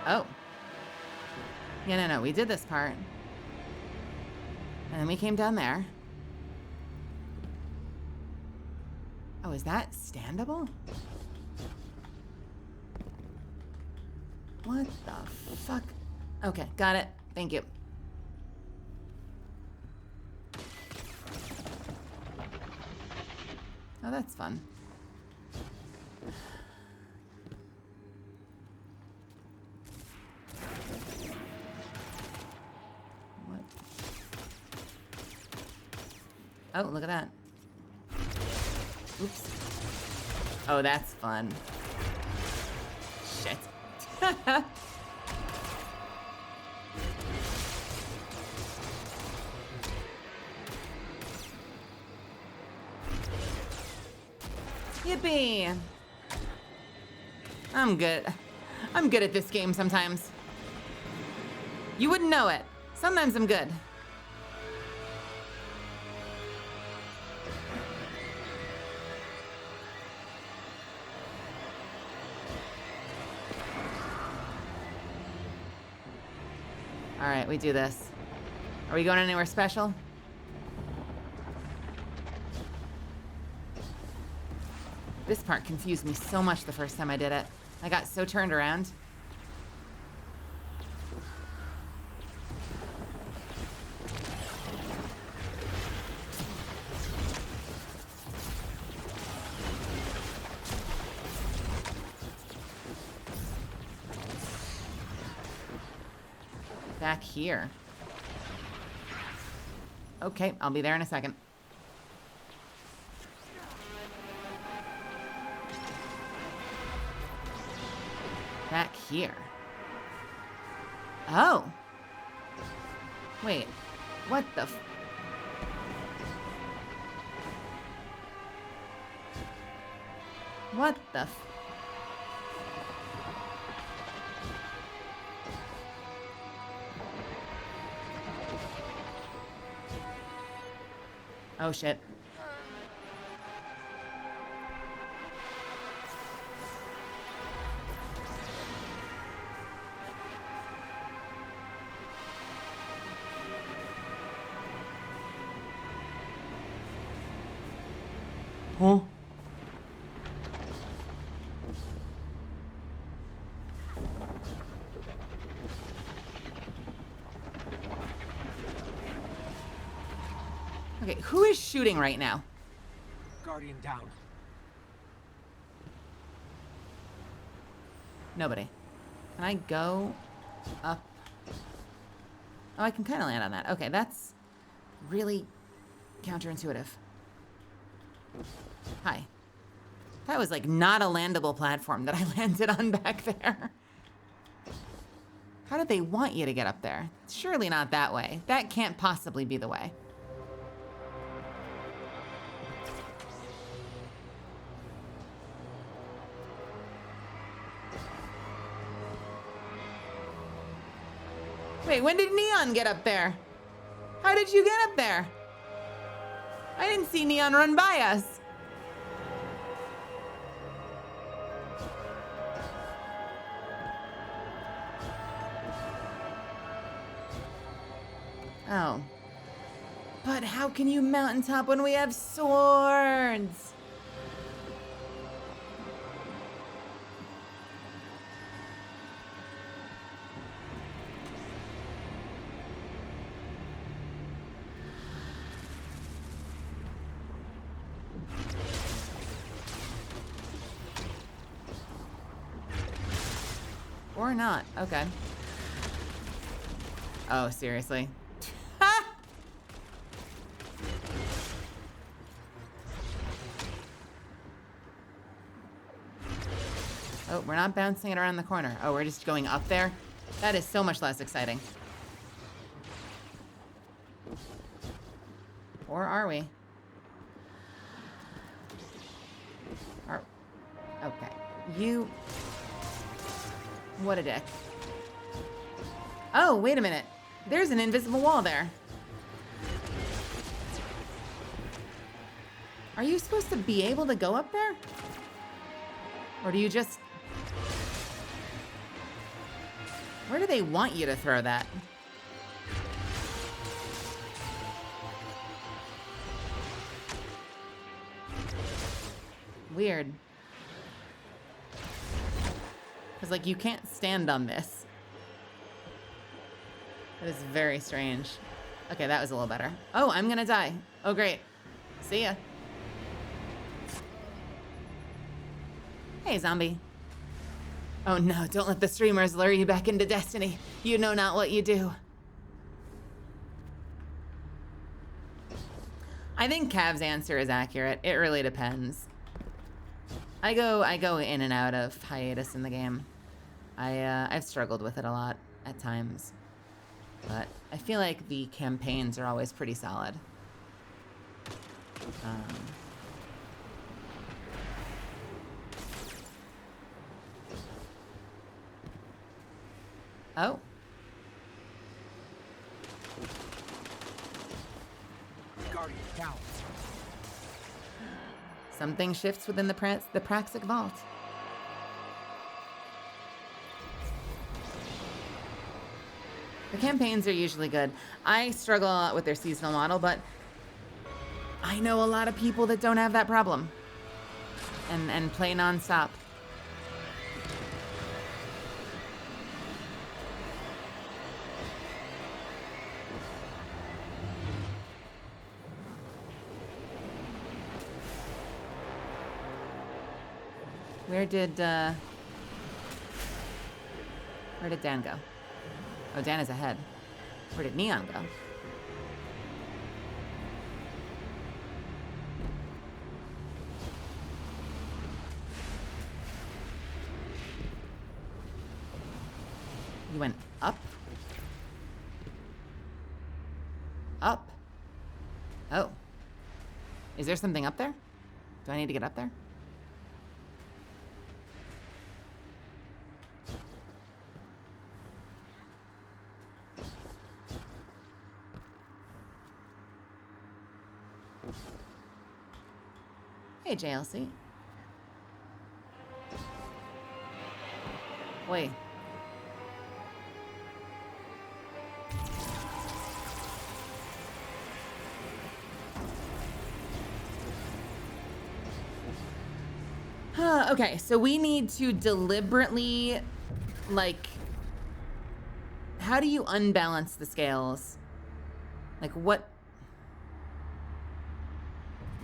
Speaker 1: Oh. Yeah, no, we did this part. And then we came down there. Oh, is that standable? What the fuck? Okay, got it. Thank you. Oh, that's fun. What? Oh, look at that. Oops. Oh, that's fun. Shit. Yippee! I'm good. I'm good at this game sometimes. You wouldn't know it. Sometimes I'm good. All right, we do this. Are we going anywhere special? This part confused me so much the first time I did it. I got so turned around. Back here. Okay, I'll be there in a second. Back here. Oh. Wait. What the f... What the f... Oh shit. Huh? Okay, who is shooting right now?
Speaker 6: Guardian down.
Speaker 1: Nobody. Can I go up? Oh, I can kind of land on that. Okay, that's really counterintuitive. Hi. That was like not a landable platform that I landed on back there. How did they want you to get up there? Surely not that way. That can't possibly be the way. Wait, when did Neon get up there? How did you get up there? I didn't see Neon run by us. Oh. But how can you mountaintop when we have swords? Or not. Okay. Oh, seriously? Oh, we're not bouncing it around the corner. Oh, we're just going up there? That is so much less exciting. Or are we? Okay. You... What a dick. Oh, wait a minute. There's an invisible wall there. Are you supposed to be able to go up there? Or do you just... Where do they want you to throw that? Weird. Because, like, you can't stand on this. That is very strange. Okay, that was a little better. Oh, I'm gonna die. Oh, great. See ya. Hey, zombie. Oh no, don't let the streamers lure you back into Destiny. You know not what you do. I think Cav's answer is accurate. It really depends. I go in and out of hiatus in the game. I've struggled with it a lot at times. But I feel like the campaigns are always pretty solid. Oh.
Speaker 6: Guardian down.
Speaker 1: Something shifts within the Praxic Vault. The campaigns are usually good. I struggle a lot with their seasonal model, but I know a lot of people that don't have that problem and play nonstop. Where did Dan go? Oh, Dan is ahead. Where did Neon go? You went up? Up? Oh. Is there something up there? Do I need to get up there? Hey, JLC. Wait. Okay, so we need to deliberately, like, how do you unbalance the scales? Like, what?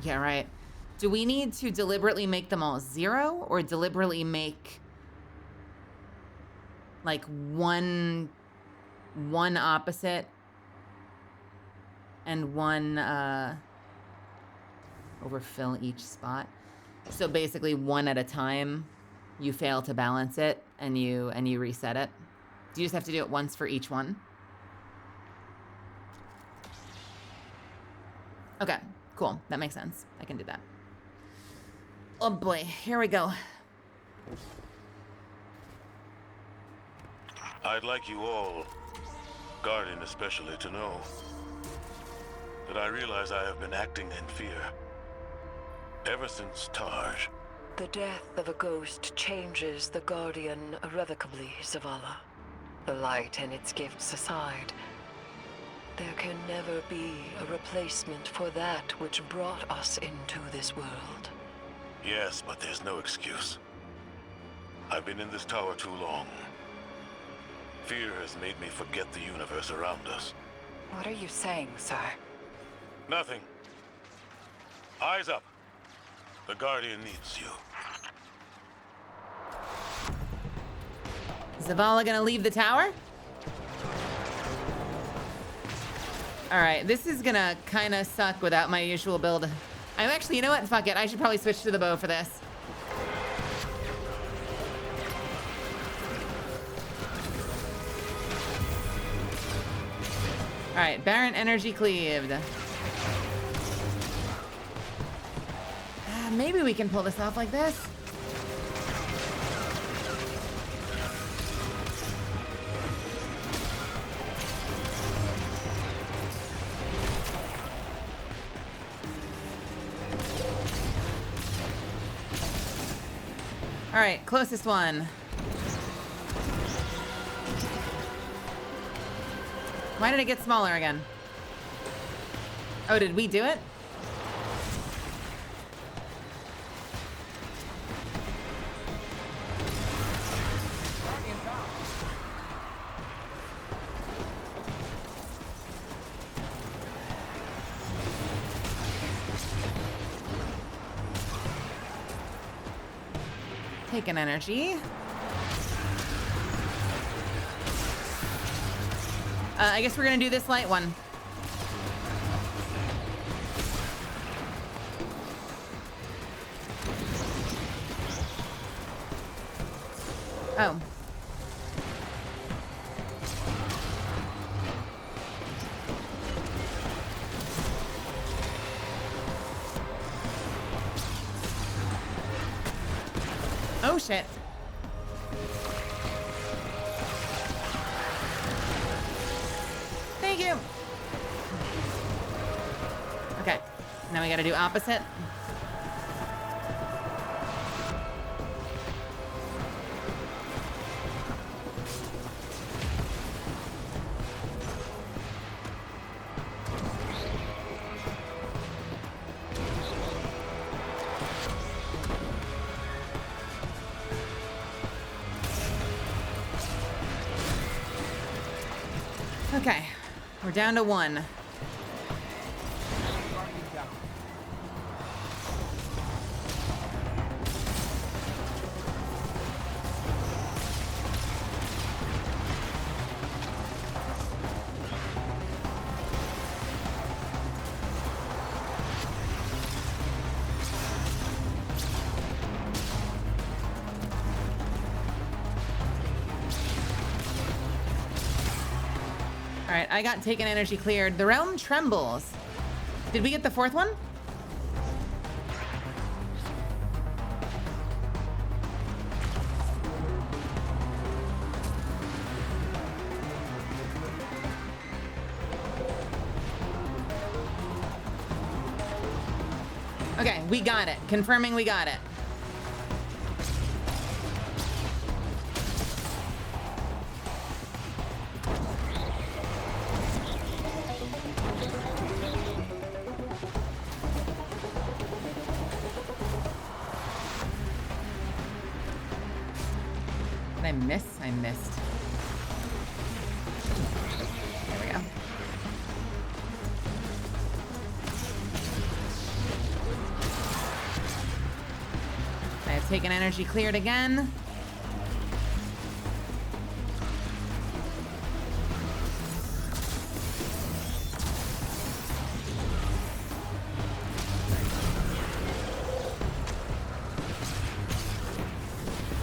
Speaker 1: Yeah, right. Do we need to deliberately make them all 0 or deliberately make like one opposite and one overfill each spot? So basically one at a time, you fail to balance it and you reset it. Do you just have to do it once for each one? Okay, cool. That makes sense. I can do that. Oh boy, here we go.
Speaker 18: I'd like you all, Guardian especially, to know that I realize I have been acting in fear ever since Taj.
Speaker 4: The death of a ghost changes the Guardian irrevocably, Zavala. The light and its gifts aside, there can never be a replacement for that which brought us into this world.
Speaker 18: Yes, but there's no excuse. I've been in this tower too long. Fear has made me forget the universe around us.
Speaker 5: What are you saying, sir?
Speaker 18: Nothing. Eyes up. The Guardian needs you.
Speaker 1: Zavala gonna leave the tower? Alright, this is gonna kinda suck without my usual build. I'm actually, you know what? Fuck it. I should probably switch to the bow for this. Alright, Baron energy cleaved. Maybe we can pull this off like this. All right, closest one. Why did it get smaller again? Oh, did we do it? Take an energy. I guess we're gonna do this light one. Oh. Oh shit. Thank you. Okay, now we gotta do opposite. Okay, we're down to 1. All right, I got taken energy cleared. The realm trembles. Did we get the fourth one? Okay, we got it. Confirming we got it. Did I miss? I missed. There we go. I have taken energy cleared again.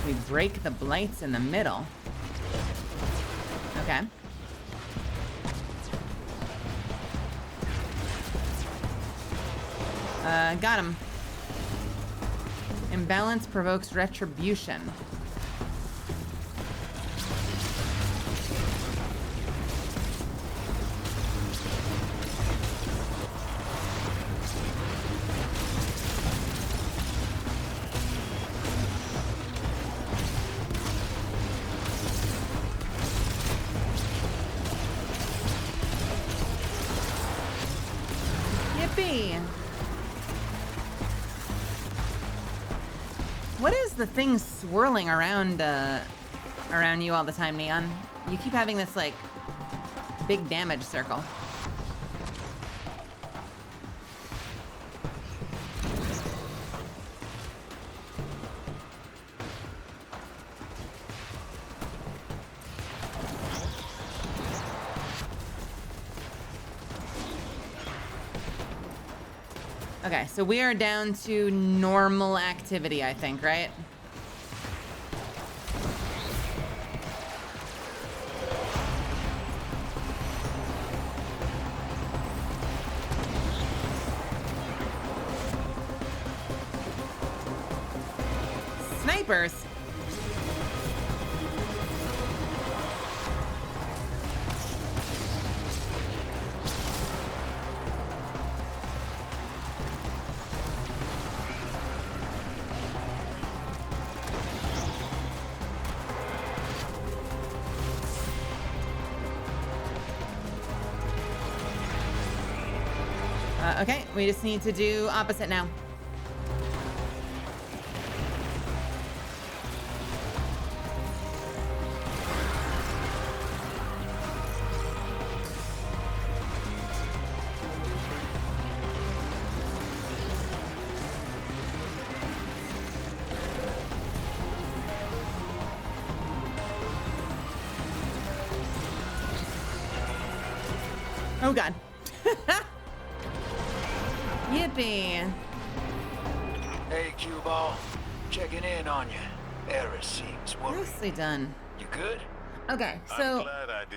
Speaker 1: We break the blights in the middle. Okay. Got him. Imbalance provokes retribution. Yippee! What is the thing swirling around around you all the time, Neon? You keep having this like big damage circle. Okay, so we are down to normal activity, I think, right? Snipers! Okay, we just need to do opposite now. Oh God. Yippee.
Speaker 14: Hey, Q-Ball. Checking in on you. Eris seems worried.
Speaker 1: Nicely done.
Speaker 14: You good?
Speaker 1: Okay, so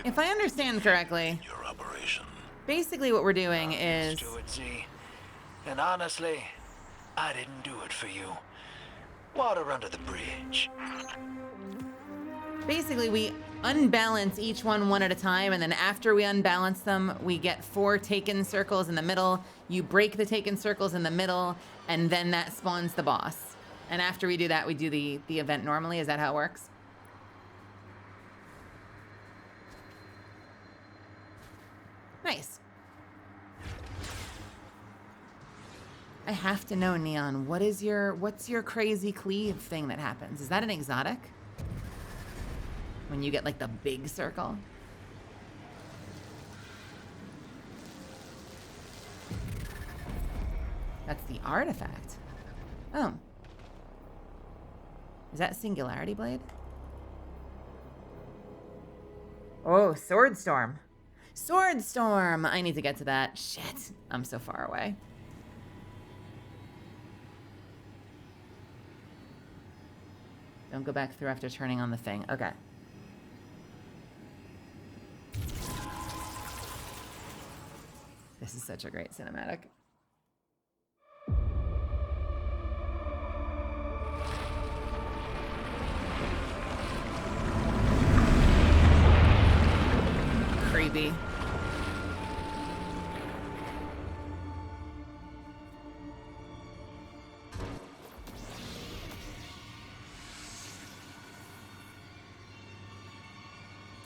Speaker 1: if I understand correctly,
Speaker 18: Your operation.
Speaker 1: basically what we're doing is
Speaker 14: Do it, Z. And honestly, I didn't do it for you. Water under the bridge.
Speaker 1: basically we unbalance each one at a time, and then after we unbalance them, we get 4 taken circles in the middle. You break the taken circles in the middle, and then that spawns the boss. And after we do that, we do the event normally. Is that how it works? Nice. I have to know, Neon, what's your crazy cleave thing that happens? Is that an exotic? When you get like the big circle? That's the artifact. Oh. Is that Singularity Blade? Oh, Sword Storm. Sword Storm! I need to get to that. Shit, I'm so far away. Don't go back through after turning on the thing. Okay. This is such a great cinematic. Creepy.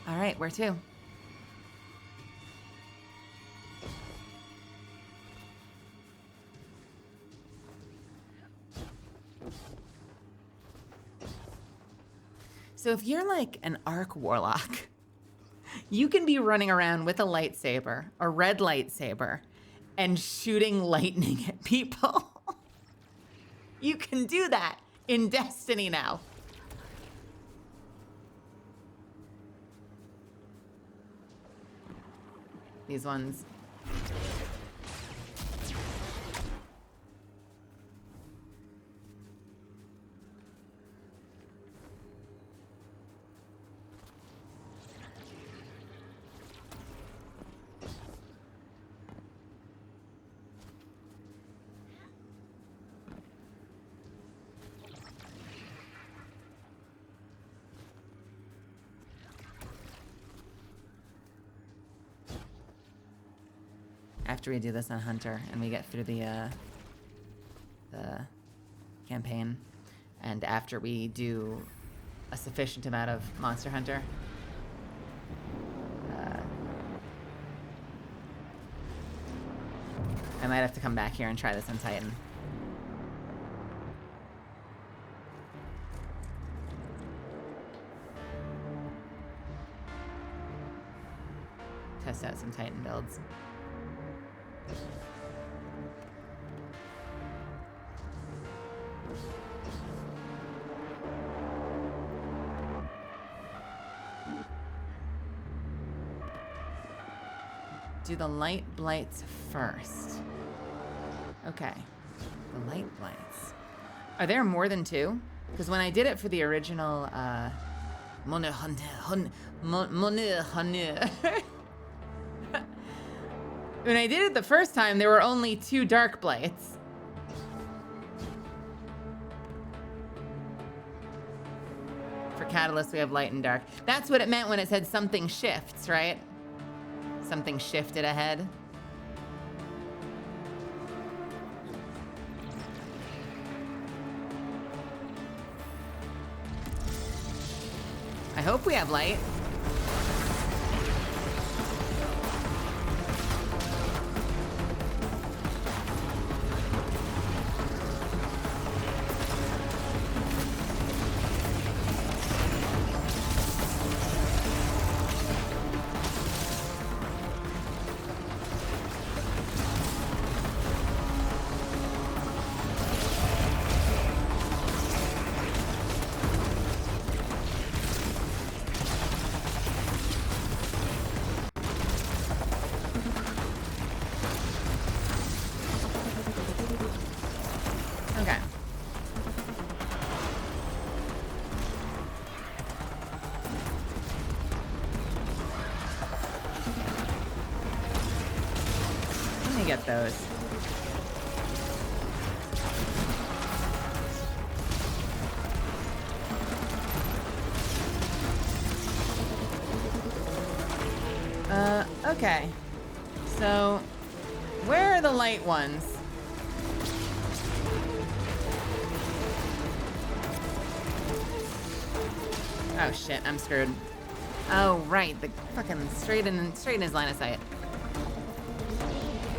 Speaker 1: All right, where to? So if you're like an Arc Warlock, you can be running around with a lightsaber, a red lightsaber, and shooting lightning at people. You can do that in Destiny now. These ones. After we do this on Hunter and we get through the campaign, and after we do a sufficient amount of Monster Hunter, I might have to come back here and try this on Titan. Test out some Titan builds. Do the light blights first. Okay. The light blights. Are there more than two? Because when I did it for the original when I did it the first time, there were only 2 dark blights. For Catalyst, we have light and dark. That's what it meant when it said something shifts, right? Something shifted ahead. I hope we have light. Get those. Okay. So, where are the light ones? Oh shit, I'm screwed. Oh right, the fucking straight in his line of sight.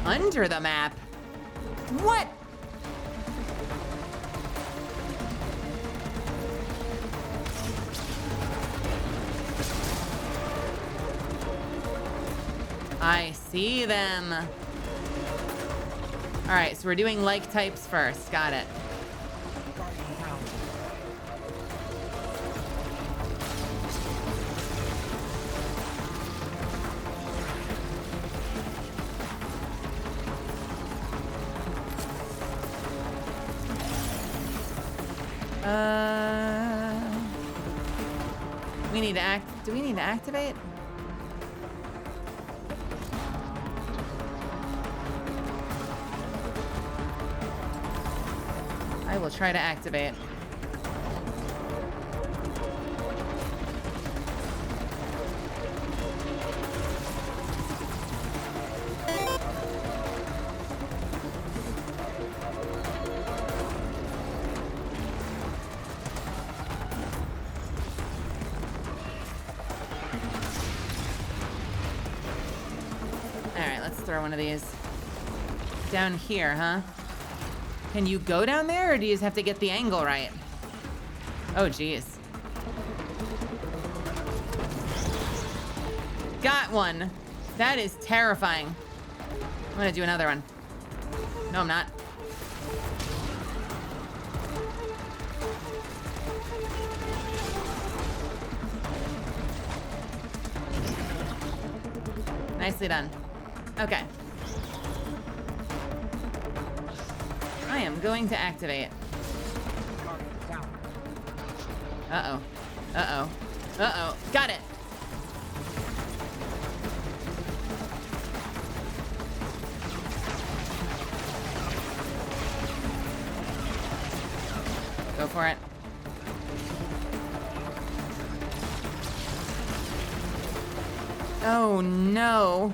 Speaker 1: Under the map? What? I see them. All right, so we're doing like types first. Got it. We need to do we need to activate? I will try to activate. Alright, let's throw one of these. Down here, huh? Can you go down there, or do you just have to get the angle right? Oh, geez. Got one. That is terrifying. I'm gonna do another one. No, I'm not. Nicely done. Okay. I am going to activate. Uh-oh. Uh-oh. Uh-oh. Got it. Go for it. Oh no.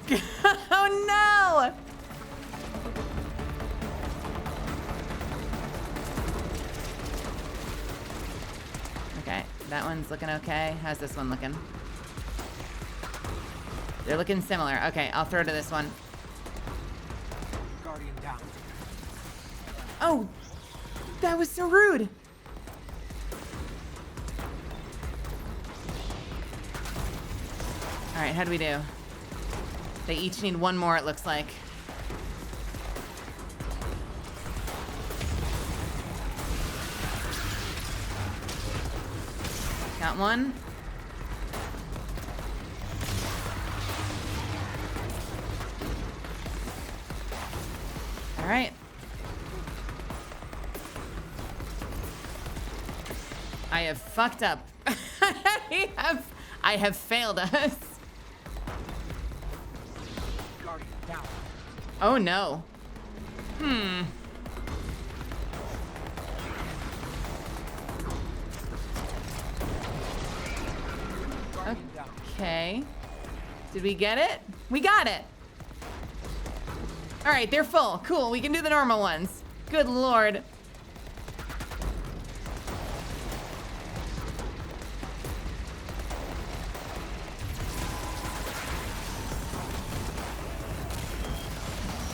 Speaker 1: Oh no! Okay, that one's looking okay. How's this one looking? They're looking similar. Okay, I'll throw to this one.
Speaker 6: Guardian down.
Speaker 1: Oh, that was so rude. All right, how do we do? They each need one more, it looks like. Got one. All right. I have fucked up. I have failed us. Oh no. Okay. Did we get it? We got it. All right, they're full. Cool, we can do the normal ones. Good Lord.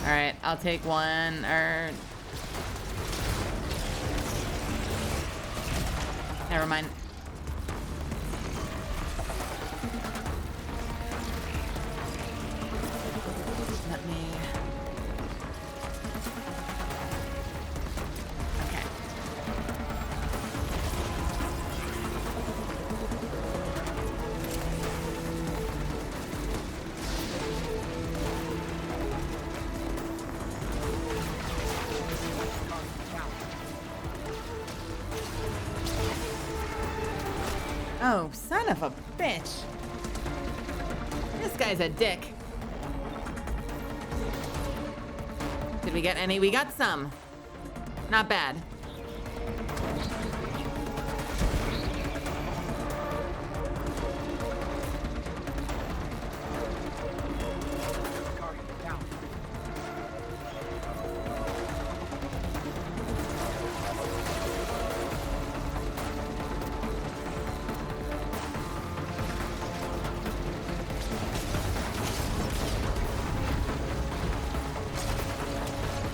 Speaker 1: All right, I'll take one, or... Never mind. Let me... Okay. Oh, son of a bitch. This guy's a dick. Did we get any? We got some. Not bad.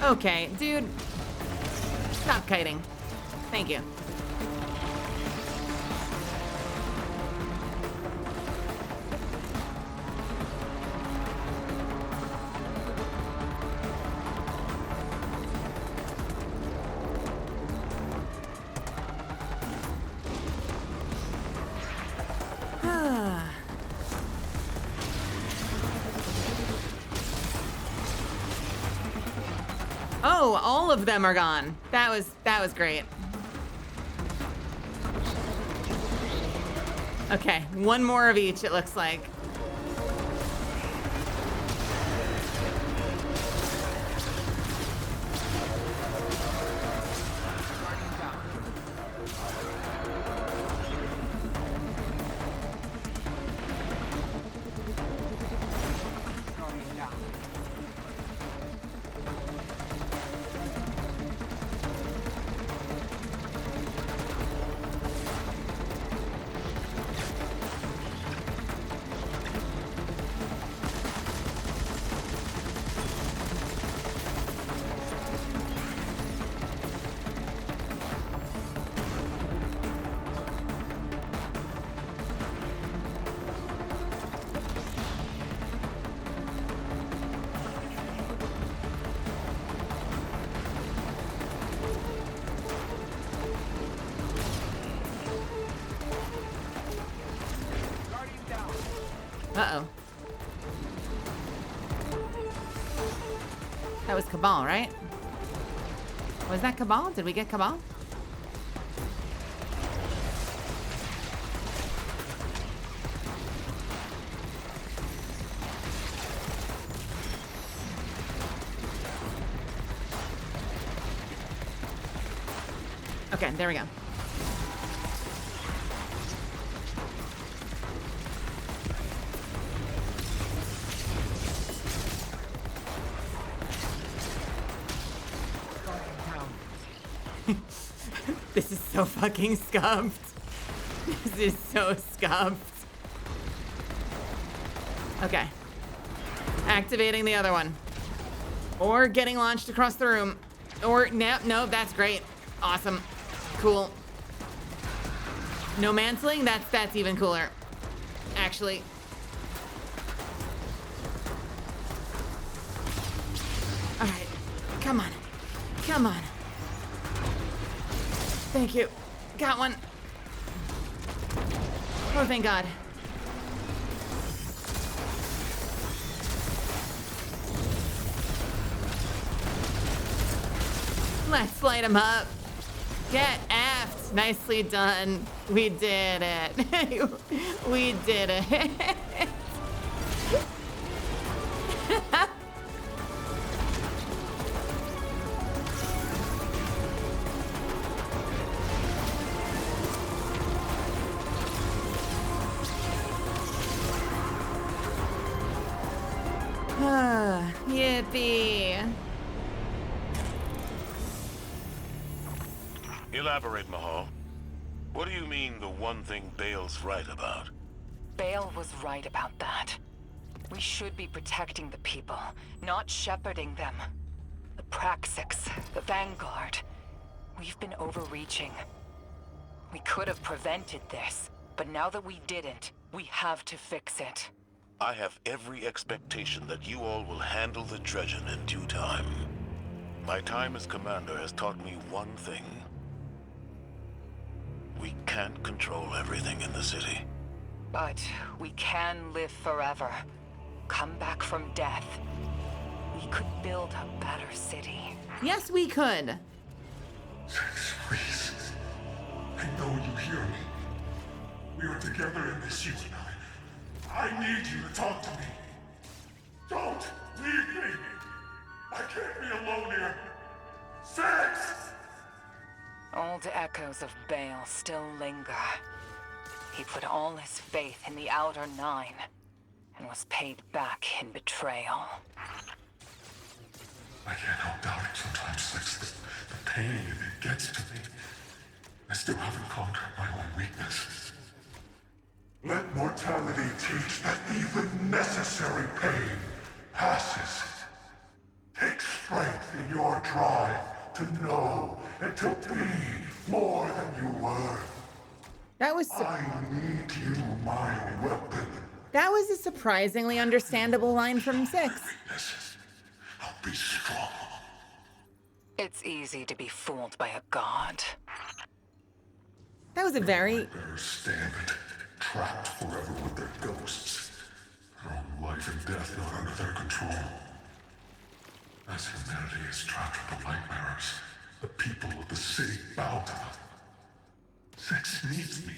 Speaker 1: Okay, dude. Stop kiting. Thank you. Oh, all of them are gone. That was great. Okay, one more of each, it looks like. Uh-oh. That was Cabal, right? Was that Cabal? Did we get Cabal? Okay, there we go. This is so fucking scuffed. This is so scuffed. Okay. Activating the other one. Or getting launched across the room. Or, no, that's great. Awesome. Cool. No mantling? That's even cooler. Actually. Alright. Come on. Come on. Thank you. Got one. Oh, thank God. Let's light him up. Get aft. Nicely done. We did it. We did it. Yippee.
Speaker 18: Elaborate, Mahal. What do you mean the one thing Bale's right about?
Speaker 4: Bale was right about that. We should be protecting the people, not shepherding them. The Praxics, the Vanguard. We've been overreaching. We could have prevented this, but now that we didn't, we have to fix it.
Speaker 18: I have every expectation that you all will handle the Dredgen in due time. My time as commander has taught me one thing. We can't control everything in the city.
Speaker 4: But we can live forever. Come back from death. We could build a better city.
Speaker 1: Yes, we could.
Speaker 8: Please. I know you hear me. We are together in this, you and I need you to talk to me. Don't leave me. I can't be alone here. Six!
Speaker 4: Old echoes of Bale still linger. He put all his faith in the Outer Nine and was paid back in betrayal.
Speaker 8: I can't help doubting sometimes, Six. The pain, it gets to me. I still haven't conquered my own weaknesses. Let mortality teach that even necessary pain passes. Take strength in your drive to know and to be more than you were.
Speaker 1: That was
Speaker 8: I need you, my weapon.
Speaker 1: That was a surprisingly understandable line from Six.
Speaker 8: I'll be strong.
Speaker 4: It's easy to be fooled by a god.
Speaker 1: That was a very...
Speaker 8: Better stand it. Trapped forever with their ghosts. Their own life and death not under their control. As humanity is trapped with the nightmares, the people of the city bow to them. Six needs me.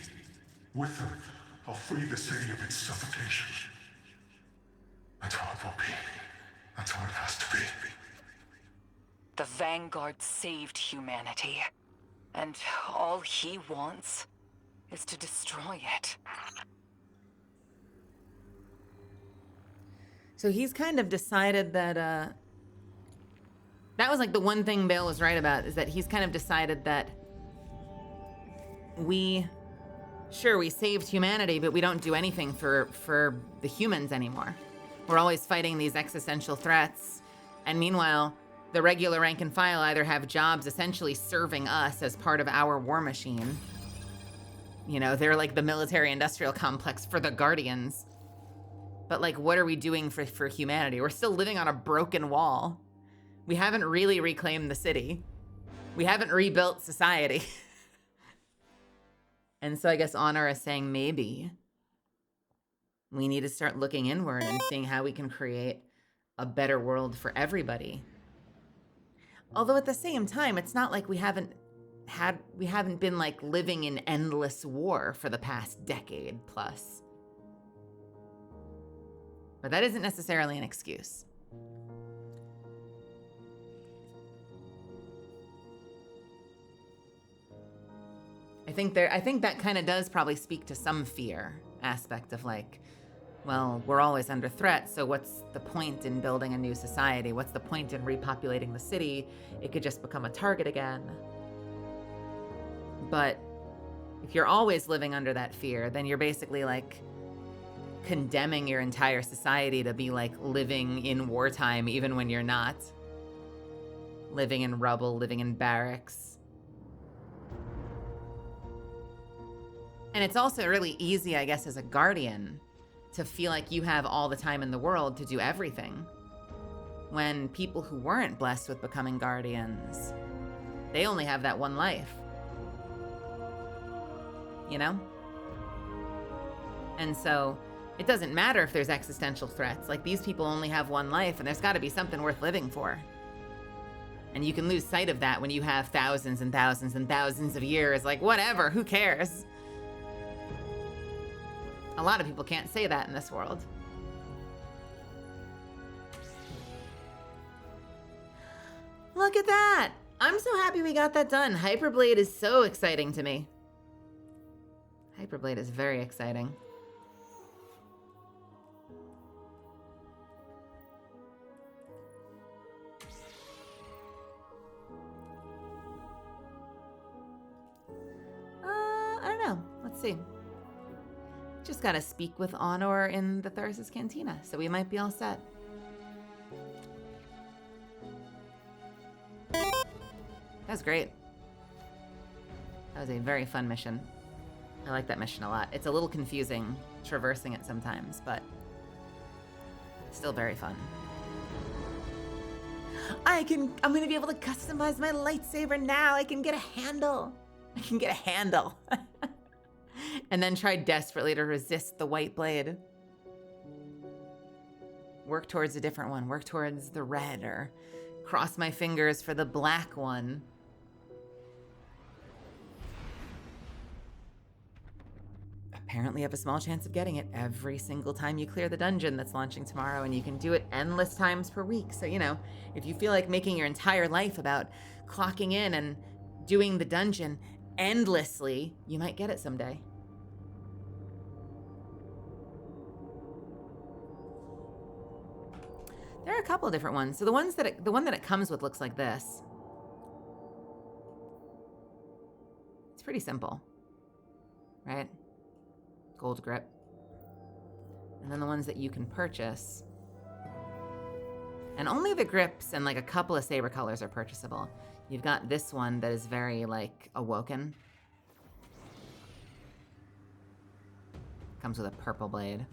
Speaker 8: With her, I'll free the city of its suffocation. That's how it will be. That's how it has to be.
Speaker 4: The Vanguard saved humanity. And all he wants is to destroy it.
Speaker 1: So he's kind of decided that, that was like the one thing Bale was right about, is that he's kind of decided that we saved humanity, but we don't do anything for the humans anymore. We're always fighting these existential threats. And meanwhile, the regular rank and file either have jobs essentially serving us as part of our war machine. You know, they're like the military-industrial complex for the Guardians. But like, what are we doing for humanity? We're still living on a broken wall. We haven't really reclaimed the city. We haven't rebuilt society. And so I guess Honor is saying maybe We need to start looking inward and seeing how we can create a better world for everybody. Although at the same time, it's not like we haven't been like living in endless war for the past decade plus. But that isn't necessarily an excuse. I think that kind of does probably speak to some fear aspect of like, well, we're always under threat, so what's the point in building a new society? What's the point in repopulating the city? It could just become a target again. But if you're always living under that fear, then you're basically like condemning your entire society to be like living in wartime even when you're not. Living in rubble, living in barracks. And it's also really easy, I guess, as a guardian to feel like you have all the time in the world to do everything. When people who weren't blessed with becoming guardians, they only have that one life. You know? And so it doesn't matter if there's existential threats. Like, these people only have one life, and there's got to be something worth living for. And you can lose sight of that when you have thousands and thousands and thousands of years. Like, whatever, who cares? A lot of people can't say that in this world. Look at that! I'm so happy we got that done. Hyperblade is so exciting to me. Hyperblade is very exciting. I don't know. Let's see. Just gotta speak with Honor in the Thyrsus Cantina, so we might be all set. That was great. That was a very fun mission. I like that mission a lot. It's a little confusing traversing it sometimes, but still very fun. I'm gonna be able to customize my lightsaber now. I can get a handle. And then try desperately to resist the white blade. Work towards a different one. Work towards the red, or cross my fingers for the black one. Apparently you have a small chance of getting it every single time you clear the dungeon that's launching tomorrow, and you can do it endless times per week. So, you know, if you feel like making your entire life about clocking in and doing the dungeon endlessly, you might get it someday. There are a couple of different ones. So the one that it comes with looks like this. It's pretty simple, right? Gold grip. And then the ones that you can purchase. And only the grips and like a couple of saber colors are purchasable. You've got this one that is very like awoken. Comes with a purple blade.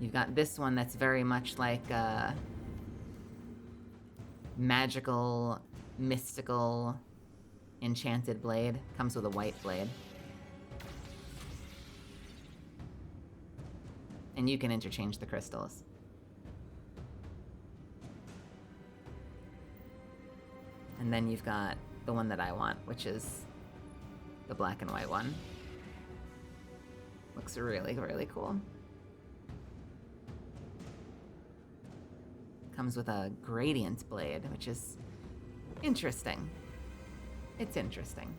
Speaker 1: You've got this one that's very much like a magical, mystical, enchanted blade. Comes with a white blade. And you can interchange the crystals. And then you've got the one that I want, which is the black and white one. Looks really, really cool. Comes with a gradient blade, which is interesting. It's interesting.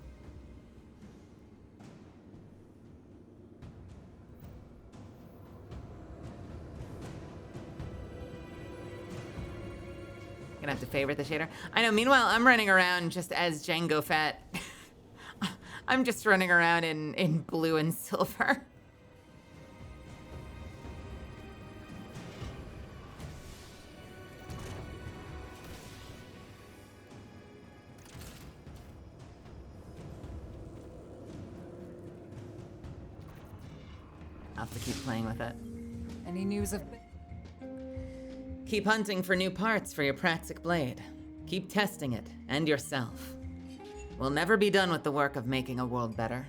Speaker 1: Gonna have to favorite the shader. I know, meanwhile, I'm running around just as Django Fett. I'm just running around in blue and silver. I'll have to keep playing with it.
Speaker 7: Any news of...
Speaker 1: Keep hunting for new parts for your Praxic blade. Keep testing it, and yourself. We'll never be done with the work of making the world better.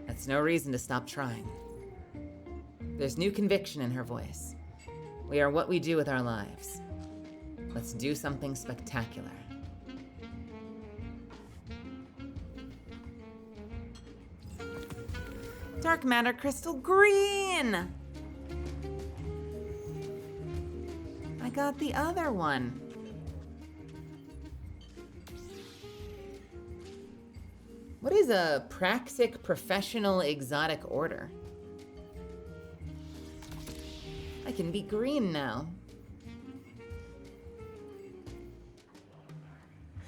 Speaker 1: That's That's no reason to stop trying. There's new conviction in her voice. We are what we do with our lives. Let's do something spectacular. Dark matter crystal green! I got the other one. What is a Praxic Professional Exotic Order? I can be green now.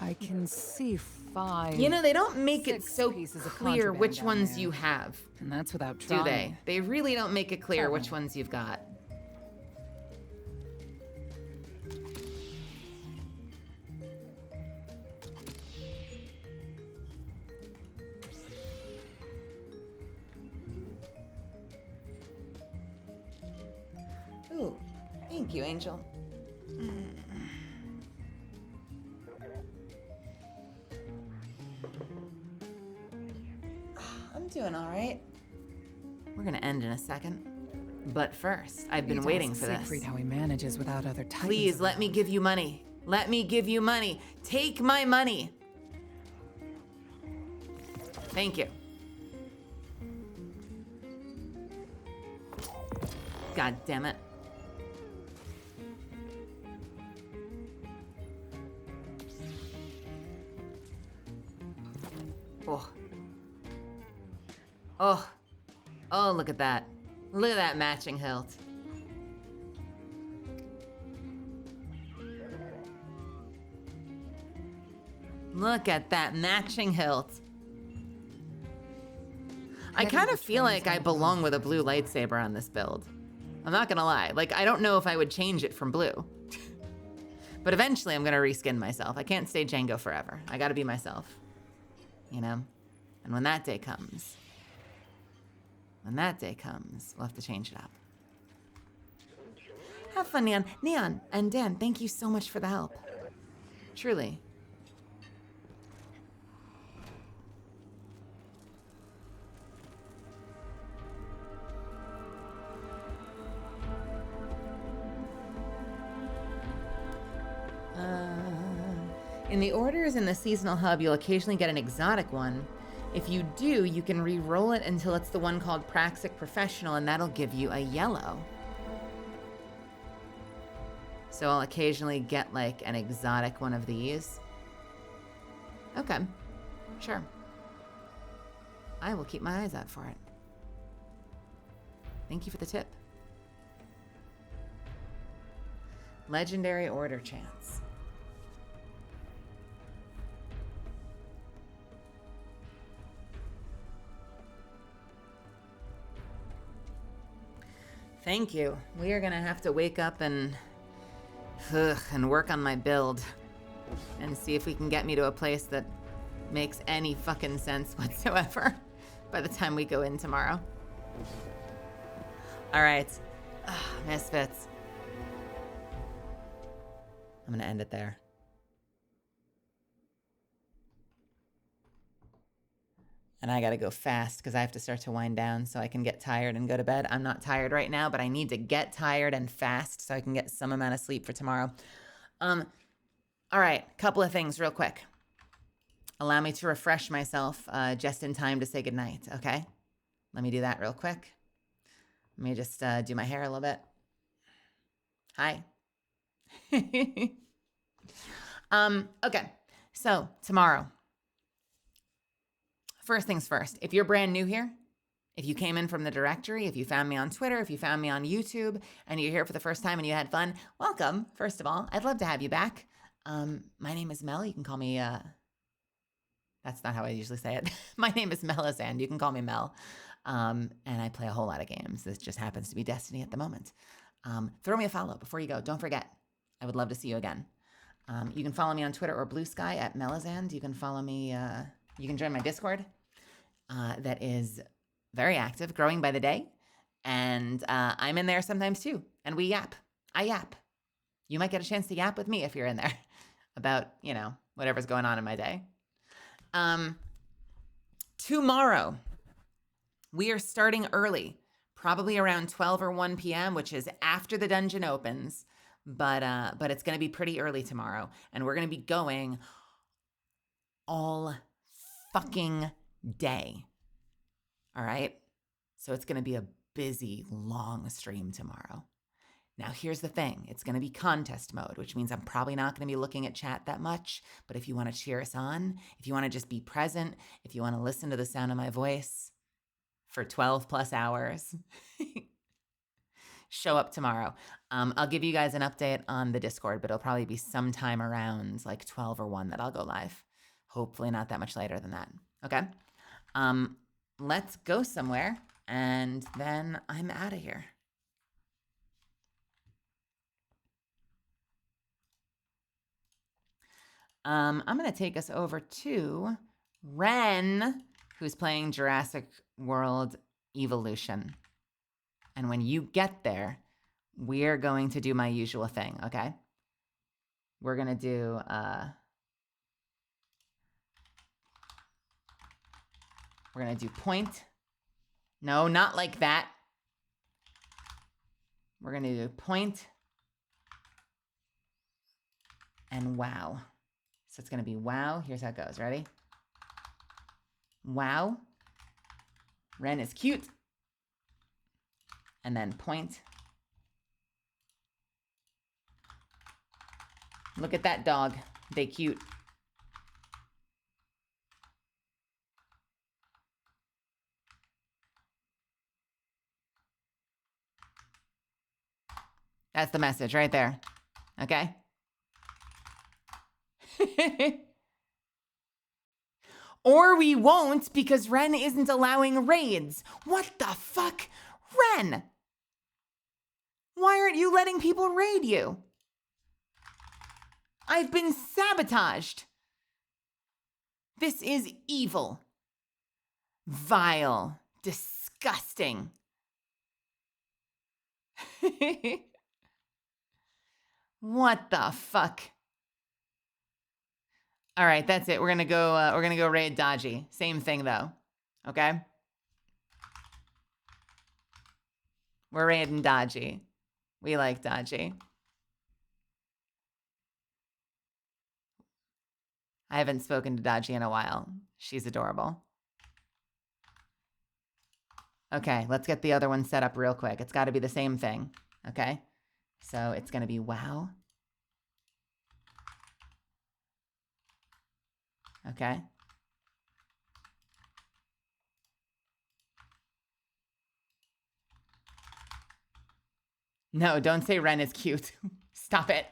Speaker 7: I can see 5.
Speaker 1: You know, they don't make it so
Speaker 7: pieces of
Speaker 1: clear
Speaker 7: contraband
Speaker 1: which
Speaker 7: down
Speaker 1: ones
Speaker 7: there.
Speaker 1: you have.
Speaker 7: And that's without
Speaker 1: Do
Speaker 7: trying.
Speaker 1: they? They really don't make it clear
Speaker 7: Tell
Speaker 1: which
Speaker 7: me.
Speaker 1: ones you've got. Ooh, thank you, Angel. I'm doing all right. We're gonna end in a second. But first, I've been waiting for this.
Speaker 7: Siegfried how he manages without other titans.
Speaker 1: Please, let me give you money. Let me give you money. Take my money. Thank you. God damn it. Oh. Oh. Oh, look at that. Look at that matching hilt. Look at that matching hilt. I kind of feel like I belong with a blue lightsaber on this build. I'm not gonna lie. Like, I don't know if I would change it from blue. But eventually I'm gonna reskin myself. I can't stay Django forever. I gotta be myself. You know? And when that day comes, we'll have to change it up. Have fun, Neon. Neon and Dan, thank you so much for the help. Truly. In the orders in the seasonal hub, you'll occasionally get an exotic one. If you do, you can re-roll it until it's the one called Praxic Professional, and that'll give you a yellow. So I'll occasionally get like an exotic one of these. Okay, sure. I will keep my eyes out for it. Thank you for the tip. Legendary order chance. Thank you. We are gonna have to wake up and work on my build and see if we can get me to a place that makes any fucking sense whatsoever by the time we go in tomorrow. All right, Misfits. I'm gonna end it there. And I gotta go fast because I have to start to wind down so I can get tired and go to bed. I'm not tired right now, but I need to get tired and fast so I can get some amount of sleep for tomorrow. All right, couple of things real quick. Allow me to refresh myself just in time to say goodnight, okay? Let me do that real quick. Let me just do my hair a little bit. Hi. Okay, so tomorrow. First things first, if you're brand new here, if you came in from the directory, if you found me on Twitter, if you found me on YouTube, and you're here for the first time and you had fun, welcome, first of all. I'd love to have you back. My name is Mel. You can call me, that's not how I usually say it. My name is Melisande. You can call me Mel. And I play a whole lot of games. This just happens to be Destiny at the moment. Throw me a follow before you go. Don't forget. I would love to see you again. You can follow me on Twitter or Blue Sky at Melisande. You can follow me, you can join my Discord. That is very active, growing by the day. And I'm in there sometimes too. And we yap. I yap. You might get a chance to yap with me if you're in there about, you know, whatever's going on in my day. Tomorrow, We are starting early, probably around 12 or 1 p.m., which is after the dungeon opens. But it's going to be pretty early tomorrow, and we're going to be going all fucking day. All right? So it's going to be a busy, long stream tomorrow. Now, here's the thing. It's going to be contest mode, which means I'm probably not going to be looking at chat that much. But if you want to cheer us on, if you want to just be present, if you want to listen to the sound of my voice for 12 plus hours, show up tomorrow. I'll give you guys an update on the Discord, but it'll probably be sometime around like 12 or 1 that I'll go live. Hopefully not that much later than that. Okay? Let's go somewhere, and then I'm out of here. I'm going to take us over to Ren, who's playing Jurassic World Evolution. And when you get there, we're going to do my usual thing, okay? We're going to do... we're going to do point. No, not like that. We're going to do point. And wow. So it's going to be wow. Here's how it goes. Ready? Wow. Ren is cute. And then point. Look at that dog. They cute. That's the message right there. Okay? Or we won't because Ren isn't allowing raids. What the fuck? Ren! Why aren't you letting people raid you? I've been sabotaged. This is evil. Vile. Disgusting. What the fuck? All right, that's it. We're gonna go raid Dodgy. Same thing though. Okay? We're raiding Dodgy. We like Dodgy. I haven't spoken to Dodgy in a while. She's adorable. Okay, let's get the other one set up real quick. It's got to be the same thing. Okay? So it's going to be wow. Okay. No, don't say Ren is cute. Stop it.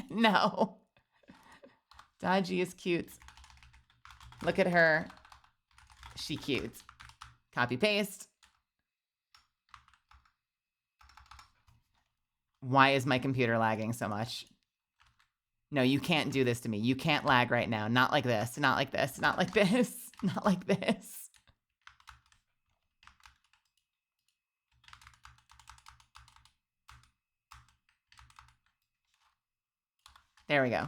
Speaker 1: No. Dodgy is cute. Look at her. She cute. Copy paste. Why is my computer lagging so much? No, you can't do this to me. You can't lag right now. Not like this. Not like this. Not like this. Not like this. There we go.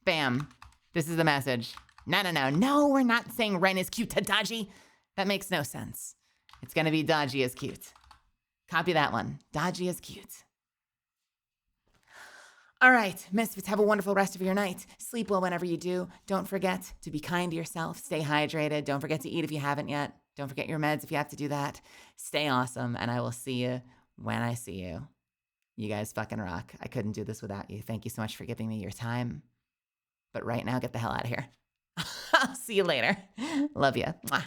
Speaker 1: Bam. This is the message. No, no, no. No, we're not saying Ren is cute to Dodgy. That makes no sense. It's going to be Dodgy is cute. Copy that one. Dodgy is cute. All right, Misfits, have a wonderful rest of your night. Sleep well whenever you do. Don't forget to be kind to yourself. Stay hydrated. Don't forget to eat if you haven't yet. Don't forget your meds if you have to do that. Stay awesome, and I will see you when I see you. You guys fucking rock. I couldn't do this without you. Thank you so much for giving me your time. But right now, get the hell out of here. I'll see you later. Love you. Mwah.